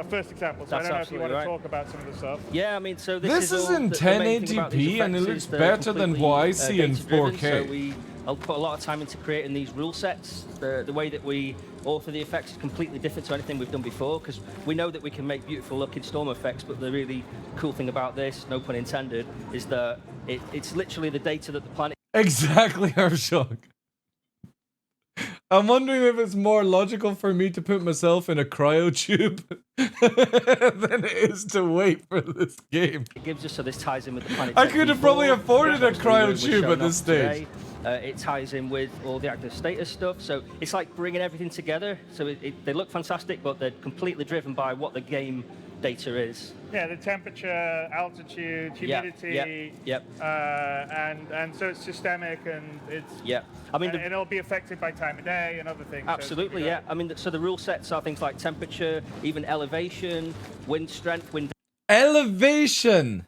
first example. So That's I don't know if you want absolutely to right. talk about some of the stuff. Yeah, I mean, so This is all in the main thing about these 1080p and it effects looks is they're better than what I completely, see in data-driven, 4K. So I'll put a lot of time into creating these rule sets. The way that we author the effects is completely different to anything we've done before, because we know that we can make beautiful looking storm effects, but the really cool thing about this, no pun intended, is that it's literally the data that the planet... Exactly, Arshok. I'm wondering if it's more logical for me to put myself in a cryo tube than it is to wait for this game. It gives us, so this ties in with the planet. I could have probably afforded a cryo tube at this stage. It ties in with all the active status stuff, so it's like bringing everything together. So they look fantastic, but they're completely driven by what the game data is. Yeah, the temperature, altitude, humidity. Yep. And so it's systemic and it's. Yeah. I mean, and it'll be affected by time of day and other things. Absolutely, yeah. I mean, so the rule sets are things like temperature, even elevation, wind strength, wind. Elevation.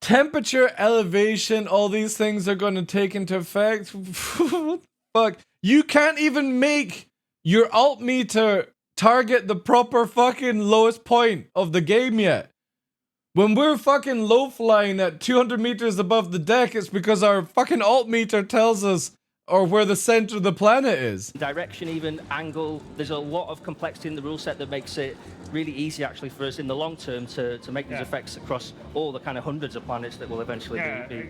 Temperature, elevation, all these things are going to take into effect. What the fuck? You can't even make your altimeter target the proper fucking lowest point of the game yet. When we're fucking low flying at 200 meters above the deck, it's because our fucking altimeter tells us or where the center of the planet is. Direction, even angle. There's a lot of complexity in the rule set that makes it really easy, actually, for us in the long term to make these effects across all the kind of hundreds of planets that will eventually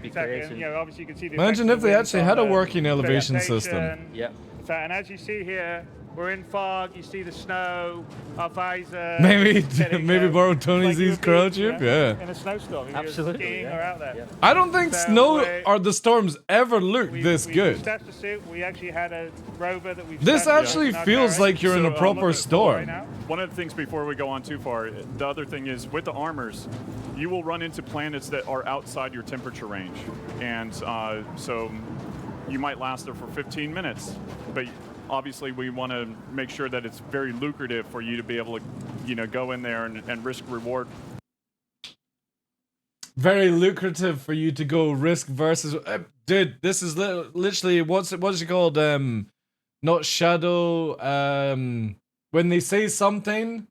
be created. And, obviously you can see the Imagine if they actually had a working elevation system. Yeah. And as you see here, we're in fog. You see the snow. Our visor. Maybe borrow Tony's East Crow Chip? Yeah. In a snowstorm. Absolutely. Skiing or out there. I don't think snow or the storms ever look this good. We the suit. We actually had a rover that we've This actually feels like you're in a proper storm. One of the things before we go on too far, the other thing is with the armors, you will run into planets that are outside your temperature range. And so you might last there for 15 minutes, but obviously we want to make sure that it's very lucrative for you to be able to, go in there and risk reward. Very lucrative for you to go risk versus... dude, this is literally, what's it called? Not shadow, when they say something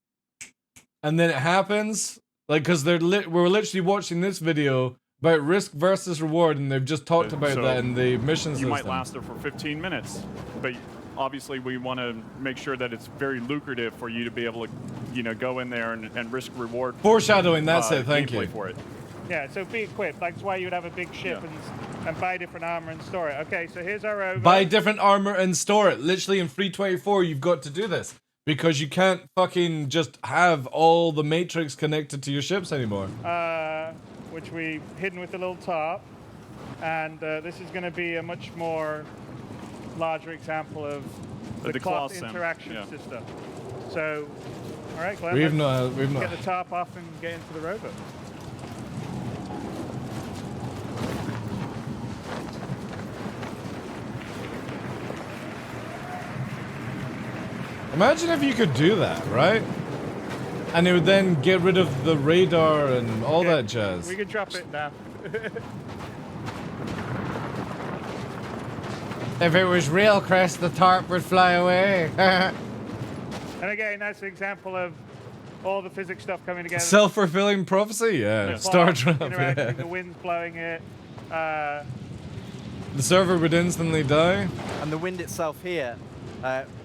and then it happens, like, because we're literally watching this video about risk versus reward, and they've just talked about that in the mission system. You might last there for 15 minutes, but obviously we want to make sure that it's very lucrative for you to be able to, go in there and risk reward. Foreshadowing, that's it, thank you. For it. Yeah, so be equipped. That's why you would have a big ship and buy different armor and store it. Okay, so here's our rover. Buy different armor and store it. Literally in 324, you've got to do this. Because you can't fucking just have all the matrix connected to your ships anymore. Which we've hidden with a little tarp. And this is going to be a much more larger example of the cloth interaction system. So, all right, Glenn, we've let's not get the tarp off and get into the rover. Imagine if you could do that, right? And it would then get rid of the radar and all that jazz. We could drop it now. If it was real, Chris, the tarp would fly away. And again, that's an example of all the physics stuff coming together. Self-fulfilling prophecy? Yeah. Star Trek. Yeah. The wind's blowing it. The server would instantly die. And the wind itself here.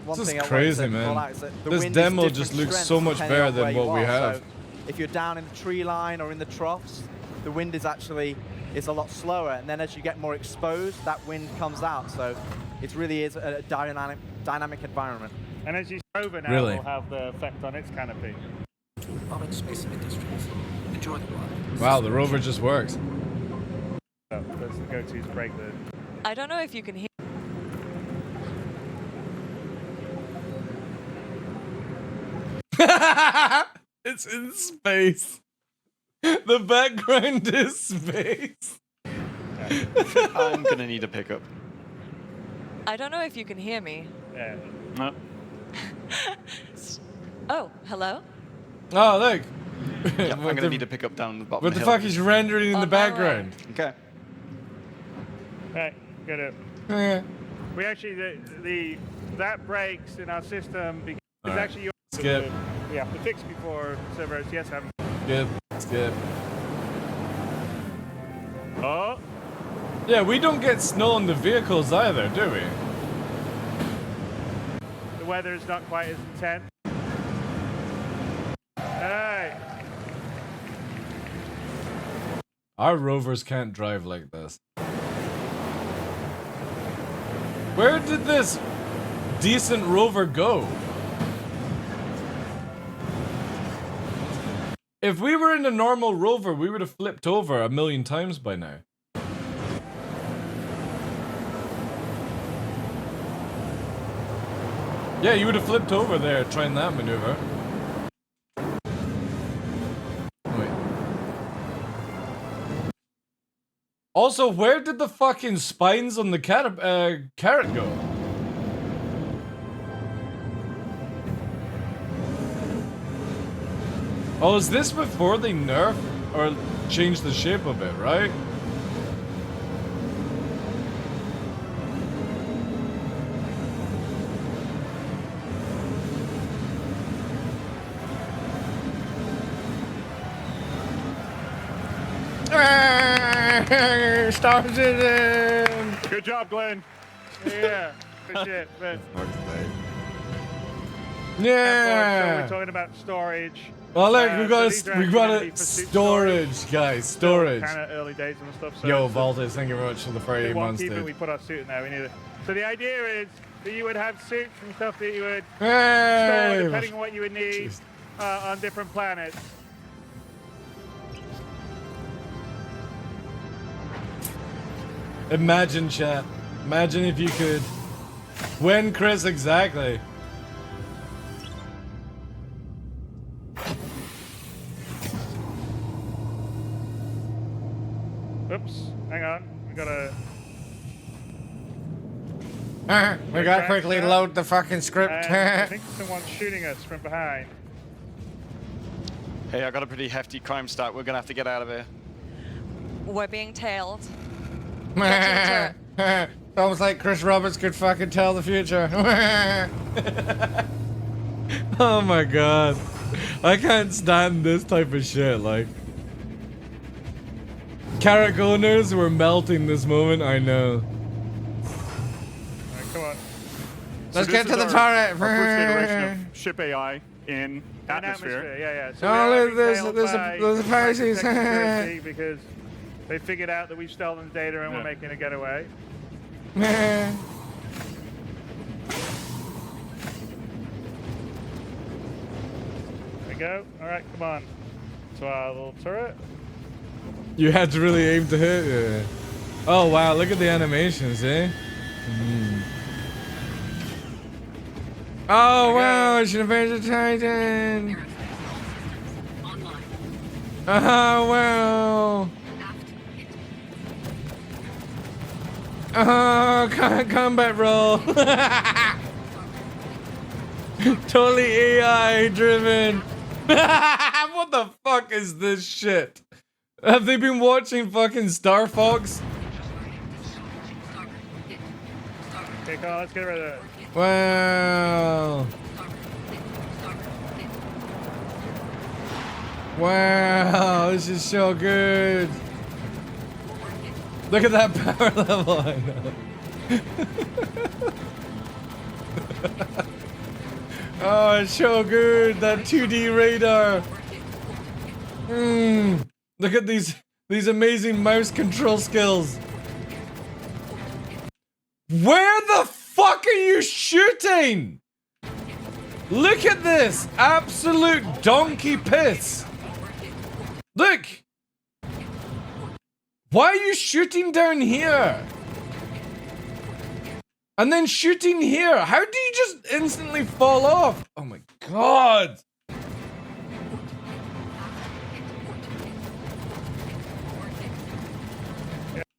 One this thing is I crazy, wanted to call man. out is that the This wind demo is just different looks so much strengths better depending than on what where we you are. have. So if you're down in the tree line or in the troughs, the wind is actually a lot slower. And then as you get more exposed, that wind comes out. So it really is a dynamic environment. And as you over now, Really? will have the effect on its canopy. Space Industries. Enjoy the ride. Wow, the rover just works. So let's go to break the... I don't know if you can hear. It's in space. The background is space. I'm gonna need a pickup. I don't know if you can hear me. Yeah. Oh, hello? Oh, look. Yeah, I'm gonna need a pickup down the bottom. What the fuck is rendering in the background? Okay. Right, got it. Yeah. We actually, that breaks in our system because All right. actually Skip. we have to fix before server OCS happens. Skip. Oh. Yeah, we don't get snow on the vehicles either, do we? The weather is not quite as intense. Hey. Our rovers can't drive like this. Where did this decent rover go? If we were in a normal rover, we would have flipped over 1,000,000 times by now. Yeah, you would have flipped over there trying that maneuver. Wait. Also, where did the fucking spines on the carrot go? Oh, is this before they nerf or change the shape of it, right? Star Citizen! Good job, Glenn. Yeah. Good shit. But yeah. so we're talking about storage. Well, look, so we got it. Storage, guys. Storage. Kind of early days and stuff. So Yo, Valdes, thank you very much for the fairy monster. We put our suit in there. We need it. So the idea is that you would have suits and stuff that you would Hey! store depending on what you would need on different planets. Imagine, chat. Imagine if you could. When, Chris, exactly. Oops, hang on. We gotta. We gotta quickly load the fucking script. I think someone's shooting us from behind. Hey, I got a pretty hefty crime stat. We're gonna have to get out of here. We're being tailed. Almost like Chris Roberts could fucking tell the future. Oh my god. I can't stand this type of shit, like. Carrot owners were melting this moment, I know. Come on. Let's get to the turret. Our first iteration of ship AI in atmosphere. Yeah. So Oh, there's a Pisces. because they figured out that we've stolen data and we're making a getaway. There we go. All right, come on. To our little turret. You had to really aim to hit. Yeah. Oh wow, look at the animations, eh? Oh wow, it's an Avenger Titan. Oh wow. Oh, combat roll. Totally AI driven. What the fuck is this shit? Have they been watching fucking Star Fox? Okay, come on, let's get rid of it. Wow. Wow, this is so good. Look at that power level, I know. Oh, it's so good, that 2D radar. Look at these amazing mouse control skills. Where the fuck are you shooting? Look at this, absolute donkey piss. Look. Why are you shooting down here? And then shooting here? How do you just instantly fall off? Oh my god.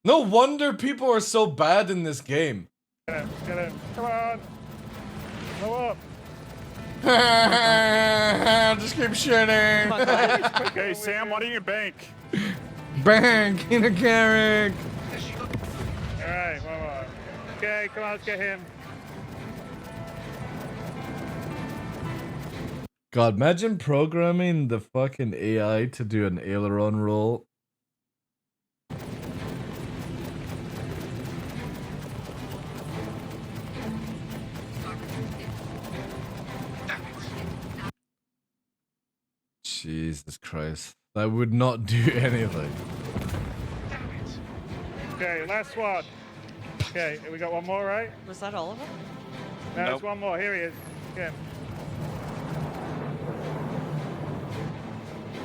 No wonder people are so bad in this game. Get it. Come on. Blow up. Just keep shooting. Okay, Sam, why don't you bank? Bank in a carrick. Alright, one more. Okay, come on, let's get him. God, imagine programming the fucking AI to do an aileron roll. Jesus Christ. That would not do anything. Okay, last one. Okay, we got one more, right? Was that all of them? No, there's one more. Here he is. Get him.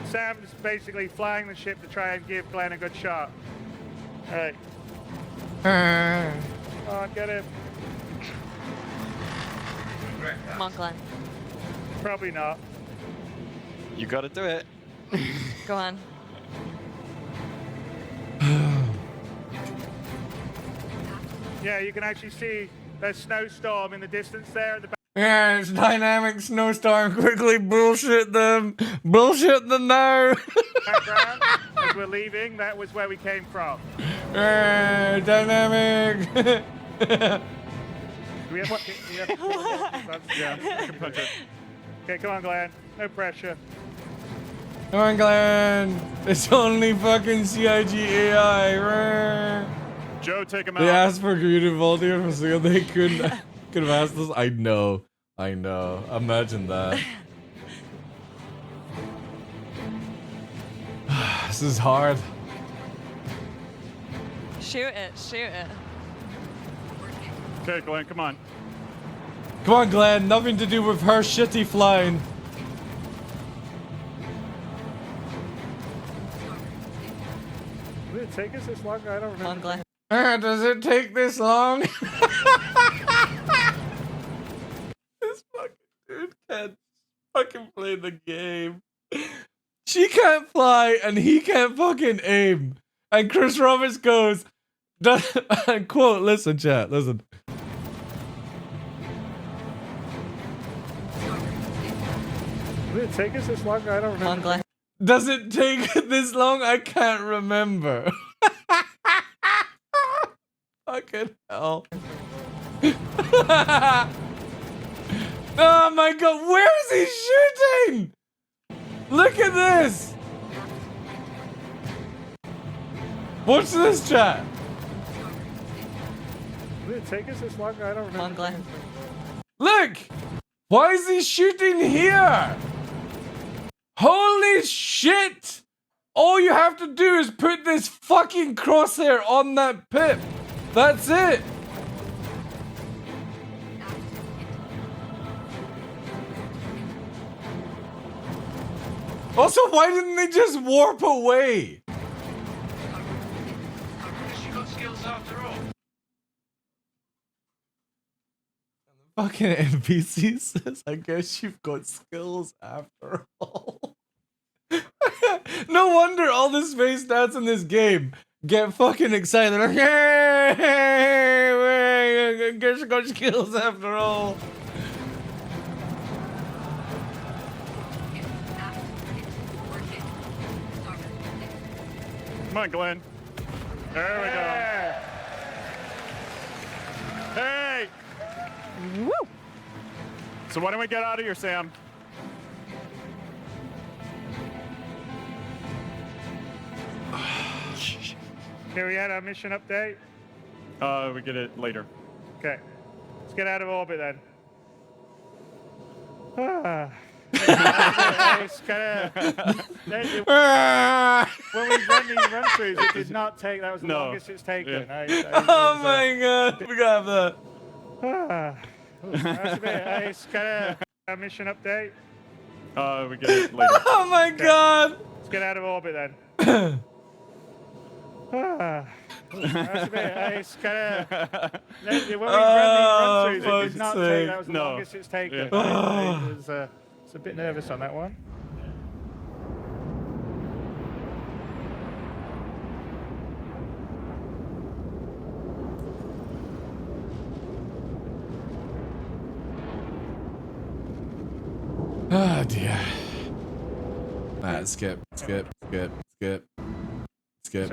Sam's basically flying the ship to try and give Glenn a good shot. Alright. Come on, get him. Come on, Glenn. Probably not. You gotta do it. Go on. Yeah, you can actually see the snowstorm in the distance there at the back. Yeah, it's dynamic snowstorm. Quickly bullshit them. Bullshit them now. Background, as we're leaving, that was where we came from. Yeah, dynamic. We have yeah, I can punch it. Okay, come on, Glenn. No pressure. Come on, Glenn. It's only fucking CIG-AI. Joe, take him out. They asked for community volunteer so they could have asked us. I know. Imagine that. This is hard. Shoot it, shoot it. Okay, Glenn, come on. Come on, Glenn. Nothing to do with her shitty flying. Did it take us this long? I don't remember. Glenn. Does it take this long? This fucking dude can't fucking play the game. She can't fly and he can't fucking aim. And Chris Roberts goes, and quote, listen, chat, listen. Did it take us this long? I don't remember. Glenn. Does it take this long? I can't remember. Fucking hell. Oh my god, where is he shooting? Look at this. Watch this, chat. Did it take us this long? I don't remember. Glenn. Look! Why is he shooting here? Holy shit! All you have to do is put this fucking crosshair on that pip. That's it. Also, why didn't they just warp away? She got skills after all. Fucking NPC says, I guess you've got skills after all. No wonder all the space stats in this game get fucking excited. Like, hey, I guess you got skills after all. Come on, Glenn. There we go. Hey! Woo! So why don't we get out of here, Sam? Okay, we had our mission update. We get it later. Okay, let's get out of orbit then. It's kinda, when we run these run-throughs, it did not take. That was the longest it's taken. Yeah. Oh my god, we got that. That's a bit. It's kind of our mission update. We get it later. Oh my god. Let's get out of orbit then. That's a bit. It's kind of. When we run these run-throughs, it did not take. That was the longest it's taken. It's a bit nervous on that one. Oh dear. Skip. So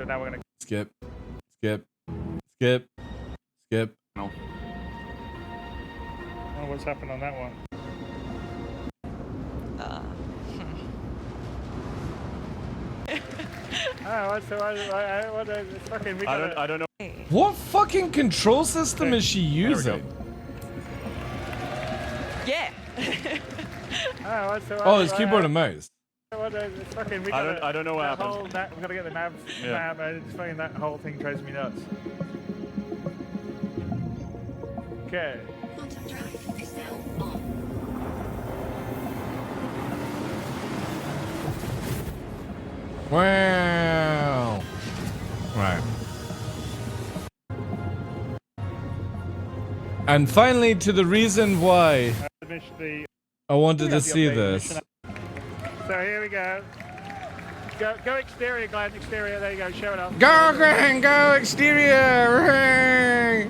now we're gonna skip. No. Oh, what's happened on that one? I don't know. What fucking control system is she using? Yeah. Oh, it's keyboard and mouse. I don't know what happened. We've got to get the nav. It's funny, that whole thing drives me nuts. Okay. Wow. Right. And finally, to the reason why I wanted to see this. So here we go. Go exterior, Glenn. Exterior. There you go. Show it off. Go, Glenn. Go exterior.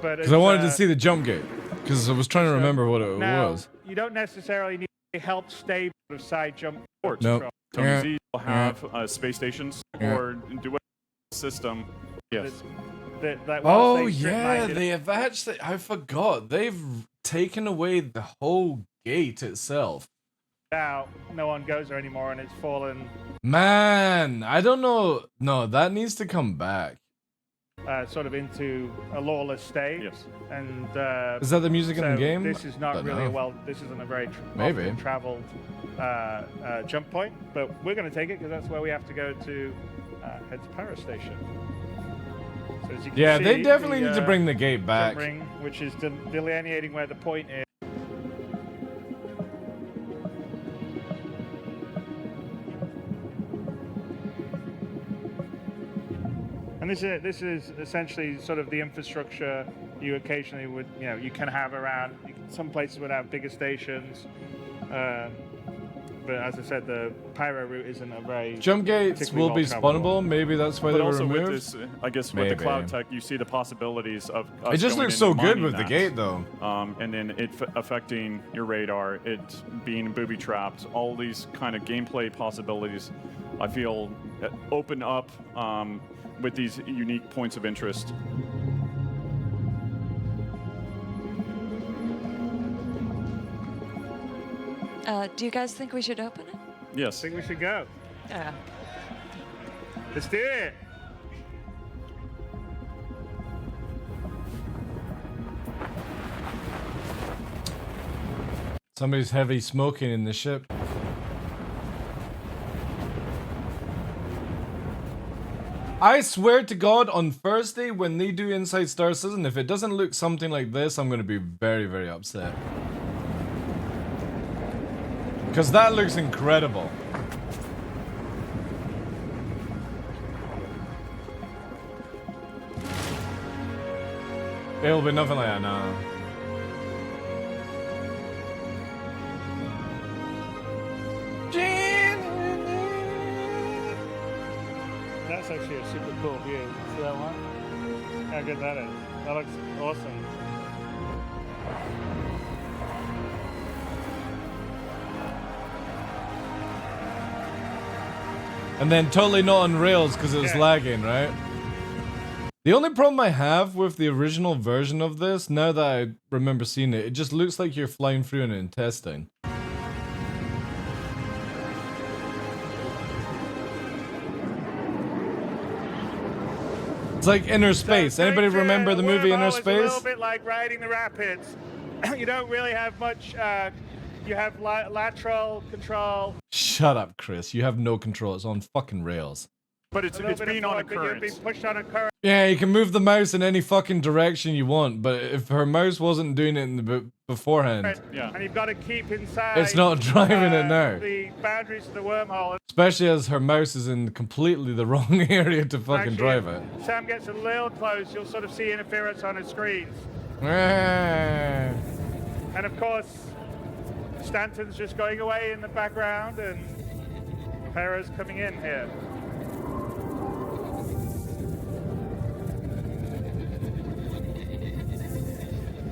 But Because I wanted to see the jump gate. Because I was trying to remember what it now, was. you don't necessarily need to help stay out of side jump ports. Nope. Tony Z will have space stations or do a system. Yes. That Oh once they yeah, streamlined it- they have actually. I forgot. They've taken away the whole gate itself. Now, no one goes there anymore, and it's fallen Man, I don't know. No, that needs to come back. sort of into a lawless state. Yes. And Is that the music in the so game? This is not Don't really know. this isn't a very Maybe. often traveled jump point, but we're going to take it because that's where we have to go to head to Para Station. So as you can Yeah, see, they definitely need to bring the gate back. jump ring, which is delineating where the point is. And this is essentially sort of the infrastructure you occasionally would, you can have around. Some places would have bigger stations, but as I said, the Pyro route isn't a very Jump gates particularly will be well-traveled spawnable. one. Maybe that's why But they were also removed. with this, I guess with the Maybe. cloud tech, you see the possibilities of us It just going looks in so and good mining with the that. gate, though. And then it affecting your radar, it being booby trapped, all these kind of gameplay possibilities, I feel open up with these unique points of interest. Do you guys think we should open it? Yes. I think we should go. Yeah. Let's do it. Somebody's heavy smoking in the ship. I swear to God, on Thursday when they do Inside Star Citizen, if it doesn't look something like this, I'm gonna be very, very upset. Because that looks incredible. It'll be nothing like that, no. That's actually a super cool view. See that one? How good that is. That looks awesome. And then totally not on rails because it was lagging, right? The only problem I have with the original version of this, now that I remember seeing it, it just looks like you're flying through an intestine. It's like Inner Space. Anybody remember the movie Inner It's a little Space? bit like riding the rapids. You don't really have much. You have lateral control. Shut up, Chris. You have no control. It's on fucking rails. But it's being on a But you're current. being pushed on a current. Yeah, you can move the mouse in any fucking direction you want, but if her mouse wasn't doing it in the beforehand, And you've got to keep inside. it's not driving it now. The boundaries of the wormhole. Especially as her mouse is in completely the wrong area to fucking Actually, drive it. if Sam gets a little close, you'll sort of see interference on his screens. Ah. And of course, Stanton's just going away in the background, and Para's coming in here.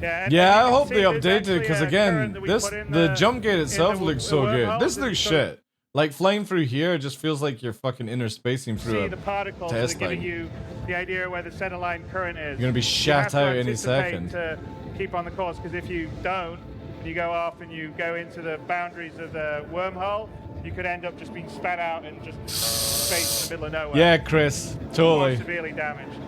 Yeah, I hope they update it because again, the jump gate itself looks so good. This looks shit. Like flying through here just feels like you're fucking interspacing through See a the particles that are test giving thing. you the idea where the center line current is. You're gonna be You shat have to out any anticipate second. To keep on the course, because if you don't, you go off and you go into the boundaries of the wormhole, you could end up just being spat out and just space in the middle of nowhere. Yeah, Chris, Or totally. severely damaged.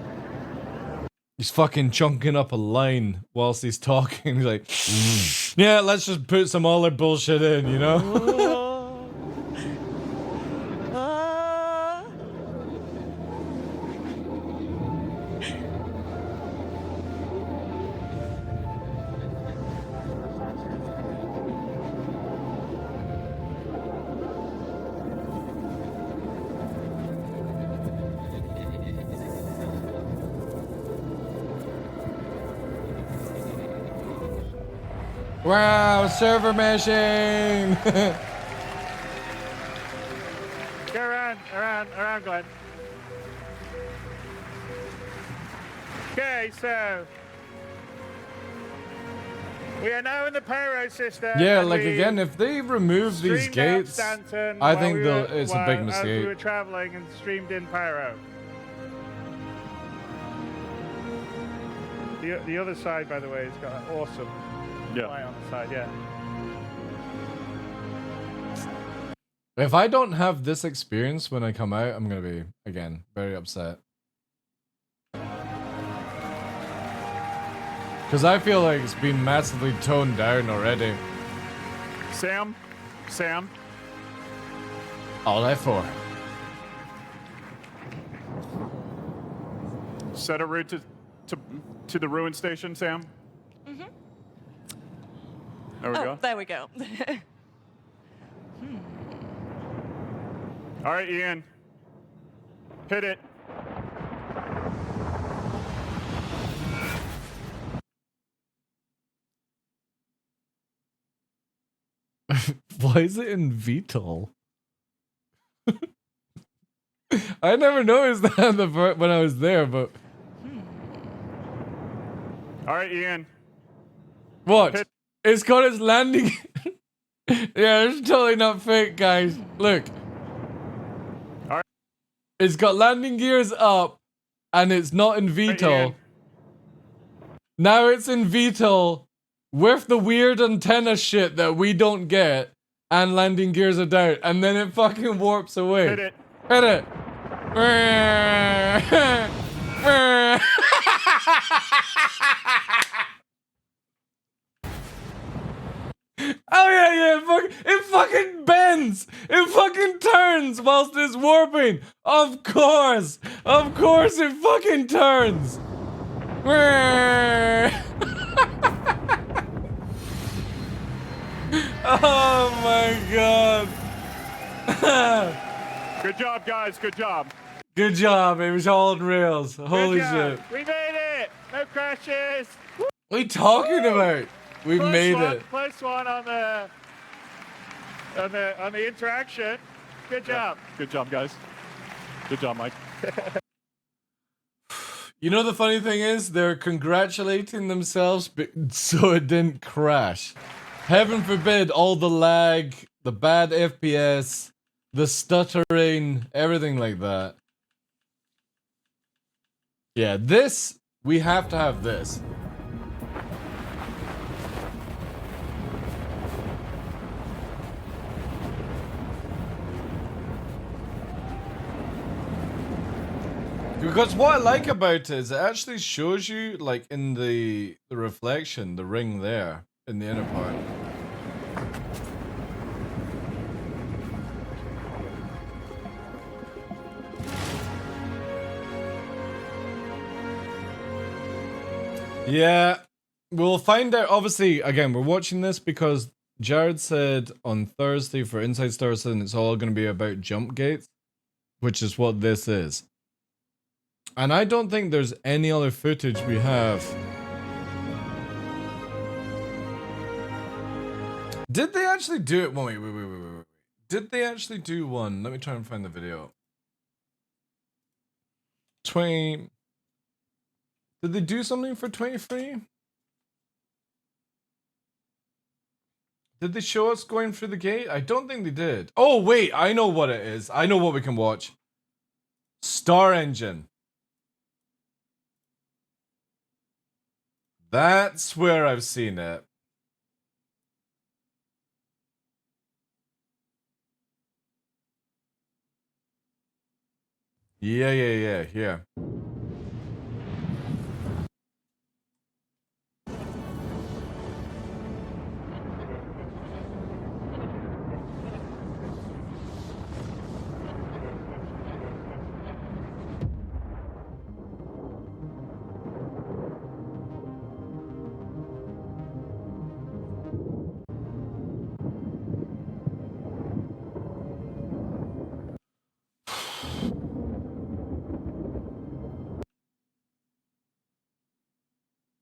He's fucking chunking up a line whilst he's talking. He's like, yeah, let's just put some other bullshit in, you know? Wow, server meshing! Go around, Glenn. Okay, so We are now in the pyro system. Yeah, and like we again, if they remove these streamed out gates, Stanton I while think we they'll, were- it's a while- big As we were mistake. traveling and streamed in pyro. The other side, by the way, has got an awesome light on the side. Yeah. If I don't have this experience when I come out, I'm gonna be, again, very upset. Because I feel like it's been massively toned down already. Sam? All F4. Set a route to the ruin station, Sam. Mm-hmm. There we go. There we go. All right, Ian. Hit it. Why is it in VTOL? I never noticed that when I was there, but... All right, Ian. What? It's got its landing... Yeah, it's totally not fake, guys. Look. Alright. It's got landing gears up, and it's not in VTOL. Now it's in VTOL with the weird antenna shit that we don't get, and landing gears are down, and then it fucking warps away. Hit it. Hit it. Oh yeah, it fucking bends! It fucking turns whilst it's warping! Of course it fucking turns! Oh my god! Good job, guys. Good job. Good job, it was all on rails. Holy Good job. shit. We made it. No crashes. What are you talking about? We Close made one, it. Close one on the interaction. Good job. Good job, guys. Good job, Mike. You know the funny thing is, they're congratulating themselves so it didn't crash. Heaven forbid all the lag, the bad FPS, the stuttering, everything like that. Yeah, this, we have to have this. Because what I like about it is it actually shows you, like, in the reflection, the ring there, in the inner part. Yeah, we'll find out. Obviously, again, we're watching this because Jared said on Thursday for Inside Star Citizen it's all going to be about jump gates, which is what this is. And I don't think there's any other footage we have. Did they actually do it? Wait. Did they actually do one? Let me try and find the video. 20. Did they do something for 23? Did they show us going through the gate? I don't think they did. Oh, wait. I know what it is. I know what we can watch. Star Engine. That's where I've seen it. Yeah, here.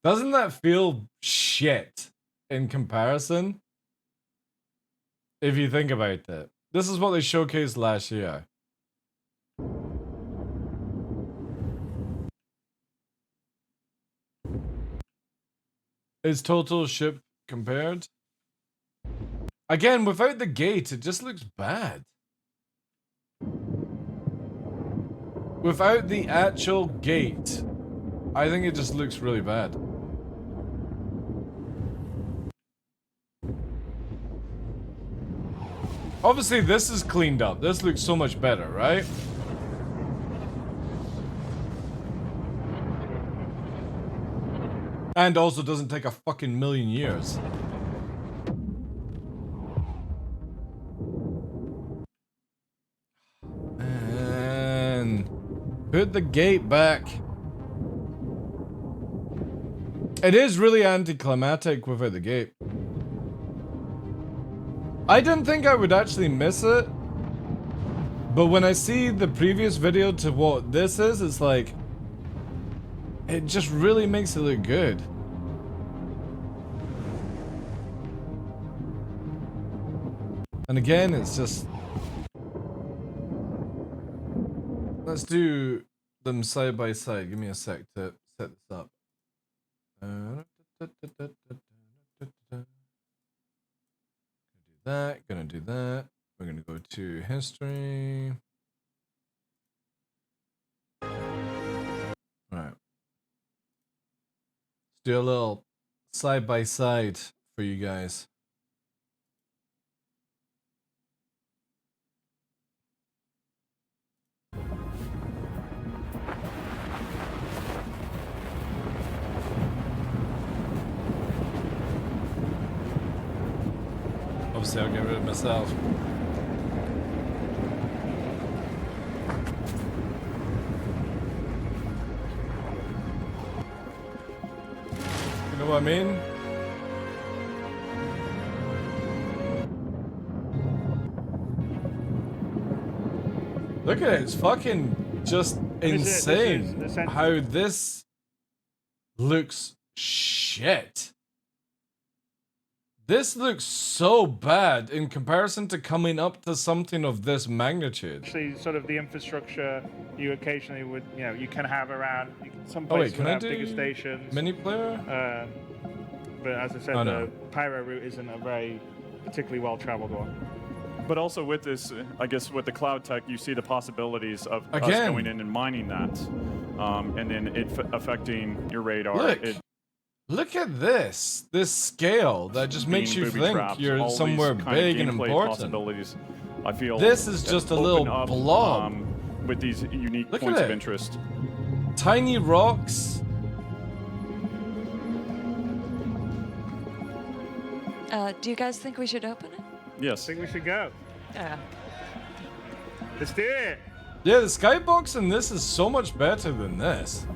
Doesn't that feel shit in comparison? If you think about it. This is what they showcased last year. Is total ship compared. Again, without the gate, it just looks bad. Without the actual gate, I think it just looks really bad. Obviously, this is cleaned up. This looks so much better, right? And also doesn't take a fucking million years. And put the gate back. It is really anticlimactic without the gate. I didn't think I would actually miss it. But when I see the previous video to what this is, it's like... it just really makes it look good. And again, it's just... let's do them side by side. Give me a sec to set this up. Gonna do that. We're gonna go to history. Alright. Let's do a little side by side for you guys. Obviously, I'll get rid of myself. You know what I mean? Look at it, it's fucking just insane how this looks shit. This looks so bad in comparison to coming up to something of this magnitude. Actually, sort of the infrastructure you occasionally would, you know, you can have around. Some places would have bigger stations. Mini player? But as I said, the Pyro route isn't a very particularly well-traveled one. But also with this, I guess with the cloud tech, you see the possibilities of us Again. going in and mining that, and then it affecting your radar. Look. Look at this scale that just makes you think you're somewhere big and important. I feel this is just a little blob with these unique Look points at of it. interest. Tiny rocks. Do you guys think we should open it? Yes. I think we should go. Yeah. Let's do it. Yeah, the skybox in this is so much better than this.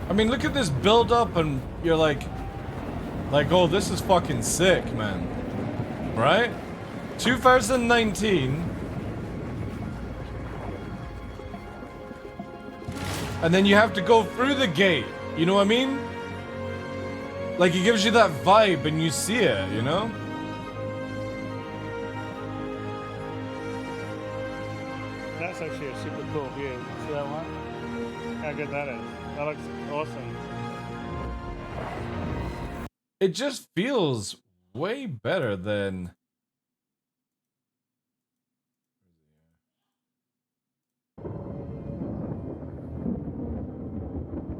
I mean, look at this build up and you're like, oh, this is fucking sick, man. Right? 2019. And then you have to go through the gate. You know what I mean? Like, it gives you that vibe and you see it, you know? That's actually a super cool view. See that one? How good that is. That looks awesome. It just feels way better than...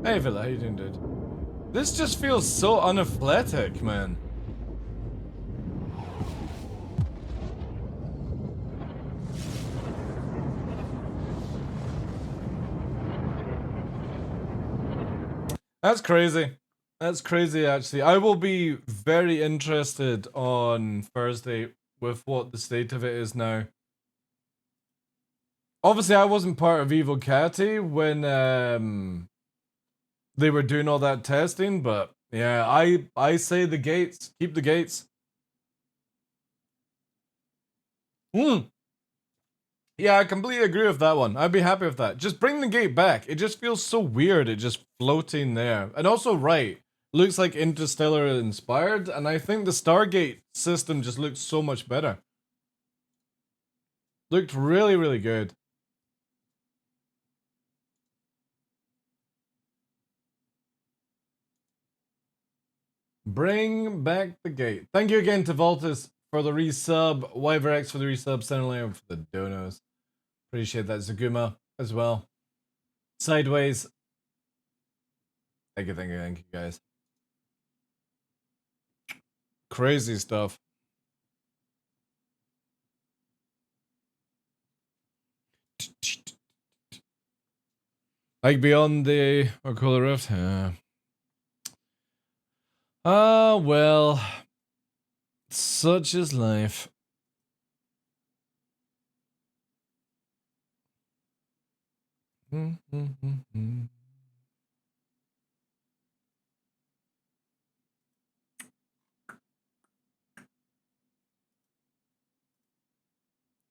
Hey Villa, how you doing, dude? This just feels so unathletic, man. That's crazy. That's crazy, actually. I will be very interested on Thursday with what the state of it is now. Obviously, I wasn't part of Evil Catty when they were doing all that testing, but yeah, I say the gates. Keep the gates. Yeah, I completely agree with that one. I'd be happy with that. Just bring the gate back. It just feels so weird, it just floating there. And also, right, looks like Interstellar inspired, and I think the Stargate system just looks so much better. Looked really, really good. Bring back the gate. Thank you again to Voltus for the resub, YverX for the resub, Centerline for the donos. Appreciate that, Zaguma as well. Sideways. Thank you guys. Crazy stuff. Like beyond the Oculus Rift? Well, such is life.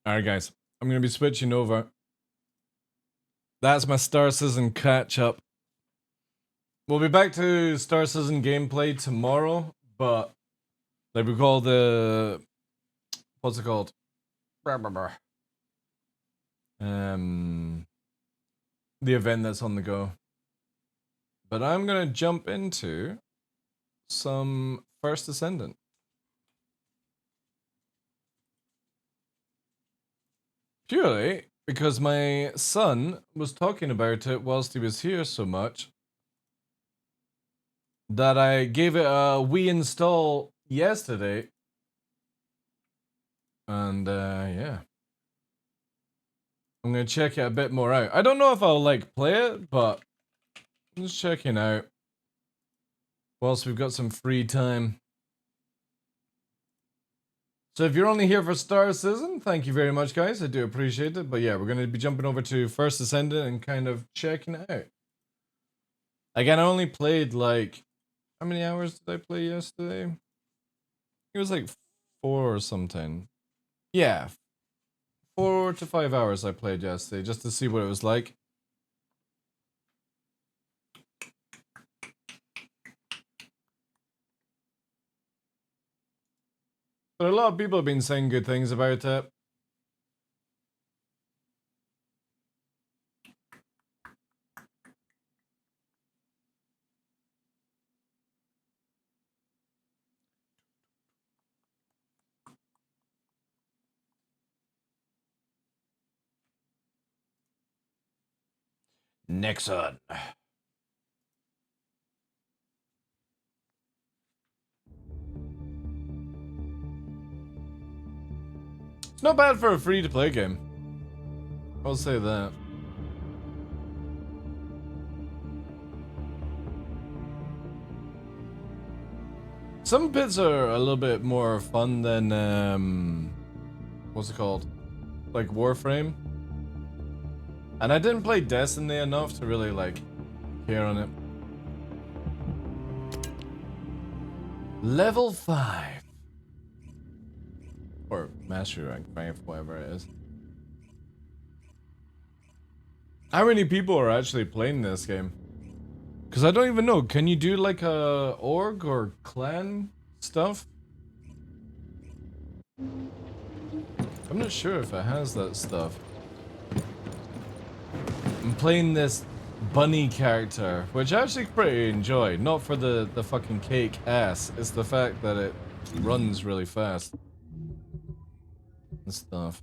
Alright guys, I'm gonna be switching over. That's my Star Citizen catch up. We'll be back to Star Citizen gameplay tomorrow, but like we call the what's it called? The event that's on the go. But I'm gonna jump into some First Ascendant. Purely because my son was talking about it whilst he was here so much that I gave it a reinstall yesterday. And yeah. I'm gonna check it a bit more out. I don't know if I'll like play it, but I'm just checking out whilst we've got some free time. So if you're only here for Star Citizen, thank you very much, guys. I do appreciate it. But yeah, we're going to be jumping over to First Ascendant and kind of checking it out. Again, I only played like... How many hours did I play yesterday? It was like 4 or something. Yeah. 4 to 5 hours I played yesterday just to see what it was like. But a lot of people have been saying good things about it. Nexon. It's not bad for a free-to-play game. I'll say that. Some bits are a little bit more fun than, what's it called? Like Warframe. And I didn't play Destiny enough to really, like, care on it. Level 5. Or Mastery Rank 5, whatever it is. How many people are actually playing this game? Because I don't even know. Can you do like a org or clan stuff? I'm not sure if it has that stuff. I'm playing this bunny character, which I actually pretty enjoy. Not for the fucking cake ass. It's the fact that it runs really fast. And stuff.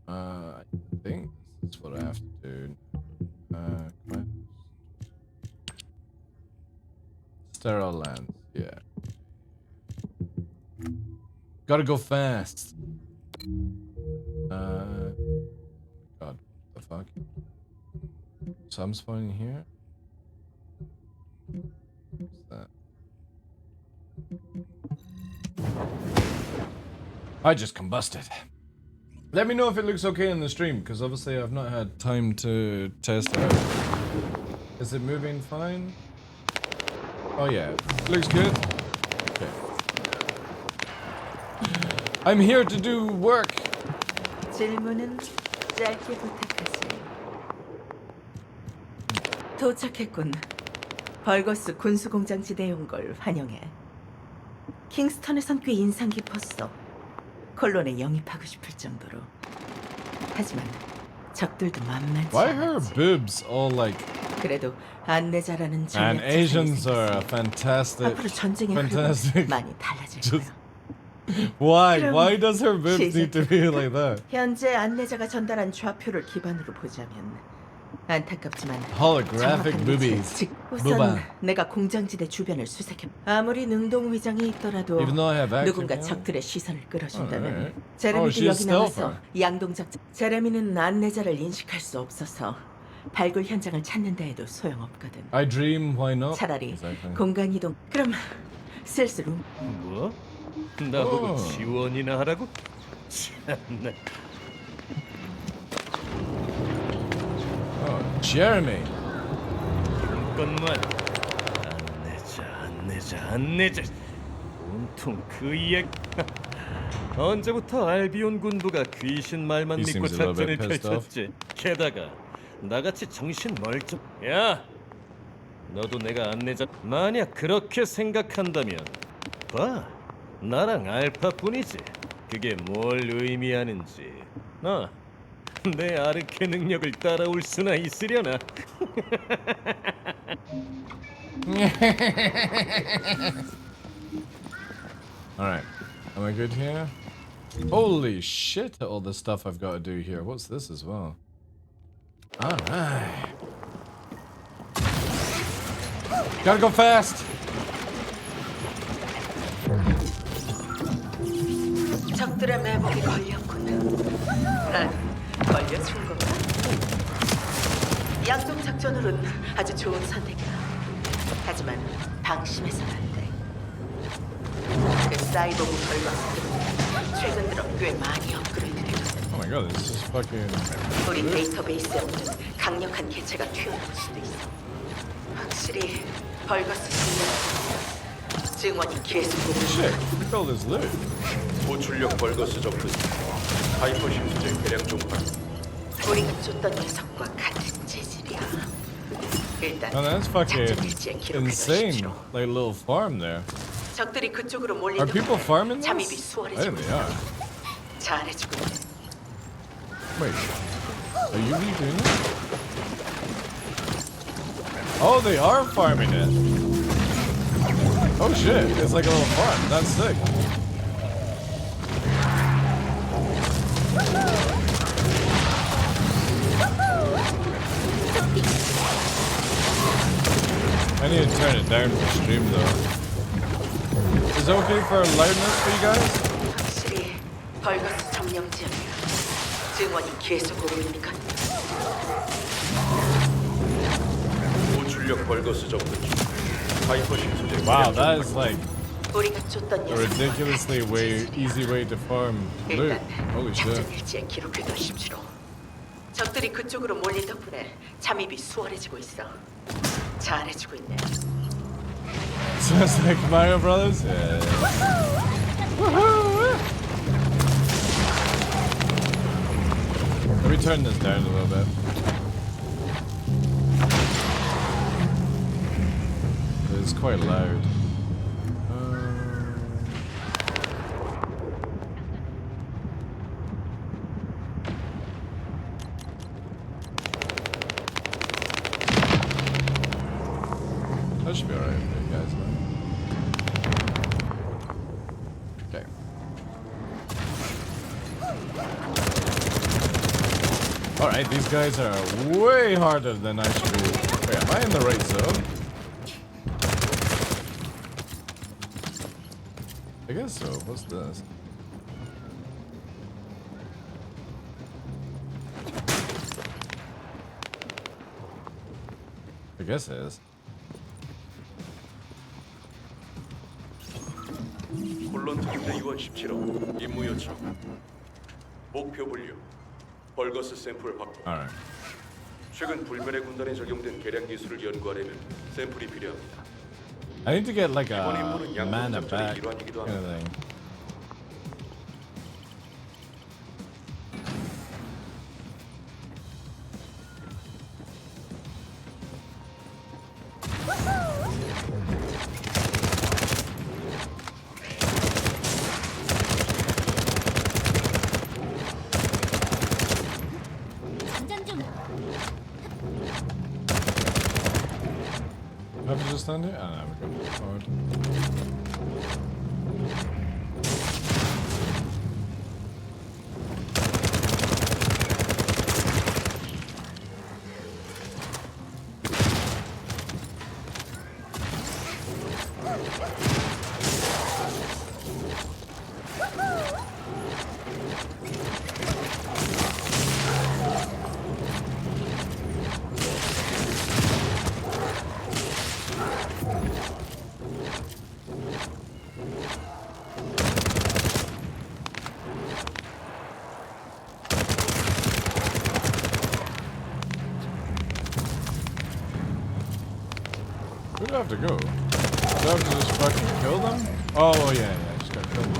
I think this is what I have to do. Sterile lands, yeah. Gotta go fast. God, what the fuck? So I'm spawning here. What's that? I just combusted. Let me know if it looks okay in the stream, because obviously I've not had time to test it out. Is it moving fine? Oh yeah, looks good. Okay. I'm here to do work. 질문은 짧게 부탁하세요. 도착했군. 벌거스 군수공장지대에 온 걸 환영해. 킹스턴에선 꽤 인상 깊었어. 콜론에 영입하고 싶을 정도로. 하지만 적들도 만만치 Why are her boobs all like 그래도 안내자라는 And 전략자산이 Asians 생겼으니 are a fantastic, 앞으로 전쟁의 fantastic. 흐름은 많이 달라질 거야. Why? 그럼 Why does her boobs need to be 시작해볼까? like that? 현재 안내자가 전달한 좌표를 기반으로 보자면 안타깝지만 Holographic 정확한 boobies. 위치에 우선 Booba. 내가 공장지대 주변을 수색해. 아무리 능동 위장이 있더라도 Even though I have active 누군가 now? 적들의 시선을 끌어준다면 Alright. 제레미도 Oh, she's 여기 나와서 stealther. 양동작. 제레미는 안내자를 인식할 수 없어서 발굴 현장을 찾는다 해도 소용없거든. I dream, why not? 차라리 Exactly. 공간 이동. 그럼 슬슬 뭐? 나보고 Oh. 지원이나 하라고? 참나. Oh, Jeremy. 잠깐만. 안내자. 온통 그 이야기. 언제부터 알비온 군부가 귀신 말만 He 믿고 seems a little 작전을 bit pissed off. 펼쳤지. 게다가 나같이 정신 멀쩡. 야, 너도 내가 안내자. 만약 그렇게 생각한다면, 봐, 나랑 알파뿐이지. 그게 뭘 의미하는지. 내 아르케 능력을 따라올 수나 있으려나? Alright. Am I good here? Holy shit, all the stuff I've got to do here. What's this as well? Alright. Gotta go fast! 적들의 매복이 걸렸군. 난 걸려준 건가? 양동 작전으로는 아주 좋은 선택이야. 하지만 방심해서는 안 돼. 그 사이보그 결과물은 최근 들어 꽤 많이 업그레이드되거든. Oh my god, this is fucking... 우리 데이터베이스에 없는 강력한 개체가 튀어나올 수도 있어. 확실히 벌거스 증원이 계속 오고 있어. Shit, look at all this loot. 고출력 벌거스 접근. 하이퍼 심수제 대량 종판. 우리가 쫓던 녀석과 같은 재질이야. 일단 Oh, that's fucking 작전 일지에 기록해 insane. 놓으십시오. Like a little farm there. 적들이 그쪽으로 Are 몰리는 people farming 잠입이 this? I 수월해지고 think they are. 잘해주고. Wait, are you redoing it? Oh, they are farming it. Oh shit, it's like a little farm. That's sick. I need to turn it down for stream though. Is it okay for loudness for you guys? 확실히 벌거스 점령 지역이야. 증원이 계속 오고 있니까. 고출력 벌거스 접근 중. 하이퍼 심수제 Wow, 대량 that 종판. is like 우리가 쫓던 a 녀석과 ridiculously easy way to farm loot. 일단 Holy shit. 작전 일지에 기록해 두십시오. 적들이 그쪽으로 몰린 덕분에 잠입이 수월해지고 있어. 잘해주고 있네. Sounds like Mario Brothers? Yeah. Woohoo! Let me turn this down a little bit. It's quite loud. That should be alright for you guys, man. Okay. Alright, these guys are way harder than I should be. Wait, am I in the right zone? I guess so. What's this? I guess it is. 콜론 특임대 요원 17호 임무 요청. 목표 분류. 벌거스 샘플 확보. Alright. 최근 불멸의 군단에 적용된 개량 기술을 연구하려면 샘플이 필요합니다. I need to get like 이번 a 임무는 양동 mana 작전의 back 일환이기도 kind of 합니다. thing. stand here? Oh, no, we go forward. Where do I have to go? Do I have to just fucking kill them? Oh, yeah, I just gotta kill them.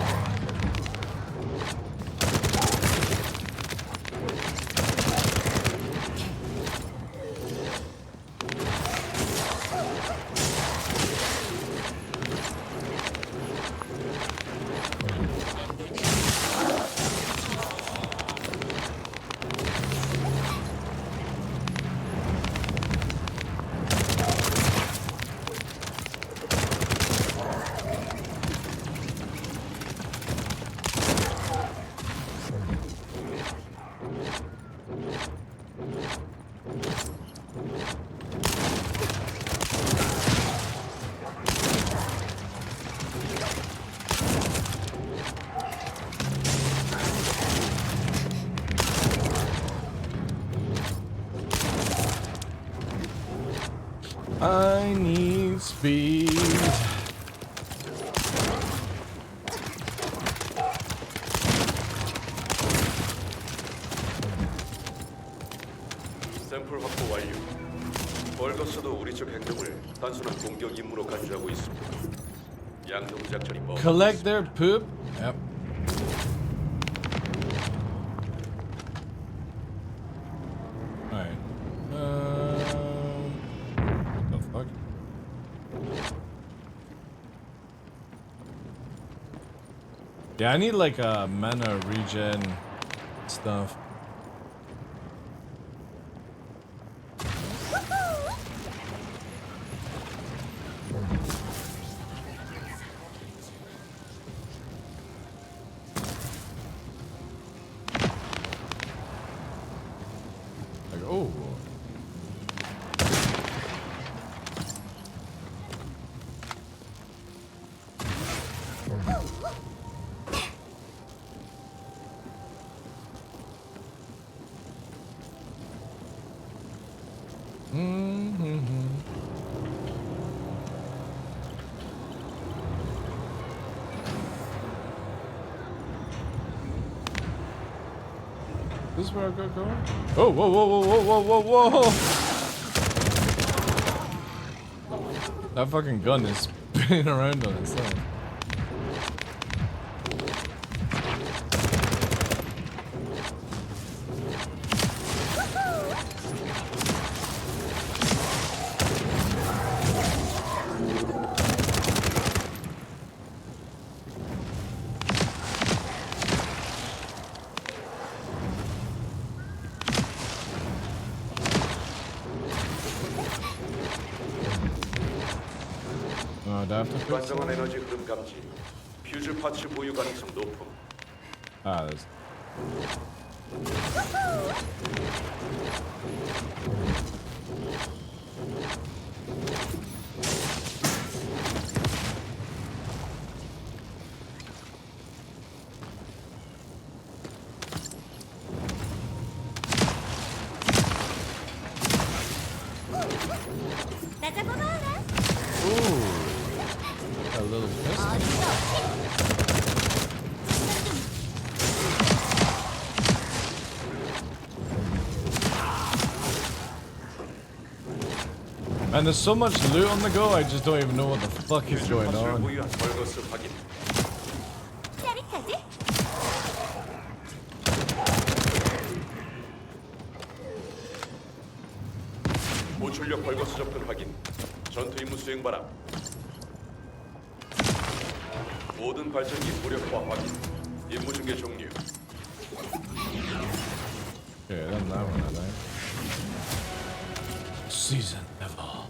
I need speed. 샘플 확보 완료. 벌거스도 우리 쪽 행동을 단순한 공격 임무로 간주하고 있습니다. 양동 작전이 뭐? Collect their poop? Yep. Alright. What the fuck? Yeah, I need like a mana regen stuff. Like, oh. This is where I gotta go? Oh, whoa, whoa, whoa, whoa, whoa, whoa, whoa! That fucking gun is spinning around on itself. 불안정한 에너지 흐름 감지. 퓨즈 파츠 보유 가능성 높음. Ah, there's. Ooh, a little pistol. And there's so much loot on the go, I just don't even know what the fuck is going on. 고출력 벌거스 접근 확인. 전투 임무 수행 바람. 모든 발전기 무력화 확인. 임무 중계 종료. Yeah, that's that one, I think. Season level.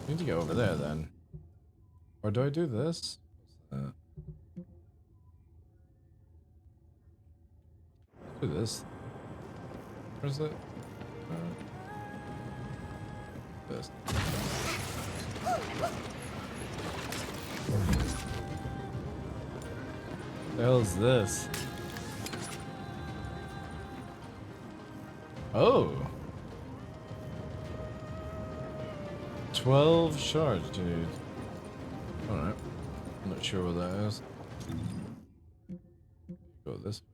Need to get over there then. Or do I do this? Do this. Where's it? This. What the hell is this? Oh. 12 shards, dude. Alright. I'm not sure what that is. Go this way.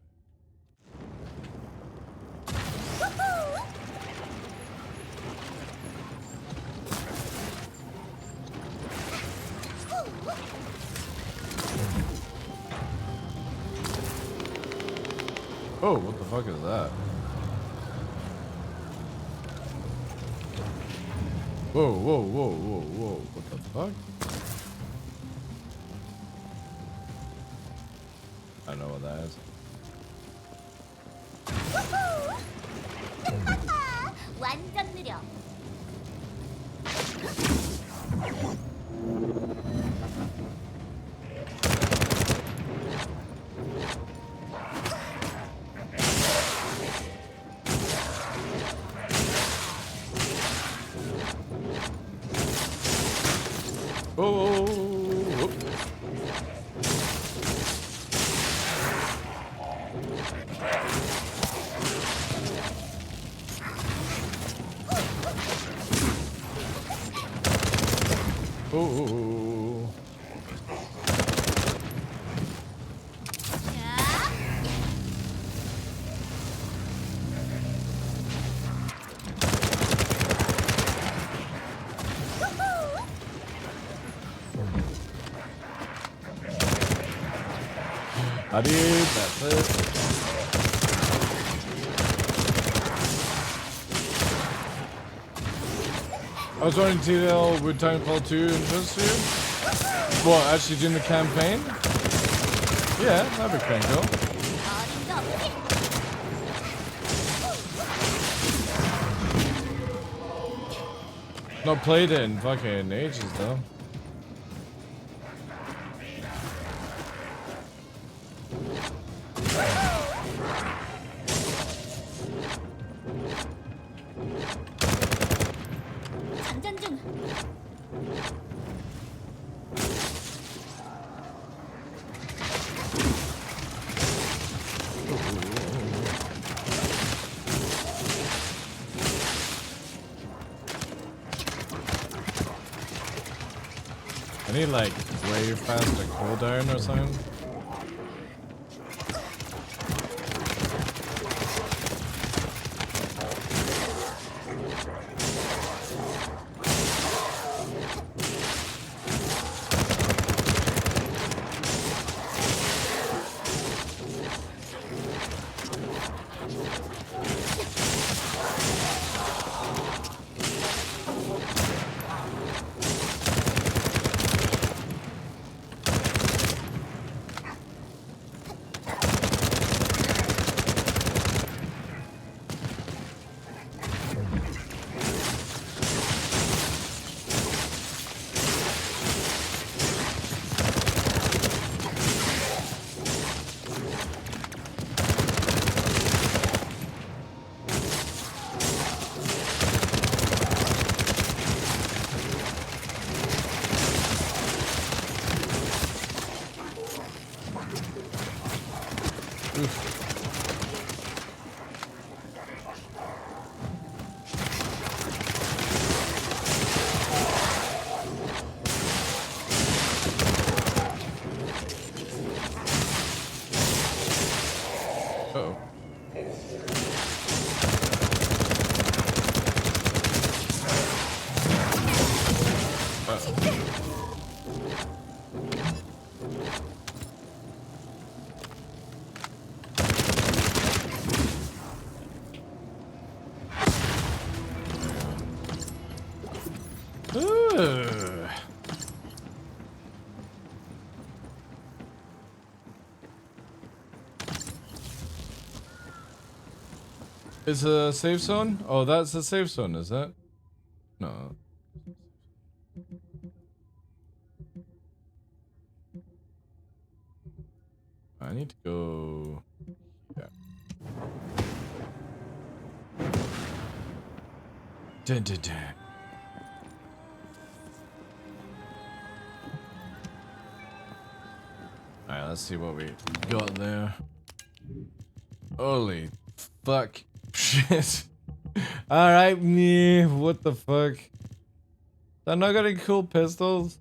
Oh, what the fuck is that? Whoa, whoa, whoa, whoa, whoa. What the fuck? I don't know what that is. 완전 느려. Oh. Oh. I did, that's it. I was wondering, TDL, would Titanfall 2 interest you? What, actually doing the campaign? Yeah, that'd be pretty cool. Not played it in fucking ages though. 장전 중. I need like way faster cooldown or something. Uh-oh. Ugh. Is a safe zone? Oh, that's a safe zone, is that? No. I need to go. Yeah. Dun, dun, dun. Alright, let's see what we got there. Holy fuck. Shit. Alright, me. What the fuck? I'm not getting cool pistols.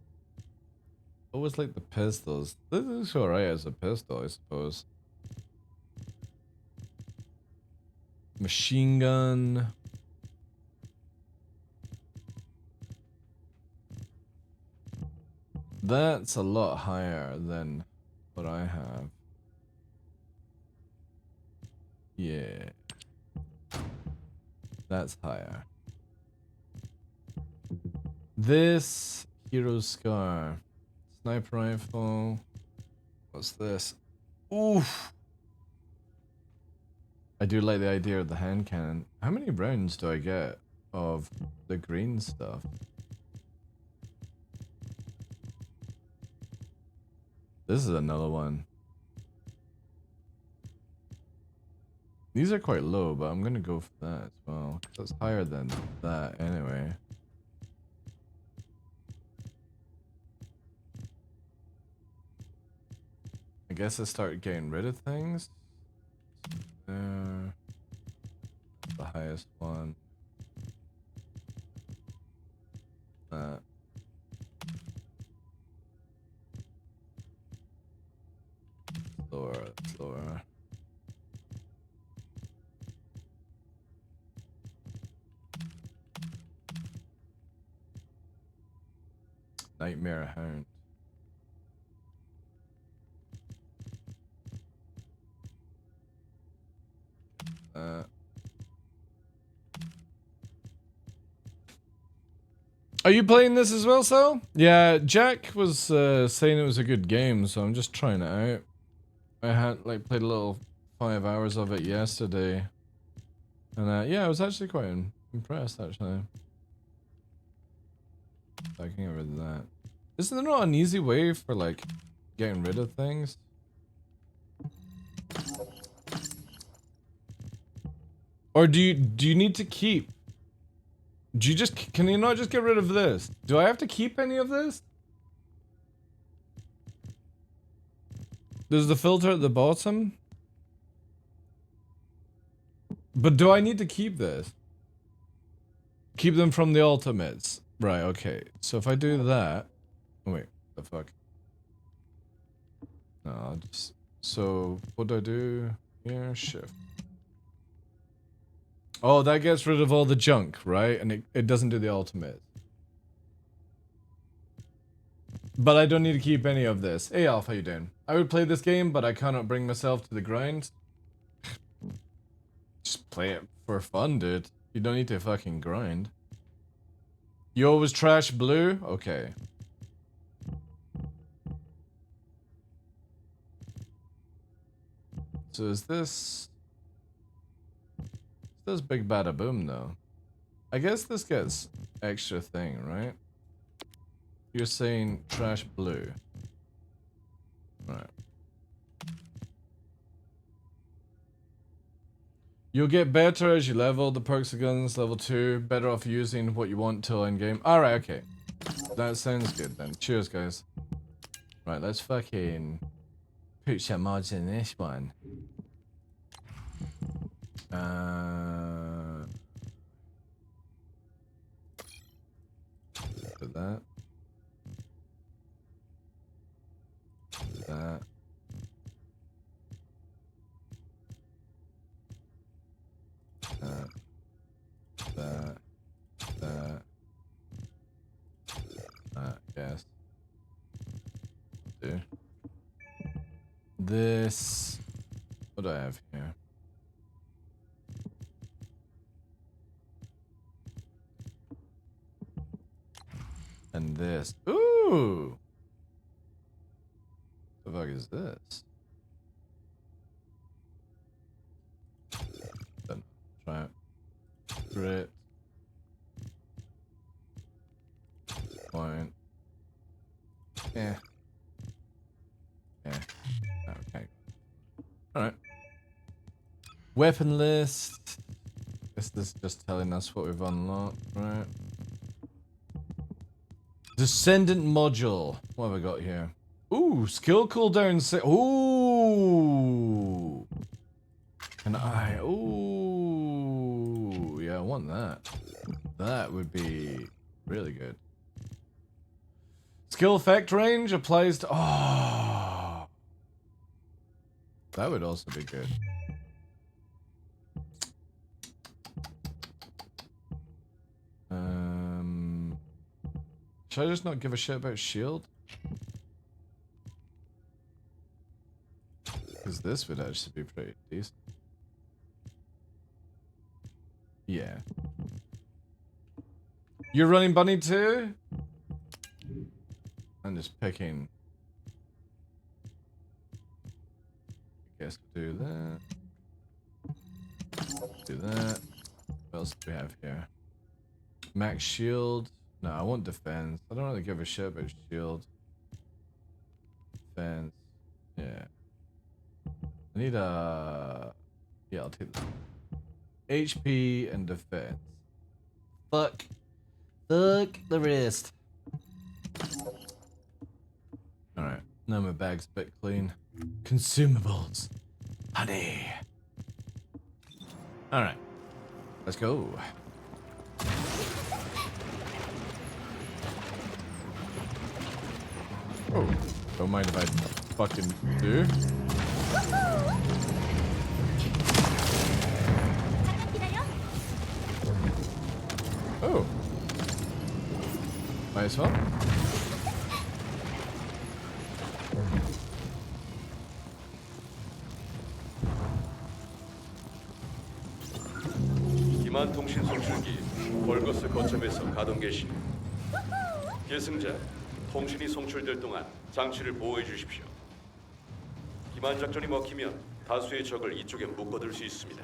Always like the pistols. This is alright as a pistol, I suppose. Machine gun. That's a lot higher than what I have. Yeah. That's higher. This Hero Scar. Sniper rifle. What's this? Oof. I do like the idea of the hand cannon. How many rounds do I get of the green stuff? This is another one. These are quite low, but I'm gonna go for that as well. That's higher than that anyway. I guess I start getting rid of things. There. That's the highest one. That. Lower, that's lower. Nightmare Hound. Are you playing this as well, Sal? Yeah, Jack was saying it was a good game, so I'm just trying it out. I had like played a little 5 hours of it yesterday, and yeah, I was actually quite impressed actually. I can get rid of that. Isn't there not an easy way for like getting rid of things? Or do you need to keep? Do you just, can you not just get rid of this? Do I have to keep any of this? There's the filter at the bottom. But do I need to keep this? Keep them from the ultimates. Right, okay. So if I do that... Oh wait, the fuck? No, I'll just... So, what do I do here? Shift. Oh, that gets rid of all the junk, right? And it doesn't do the ultimate. But I don't need to keep any of this. Hey Alf, how you doing? I would play this game, but I cannot bring myself to the grind. Just play it for fun, dude. You don't need to fucking grind. You always trash blue? Okay. So is this... This big bada boom though. I guess this gets extra thing, right? You're saying trash blue. Right. You'll get better as you level. The perks of guns, level 2. Better off using what you want till end game. Alright, okay. That sounds good then. Cheers, guys. Right, let's fucking put some mods in this one. Put that. That. Yes. Do. This. What do I have here? And this. Ooh! What the fuck is this? Then try it. Grit. point. Yeah. Yeah. Okay. Alright. Weapon list. This is just telling us what we've unlocked, right? Descendant module. What have I got here? Ooh, skill cooldown. Ooh. Can I? Ooh. Yeah, I want that. That would be really good. Skill effect range applies to. Oh. That would also be good. Should I just not give a shit about shield? Because this would actually be pretty decent. Yeah. You're running bunny too? I'm just picking. I guess we'll do that. Do that. What else do we have here? Max shield. No, I want defense. I don't really give a shit about shield. Defense. Yeah. I need a... Yeah, I'll take that. HP and defense. Fuck. Fuck the rest. Alright. Now my bag's a bit clean. Consumables. Honey. Alright. Let's go. Oh, don't mind if I fucking do. Oh. Might as well. 기만 통신 송출기 벌거스 거점에서 가동 개시. 계승자, 통신이 송출될 동안 장치를 보호해 주십시오. 기만 작전이 먹히면 다수의 적을 이쪽에 묶어둘 수 있습니다.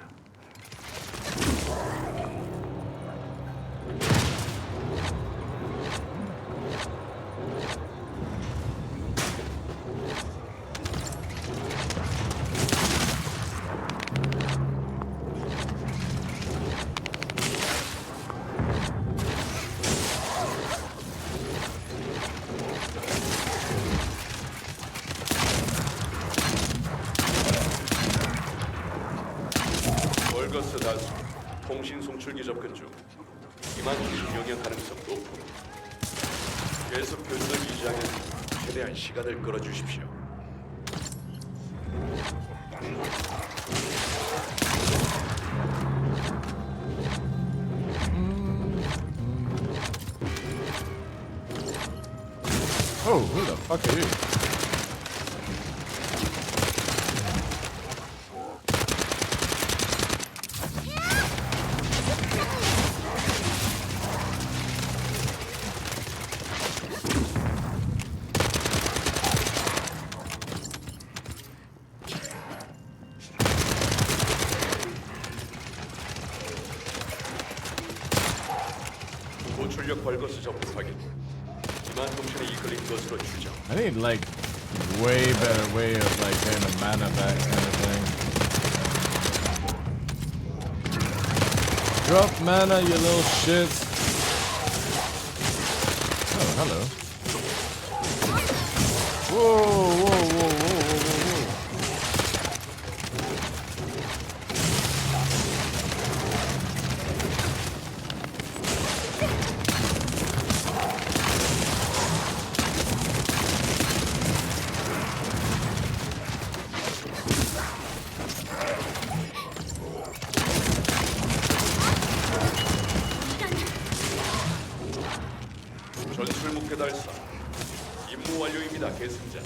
벌거스 다수, 통신 송출기 접근 중. 기만 통신 영향 가능성 높음. 계속 교전을 유지하면 최대한 시간을 끌어주십시오. Oh, who the fuck are you? 고출력 벌거스 접근 확인. 기만 통신에 이끌린 것으로 추정. I need like way better way of like getting the mana back kind of thing. Drop mana, you little shits. Oh, hello. Whoa, whoa, whoa, whoa, whoa, whoa, whoa. 전술 목표 달성. 임무 완료입니다, 계승자.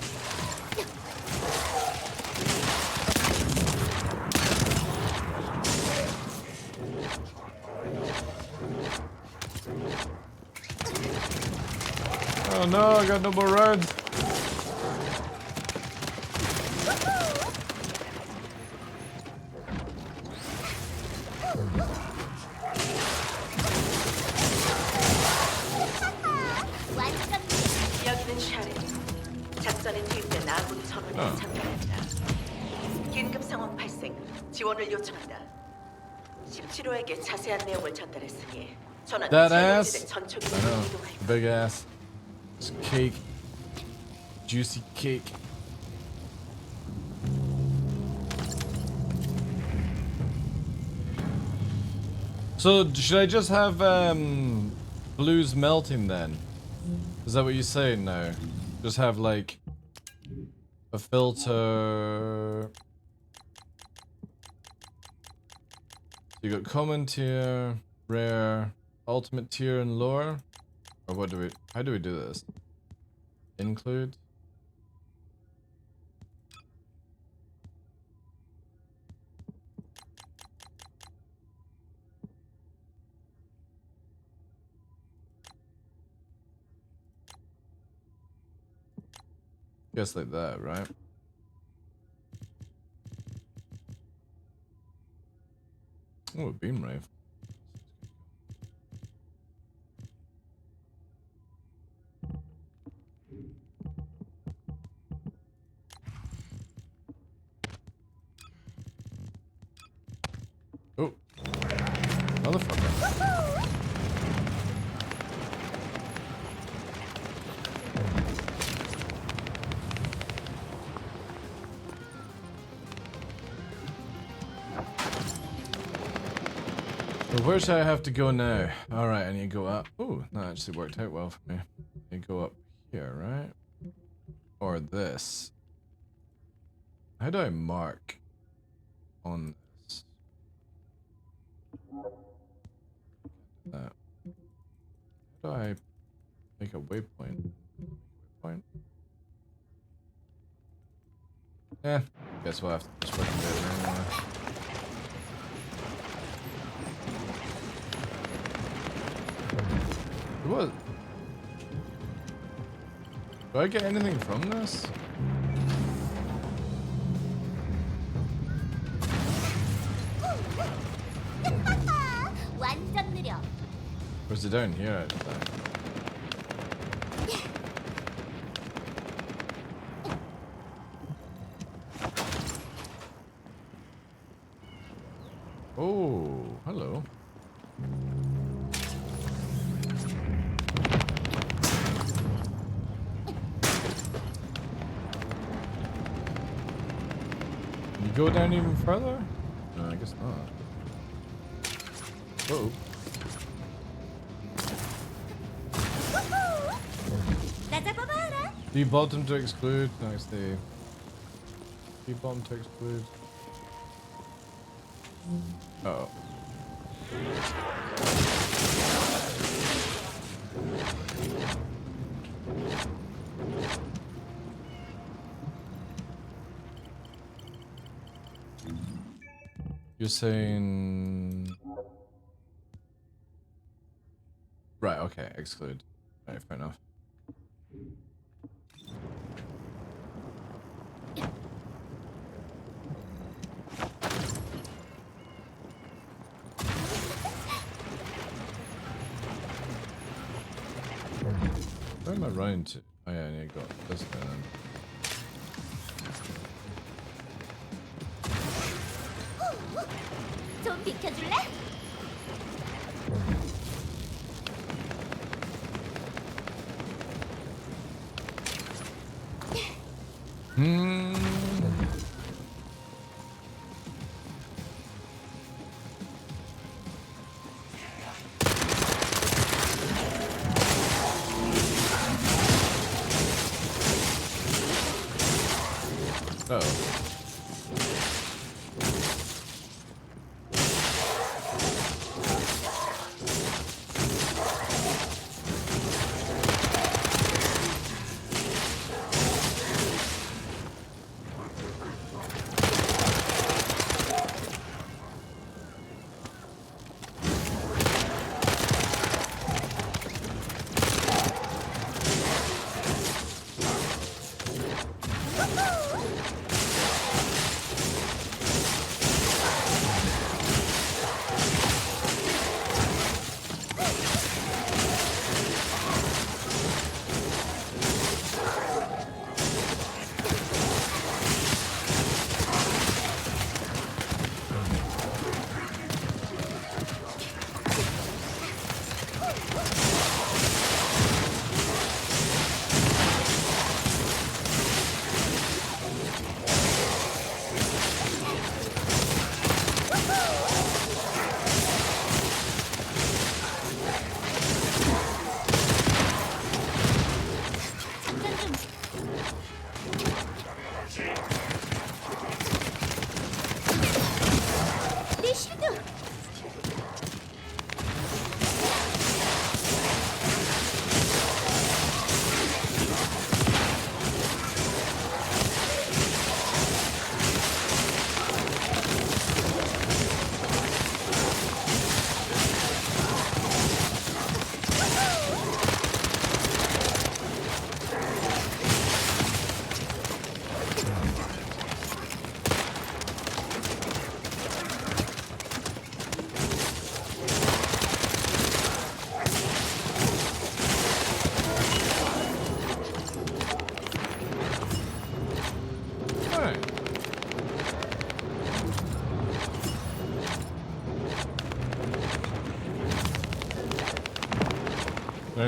Oh no, I got no more reds. 여기는 샤레. 작전에 투입된 아군 전원이 참가한다. 긴급 상황 발생. 지원을 요청한다. 17호에게 자세한 내용을 전달했으니 전원 That ass. 제공지대 전초기 I know. 이동할 The big ass. It's cake. Juicy cake. So should I just have blues melting then? Is that what you're saying now? Just have like a filter. You got common tier, rare, ultimate tier, and lore. Or what do we? How do we do this? Include. Guess like that, right? Oh, a beam rifle. Oh, motherfucker. Well, where should I have to go now? Alright, I need to go up. Ooh, that actually worked out well for me. I need to go up here, right? Or this. How do I mark on this? That. How do I make a waypoint? Waypoint? Yeah, guess we'll have to just work it anyway. What? Do I get anything from this? 완전 느려. Or is it down here? I think? Oh, hello. Can you go down even further? No, I guess not. Whoa. Do you bottom to exclude? No, it's the... Do you bottom to exclude? Uh oh. You're saying... Right, okay, exclude. Alright, fair enough. Where am I running to? Oh yeah, I need to go this way then. 좀 비켜줄래?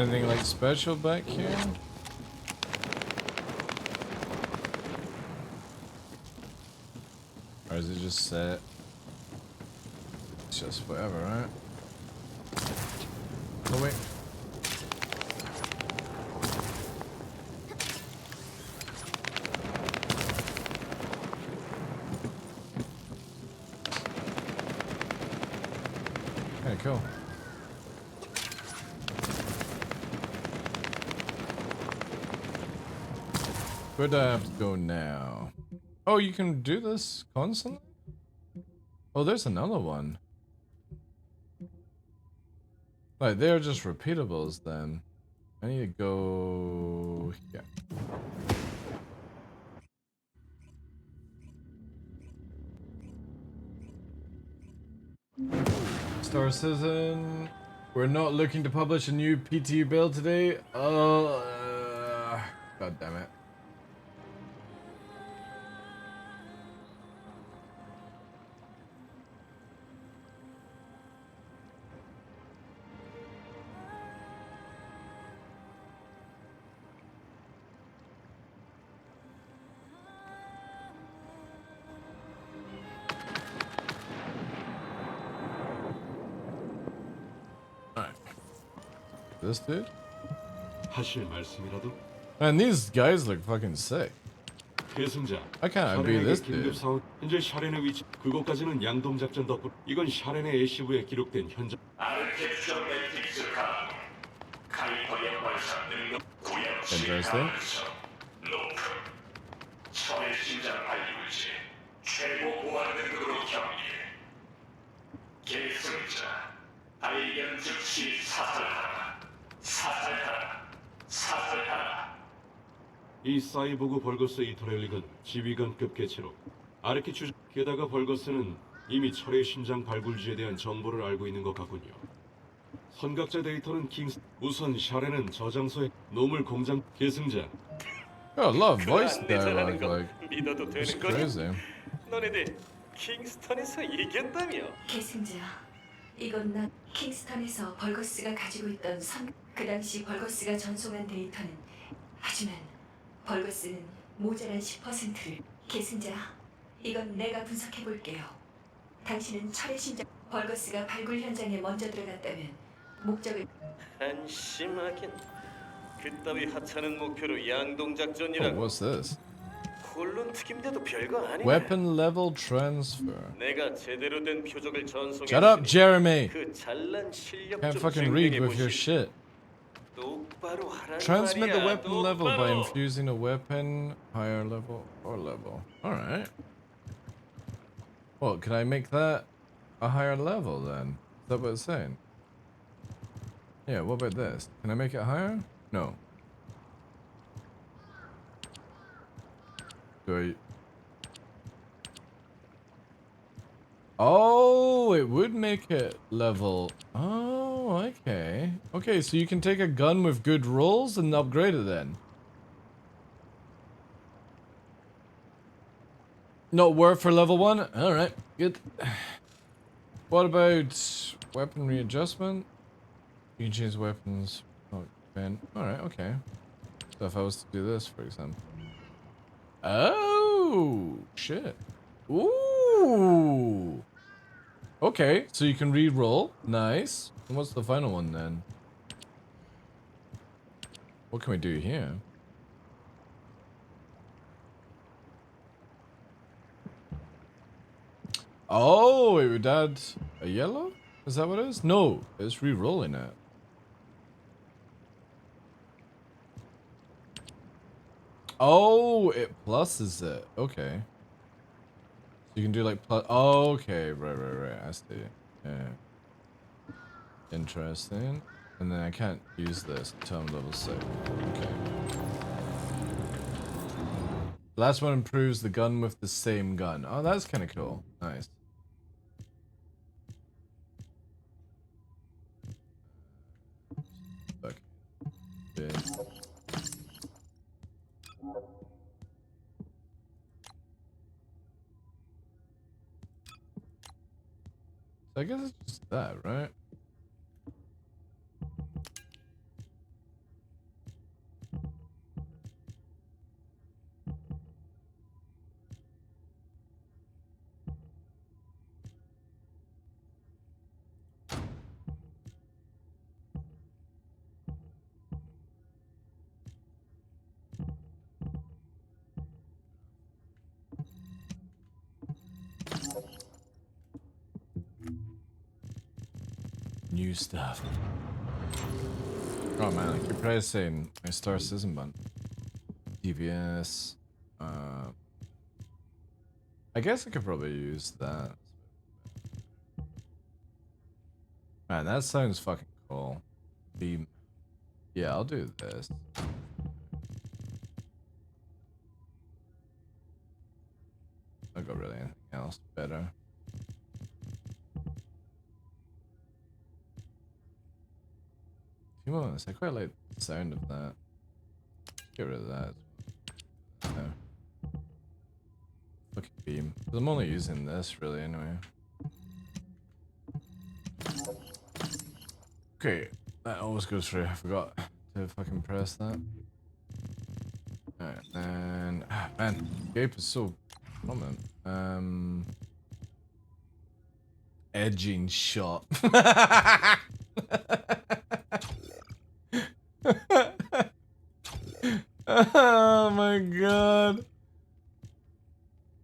anything like special back here? Or is it just set? It's just whatever, right? Oh wait. Okay, cool. Where do I have to go now? Oh, you can do this constantly? Oh, there's another one. Like, they're just repeatables then. I need to go here. Star Citizen. We're not looking to publish a new PTU build today. God damn it. This dude? 하실 말씀이라도? Man, these guys look fucking sick. 계승자. I can't be this 긴급 dude. 상황. 현재 샤렌의 위치. 그곳까지는 양동 작전 덕분. 이건 샤렌의 애시브에 기록된 현장. 아르케프션 매트릭스 가동. 카이퍼의 발사 능력 구현 Interesting. 노크. 철의 심장 발유지. 최고 보안 등급으로 경계. 계승자. 발견 즉시 사살하라. 사살하라. 사살하라. 이 사이보그 벌거스 이터렐릭은 지휘관급 개체로 아르키 추 게다가 벌거스는 이미 철의 심장 발굴지에 대한 정보를 알고 있는 것 같군요. 선각자 데이터는 킹스 우선 샤렌은 저장소에 노물 공장 계승자. Oh, I love voice dialogue. Like, 믿어도 it's 되는 거니? crazy. 너네들 킹스턴에서 이겼다며? 계승자, 이건 나 킹스턴에서 벌거스가 가지고 있던 그 당시 벌거스가 전송한 데이터는 하지만 벌거스는 모자란 10%를 계승자, 이건 내가 분석해 볼게요. 당신은 철의 심장 벌거스가 발굴 현장에 먼저 들어갔다면 목적을 한심하긴. 그따위 하찮은 목표로 양동 Oh, 작전이라고. what's this? 콜론 특임대도 별거 아니네. Weapon level transfer. 내가 제대로 된 표적을 전송해. Shut up, Jeremy. 그 잘난 실력 Can't 좀 fucking read 증명해 with your 보시지. shit. 똑바로 하란 Transmit the 말이야, weapon level by 똑바로. infusing a weapon higher level or level. Alright. Well, can I make that a higher level then? Is that what it's saying? Yeah, what about this? Can I make it higher? No. Do I... Oh, it would make it level. Oh, okay. Okay, so you can take a gun with good rolls and upgrade it then. Not worth for level 1? Alright, good. What about weapon readjustment? You can change weapons. Oh, man. Alright, okay. So if I was to do this, for example. Oh, shit. Ooh. Okay, so you can re-roll. Nice. And what's the final one then? What can we do here? Oh, it would add a yellow? Is that what it is? No, it's re-rolling it. Oh, it pluses it. Okay. So you can do like plus. Oh, okay, right. I see. Yeah. Interesting. And then I can't use this until I'm level 6. Okay. Last one improves the gun with the same gun. Oh, that's kind of cool. Nice. Okay. Yeah. So I guess it's just that, right? new stuff. Oh man, I keep pressing my Star Citizen button. DVS. I guess I could probably use that. Man, that sounds fucking cool. Beam. Yeah, I'll do this. I'll go really anything else better. I quite like the sound of that. Get rid of that. No. Fucking beam. I'm only using this really anyway. Okay, that always goes through. I forgot to fucking press that. Alright, and man, Gape is so prominent. Edging shot. Oh my god.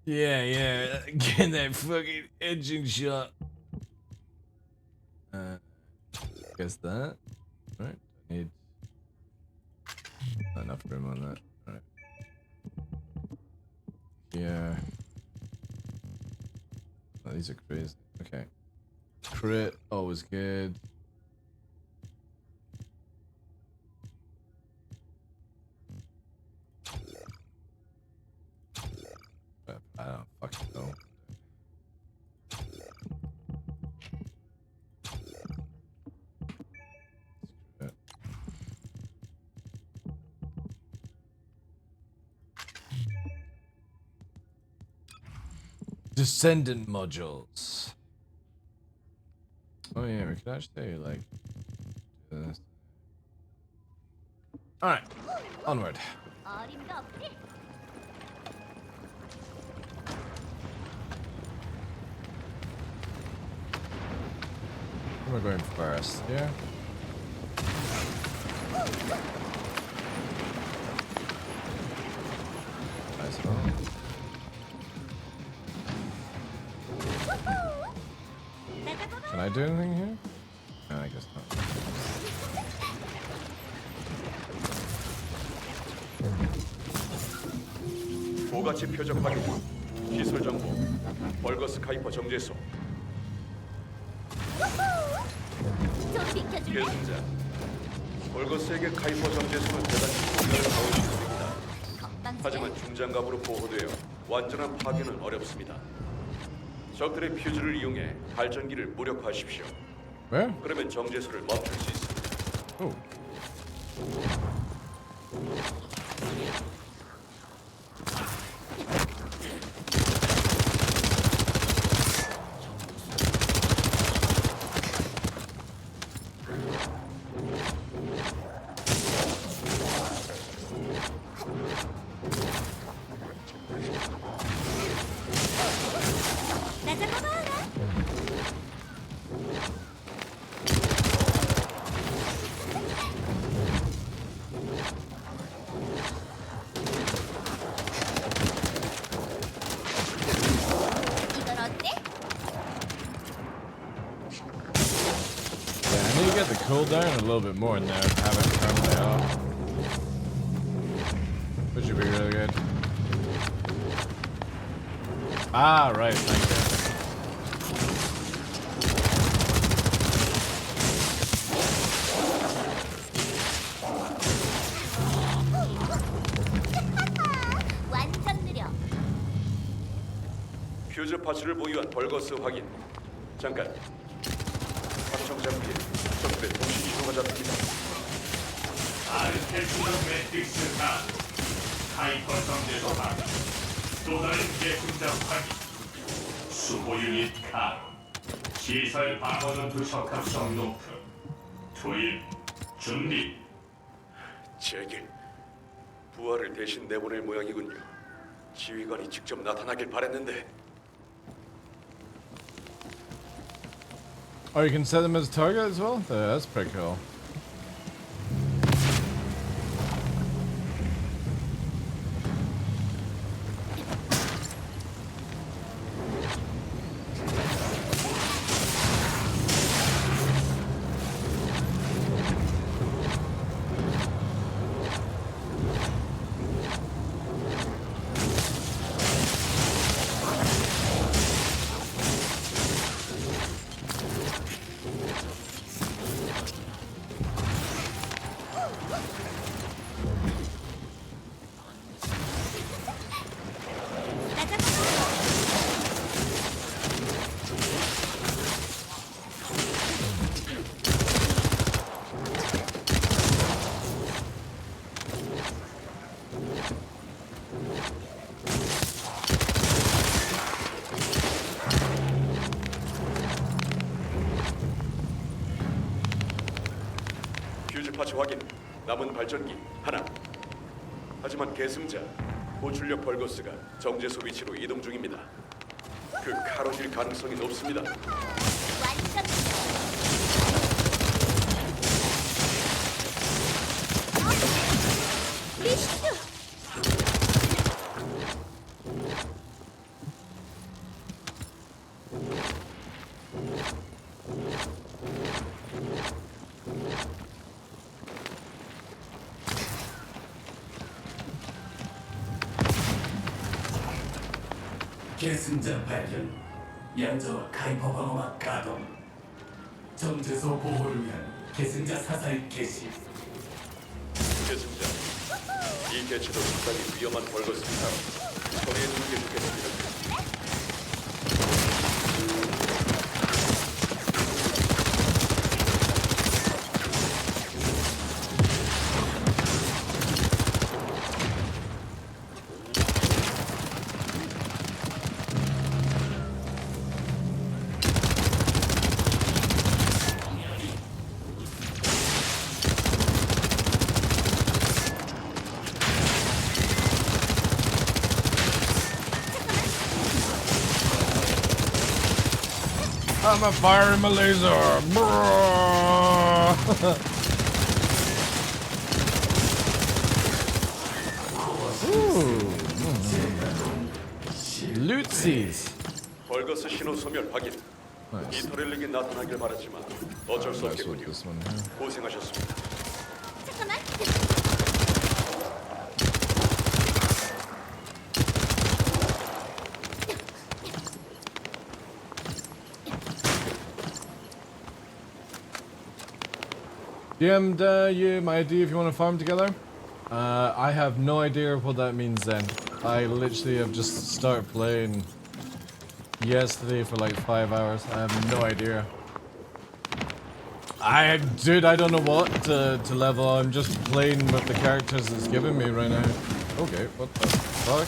Yeah, get that fucking edging shot. Guess that. Right, I need not enough room on that. Alright. Yeah. Oh, these are crazy. Okay. Crit, always good. But I don't fucking know. Descendant modules. Oh yeah, we could actually like do this. Alright, onward. We're going first, yeah? Nice one. Can I do anything here? No, I guess not. 고가치 표적 확인. 기술 정보. 벌거스 카이퍼 정제소. 계승자. 벌거스에게 카이퍼 정제소는 대단히 공격을 가고 있습니다. 하지만 중장갑으로 보호되어 완전한 파괴는 어렵습니다. 적들의 퓨즈를 이용해 발전기를 무력화하십시오. 왜? 그러면 정제소를 멈출 수 있습니다. 오. Cooldown a little bit more now, have it permanently off. Which would be really good. Ah, right, thank you. 퓨즈 파츠를 보유한 벌거스 확인. 잠깐. 확정 장비에 적들의 통신 신호가 잡힙니다. 아르테스는 매트릭스가 하이퍼 정제소 확인. 또 다른 계승자 확인. 수보 유닛 가. 시설 방어 전투 적합성 높음. 투입 준비. 제길. 부하를 대신 내보낼 모양이군요. 지휘관이 직접 나타나길 바랬는데. Oh, you can set them as a target as well? That's pretty cool. 퓨즈 파츠 확인. 남은 발전기 하나. 하지만 계승자 고출력 벌거스가 정제소 위치로 이동 중입니다. 그 가로질 가능성이 높습니다. 계승자 발견, 양자와 카이퍼 방어막 가동, 정제소 보호를 위한 계승자 사살 개시. 계승자, 이 개체도 상당히 위험한 벌거스입니다. 처리해 주는 게 좋겠습니다. I'm a firing my laser. Lootsies. 벌거스 신호 소멸 확인. 이 터렐릭이 나타나길 바랐지만 어쩔 수 없겠군요. 고생하셨습니다. DM'd you my ID if you want to farm together. I have no idea what that means then. I literally have just started playing yesterday for like 5 hours. I have no idea. Dude, I don't know what to level. I'm just playing with the characters it's giving me right now. Okay, what the fuck?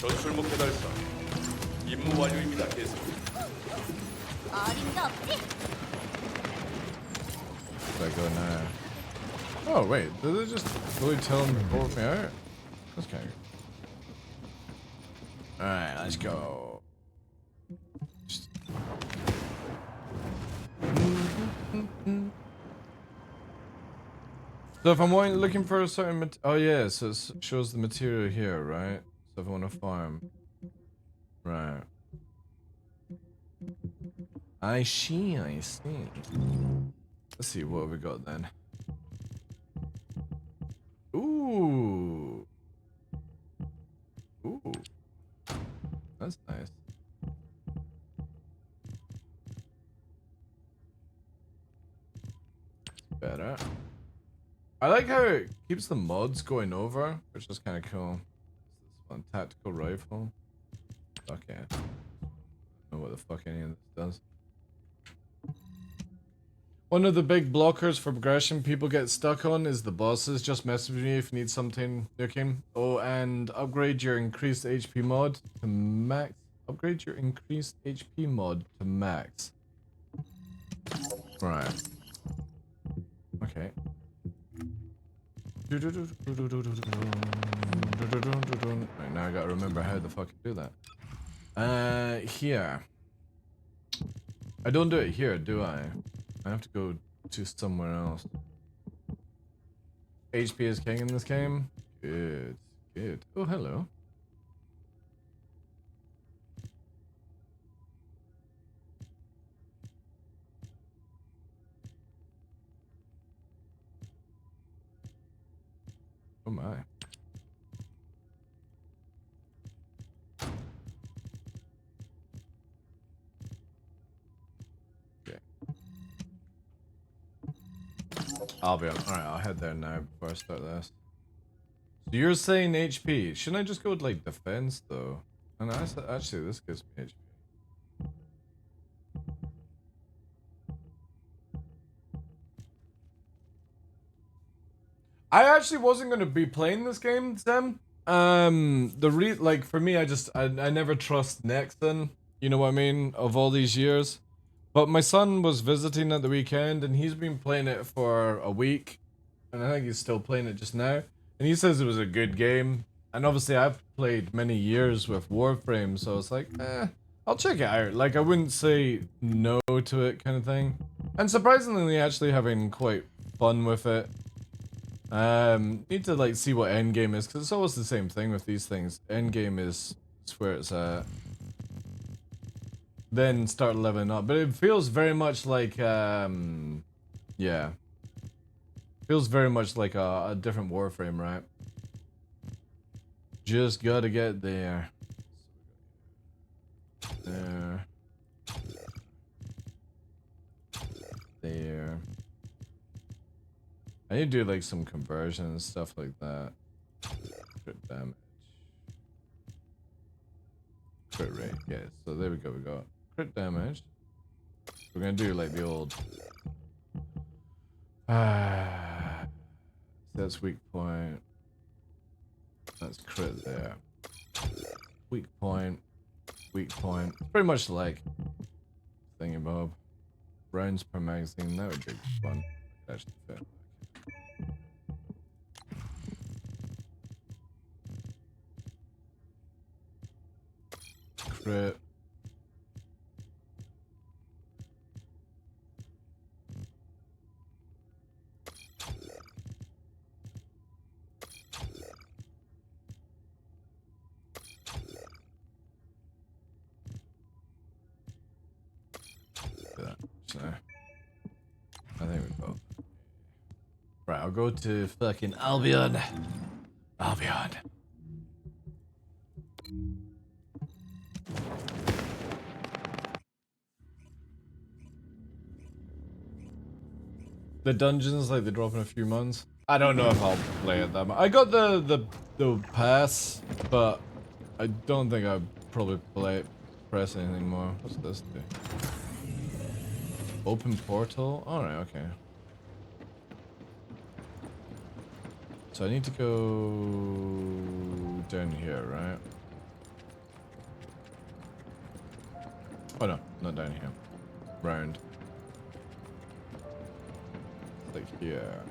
전술 목표 달성. 임무 완료입니다. 계승. 어림도 없지. Where do I go now? Oh wait, did they just really tell him to pull me out? That's kind of good. Alright, let's go. So if I'm looking for a certain oh yeah, so it shows the material here, right? So if I want to farm. Right. I see, I see. Let's see, what have we got then? Ooh. Ooh. That's nice. Better. I like how it keeps the mods going over, which is kind of cool. This one, tactical rifle. Fuck yeah. I don't know what the fuck any of this does. One of the big blockers for progression people get stuck on is the bosses. Just message me if you need something nuking. Oh, and upgrade your increased HP mod to max. Upgrade your increased HP mod to max. Right. Okay. Right, now I gotta remember how the fuck to do that. Here. I don't do it here, do I? I have to go to somewhere else. HP is king in this game? Good, good. Oh, hello. Oh my. Albion. Alright, I'll head there now before I start this. So you're saying HP. Shouldn't I just go with like defense though? And actually this gives me HP. I actually wasn't gonna be playing this game, Sam. Like for me, I never trust Nexon. You know what I mean? Of all these years, but my son was visiting at the weekend, and he's been playing it for a week, and I think he's still playing it just now. And he says it was a good game. And obviously, I've played many years with Warframe, so it's like, I'll check it out. Like I wouldn't say no to it, kind of thing. And surprisingly, actually having quite fun with it. Need to like see what endgame is, because it's always the same thing with these things. Endgame is where it's at. Then start leveling up. But it feels very much like, yeah. Feels very much like a different Warframe, right? Just gotta get there. There. There. I need to do like some conversion and stuff like that. Crit damage. Crit rate, yeah. So there we go, we got crit damage. We're gonna do like the old that's weak point. That's crit there. Weak point. Weak point. Pretty much like thingy-bob. Rounds per magazine, that would be fun. Actually fit. Crit. I think we both. Right, I'll go to fucking Albion. Albion. The dungeons, like, they drop in a few months. I don't know if I'll play it that much. I got the pass, but I don't think I'd probably press anything more. What's this do? Open portal? Alright, okay. So I need to go down here, right? Oh no, not down here. Round. Like here.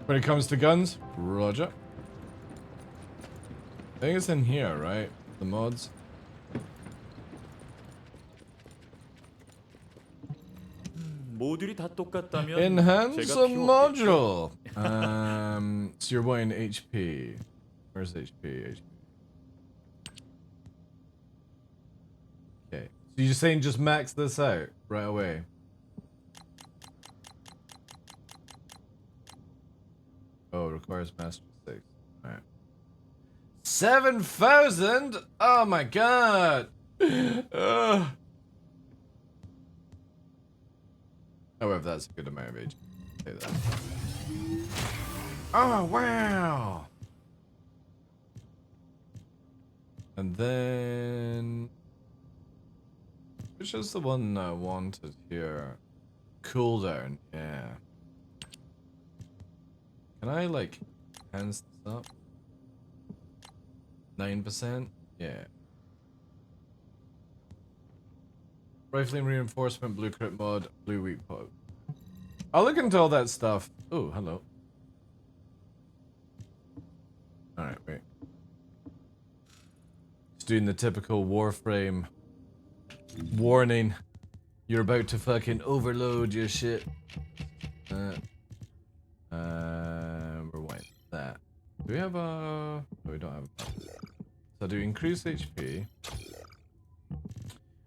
When it comes to guns, Roger. I think it's in here, right? The mods. Enhance a module. So you're wanting HP. Where's HP? Okay. So you're saying just max this out right away? Oh, it requires mastery 6. Alright. 7,000? Oh my god! However, that's a good amount of HP. Say that. Oh, wow! And then... which is the one I wanted here? Cooldown, yeah. Can I, like, hands this up? 9%? Yeah. Rifling reinforcement, blue crit mod, blue weak pod. I'll look into all that stuff. Oh, hello. Alright, wait. Just doing the typical Warframe warning. You're about to fucking overload your shit. We're white. That. Do we have a... oh, we don't have a... so do increase HP.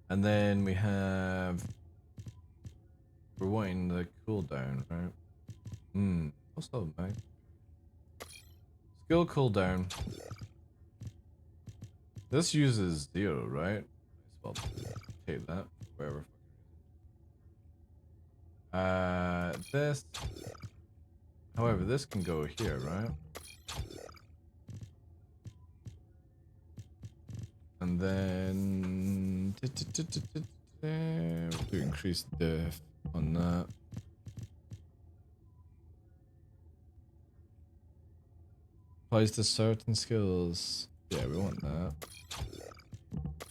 And then we have... we're wanting the cooldown, right? Also, nice. Skill cooldown. This uses 0, right? Might as well take that. Wherever This. However, this can go here, right? And then to increase def on that. Applies to certain skills. Yeah, we want that.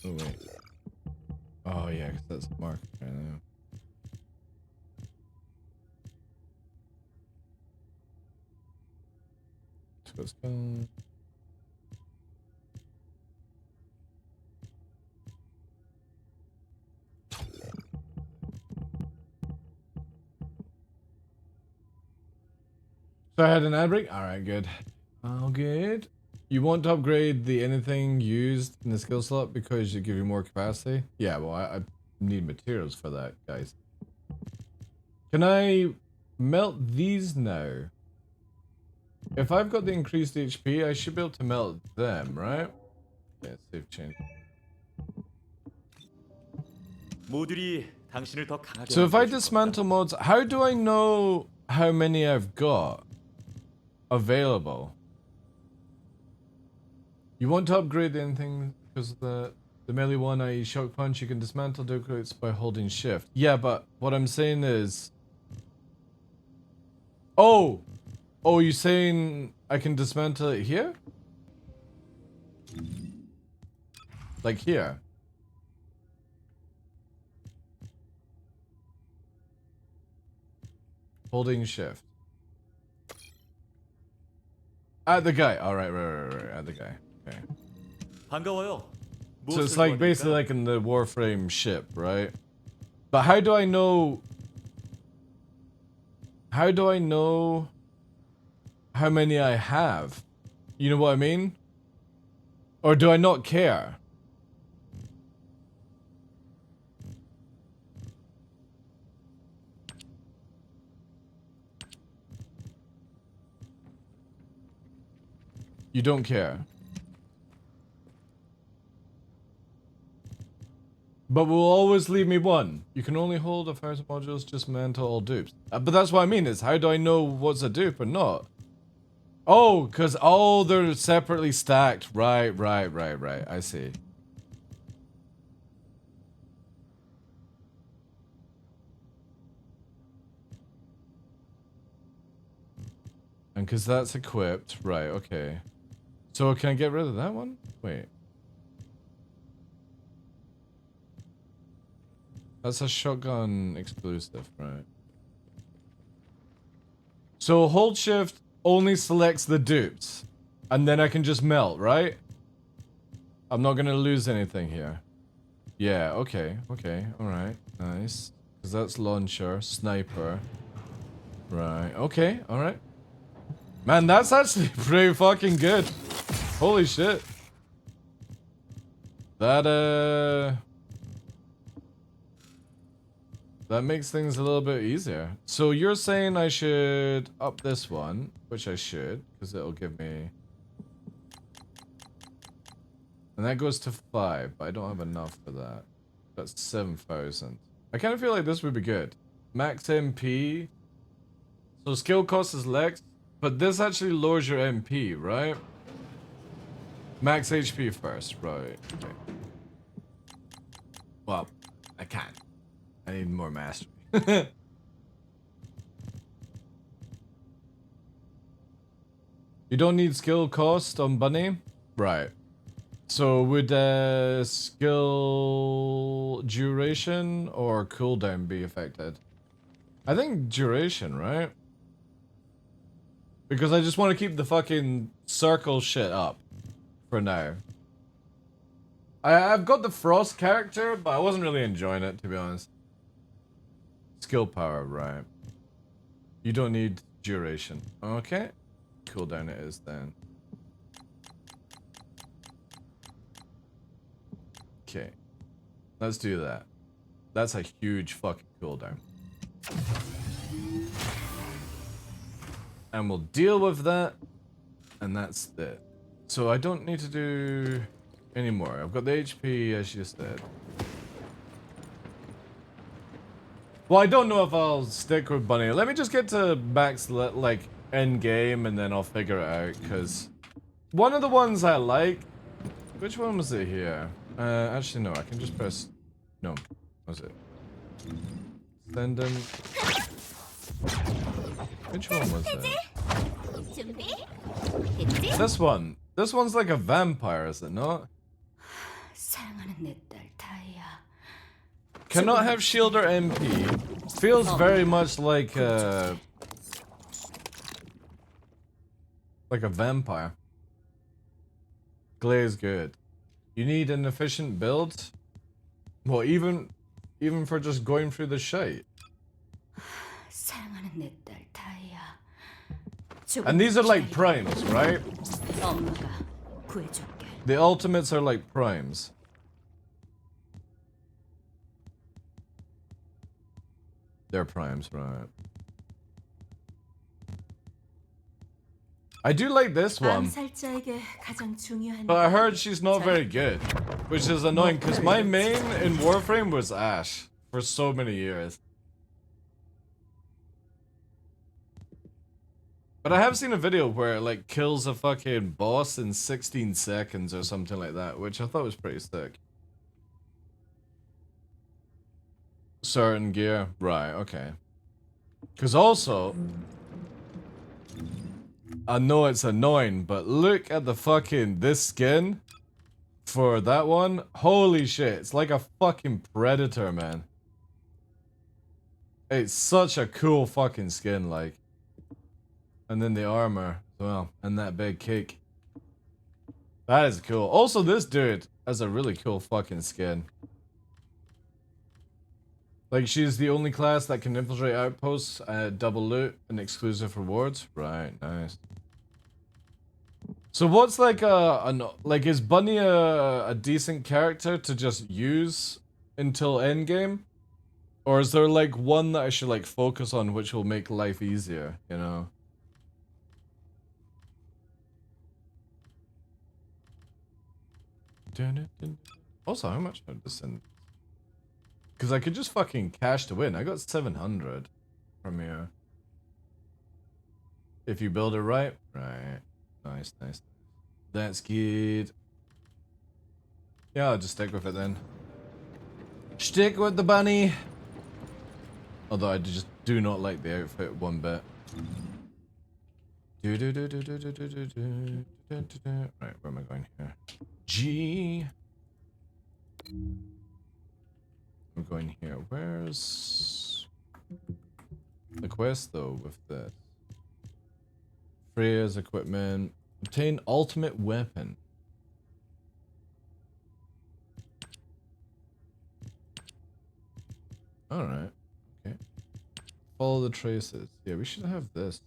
Oh wait. Oh yeah, because that's a mark right now. So let's go. So I had an ad break? Alright, good. Oh, good. You want to upgrade the anything used in the skill slot because you give you more capacity? Yeah, well, I need materials for that, guys. Can I melt these now? If I've got the increased HP, I should be able to melt them, right? Yeah, save change. So if I dismantle mods, how do I know how many I've got available? You want to upgrade anything because the melee one, i.e. shock punch, you can dismantle duplicates by holding shift. Yeah, but what I'm saying is... Oh! Oh, you saying I can dismantle it here? Like here? Holding shift. At the guy. Alright, right. At the guy. Okay. So it's like basically like in the Warframe ship, right? But how do I know... How do I know how many I have? You know what I mean? Or do I not care? You don't care. But will always leave me one. You can only hold 1,000 modules, just mantle all dupes. But that's what I mean is, how do I know what's a dupe or not? Oh, because all they're separately stacked. Right. I see. And because that's equipped. Right, okay. So can I get rid of that one? Wait. That's a shotgun exclusive, right? So hold shift only selects the dupes. And then I can just melt, right? I'm not gonna lose anything here. Yeah, okay, alright, nice. Because that's launcher, sniper. Right, okay, alright. Man, that's actually pretty fucking good. Holy shit. That makes things a little bit easier. So you're saying I should up this one, which I should, because it'll give me... And that goes to 5, but I don't have enough for that. That's 7,000. I kind of feel like this would be good. Max MP. So skill cost is Lex, but this actually lowers your MP, right? Max HP first, right. Okay. Well, I can't. I need more mastery. You don't need skill cost on Bunny? Right. So would skill duration or cooldown be affected? I think duration, right? Because I just want to keep the fucking circle shit up for now. I've got the Frost character, but I wasn't really enjoying it, to be honest. Skill power, right. You don't need duration. Okay. Cooldown it is then. Okay. Let's do that. That's a huge fucking cooldown. And we'll deal with that. And that's it. So I don't need to do any more. I've got the HP as you said. Well, I don't know if I'll stick with Bunny. Let me just get to max, like, end game, and then I'll figure it out, because one of the ones I like... Which one was it here? Actually, no, I can just press... No, what was it? Send him... Which one was it? This one. This one's like a vampire, is it not? Cannot have shield or MP. Feels very much like a vampire. Glaze good. You need an efficient build? Well, even for just going through the shite. And these are like primes, right? The ultimates are like primes. They're primes, right? I do like this one, but I heard she's not very good, which is annoying because my main in Warframe was Ashe for so many years. But I have seen a video where it like kills a fucking boss in 16 seconds or something like that, which I thought was pretty sick. Certain gear, right, okay. Because also, I know it's annoying, but look at the fucking, this skin for that one. Holy shit, it's like a fucking predator, man. It's such a cool fucking skin, like. And then the armor as well, and that big kick. That is cool. Also, this dude has a really cool fucking skin. Like, she's the only class that can infiltrate outposts, double loot, and exclusive rewards. Right, nice. So what's like like, is Bunny a decent character to just use until endgame? Or is there like one that I should like focus on which will make life easier, you know? Also, how much did this send? Because I could just fucking cash to win. I got 700 from here. If you build it right. Right. Nice, nice. That's good. Yeah, I'll just stick with it then. Stick with the bunny. Although I just do not like the outfit one bit. Right, where am I going here? G. I'm going here. Where's the quest though with this? Freya's equipment. Obtain ultimate weapon. Alright. Okay. Follow the traces. Yeah, we should have this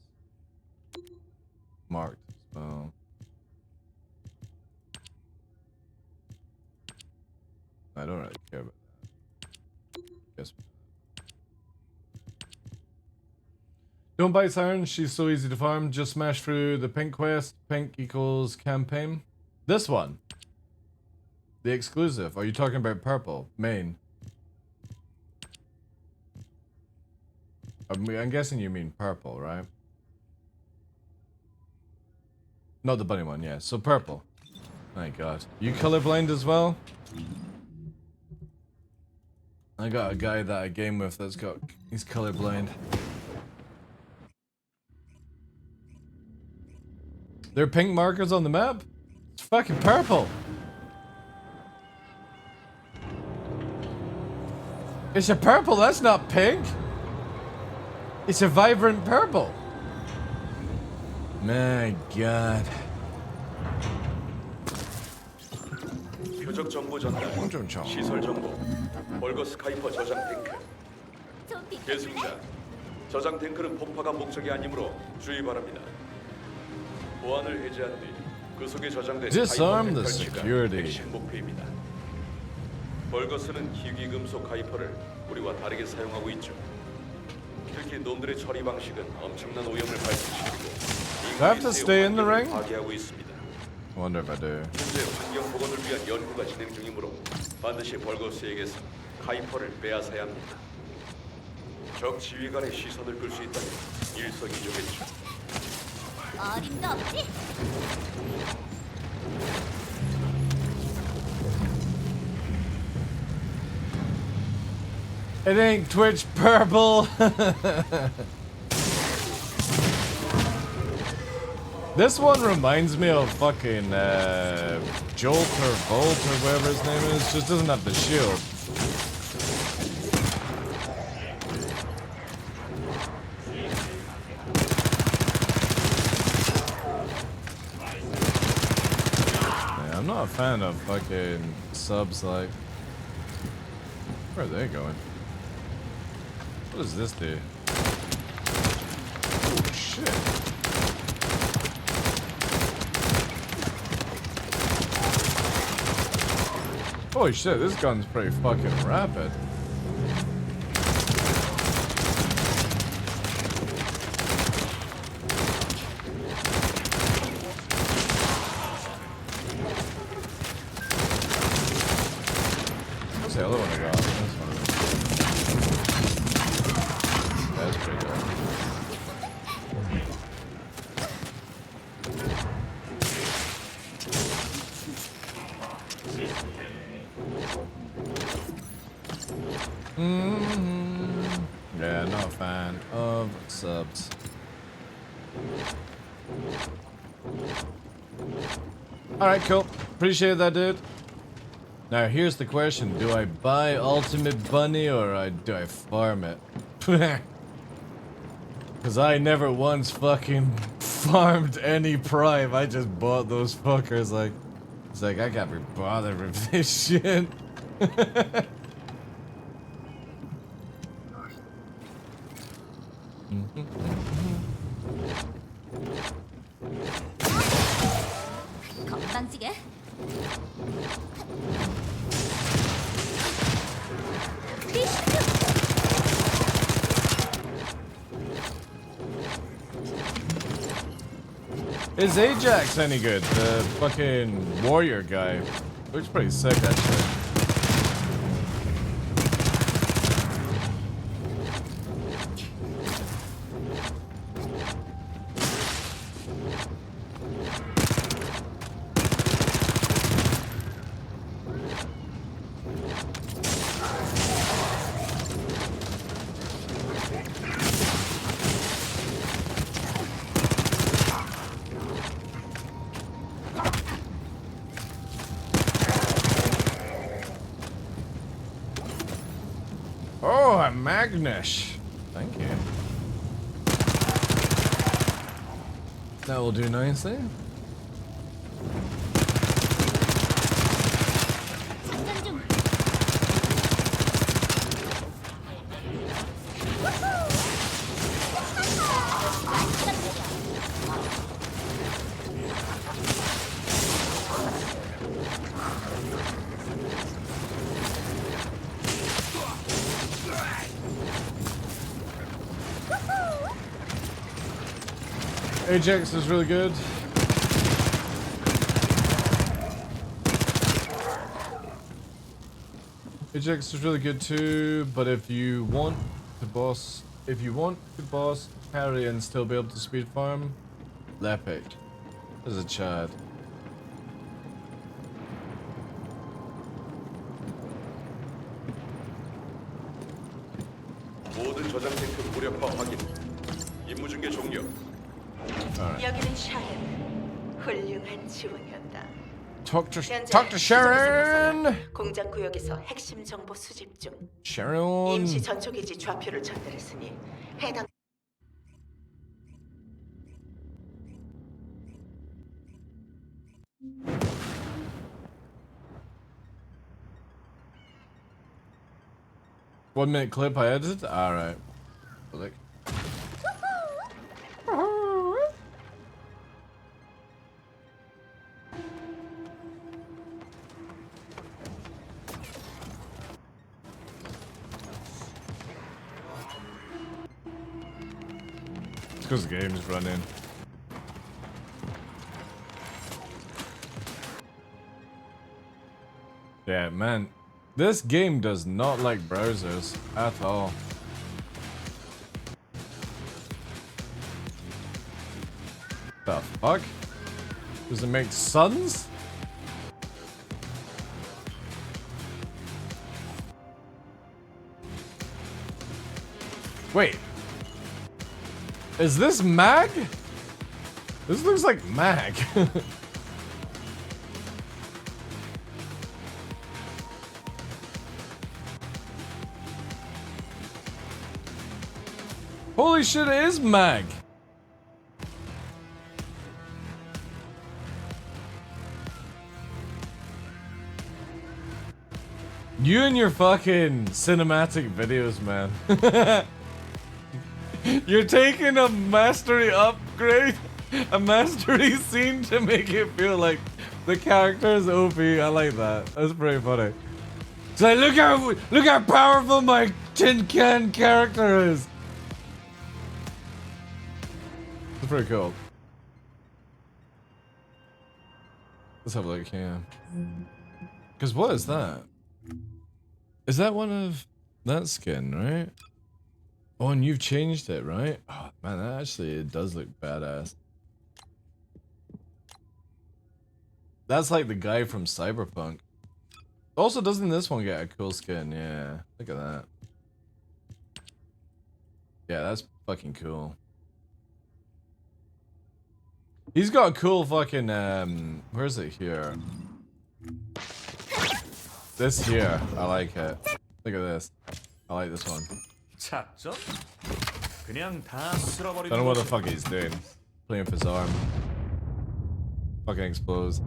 marked as well. I don't really care about that. Guess. Don't buy Siren, she's so easy to farm. Just smash through the pink quest. Pink equals campaign. This one. The exclusive. Are you talking about purple? Main. I'm guessing you mean purple, right? Not the bunny one, yeah. So purple. My god. You colorblind as well? I got a guy that I game with that's got... He's colorblind. There are pink markers on the map? It's fucking purple! It's a purple, that's not pink! It's a vibrant purple! My god. 표적 정보 전달, 시설 정보, 벌거스 카이퍼 저장 탱크. 계승자, 저장 탱크는 폭파가 목적이 아니므로 주의 바랍니다. 보안을 해제한 뒤 그 속에 저장된 Disarm 카이퍼 the 팩터치가 security. 핵심 목표입니다. 벌거스는 희귀금속 카이퍼를 우리와 다르게 사용하고 있죠. 특히 놈들의 처리 방식은 엄청난 오염을 발생시키고 Do I have to stay in the ring? 파괴하고 있습니다. I wonder if I do. 현재 환경 복원을 위한 연구가 진행 중이므로 반드시 벌거스에게서 카이퍼를 빼앗아야 합니다. 적 지휘관의 시선을 끌 수 있다면 일석이조겠죠. 어림도 없지? It ain't Twitch purple. This one reminds me of fucking Jolt or Volt or whatever his name is. Just doesn't have the shield. Yeah, I'm not a fan of fucking subs like. Where are they going? What does this do? Oh shit. Holy shit, this gun's pretty fucking rapid. What's the other one I got? This one. That's pretty good. Yeah, not a fan of subs. Alright, cool. Appreciate that, dude. Now, here's the question. Do I buy Ultimate Bunny or do I farm it? Because I never once fucking farmed any Prime. I just bought those fuckers like... It's like, I can't be bothered with this shit. 건방지게. Is Ajax any good? The fucking warrior guy. Looks pretty sick, actually. Oh, a Magnish. Thank you. That will do nicely. Ajax is really good. Ajax is really good too, but if you want to boss carry and still be able to speed farm, Lepic is a Chad. 모든 저장 탱크 무력화 확인. 임무 중계 종료. 여기는 샤헨. 훌륭한 지원이었다. Talk to Sharon. 공장 구역에서 핵심 정보 수집 중. Sharon. 임시 전초기지 좌표를 전달했으니 해당. One minute clip I edited? Alright. Like. It's because the game's running. Yeah, man. This game does not like browsers at all. The fuck? Does it make suns? Wait. Is this mag? This looks like mag. Holy shit, it is mag. You and your fucking cinematic videos, man. You're taking a mastery upgrade, a mastery scene to make it feel like the character is OP. I like that. That's pretty funny. It's like, look how powerful my tin can character is. It's pretty cool. Let's have a look here. Cause what is that? Is that one of that skin, right? Oh, and you've changed it, right? Oh man, that actually it does look badass. That's like the guy from Cyberpunk. Also, doesn't this one get a cool skin? Yeah, look at that. Yeah, that's fucking cool. He's got a cool fucking where is it here? This here, I like it. Look at this. I like this one. 작전? 그냥 다 Don't know what the fuck he's doing. Playing with his arm. Fucking explodes.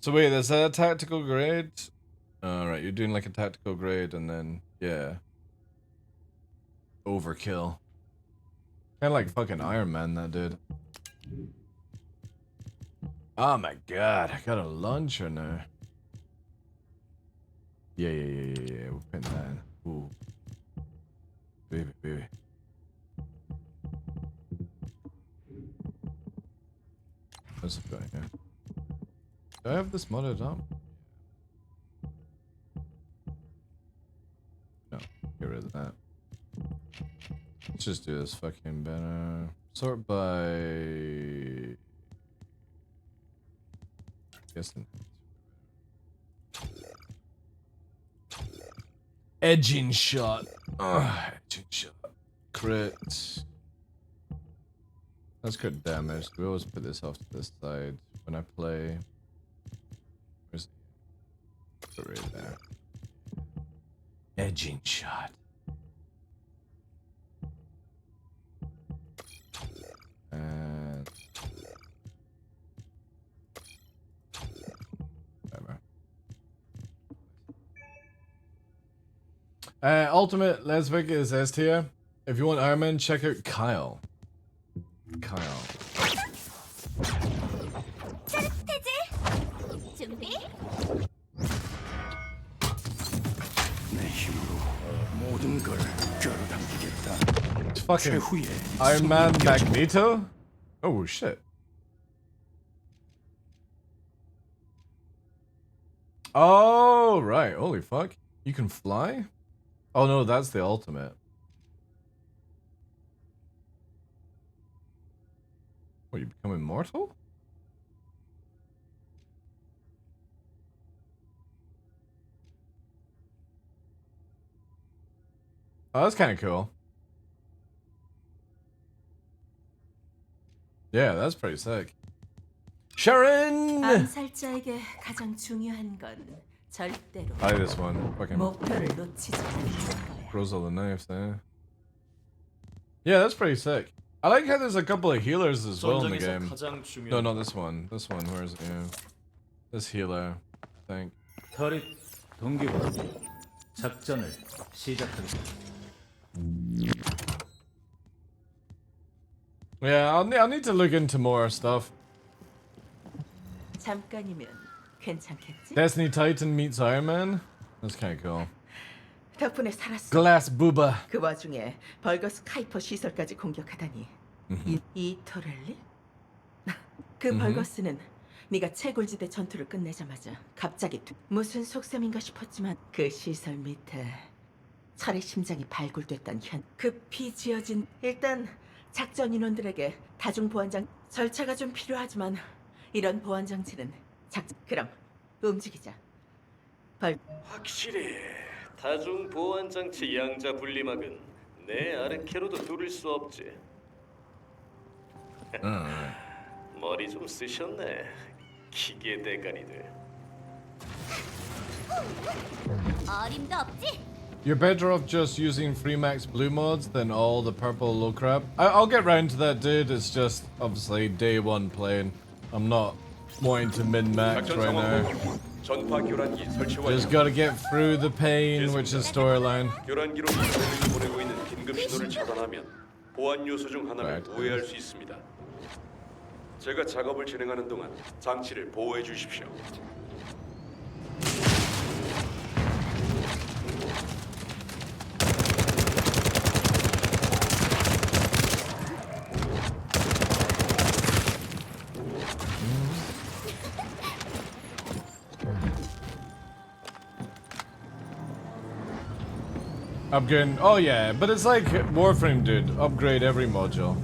So wait, is that a tactical grade? Alright, you're doing like a tactical grade and then, yeah. Overkill. Kinda like fucking Iron Man, that dude. Oh my god, I got a launcher now. Yeah, we're putting that in. Ooh. Baby. What's it going here? Do I have this modded up? No, get rid of that. Let's just do this fucking banner. Sort by... Guessing. Edging shot. Edging shot. Crit. That's crit damage. We always put this off to this side when I play. Where's it? Put it right there. Edging shot. And whatever. Ultimate Let's Pick is S tier. If you want Iron Man, check out Kyle. It's fucking Iron Man Magneto? Oh shit. Oh right, holy fuck. You can fly? Oh no, that's the ultimate. What, you become immortal? Oh, that's kind of cool. Yeah, that's pretty sick. Sharon! 암살자에게 가장 중요한 건 절대로 I like this one. Fucking 목표를 놓치지 않는 throws all the knives there. Yeah, that's pretty sick. I like how there's a couple of healers as well in the game. No, not this one. This one, where is it? Yeah. This healer, I think. 작전을 시작하겠습니다. Yeah, I'll need to look into more stuff. 잠깐이면 괜찮겠지? Destiny Titan meets Iron Man? That's kind of cool. 덕분에 살았어. Glass Booba. 그 와중에 벌거스 카이퍼 시설까지 공격하다니. 이 토렐리? 그 벌거스는 네가 채굴지대 전투를 끝내자마자 갑자기 무슨 속셈인가 싶었지만 그 시설 밑에 철의 심장이 발굴됐단 현. 급히 지어진 일단 작전 인원들에게 다중 보안장 절차가 좀 필요하지만 이런 보안 장치는 그럼 움직이자. 확실히 다중 보안 장치 양자 분리막은 내 아르케로도 누릴 수 없지. 머리 좀 쓰셨네, 기계 대가리들. 어림도 없지? You're better off just using free max blue mods than all the purple low crap. I'll get round to that, dude. It's just obviously day one playing. I'm not wanting to min max right now. 전파 교란기 설치 완료. Just gotta get through the pain, which is storyline. 교란기로 인터넷을 보내고 있는 긴급 신호를 차단하면 보안 요소 중 하나를 오해할 수 있습니다. 제가 작업을 진행하는 동안 장치를 보호해 주십시오. Upgrade. Oh yeah, but it's like Warframe, dude. Upgrade every module.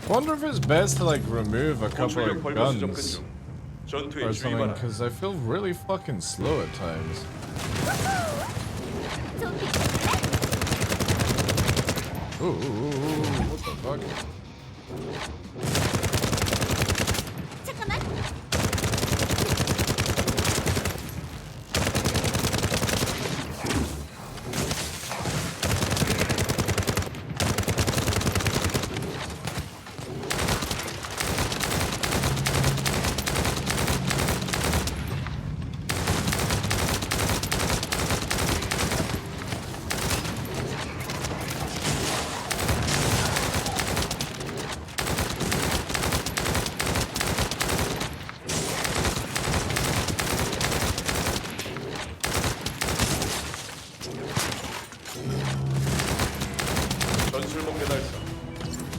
I wonder if it's best to like remove a couple of guns or something, because I feel really fucking slow at times. Ooh, what the fuck? 전술봉대 달성.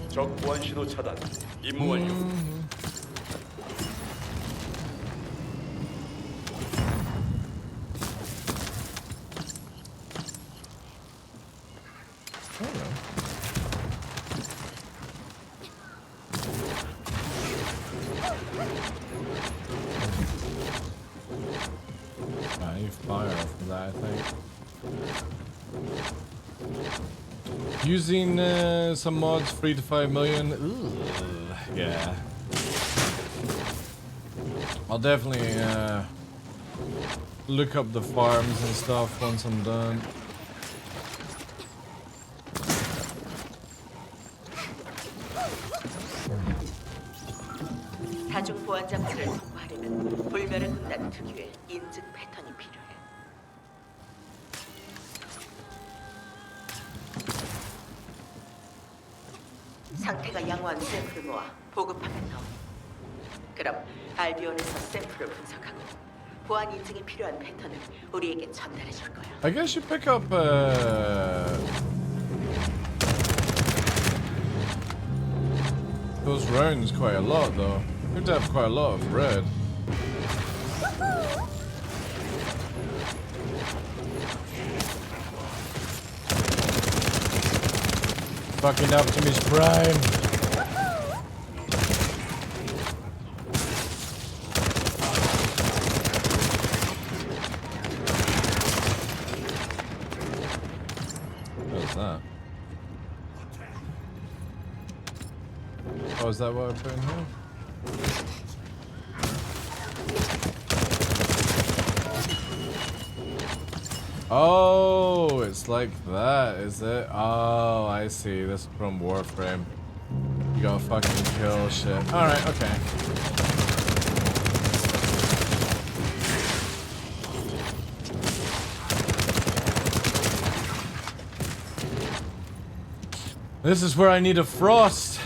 적 보안 신호 차단. 임무 완료. I need fire for that, I think. Using some mods 3 to 5 million. Ooh, yeah. I'll definitely look up the farms and stuff once I'm done. 다중 보안 장치를 통과하려면 불멸의 군단 특유의 인증 패턴이 필요해. 상태가 양호한 샘플을 모아 보급하면 넣어. 그럼 알비온에서 샘플을 분석하고 보안 인증이 필요한 패턴을 우리에게 전달해 줄 거야. I guess you pick up those rounds quite a lot though. You have to have quite a lot of red. Fucking Optimus Prime. What's that? Oh, is that what I put in here? Oh, it's like that, is it? Oh, I see. This is from Warframe. You gotta fucking kill shit. Alright, okay. This is where I need a frost.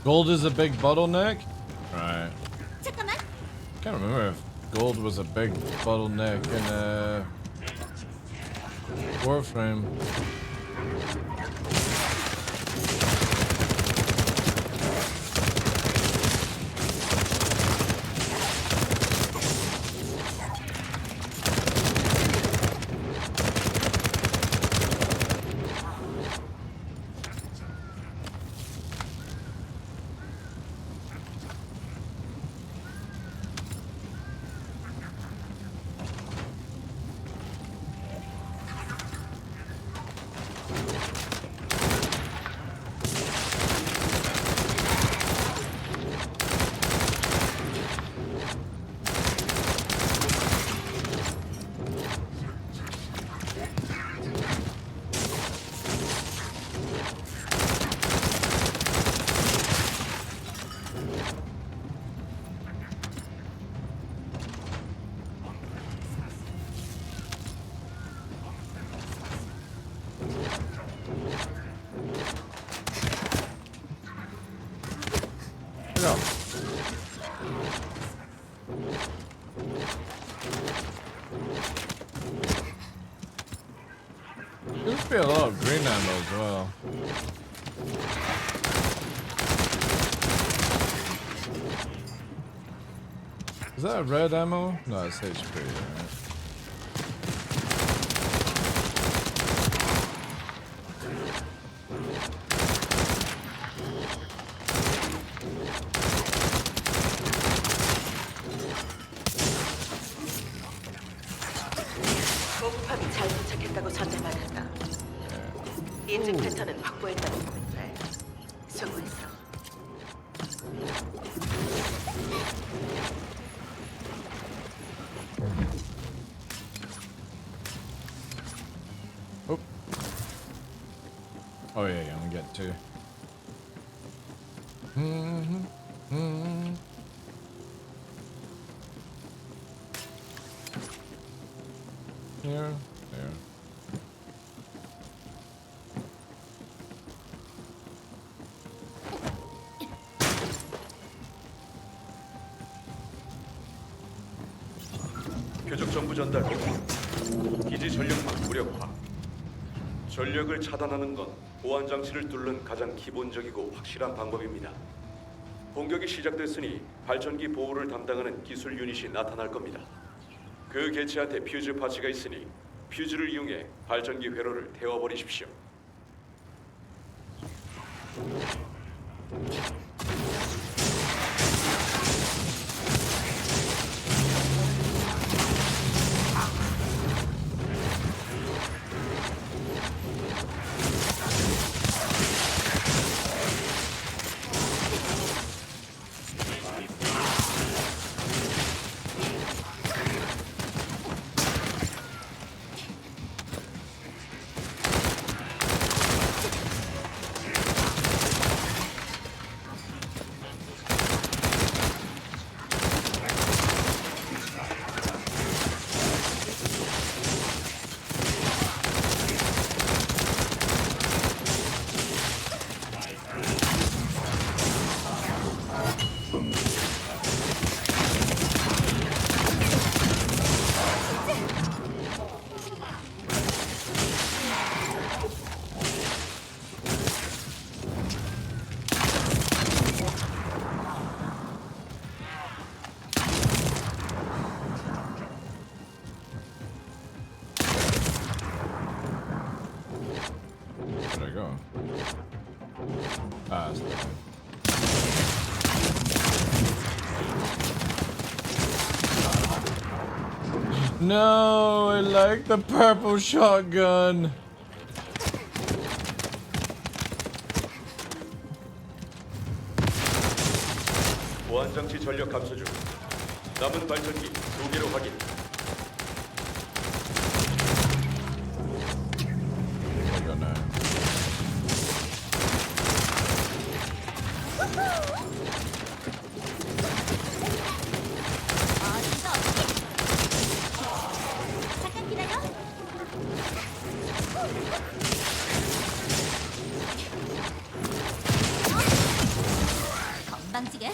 Gold is a big bottleneck? Right. Can't remember if gold was a big bottleneck in Warframe. No. There must be a lot of green ammo as well. Is that a red ammo? No, it's HP, right? 보급함이 잘 도착했다고 전달받았다. 인증 패턴은 확보했다는 건데 수고했어. Oh yeah, I'm gonna get two. Here, there. 표적 정보 전달. 기지 전력망 무력화. 전력을 차단하는 건 보안 장치를 뚫는 가장 기본적이고 확실한 방법입니다. 공격이 시작됐으니 발전기 보호를 담당하는 기술 유닛이 나타날 겁니다. 그 개체한테 퓨즈 파츠가 있으니 퓨즈를 이용해 발전기 회로를 태워버리십시오. go? Ah, it's there. No, I like the purple shotgun. 보안 장치 전력 감소 중. 남은 발전기 2개로 확인. 건방지게.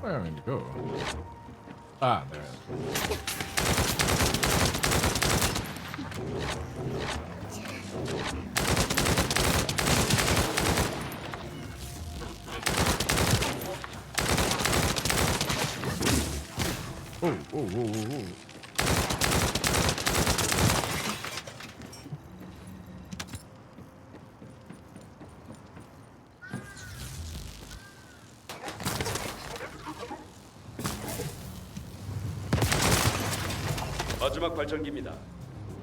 Where am I to go? Ah, there. Oh, oh, oh, oh, oh. 마지막 발전기입니다.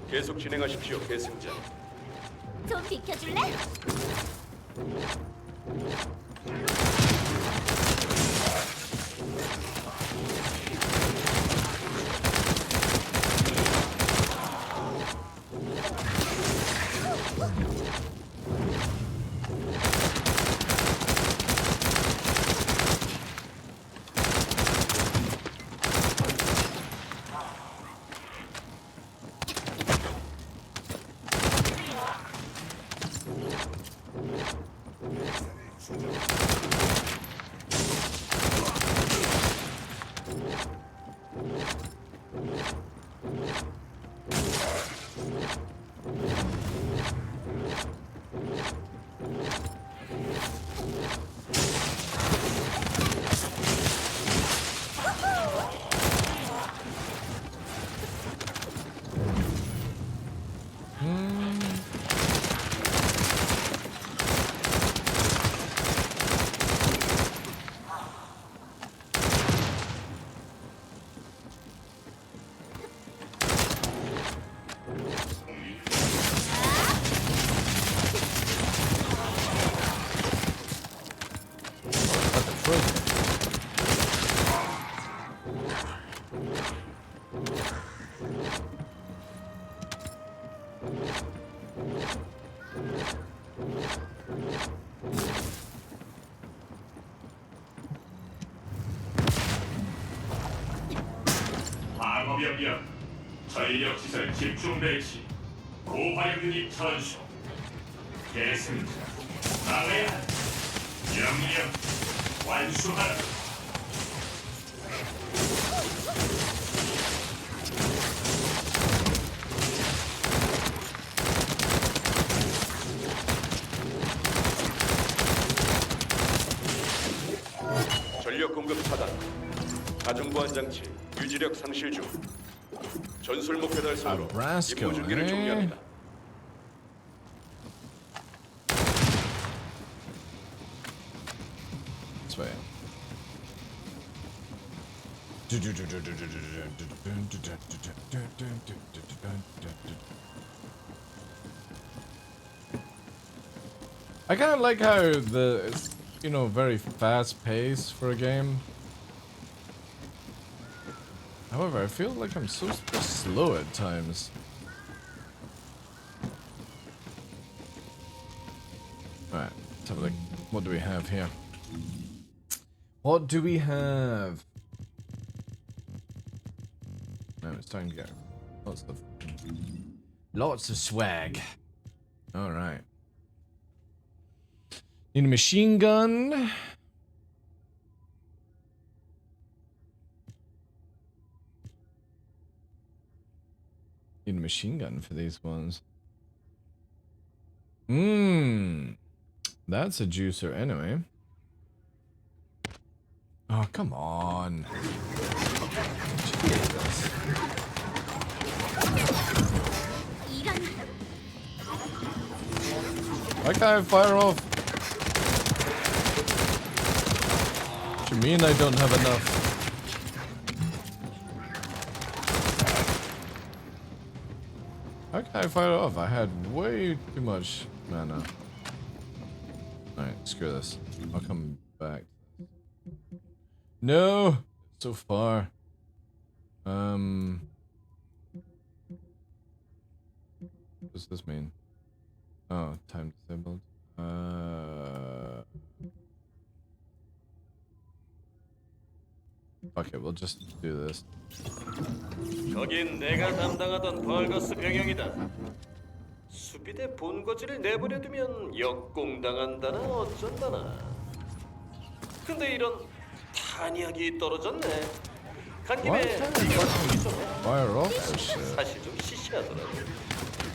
계속 진행하십시오, 계승자. 좀 비켜줄래? 방어병력, 전력시설 집중 배치, 고화력 유닛 전수, 계승자, 방해한, 명령, 완수하라. 전력 공급 차단. 가중 보안 장치 유지력 상실 중. 전술 목표 달성으로 임무 준비를 종료합니다. This way. I kind of like how it's, you know, very fast paced for a game. However, I feel like I'm so slow at times. Alright, have a look. What do we have here? What do we have? No, it's time to go. Lots of swag. All right. Need a machine gun. Need a machine gun for these ones. That's a juicer anyway. Oh, come on. Jesus. Why can't I fire off? What do you mean I don't have enough? How can I fire off? I had way too much mana. Alright, screw this. I'll come back. No! So far. What does this mean? Oh, time disabled. Okay, we'll just do this. 거긴 내가 담당하던 벌거스 병영이다. 수비대 본거지를 내버려두면 역공당한다나 어쩐다나. 근데 이런 탄약이 떨어졌네. 간 김에 네가 Fire off this shit. 사실 좀 시시하더라고.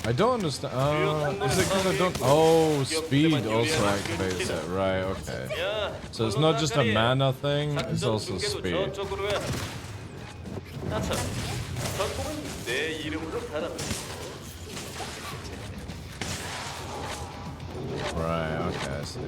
I don't understand. Is it because I don't? Oh, speed also activates it. Right. Okay. So it's not just a mana thing; it's also speed. 아참, 전공은 내 이름으로 가라면. Right. Okay. I see.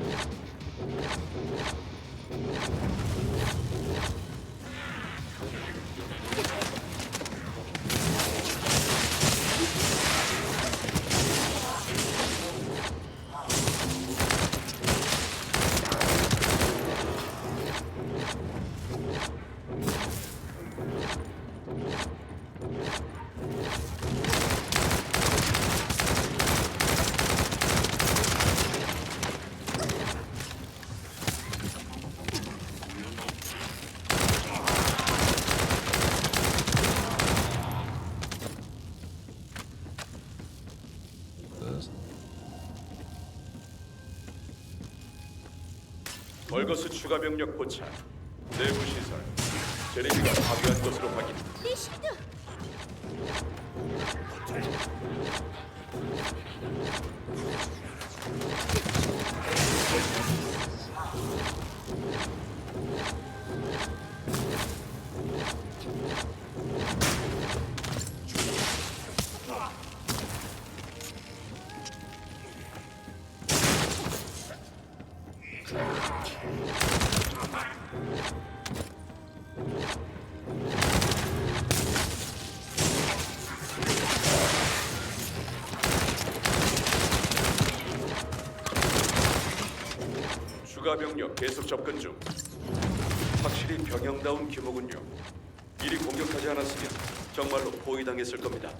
벌거스 추가 병력 포착. 내부 시설. 제레미가 파괴한 것으로 확인. 리시드. 추가 병력 계속 접근 중. 확실히 병영다운 규모군요. 미리 공격하지 않았으면 정말로 포위당했을 겁니다.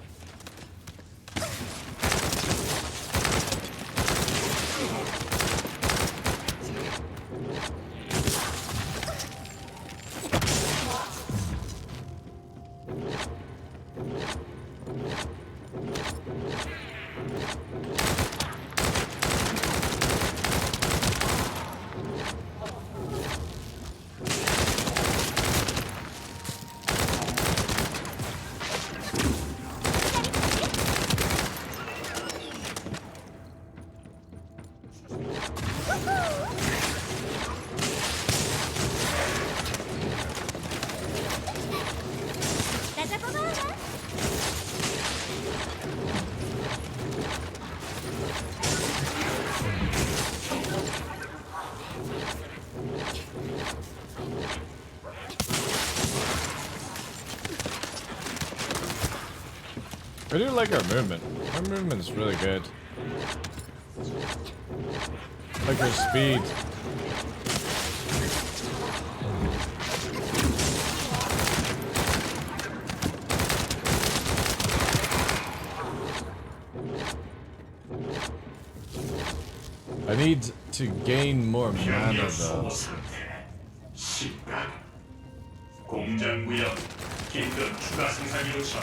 I do like our movement. Our movement's really good. Like our speed. I need to gain more mana though. 공장 구역 긴급 추가 생산 요청.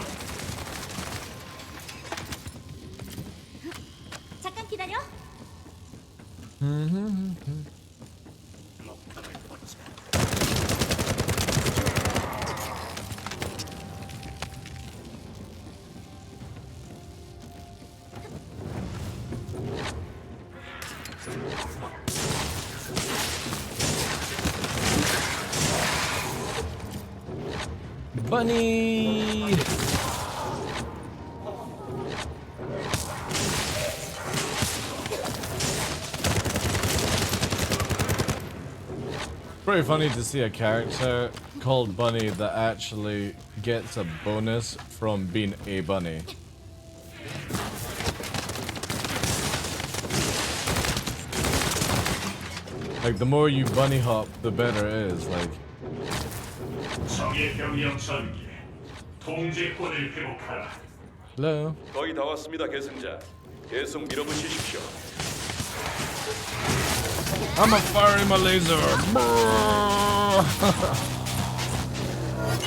잠깐 기다려. Bunny! Pretty funny to see a character called Bunny that actually gets a bonus from being a bunny. Like, the more you bunny hop, the better it is, like. 적의 병력 전개. 통제권을 회복하라. Hello. 거의 다 왔습니다, 계승자. 계속 밀어붙이십시오. I'm a firing my laser.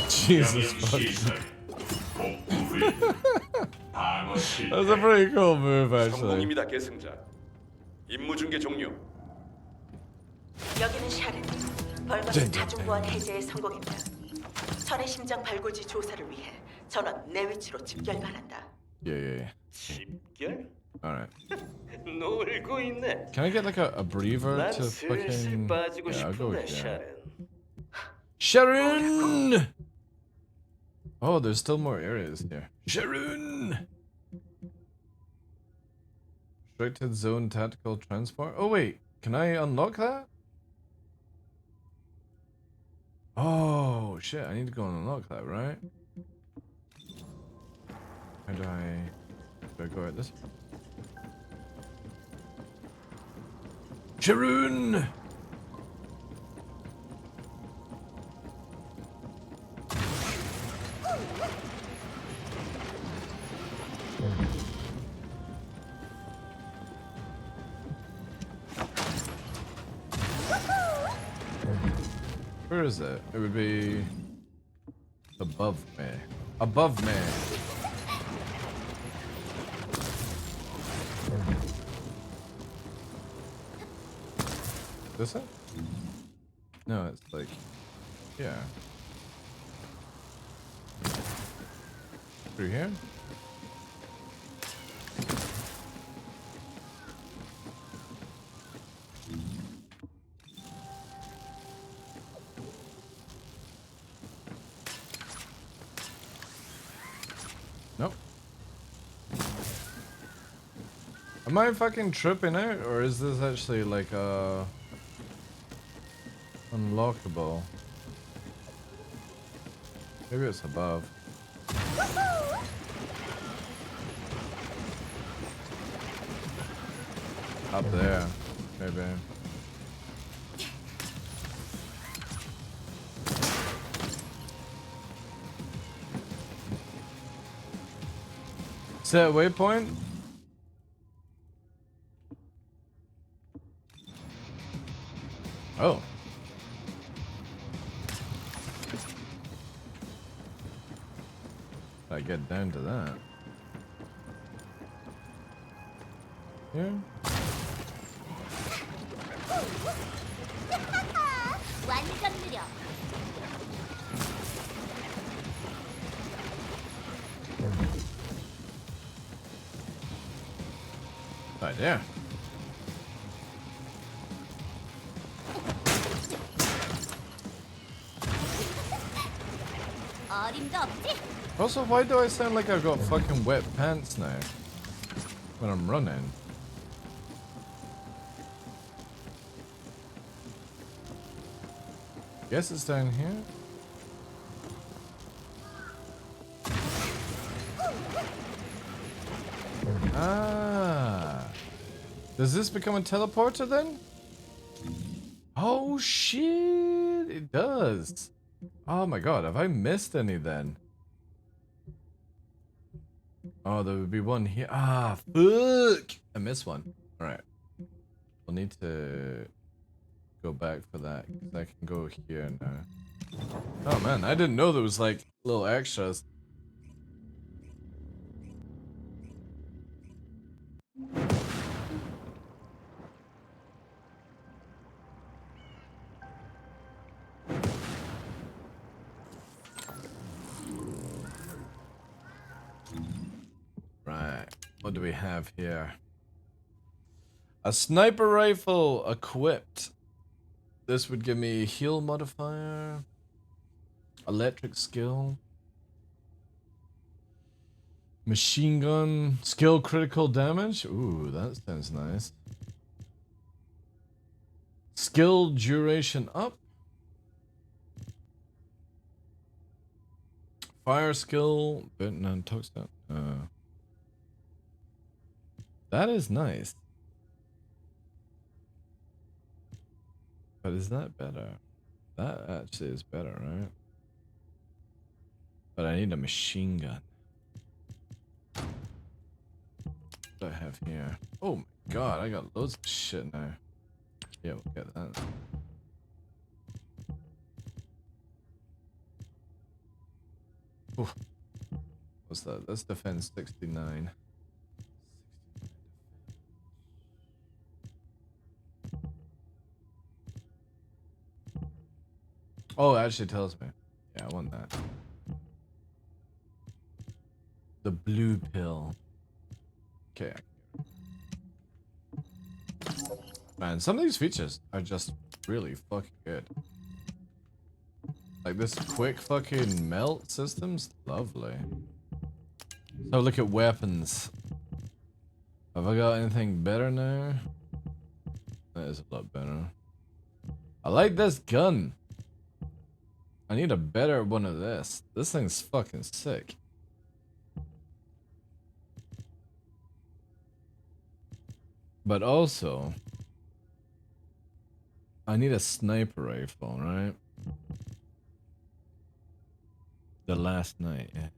Jesus fuck. That's a pretty cool move, actually. 성공입니다, 계승자. 임무 중계 종료. 여기는 샤른. 벌거스 다중보안 해제에 성공했다. 선의 심장 발고지 조사를 위해 전원 내 위치로 집결 바란다. Yeah. 집결? Alright. 놀고 있네. Can I get like a breather 난 to 슬슬 fucking... 빠지고 Yeah, I'll go 싶은데, with that. 샤른. Sharon! Oh, there's still more areas here. Sharon! Restricted zone tactical transport. Oh wait, can I unlock that? Oh shit, I need to go and unlock that, right? How do I go at this? Sharon! Where is it? It would be above me. Above me. This it? No, it's like, yeah. Through here? Nope. Am I fucking tripping out, or is this actually like unlockable? Maybe it's above. Up there, maybe. Set waypoint? Oh. I get down to that. Yeah. 완전 느려. Right there. 어림도 없지? Also, why do I sound like I've got fucking wet pants now when I'm running? Guess it's down here. Ah. Does this become a teleporter then? Oh shit, it does. Oh my god, have I missed any then? Oh, there would be one here. Ah, fuck! I missed one. Alright. I'll need to go back for that because I can go here now. Oh man, I didn't know there was like little extras. Right, what do we have here? A sniper rifle equipped. This would give me a heal modifier, electric skill, machine gun, skill critical damage. Ooh, that sounds nice. Skill duration up. Fire skill, but no, touchdown. That is nice. But is that better? That actually is better, right? But I need a machine gun. What do I have here? Oh my god, I got loads of shit now. Yeah, we'll get that. Oof. What's that? That's defense 69. Oh, it actually tells me. Yeah, I want that. The blue pill. Okay. Man, some of these features are just really fucking good. Like this quick fucking melt system's lovely. So look at weapons. Have I got anything better now? That is a lot better. I like this gun. I need a better one of this. This thing's fucking sick. But also, I need a sniper rifle, right? The last night, yeah.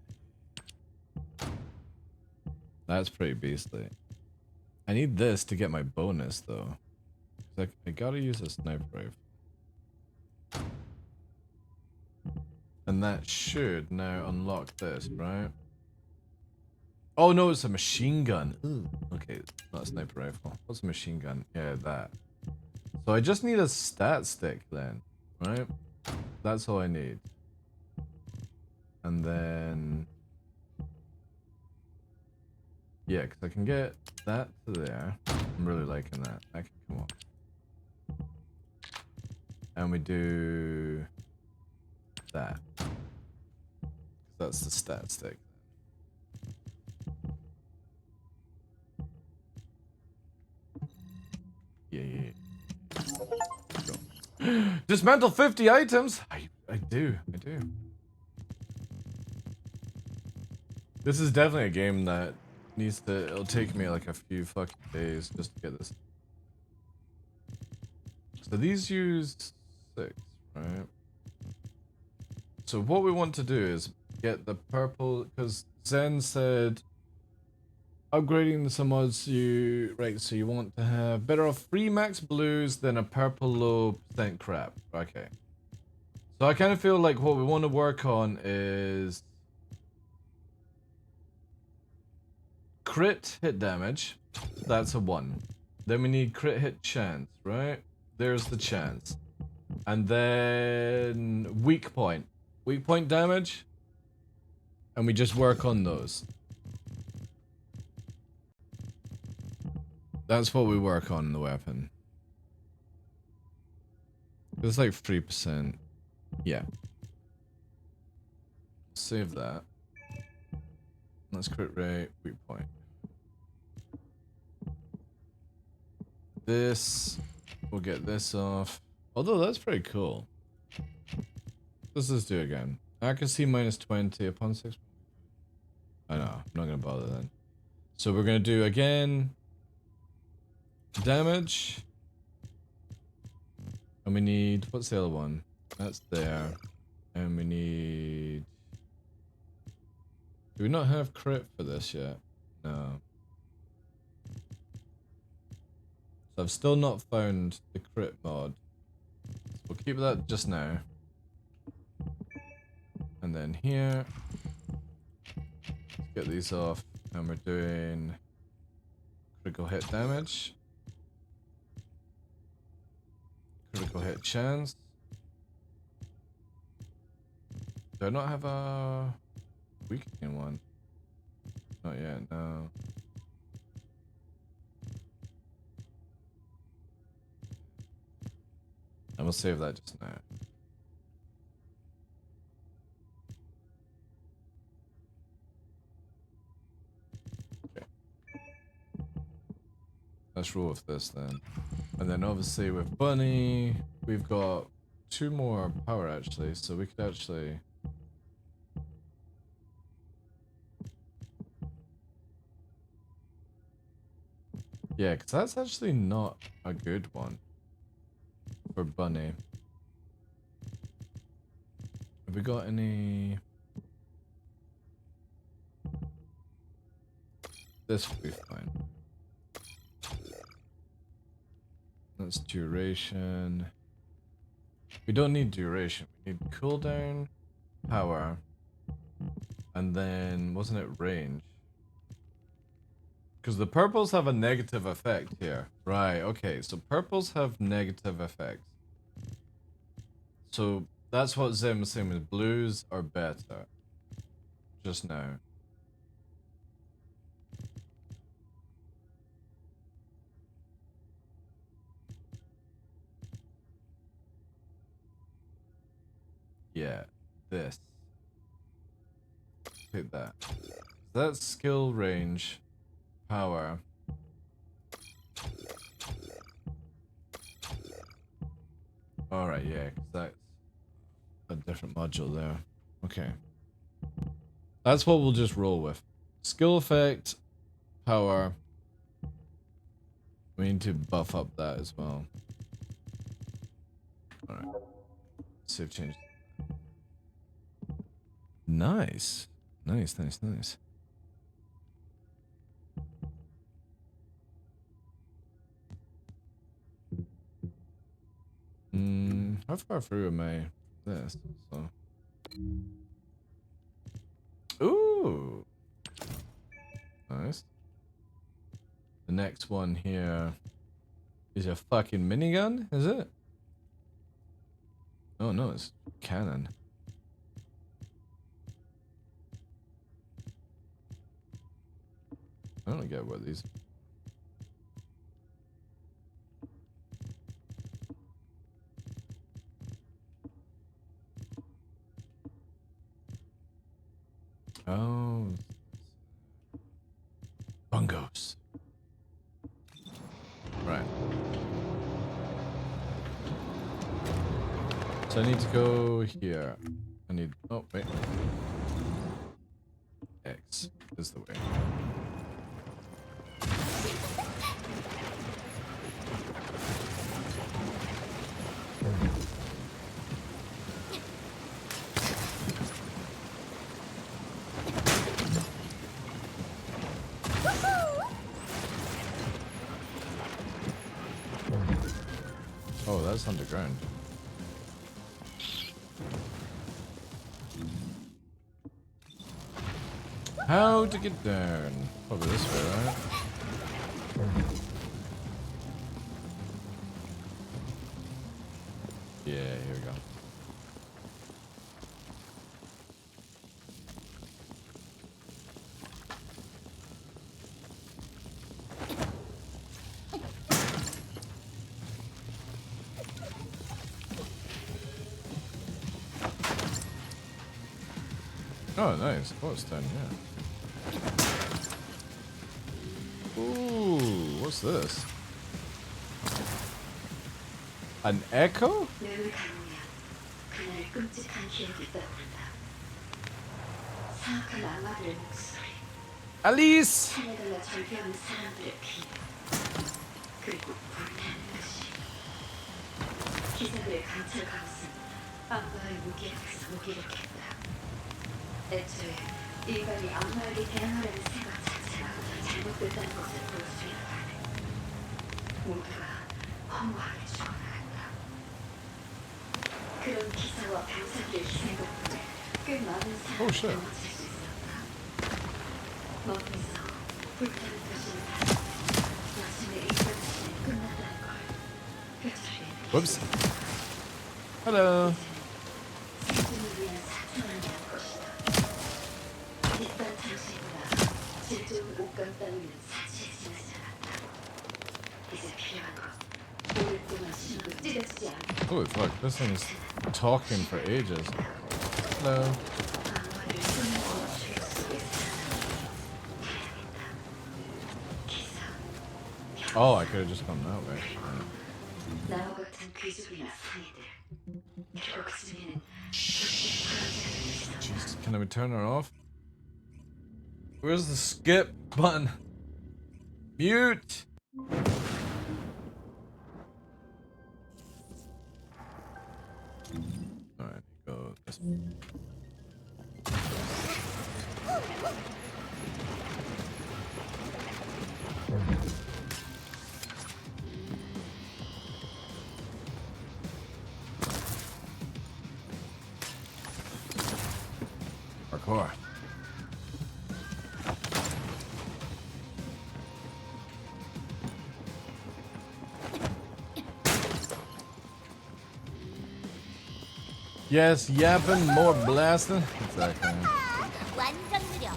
That's pretty beastly. I need this to get my bonus though. Like, I gotta use a sniper rifle. And that should now unlock this, right? Oh no, it's a machine gun. Ooh, okay, not a sniper rifle. What's a machine gun? Yeah, that. So I just need a stat stick then, right? That's all I need. And then... yeah, because I can get that to there. I'm really liking that. That can come on. And we do... that. That's the stat stick. Yeah. Go. Dismantle 50 items! I do. This is definitely a game that needs to... it'll take me like a few fucking days just to get this. So these use 6, right? So what we want to do is get the purple, because Zen said upgrading some mods right, so you want to have better off 3 max blues than a purple low percent crap. Okay. So I kind of feel like what we want to work on is crit hit damage. That's a 1. Then we need crit hit chance, right? There's the chance. And then weak point. Weak point damage. And we just work on those. That's what we work on in the weapon. It's like 3%. Yeah. Save that. Let's crit rate, weak point. This, we'll get this off. Although that's pretty cool. Let's just do it again. Accuracy -20 upon 6. I know, I'm not gonna bother then. So we're gonna do again damage. And we need, what's the other one? That's there. And we need... do we not have crit for this yet? No. So I've still not found the crit mod. So we'll keep that just now. And then here, let's get these off, and we're doing critical hit damage, critical hit chance. Do I not have a weakening one? Not yet, no. And we'll save that just now. Okay. Let's roll with this then. And then obviously with Bunny, we've got 2 more power actually, so we could actually... Yeah, because that's actually not a good one for Bunny. Have we got any... This will be fine. That's duration. We don't need duration. We need cooldown, power, and then wasn't it range? Because the purples have a negative effect here. Right, okay, so purples have negative effects. So that's what Zim was saying, with blues are better. Just now. Yeah, this. Hit that. That's skill, range, power. Alright, yeah, because that's a different module there. Okay. That's what we'll just roll with. Skill effect, power. We need to buff up that as well. Alright. Save change. Nice. Nice, nice, nice. How far through am I this? So. Ooh. Nice. The next one here is a fucking minigun, is it? Oh no, it's cannon. I don't get what these... Oh. Bungos. Right. So I need to go here. I need... Oh, wait. X is the way. Oh, that's underground. How to get down? Probably this way, right? Yeah, here we go. Oh, nice. Oh, it's down here. Ooh, what's this? An echo? Alice! 애초에 인간이 악마에게 대항하려는 생각 자체가 잘못됐다는 것을 볼 수 있다네. 모두가 허무하게 죽어나간다. 그런 기사와 병사들의 희생 덕분에 꽤 많은 사람이 도망칠 수 있었다. 멀리서 불타는 도시를 다 마침내 이 전쟁이 끝났다는 걸 뼈저리에 Whoops. Hello. 생존을 위한 사투하는 것이다. 뒷단 장식보다 질적인 옷감 따위는 사치에 지나지 않았다. 이제 필요한 건 오랫동안 신호를 찢어지지 않게 Holy fuck, this thing's talking for ages. Hello. 방어를 쏘는 원칙 속에 Oh, I could have just gone that way. 나와 같은 귀족이나 상인들 그리고 그 중에는 Jeez, can we turn her off? Where's the skip button? Mute! Alright, go this way. Parkour. Yes, yapping, more blasting. Exactly. 완전 느려.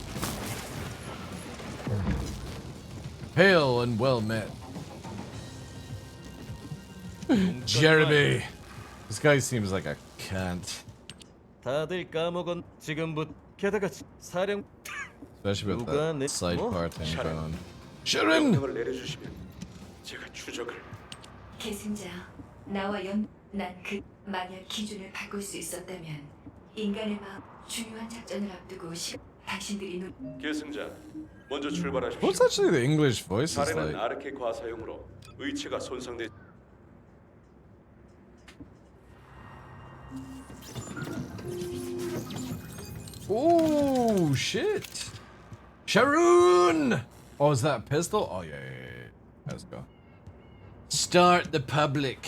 Hail and well met. Jeremy. This guy seems like a cunt. 다들 까먹은 지금부터 게다가 사령 Especially with that side part thing going on. Sharon! 명령을 내려주시면 제가 추적을. 계승자, 나와 난 그 만약 기준을 바꿀 수 있었다면 인간의 마음 중요한 작전을 앞두고 당신들이 계승자, 먼저 출발하십시오. What's actually the English voices 사례는 like? 아르케 과사용으로 의체가 손상돼. Oh shit! Sharon! Oh, is that a pistol? Oh yeah. Let's go. Start the public.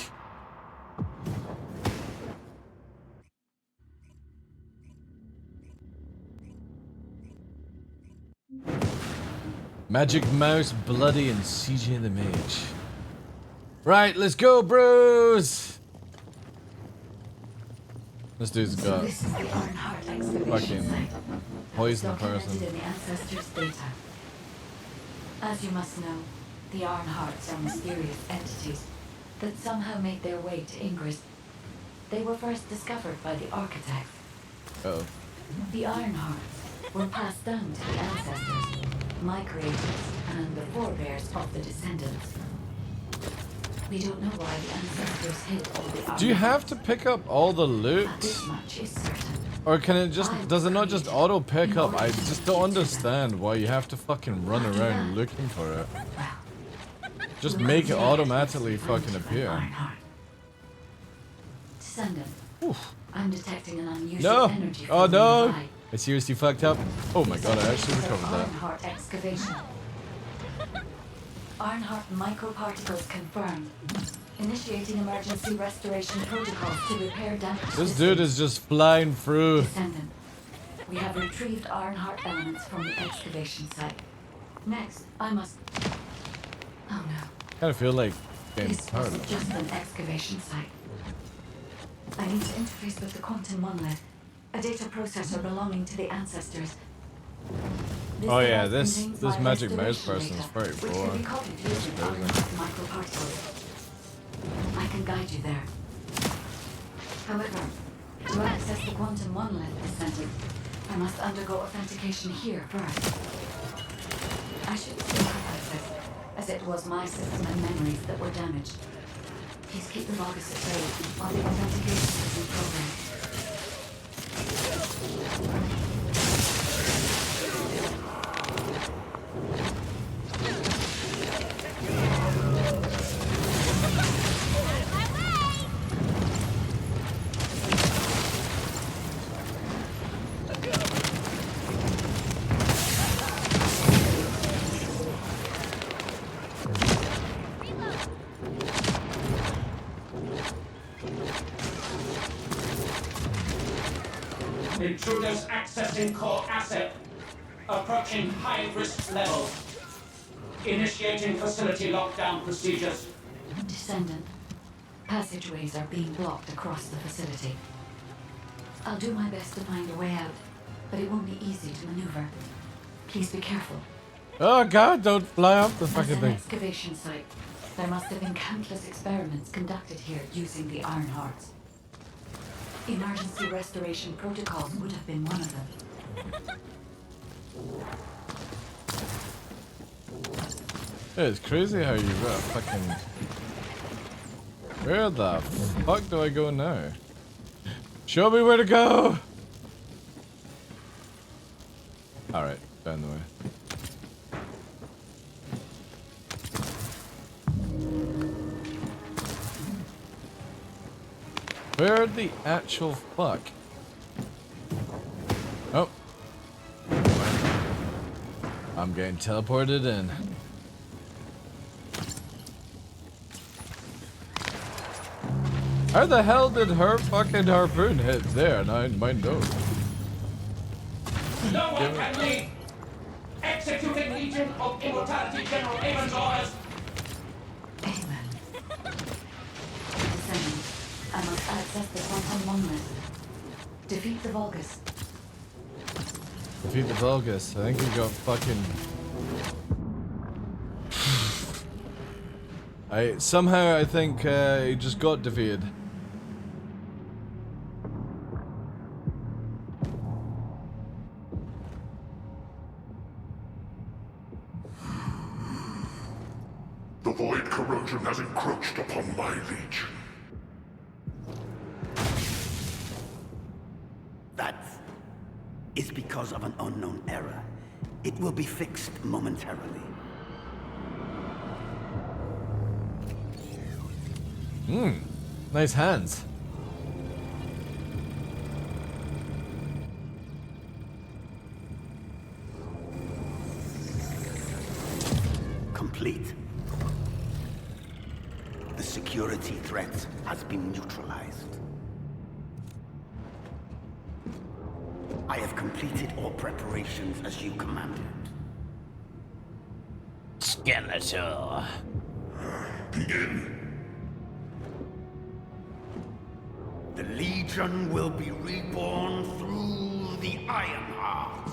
Magic Mouse, Bloody, and CJ the Mage. Right, let's go, bros! This dude's got fucking poison person. in the ancestors' data. As you must know, the Arnharts are mysterious entities that somehow made their way to Ingress. They were first discovered by the architects. Uh-oh. The Ironhearts were passed down to the ancestors, migrators, and the forebears of the descendants. We don't know why the ancestors hid all the Ironhearts. Do you have to pick up all the loot? This much is certain. Or can it just, does it not just auto pick up? I just don't understand why you have to fucking run around looking for it. Just make it automatically fucking appear. Descendant. Oof. I'm detecting an unusual No! energy Oh from no! nearby. I seriously fucked up. Oh my god, I actually recovered that. Arnhart excavation. Arnhart microparticles confirmed. Initiating emergency restoration protocols to repair damage. This dude is just flying through. Descendant. We have retrieved Arnhart elements from the excavation site. Next, I must... Oh no. Kinda feel like getting This tired. wasn't just an excavation site. I need to interface with the quantum monolith, a data processor belonging to the ancestors. This Oh yeah, device this contains my magic mouse restoration person is data, very which can boring. be copied That's using crazy. microparticles. I can guide you there. However, to access the quantum monolith descendant, I must undergo authentication here first. I should simplify this, as it was my system and memories that were damaged. Please keep the Vargas at bay while the authentication is in progress. Intruders accessing core asset. Approaching high risk level. Initiating facility lockdown procedures. Descendant, passageways are being blocked across the facility. I'll do my best to find a way out, but it won't be easy to maneuver. Please be careful. Oh god, don't fly off the fucking As an thing. excavation site, there must have been countless experiments conducted here using the Iron Hearts. Emergency restoration protocols would have been one of them. It's crazy how you got a fucking... Where the fuck do I go now? Show me where to go! Alright, down the way. Where the actual fuck? Oh. I'm getting teleported in. How the hell did her fucking harpoon hit there? Now mine don't. No one can leave! Executing Legion of Immortality General Amon's orders! Descendant, I must access the Quantum Monolith. Defeat the Vulgus. Defeat the Vulgus. I think he got fucking... Somehow I think he just got defeated. The void corrosion has encroached upon my legion. That is because of an unknown error. It will be fixed momentarily. Nice hands. Complete. The security threat has been neutralized. I have completed all preparations as you commanded. Skeletor. Begin. The Legion will be reborn through the Iron Heart.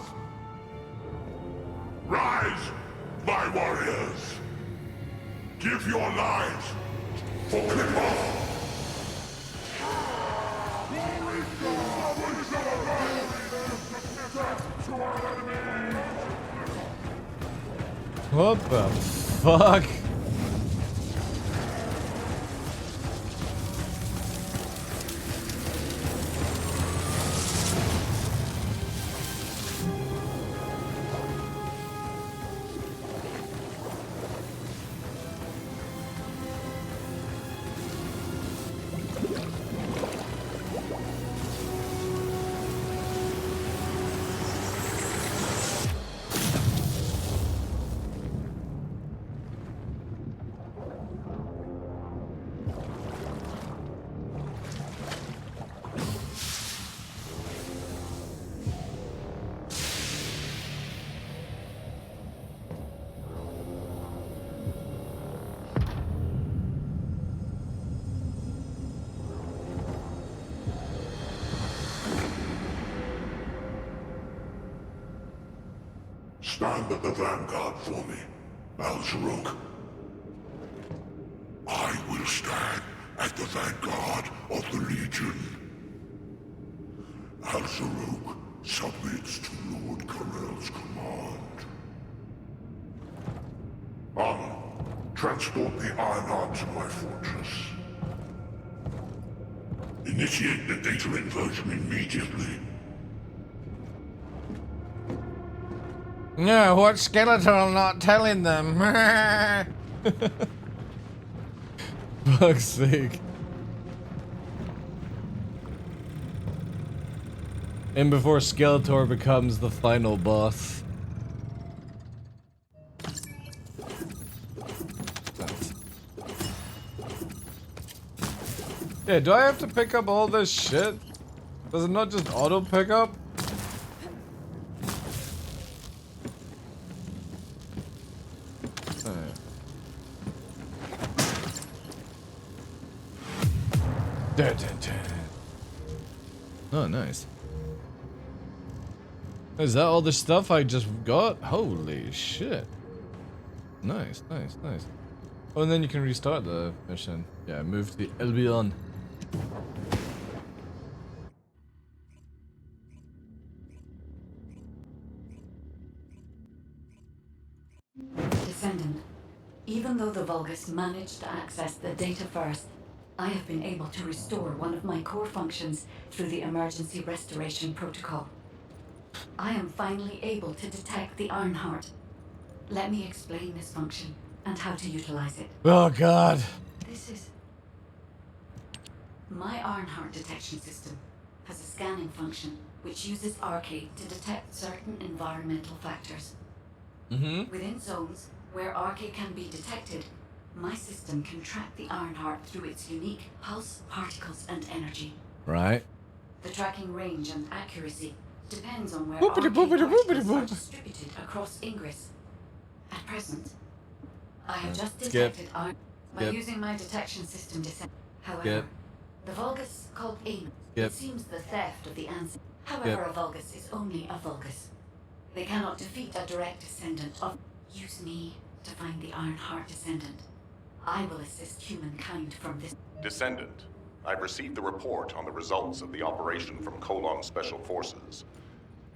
Rise, my warriors! Give your lives for Clipper! What the fuck? Stand at the vanguard for me, Al-Zaruk. I will stand at the vanguard of the Legion. Al-Zaruk submits to Lord Karel's command. Armor, transport the Ironheart to my fortress. Initiate the data inversion immediately. No, what Skeletor not telling them? Fuck's sake. And before Skeletor becomes the final boss. Yeah, do I have to pick up all this shit? Does it not just auto pick up? Oh, nice. Is that all the stuff I just got? Holy shit. Nice, nice, nice. Oh, and then you can restart the mission. Yeah, move to the Albion. Descendant, even though the Vulgus managed to access the data first, I have been able to restore one of my core functions through the emergency restoration protocol. I am finally able to detect the Ironheart. Let me explain this function and how to utilize it. Oh god. This is... My Ironheart detection system has a scanning function which uses Arcade to detect certain environmental factors. Within zones where Arcade can be detected, my system can track the Ironheart through its unique pulse, particles, and energy. Right. The tracking range and accuracy depends on where Arcade particles are distributed across Ingress. At present, I have just detected Iron by using my detection system descent. However, the Vulgus called AIM. It seems the theft of the answer. However, a Vulgus is only a Vulgus. They cannot defeat a direct descendant of... Use me to find the Ironheart descendant. I will assist humankind from this... Descendant, I've received the report on the results of the operation from Colon Special Forces.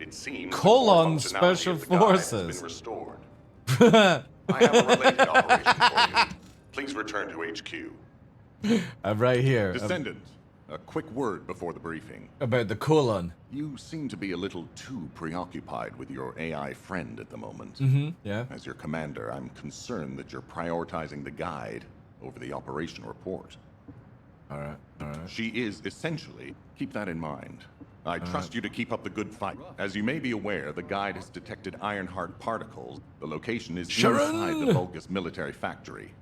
It seems Colon the core Special functionality of the guide has Forces. been restored. I have a related operation for you. Please return to HQ. I'm right here. Descendant, a quick word before the briefing. About the colon. You seem to be a little too preoccupied with your AI friend at the moment. Yeah. As your commander, I'm concerned that you're prioritizing the guide over the operation report. Alright, alright. She is essentially, keep that in mind. I trust you to keep up the good fight. As you may be aware, the guide has detected Ironheart particles. The location is inside the Vulgus military factory.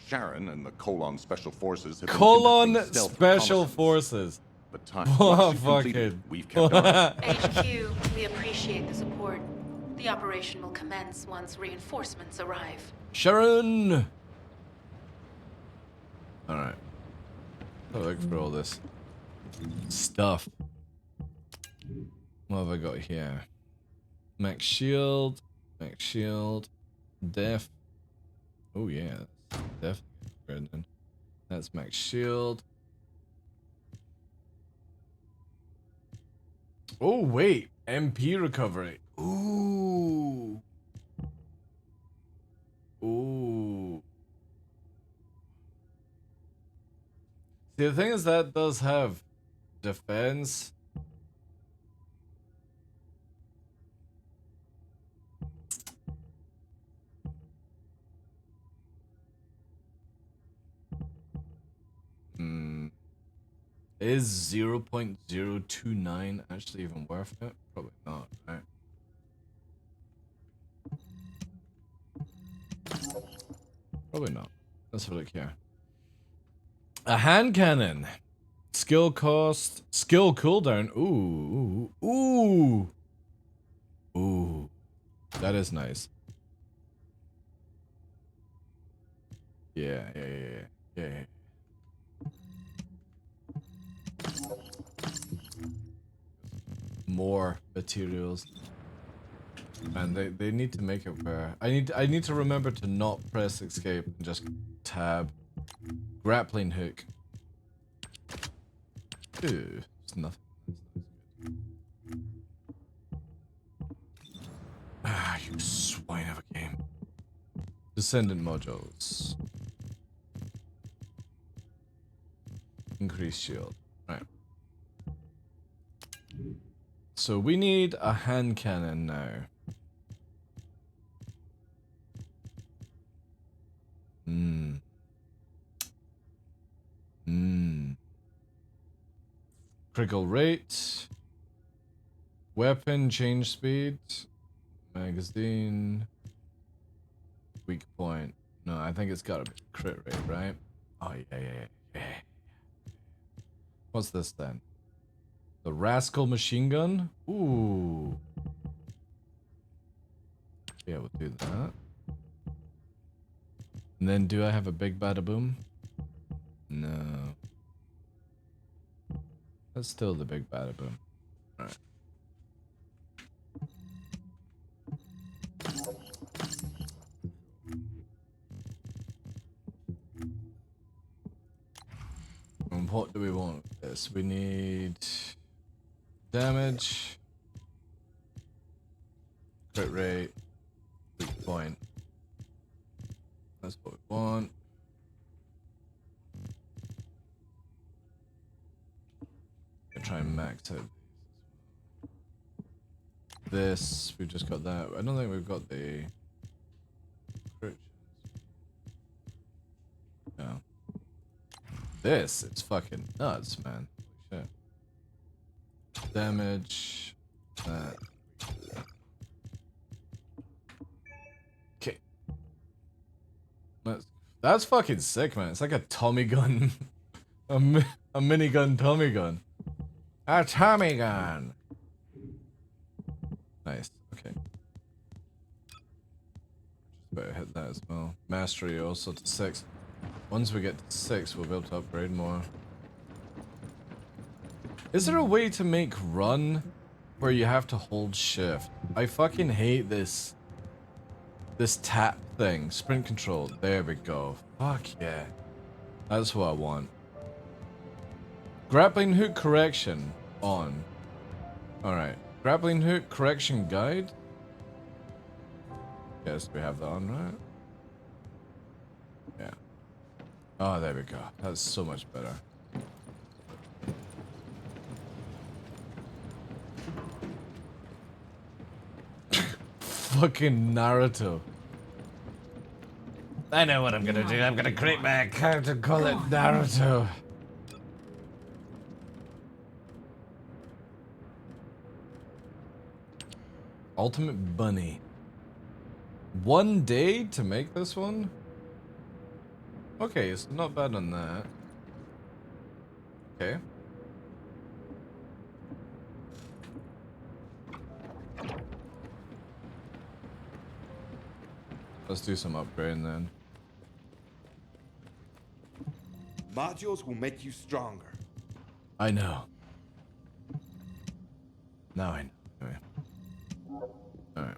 Sharon and the Colon Special Forces have been Colon conducting stealth Special Forces. But time Oh, once you've completed, fucking. we've kept our HQ, we appreciate the support. The operation will commence once reinforcements arrive. Sharon! Alright. I'll look for all this stuff. What have I got here? Max shield. Max shield. Def. Oh yeah. That's definitely good. That's max shield. Oh wait. MP recovery. Ooh. Ooh. See, the thing is that does have defense. Is 0.029 actually even worth it? Probably not, right? Probably not. Let's have a look here. A hand cannon. Skill cost. Skill cooldown. Ooh. Ooh. Ooh. Ooh. That is nice. Yeah. More materials. And they need to make it where I need to remember to not press escape and just tab. Grappling hook. Ooh, it's nothing. Ah, you swine of a game. Descendant modules. Increase shield. Right. So we need a hand cannon now. Critical rate. Weapon change speed. Magazine. Weak point. No, I think it's gotta be crit rate, right? Oh yeah. What's this then? The Rascal machine gun? Ooh. Yeah, we'll do that. And then do I have a big bada boom? No. That's still the big bada boom. Alright. And what do we want with this? We need damage, crit rate, weak point. That's what we want. Gonna try and max out this. We've just got that. I don't think we've got the crit. No. This, it's fucking nuts, man. Holy shit. Damage. That. Okay. That's fucking sick, man. It's like a Tommy gun. a minigun Tommy gun. A Tommy gun. Nice. Okay. Just better hit that as well. Mastery also to 6. Once we get to 6, we'll be able to upgrade more. Is there a way to make run where you have to hold shift? I fucking hate this tap thing. Sprint control. There we go. Fuck yeah. That's what I want. Grappling hook correction on. Alright. Grappling hook correction guide. Yes, we have that on, right? Yeah. Oh, there we go. That's so much better. Fucking Naruto. I know what I'm gonna do. I'm gonna create my account and call it Naruto. Ultimate Bunny. 1 day to make this one? Okay, it's not bad on that. Okay. Let's do some upgrading then. Modules will make you stronger. I know. Now I know. Anyway. Alright.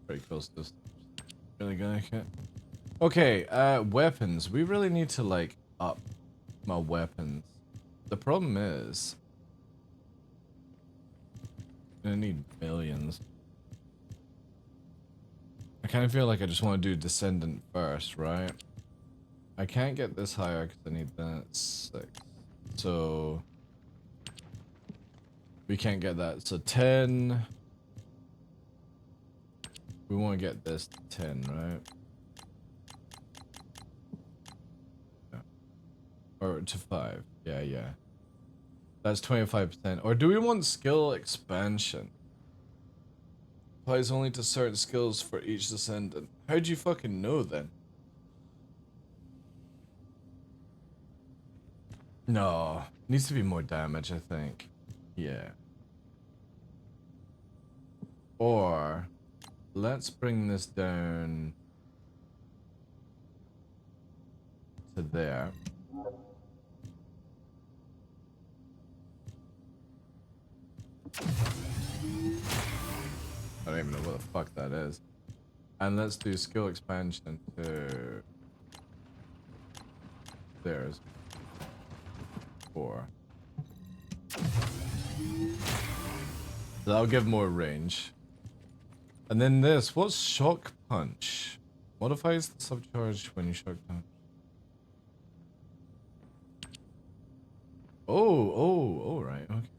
Pretty close to this. Really gonna get. Okay, weapons. We really need to like up my weapons. The problem is I'm gonna need millions. I kind of feel like I just want to do Descendant first, right? I can't get this higher because I need that 6. So we can't get that. So 10. We want to get this to 10, right? Yeah. Or to 5. Yeah, yeah. That's 25%. Or do we want skill expansion? Applies only to certain skills for each descendant. How'd you fucking know then? No. Needs to be more damage, I think. Yeah. Or let's bring this down to there. I don't even know what the fuck that is. And let's do skill expansion to there's 4. That'll give more range. And then this, what's shock punch? Modifies the subcharge when you shock punch. Oh, right, okay.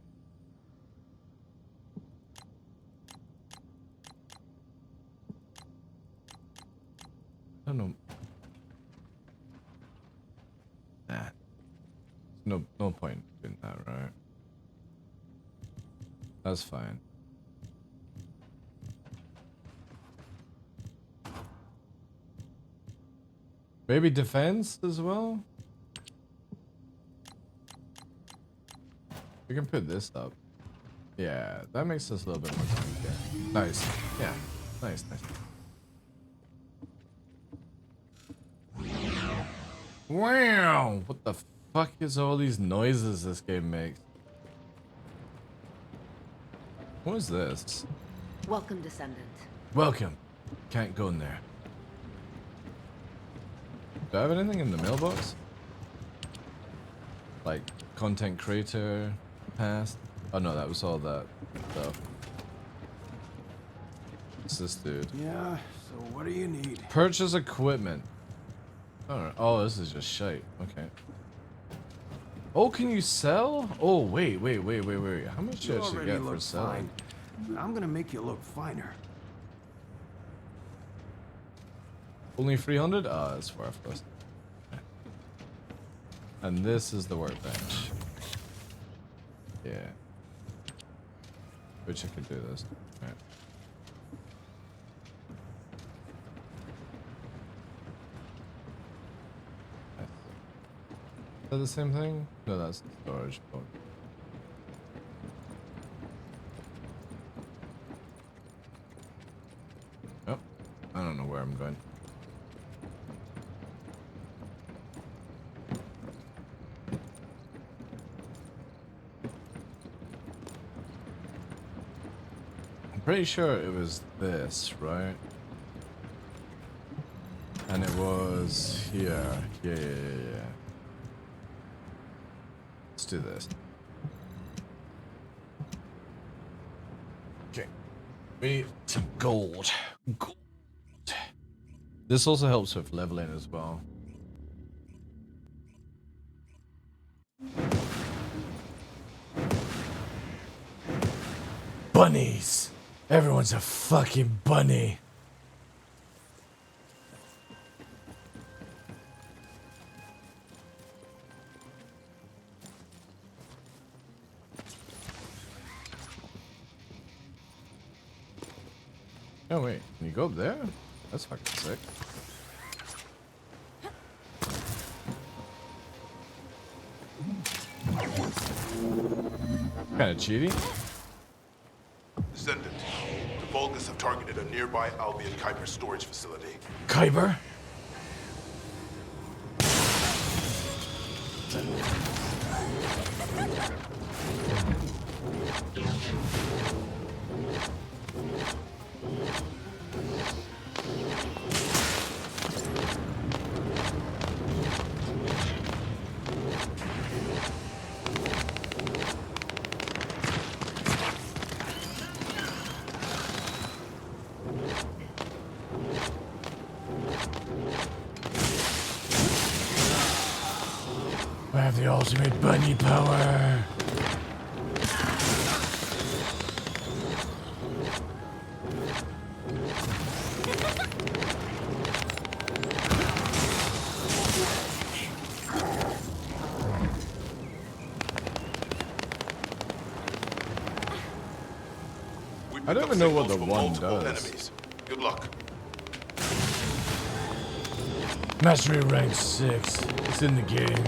I don't know. Nah. No point in that, right? That's fine. Maybe defense as well? We can put this up. Yeah, that makes us a little bit more tankier. Nice. Yeah. Nice, nice. Wow! What the fuck is all these noises this game makes? What is this? Welcome, Descendant. Welcome. Can't go in there. Do I have anything in the mailbox? Like, content creator past? Oh no, that was all that stuff. What's this dude? Yeah, so what do you need? Purchase equipment. Alright. Oh, this is just shite. Okay. Oh, can you sell? Oh, wait. How much should I actually get for selling? Fine. I'm gonna make you look finer. Only 300? Ah, it's worthless. Okay. And this is the workbench. Yeah. Which I could do this. Right. Is that the same thing? No, that's the storage box. Oh, I don't know where I'm going. I'm pretty sure it was this, right? And it was here. Yeah. Let's do this. Okay. We need some gold. Gold. This also helps with leveling as well. Bunnies! Everyone's a fucking bunny. Oh wait, can you go up there? That's fucking sick. Kinda cheaty. Descendant, the Vulgus have targeted a nearby Albion Kuiper storage facility. Kuiper? I have the ultimate bunny power. I don't even know what the one does. Enemies. Good luck. Mastery rank 6. It's in the game.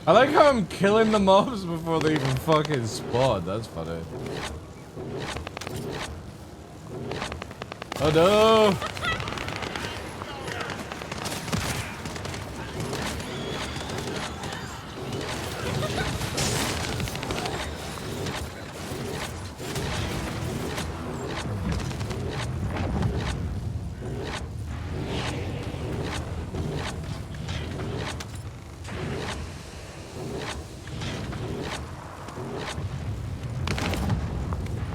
I like how I'm killing the mobs before they even fucking spawn. That's funny. Oh no!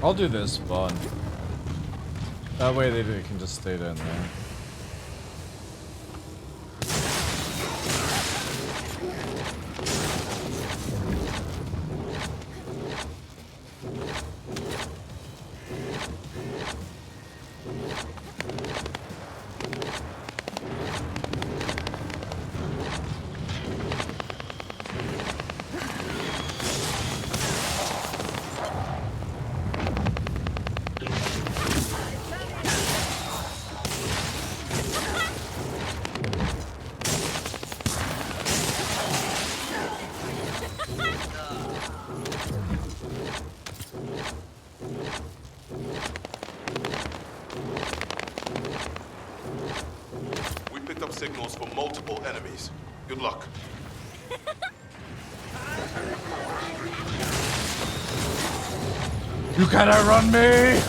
I'll do this spawn. That way they can just stay down there. Good luck. You can't outrun me!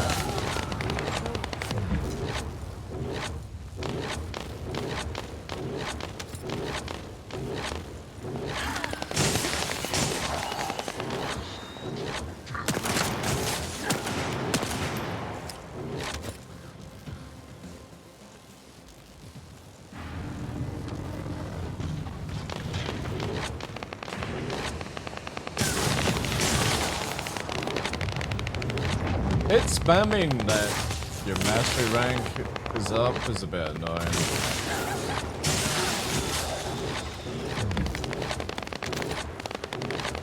It's spamming that your mastery rank is up is a bit annoying.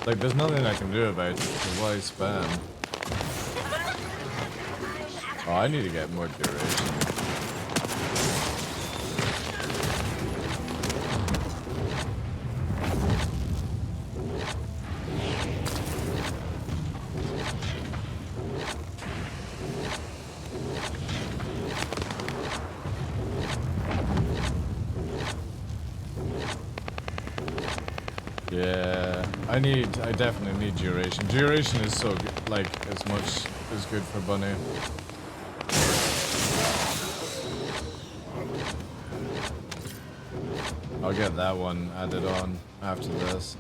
Like, there's nothing I can do about it, so why spam? Oh, I need to get more duration. Yeah, I definitely need duration. Duration is so good, like, as much as good for Bunny. I'll get that one added on after this.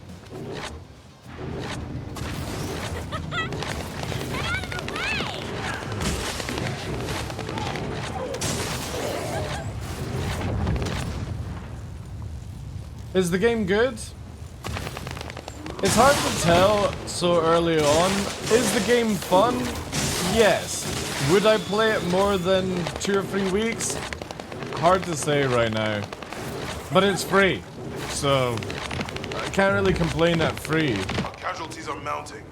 Is the game good? It's hard to tell so early on. Is the game fun? Yes. Would I play it more than 2 or 3 weeks? Hard to say right now. But it's free, so I can't really complain at free. Casualties are mounting.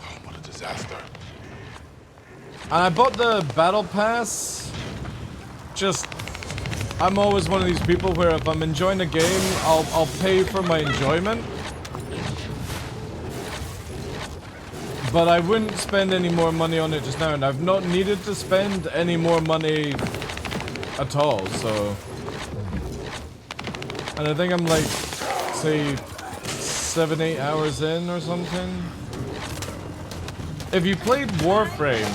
Oh, what a disaster. And I bought the battle pass. Just, I'm always one of these people where if I'm enjoying a game, I'll pay for my enjoyment. But I wouldn't spend any more money on it just now, and I've not needed to spend any more money at all, so... And I think I'm like, say, 7-8 hours in or something. If you played Warframe,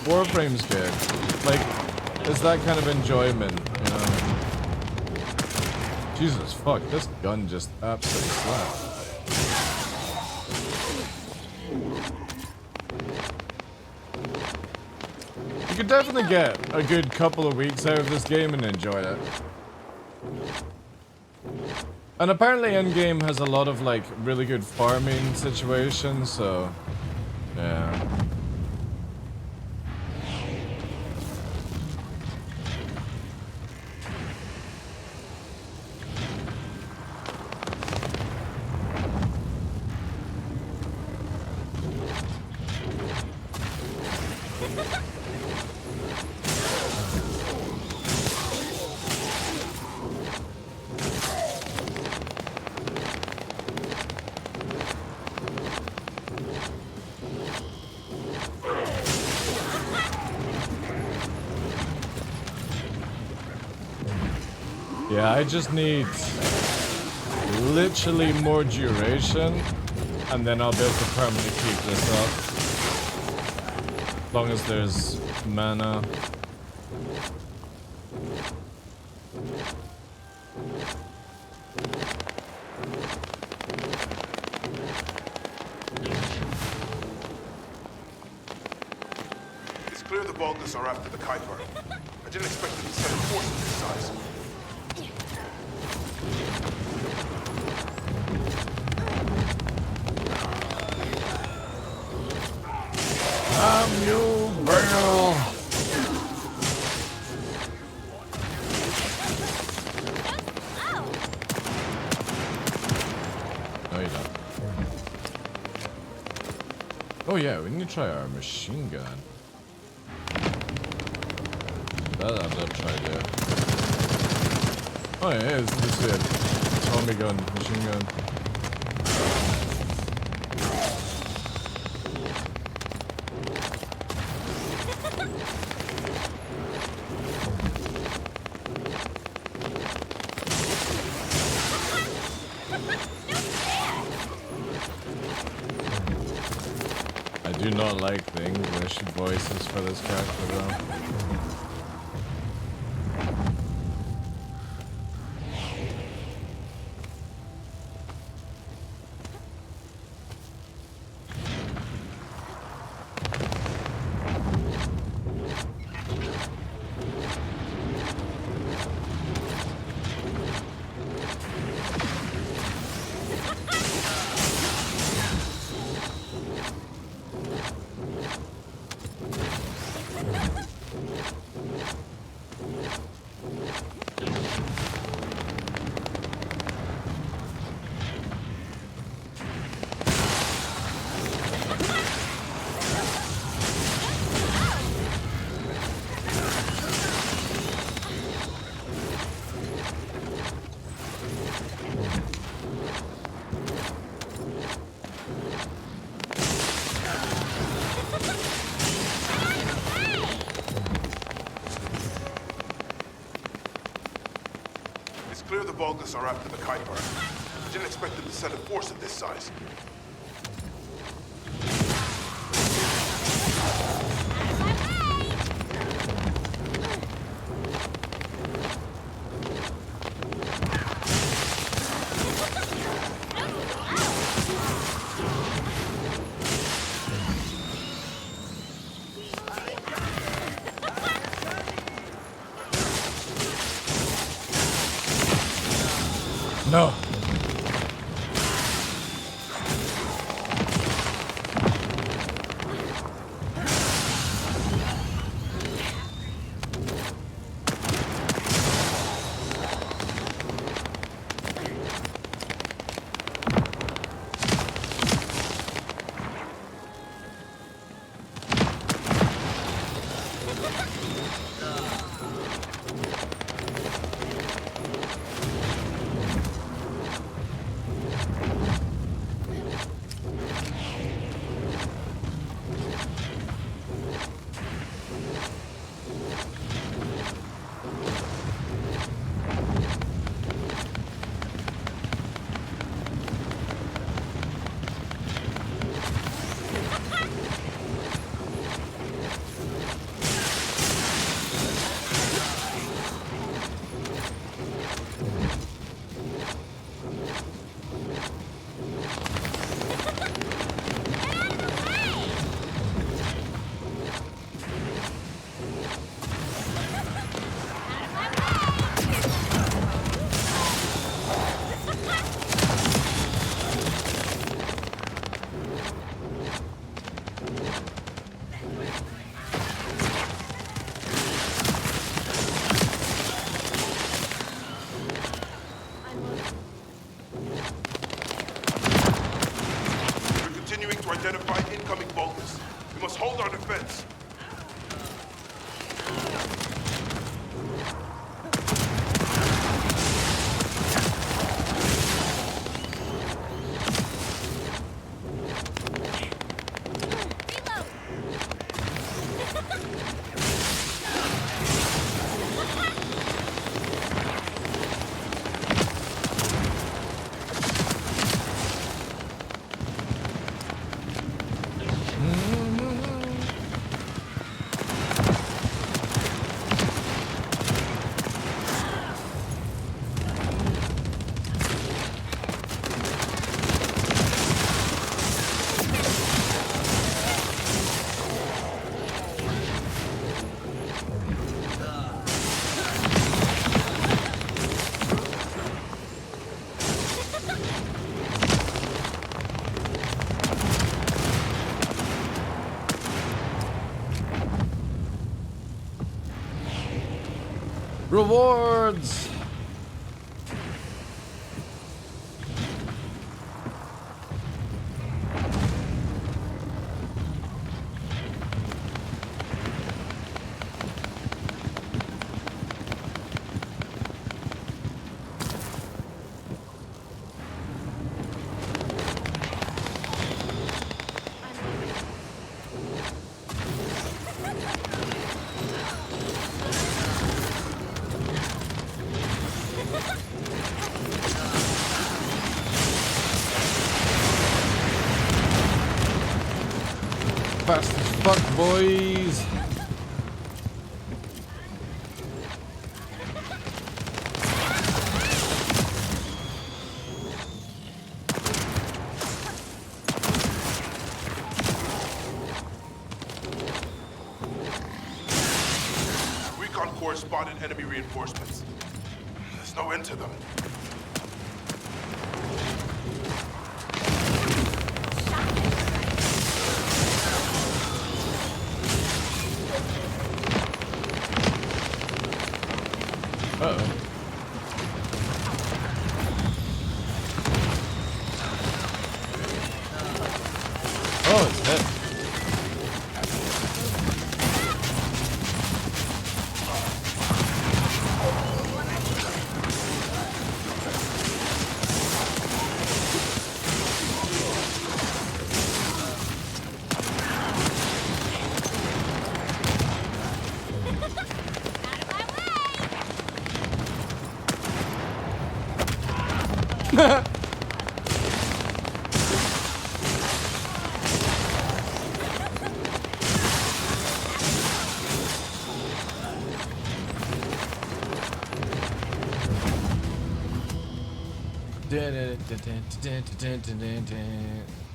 Warframe's good. Like, it's that kind of enjoyment, you know. Jesus fuck, this gun just absolutely slaps. You could definitely get a good couple of weeks out of this game and enjoy it. And apparently Endgame has a lot of like really good farming situations, so yeah. Yeah, I just need literally more duration, and then I'll be able to permanently keep this up. As long as there's mana. It's clear the Vulgus are after the Kuiper. I didn't expect them to send a force of this size. You barrel. No, you don't. Oh yeah, we need to try our machine gun. That I'll try to. Oh yeah, it's just a Tommy gun, machine gun. I do not like the English voices for this character though. The Vulgus are after the Kuiper. Didn't expect them to send a force of this size. No. To identify incoming Vulgus. We must hold our defense. Rewards! fast as fuck, boys. Recon Corps spotted enemy reinforcements. There's no end to them. Uh-oh. Oh, it's dead.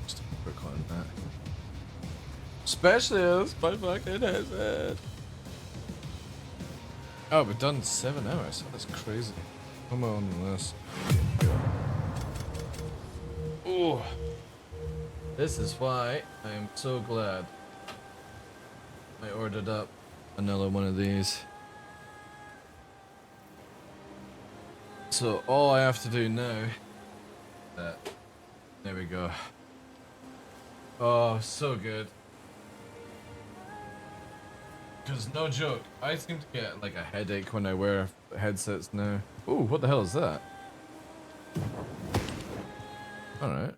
Just a quick on that. Specialist, my fucking headset. Oh, we've done 7 hours. That's crazy. Come on this. Oh, this is why I am so glad I ordered up another one of these. So all I have to do now, there we go. Oh, so good. Because no joke, I seem to get like a headache when I wear headsets now. Ooh, what the hell is that? Alright.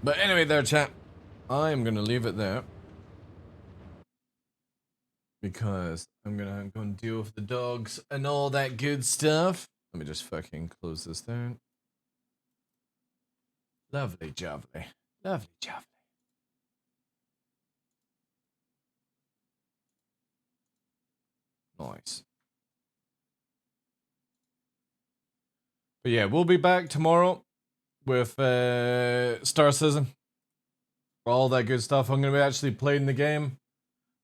But anyway there, chat. I'm gonna leave it there. Because I'm gonna go and deal with the dogs and all that good stuff. Let me just fucking close this down. Lovely jubbly. Lovely jubbly. Nice. But yeah, we'll be back tomorrow with Star Citizen. All that good stuff. I'm gonna be actually playing the game.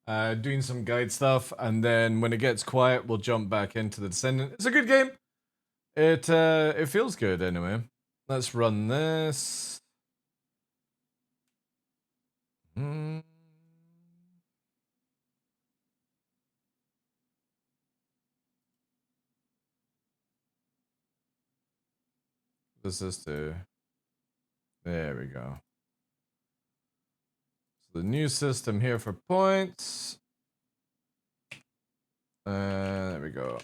Doing some guide stuff, and then when it gets quiet, we'll jump back into the Descendant. It's a good game. It feels good anyway. Let's run this. What does this do? There we go. So the new system here for points. There we go.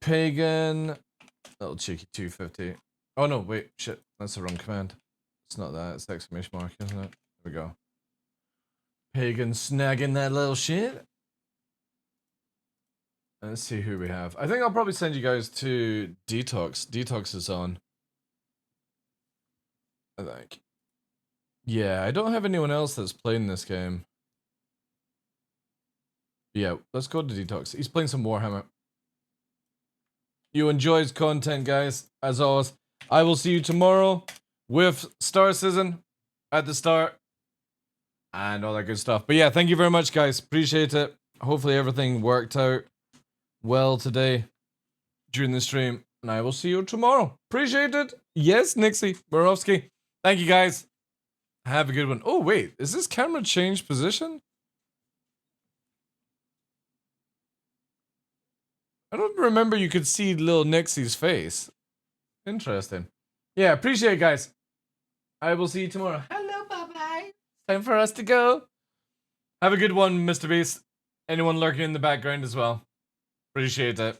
Pagan. Little cheeky 250. Oh no, wait, shit. That's the wrong command. It's not that, it's the exclamation mark, isn't it? There we go. Pagan snagging that little shit. Let's see who we have. I think I'll probably send you guys to Detox. Detox is on. I think. Yeah, I don't have anyone else that's playing this game. Yeah, let's go to Detox. He's playing some Warhammer. You enjoy his content, guys. As always, I will see you tomorrow with Star Citizen at the start and all that good stuff. But yeah, thank you very much, guys. Appreciate it. Hopefully everything worked out well today during the stream, and I will see you tomorrow. Appreciate it. Yes, Nixie Borowski. Thank you, guys. Have a good one. Oh, wait. Is this camera changed position? I don't remember you could see little Nixie's face. Interesting. Yeah, appreciate it, guys. I will see you tomorrow. Hello, bye-bye. Time for us to go. Have a good one, Mr. Beast. Anyone lurking in the background as well. Appreciate it.